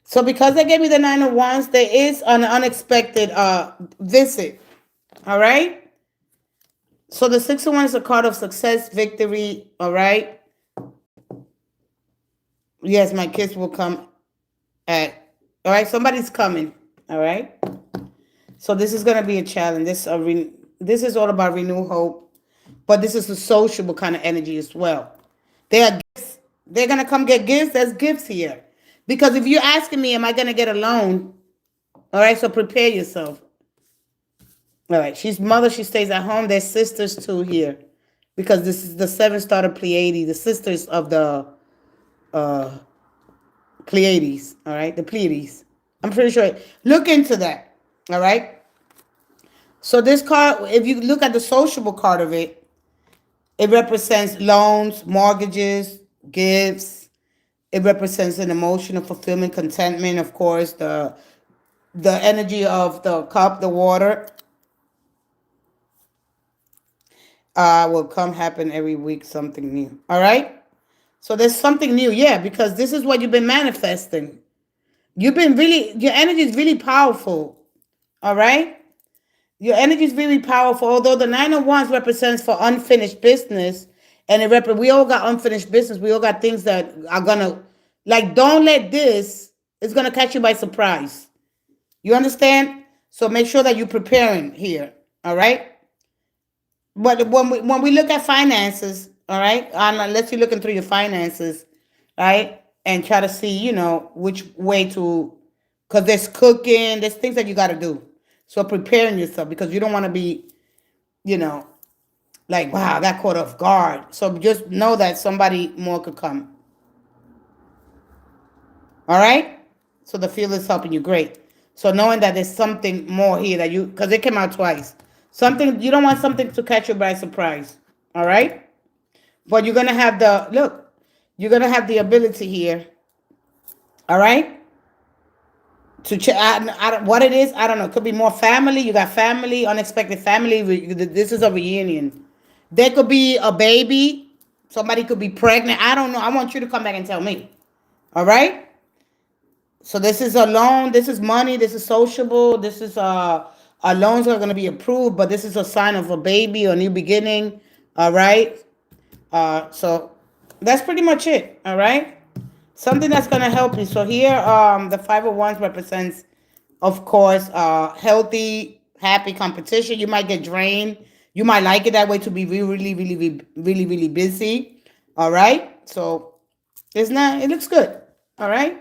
So because they gave me the 9 of Wands, there is an unexpected visit. All right. So the 6 of Wands is a card of success, victory. All right. Yes, my kids will come all right. Somebody's coming. All right. So this is going to be a challenge. This is all about renew hope, but this is a sociable kind of energy as well. They are gifts. They're going to come get gifts. There's gifts here. Because if you're asking me, am I going to get a loan? All right. So prepare yourself. All right, she's mother. She stays at home. There's sisters too here, because this is the 7 star of Pleiades, the sisters of the Pleiades. All right, the Pleiades. I'm pretty sure. Look into that. All right. So this card, if you look at the sociable card of it, it represents loans, mortgages, gifts. It represents an emotional fulfillment, contentment, of course, the energy of the cup, the water, will come happen every week, something new. All right? So there's something new, yeah, because this is what you've been manifesting. You've been really, your energy is really powerful. All right? Your energy is really powerful. Although the Nine of Wands represents for unfinished business, and we all got unfinished business. We all got things that are gonna, like, don't let this. It's gonna catch you by surprise. You understand? So make sure that you're preparing here. All right. But when we look at finances, all right, let's you looking through your finances, right, and try to see, which way to, because there's cooking, there's things that you got to do. So preparing yourself because you don't want to be, you know, like, wow, I got caught off guard. So just know that somebody more could come. All right. So the field is helping you great. So knowing that there's something more here that because it came out twice. Something, you don't want something to catch you by surprise. All right. But you're going to have you're going to have the ability here. All right. To check, what it is, I don't know. It could be more family. You got family, unexpected family. This is a reunion. There could be a baby. Somebody could be pregnant. I don't know. I want you to come back and tell me. All right. So this is a loan. This is money. This is sociable. This is our loans are going to be approved, but this is a sign of a baby or a new beginning. All right. So that's pretty much it. All right. Something that's going to help you. So here, the Five of Wands represents, of course, healthy, happy competition. You might get drained. You might like it that way to be really, really, really, really, really busy. All right. So it looks good. All right.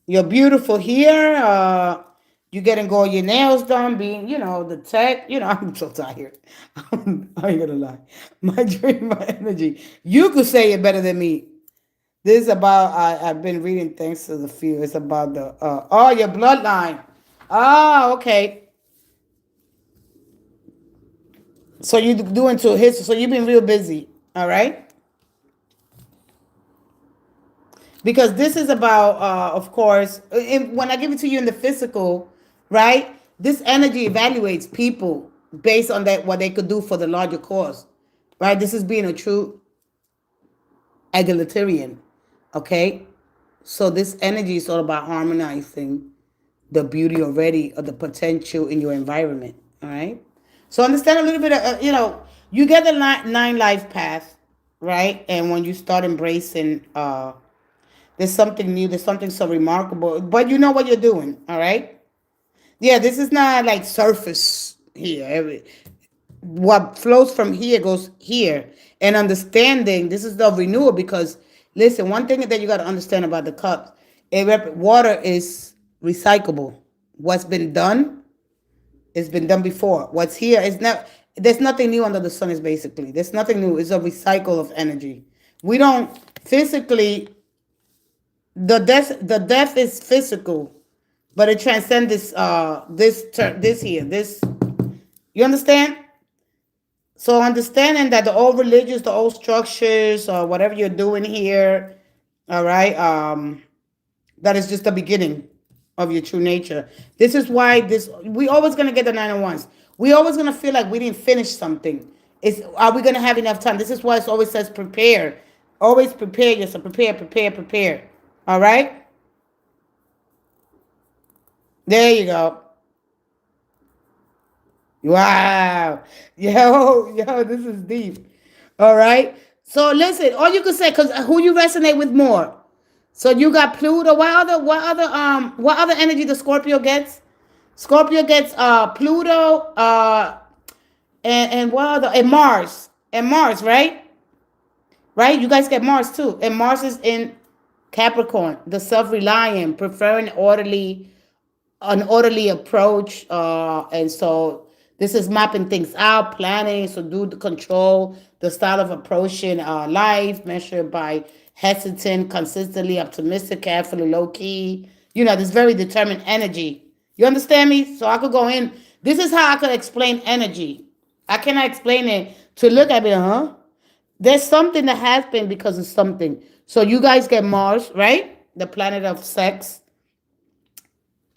You're beautiful here. You getting all your nails done, being, the tech. I'm so tired. I ain't gonna lie. My dream, my energy. You could say it better than me. This is about, I've been reading thanks to the few. It's about your bloodline. Oh, okay. So you doing to history. So you've been real busy. All right. Because this is about, of course, when I give it to you in the physical, right? This energy evaluates people based on what they could do for the larger cause, right? This is being a true egalitarian, okay? So this energy is all about harmonizing the beauty already of the potential in your environment, all right? So understand a little bit of, you get the nine life path, right? And when you start embracing, there's something new, there's something so remarkable, but you know what you're doing, all right? Yeah, this is not like surface here. What flows from here goes here. And understanding, this is the renewal because, listen, one thing that you got to understand about the cups, water is recyclable. What's been done, it's been done before. What's here is not, there's nothing new under the sun is basically. There's nothing new. It's a recycle of energy. We don't physically, the death is physical, but it transcends this here. You understand? So understanding that the old religions, the old structures, or whatever you're doing here, all right, that is just the beginning of your true nature. This is why we always gonna get the Nine of Wands. We always gonna feel like we didn't finish something. Are we gonna have enough time? This is why it always says prepare. Always prepare yourself. Prepare. All right. There you go. Wow. Yo, this is deep. All right. So listen, all you can say, because who you resonate with more. So you got Pluto. What other energy the Scorpio gets? Scorpio gets Pluto, and what other, and Mars. And Mars, right? Right? You guys get Mars too. And Mars is in Capricorn, the self-reliant, preferring an orderly approach, and so this is mapping things out, planning, so do the control, the style of approaching life measured by hesitant, consistently optimistic, carefully, low-key, this very determined energy. You understand me? So I could go in, this is how I could explain energy. I cannot explain it to look at it, there's something that has been because of something. So you guys get Mars, right? The planet of sex,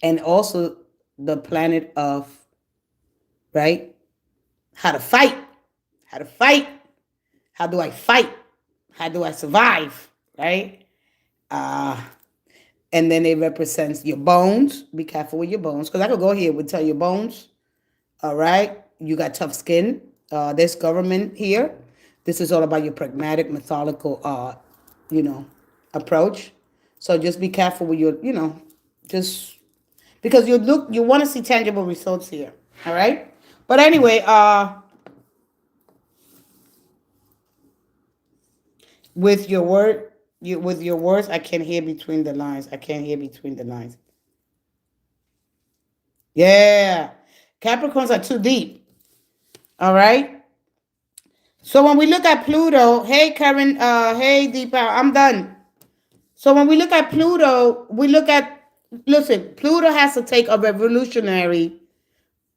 and also the planet of, right? How to fight. How to fight. How do I fight? How do I survive? Right? Uh, and then it represents your bones. Be careful with your bones. Because I could go here and tell your bones. All right. You got tough skin. There's government here. This is all about your pragmatic, methodical, you know, approach. So just be careful with your, just because you want to see tangible results here. All right. But anyway, with your word, with your words, I can hear between the lines. I can't hear between the lines. Yeah. Capricorns are too deep. All right. So when we look at Pluto, hey Karen, hey Deepa, I'm done. So when we look at Pluto, listen, Pluto has to take a revolutionary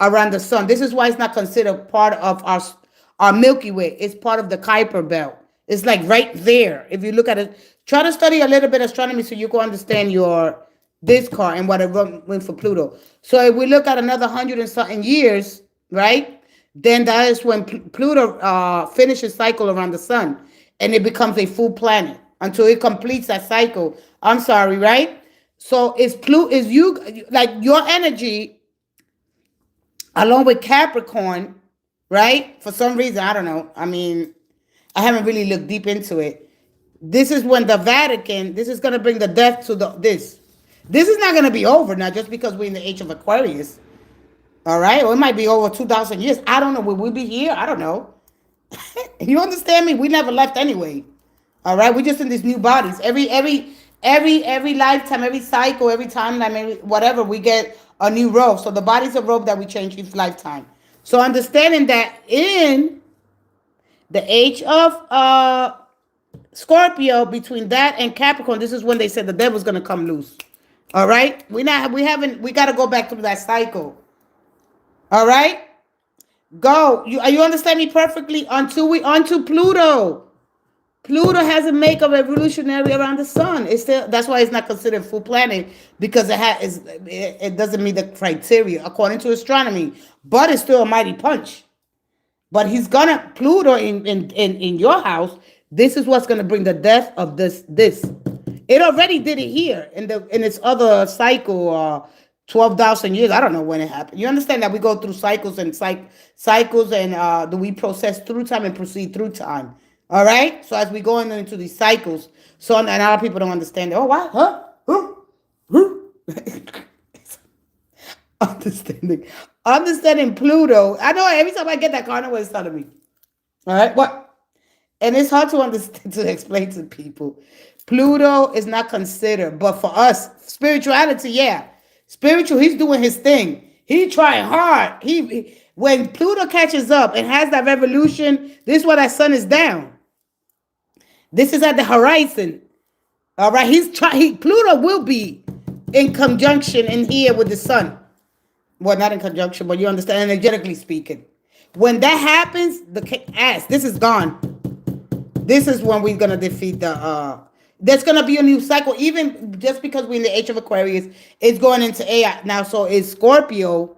around the sun. This is why it's not considered part of our Milky Way. It's part of the Kuiper Belt. It's like right there. If you look at it, try to study a little bit of astronomy so you can understand your this car and what it went for Pluto. So if we look at another 100 and something years, right? Then that is when Pluto finishes cycle around the sun, and it becomes a full planet until it completes that cycle. I'm sorry, right? So is you like your energy along with Capricorn, right? For some reason, I don't know. I mean, I haven't really looked deep into it. This is when the Vatican, this is going to bring the death to this. This is not going to be over now just because we're in the age of Aquarius. All right? Or it might be over 2,000 years. I don't know. Will we be here? I don't know. You understand me? We never left anyway. All right? We're just in these new bodies. Every lifetime, every cycle, every timeline, every whatever, we get a new robe. So the body's a robe that we change each lifetime. So understanding that in the age of Scorpio, between that and Capricorn, this is when they said the devil's gonna come loose. All right, we got to go back through that cycle. All right, you understand me perfectly until Pluto. Pluto has a make a revolutionary around the sun. It's still, that's why it's not considered full planet, because it doesn't meet the criteria according to astronomy. But it's still a mighty punch. But he's gonna Pluto in your house. This is what's gonna bring the death of this. It already did it here in its other cycle, 12,000 years. I don't know when it happened. You understand that we go through cycles and cycles, and do we process through time and proceed through time? All right. So as we go into these cycles, so and a lot of people don't understand. Oh, what? Huh? Understanding Pluto. I know every time I get that car, I know what it's telling me. All right. What? And it's hard to understand, to explain to people. Pluto is not considered, but for us, spirituality, yeah. Spiritual, he's doing his thing. He's trying hard. When Pluto catches up and has that revolution, this is why that sun is down. This is at the horizon. All right. Pluto will be in conjunction in here with the sun. Well, not in conjunction, but you understand, energetically speaking. When that happens, this is gone. This is when we're gonna defeat there's gonna be a new cycle, even just because we're in the age of Aquarius, it's going into AI now. So is Scorpio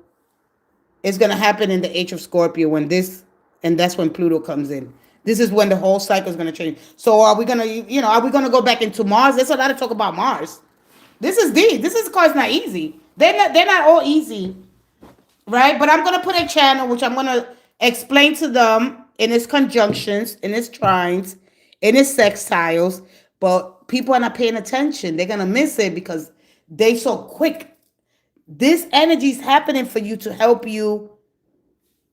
is gonna happen in the age of Scorpio and that's when Pluto comes in. This is when the whole cycle is gonna change. So are we gonna go back into Mars? There's a lot of talk about Mars. This is deep. This is cause not easy. They're not all easy. Right? But I'm going to put a channel which I'm going to explain to them in its conjunctions, in its trines, in its sextiles. But people are not paying attention. They're going to miss it because they so quick. This energy is happening for you to help you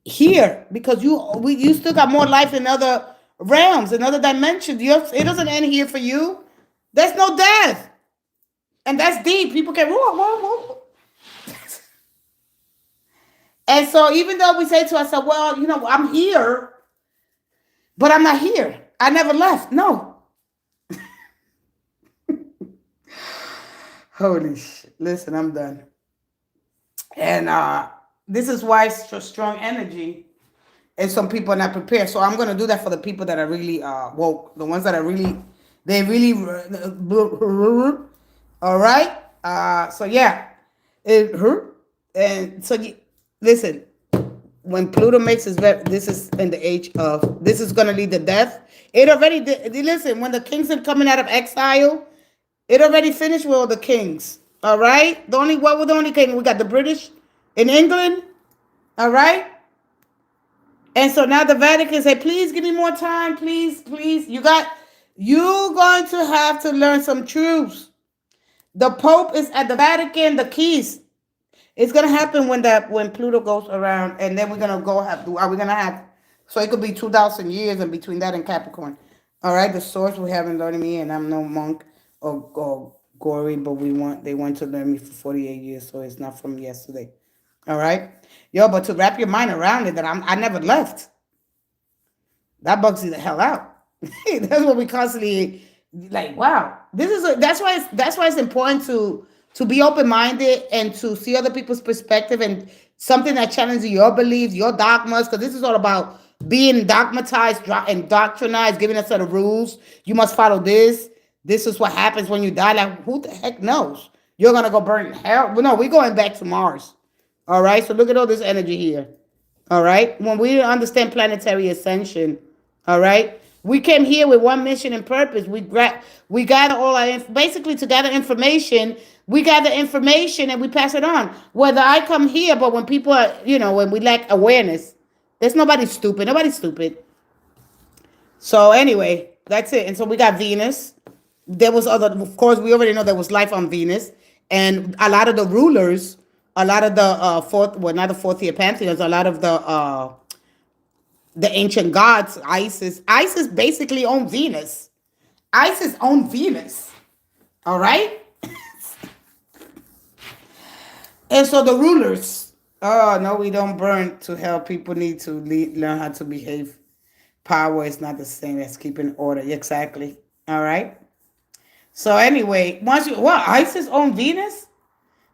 here, because you still got more life in other realms, in other dimensions. It doesn't end here for you. There's no death. And that's deep. People can whoa. And so even though we say to ourselves, well, I'm here, but I'm not here. I never left. No. Holy shit. Listen, I'm done. And this is why it's strong energy. And some people are not prepared. So I'm going to do that for the people that are really woke. The ones that are really They really, all right. So yeah, it, and so listen. When Pluto makes his this is in the age of this is gonna lead to death. It already did. Listen, when the kings are coming out of exile, it already finished with all the kings. All right, the only what were the only king we got the British in England. All right, and so now the Vatican say, please give me more time, please, please. You going to have to learn some truths. The Pope is at the Vatican. The keys. It's gonna happen when Pluto goes around, and then we're gonna go have. Are we gonna have? So it could be 2,000 years, and between that and Capricorn. All right, the source we haven't learned me, and I'm no monk or gory, but they want to learn me for 48 years, so it's not from yesterday. All right, yo, but to wrap your mind around it, that I never left. That bugs you the hell out. That's what we constantly like. Wow, that's why it's important to be open minded and to see other people's perspective and something that challenges your beliefs, your dogmas, because this is all about being dogmatized and doctrinized, giving a set of rules. You must follow this. This is what happens when you die. Like who the heck knows? You're gonna go burn in hell. Well, no, we're going back to Mars. All right. So look at all this energy here. All right. When we understand planetary ascension, all right, we came here with one mission and purpose. We gather all our basically to gather information. We gather information and we pass it on. Whether I come here, but when people are, when we lack awareness, there's nobody stupid. Nobody's stupid. So anyway, that's it. And so we got Venus. There was other, of course, we already know there was life on Venus, and a lot of the rulers, a lot of the fourth, well, not the fourth year pantheons, a lot of the ancient gods, Isis basically owned Venus. Isis owned Venus. All right. And so the rulers, oh no, we don't burn to hell. People need to learn how to behave. Power is not the same as keeping order. Exactly. All right. So anyway, Isis owned Venus?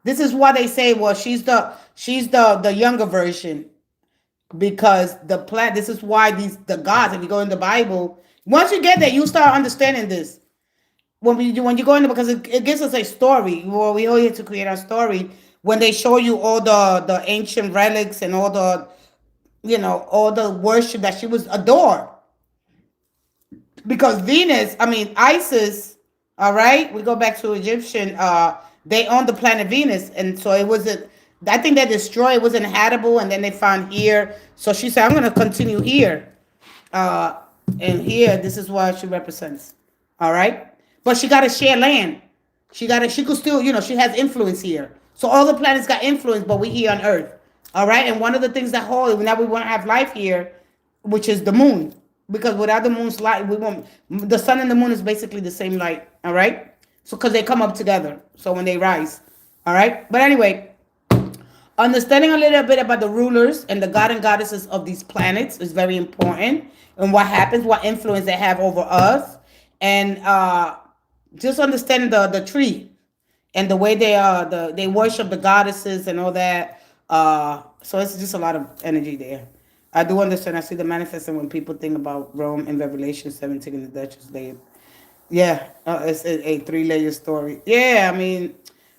This is why they say, well, she's the younger version, because this is why the gods, if you go in the Bible, once you get there, you start understanding this. When you go in, because it gives us a story. Well, we all here to create our story. When they show you all the ancient relics and all the worship that she was adored, because Isis, all right, we go back to Egyptian, they owned the planet Venus, and so it wasn't, I think they destroyed, it was inhabitable, and then they found here, so she said, I'm going to continue here, and here, this is what she represents, all right, but she got to share land, she could still, she has influence here, so all the planets got influence, but we here on Earth, all right, and one of the things that hold, now we want to have life here, which is the moon, because without the moon's light, we won't. The sun and the moon is basically the same light. All right. So because they come up together. So when they rise. All right. But anyway, understanding a little bit about the rulers and the god and goddesses of these planets is very important. And what happens, what influence they have over us, and just understanding the tree and the way they worship the goddesses and all that. So it's just a lot of energy there. I do understand. I see the manifesting when people think about Rome in Revelation 17 and the Duchess. It's a three-layer story. Yeah,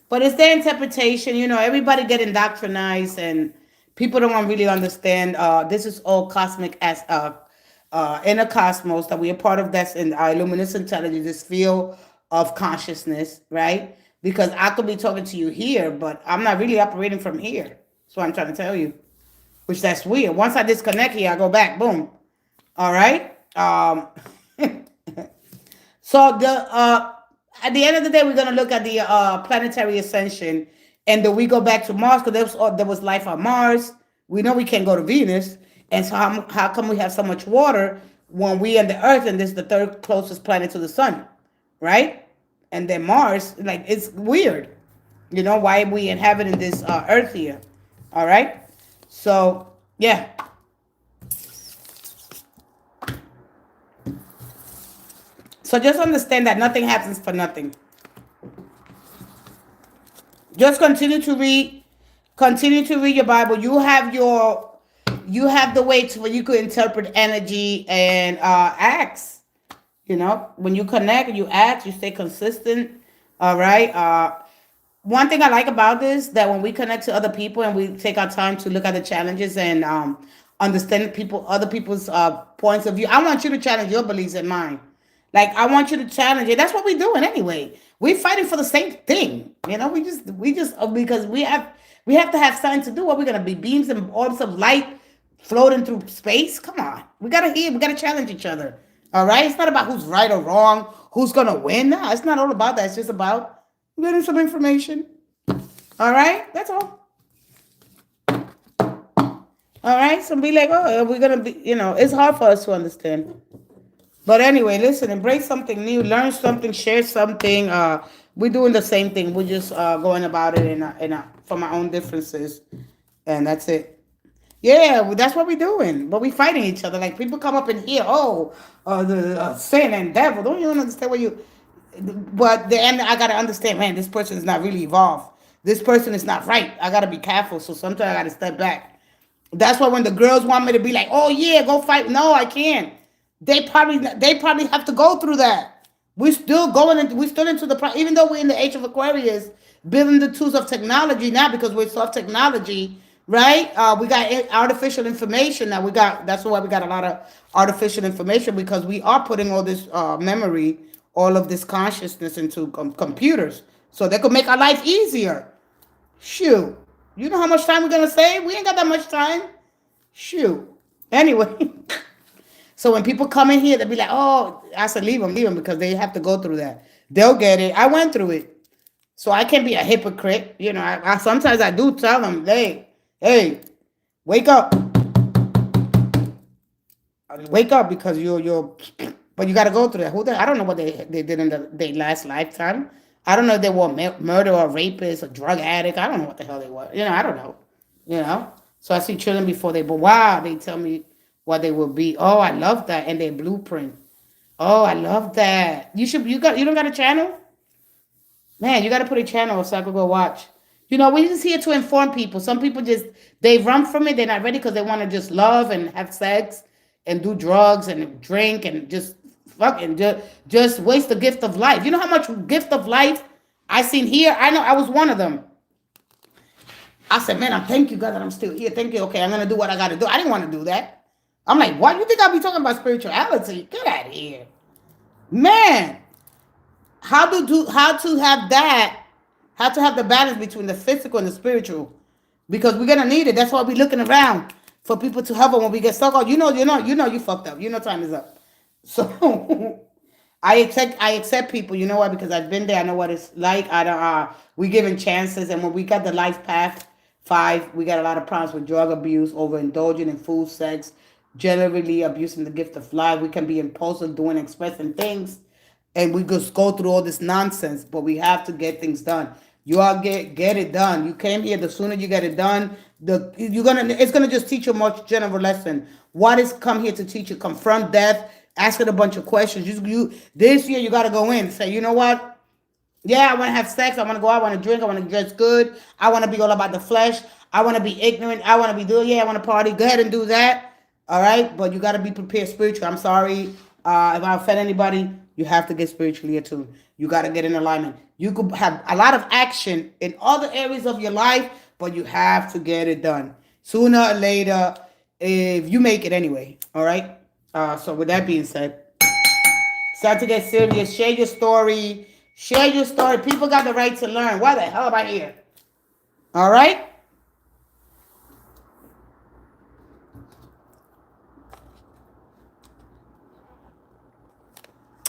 but it's their interpretation. Everybody get indoctrinized, and people don't really understand. This is all cosmic as inner cosmos that we are part of. That's in our luminous intelligence, this field of consciousness, right? Because I could be talking to you here, but I'm not really operating from here. That's what I'm trying to tell you. Which that's weird. Once I disconnect here, I go back. Boom. All right. So at the end of the day, we're gonna look at the planetary ascension, and then we go back to Mars, because there was life on Mars. We know we can't go to Venus, and so how come we have so much water when we on the Earth, and this is the third closest planet to the sun, right? And then Mars, like, it's weird. Why we inhabiting this Earth here? All right. So, yeah. So just understand that nothing happens for nothing. Just continue to read your Bible. You have the way to where you could interpret energy and acts. When you connect, you act, you stay consistent. All right. One thing I like about this that when we connect to other people and we take our time to look at the challenges and understand other people's points of view. I want you to challenge your beliefs and mine. Like I want you to challenge it. That's what we're doing anyway. We're fighting for the same thing. We just because we have to have something to do. What we're gonna be beams and orbs of light floating through space? Come on, we gotta challenge each other. All right, it's not about who's right or wrong, who's gonna win. No, it's not all about that. It's just about getting some information. All right, that's all. All right, so be like, oh, we're gonna be, it's hard for us to understand. But anyway, listen, embrace something new, learn something, share something. We're doing the same thing. We're just going about it from our own differences, and that's it. Yeah, well, that's what we're doing. But we're fighting each other. Like people come up in here, oh, the sin and devil. Don't you understand what you? But the end, I gotta understand, man. This person is not really evolved. This person is not right. I gotta be careful. So sometimes I gotta step back. That's why when the girls want me to be like, oh yeah, go fight. No, I can't. They probably have to go through that. We're still into even though we're in the age of Aquarius, building the tools of technology now because we're soft technology, right? We got artificial information now. That's why we got a lot of artificial information because we are putting all this memory, all of this consciousness into computers, so they could make our life easier. Shoot, you know how much time we're gonna save? We ain't got that much time. Shoot. Anyway. So when people come in here, they'll be like, "Oh," I said, leave them, because they have to go through that. They'll get it. I went through it, so I can't be a hypocrite. Sometimes I do tell them, hey, wake up, because but you got to go through that. I don't know what they did in their last lifetime. I don't know if they were murder or rapist or drug addict. I don't know what the hell they were. I don't know. So I see children before but wow, they tell me what they will be. Oh, I love that. And their blueprint. Oh, I love that. You don't got a channel? Man, you got to put a channel so I could go watch. We're just here to inform people. Some people they run from it. They're not ready because they want to just love and have sex and do drugs and drink and just just waste the gift of life. You know how much gift of life I seen here? I know I was one of them. I said, man, I thank you, God, that I'm still here. Thank you. Okay, I'm going to do what I got to do. I didn't want to do that. I'm like, what? You think I'll be talking about spirituality? Get out of here. Man, how to have that, how to have the balance between the physical and the spiritual. Because we're going to need it. That's why we're looking around for people to help us when we get stuck. You fucked up. Time is up. So I accept people. You know why? Because I've been there. I know what it's like. We given chances, and when we got the life path 5, we got a lot of problems with drug abuse, overindulging in food, sex, generally abusing the gift of life. We can be impulsive, doing, expressing things, and we just go through all this nonsense. But we have to get things done. You all get it done. You came here. The sooner you get it done, it's gonna just teach you a much general lesson. What is come here to teach you? Confront death. Ask it a bunch of questions. This year you gotta go in. Say, you know what? Yeah, I want to have sex. I want to go out. I want to drink. I want to dress good. I want to be all about the flesh. I want to be ignorant. I want to be doing. Yeah, I want to party. Go ahead and do that. All right, but you got to be prepared spiritually. I'm sorry if I offend anybody. You have to get spiritually attuned. You got to get in alignment. You could have a lot of action in other areas of your life, but you have to get it done sooner or later. If you make it anyway. All right. So with that being said, start to get serious. Share your story. Share your story. People got the right to learn. Why the hell am I here? All right?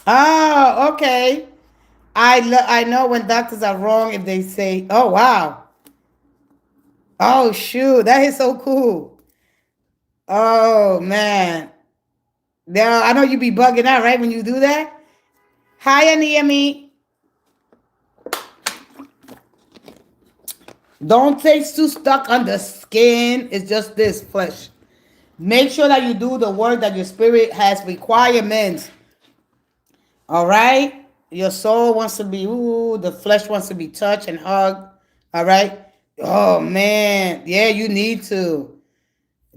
Oh, okay. I know when doctors are wrong if they say, oh, wow. Oh, shoot. That is so cool. Oh, man. Now, I know you be bugging out, right, when you do that? Hi, Aniyami. Don't stay too stuck on the skin. It's just this flesh. Make sure that you do the work that your spirit has requirements. All right? Your soul wants to be, the flesh wants to be touched and hugged. All right? Oh, man. Yeah, you need to.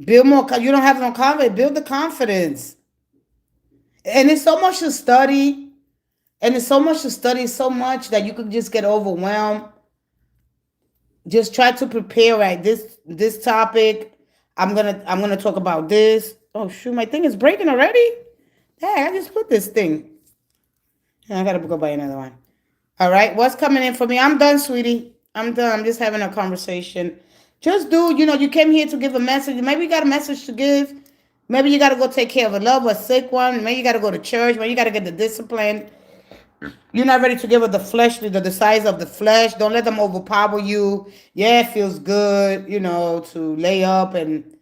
Build more. You don't have no confidence. Build the confidence. And it's so much to study. And it's so much to study, so much that you could just get overwhelmed. Just try to prepare, right? This topic. I'm gonna talk about this. Oh shoot, my thing is breaking already. Dang, I just put this thing. I gotta go buy another one. All right, what's coming in for me? I'm done, sweetie. I'm done. I'm just having a conversation. Just do, you came here to give a message. Maybe you got a message to give. Maybe you got to go take care of a loved or sick one. Maybe you got to go to church. Maybe you got to get the discipline. You're not ready to give up the fleshly, the desires of the flesh. Don't let them overpower you. Yeah, it feels good, to lay up and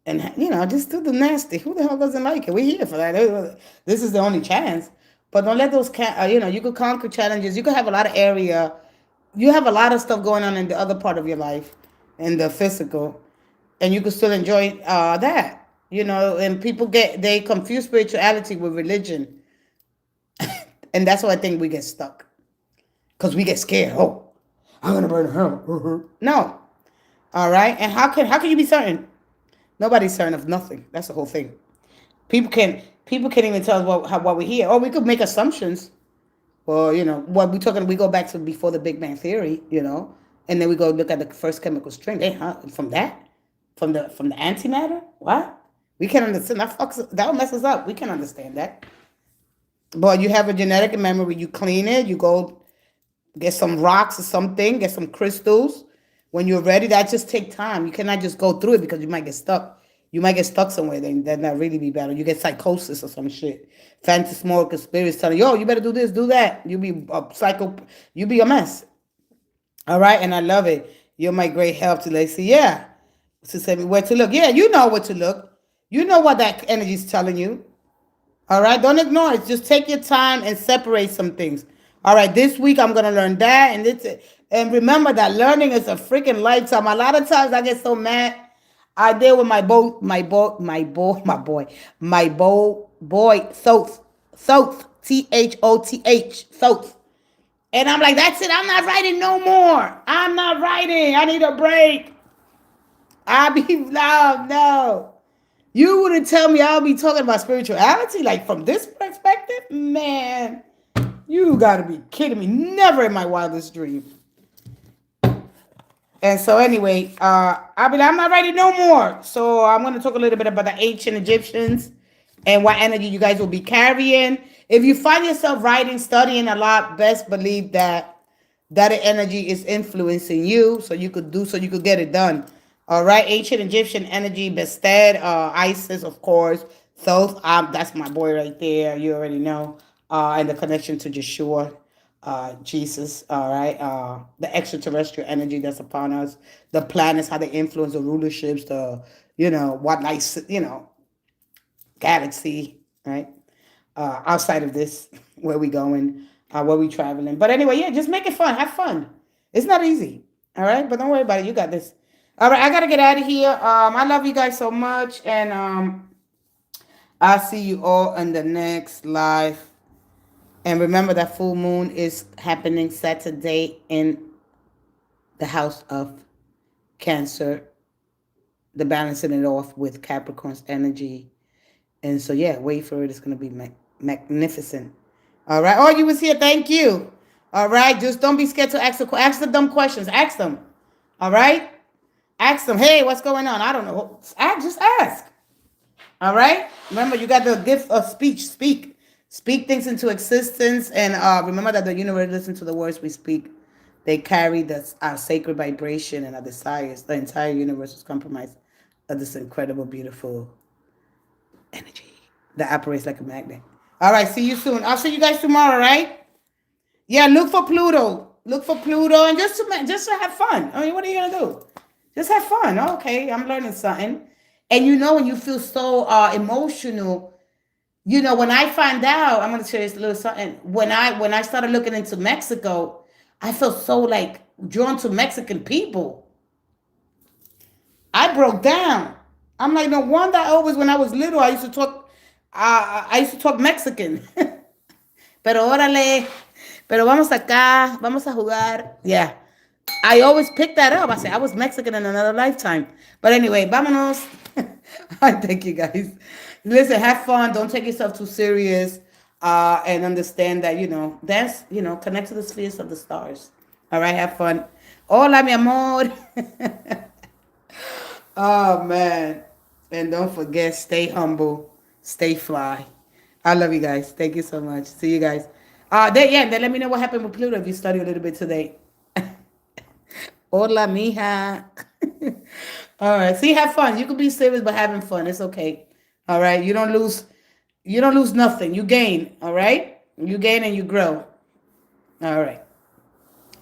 just do the nasty. Who the hell doesn't like it? We're here for that. This is the only chance. But don't let those, you could conquer challenges. You could have a lot of area. You have a lot of stuff going on in the other part of your life, in the physical, and you could still enjoy that. And people they confuse spirituality with religion, and that's why I think we get stuck, because we get scared. Oh, I'm gonna burn in hell. No, all right. And how can you be certain? Nobody's certain of nothing. That's the whole thing. People can't even tell us what we hear. Or we could make assumptions. Well, what we talking. We go back to before the Big Bang Theory. And then we go look at the first chemical string. Hey, from that, from the antimatter. What? We can't understand. That will mess us up. We can understand that. But you have a genetic memory. You clean it. You go get some rocks or something. Get some crystals. When you're ready, that just take time. You cannot just go through it because you might get stuck. You might get stuck somewhere. Then that not really be better. You get psychosis or some shit. Phantasmagorical spirits telling you, "Yo, you better do this, do that." You be a psycho. You be a mess. All right, and I love it. You're my great help to Lacey. Yeah, to say me where to look. Yeah, you know where to look. You know what that energy is telling you. All right, don't ignore it. Just take your time and separate some things. All right, this week I'm gonna learn that, and remember that learning is a freaking lifetime. A lot of times I get so mad. I deal with my boy, Thoth, Thoth. And I'm like, that's it. I'm not writing no more. I'm not writing. I need a break. No. You wouldn't tell me I'll be talking about spirituality like from this perspective? Man, you gotta be kidding me. Never in my wildest dream. And so anyway, I'm not writing no more. So I'm going to talk a little bit about the ancient Egyptians and what energy you guys will be carrying. If you find yourself writing, studying a lot, best believe that energy is influencing you, so you could get it done. All right, ancient Egyptian energy, Bested, Isis, of course. Thoth, that's my boy right there. You already know. And the connection to Yeshua, Jesus. All right, the extraterrestrial energy that's upon us, the planets, how they influence the rulerships, the what life, galaxy, right? Outside of this, where we going, where we traveling. But anyway, yeah, just make it fun. Have fun. It's not easy. All right, but don't worry about it. You got this. All right, I gotta get out of here. I love you guys so much, and I'll see you all in the next live. And remember that full moon is happening Saturday in the house of Cancer, the balancing it off with Capricorn's energy. And so, yeah, wait for it. It's going to be magnificent. All right. Oh, you was here. Thank you. All right. Just don't be scared to ask the dumb questions. Ask them. All right. Ask them. Hey, what's going on? I don't know. Just ask. All right. Remember, you got the gift of speech. Speak things into existence. And remember that the universe listens to the words we speak. They carry our sacred vibration and our desires. The entire universe is comprised of this incredible, beautiful energy that operates like a magnet. All right, see you soon. I'll see you guys tomorrow, right? Yeah, look for Pluto. Look for Pluto, and just to have fun. I mean, what are you gonna do? Just have fun. Okay, I'm learning something. And when you feel so emotional, when I find out, I'm gonna share this little something. When I started looking into Mexico, I felt so like drawn to Mexican people. I broke down. I'm like, no wonder when I was little, I used to talk Mexican. Pero órale, pero vamos acá, vamos a jugar. Yeah. I always picked that up. I said, I was Mexican in another lifetime. But anyway, vámonos. I thank you guys. Listen, have fun. Don't take yourself too serious. And understand that, dance, connect to the spheres of the stars. All right, have fun. Hola, mi amor. Oh, man. And don't forget, stay humble, stay fly. I love you guys. Thank you so much. See you guys. Then let me know what happened with Pluto if you study a little bit today. Hola, mija. All right. See, have fun. You can be serious, but having fun. It's okay. All right. You don't lose. You don't lose nothing. You gain. All right. You gain and you grow. All right.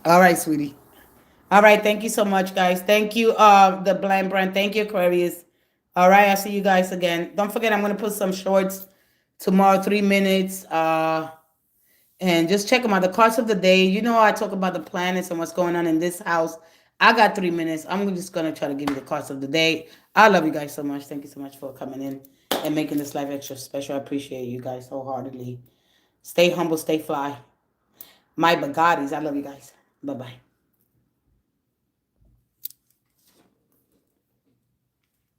All right, sweetie. All right. Thank you so much, guys. Thank you, the Blind Brand. Thank you, Aquarius. All right. I'll see you guys again. Don't forget, I'm gonna put some shorts tomorrow, 3 minutes. And just check them out. The cards of the day. I talk about the planets and what's going on in this house. I got 3 minutes. I'm just gonna try to give you the cards of the day. I love you guys so much. Thank you so much for coming in and making this life extra special. I appreciate you guys wholeheartedly. Stay humble, stay fly. My Bugattis. I love you guys. Bye bye.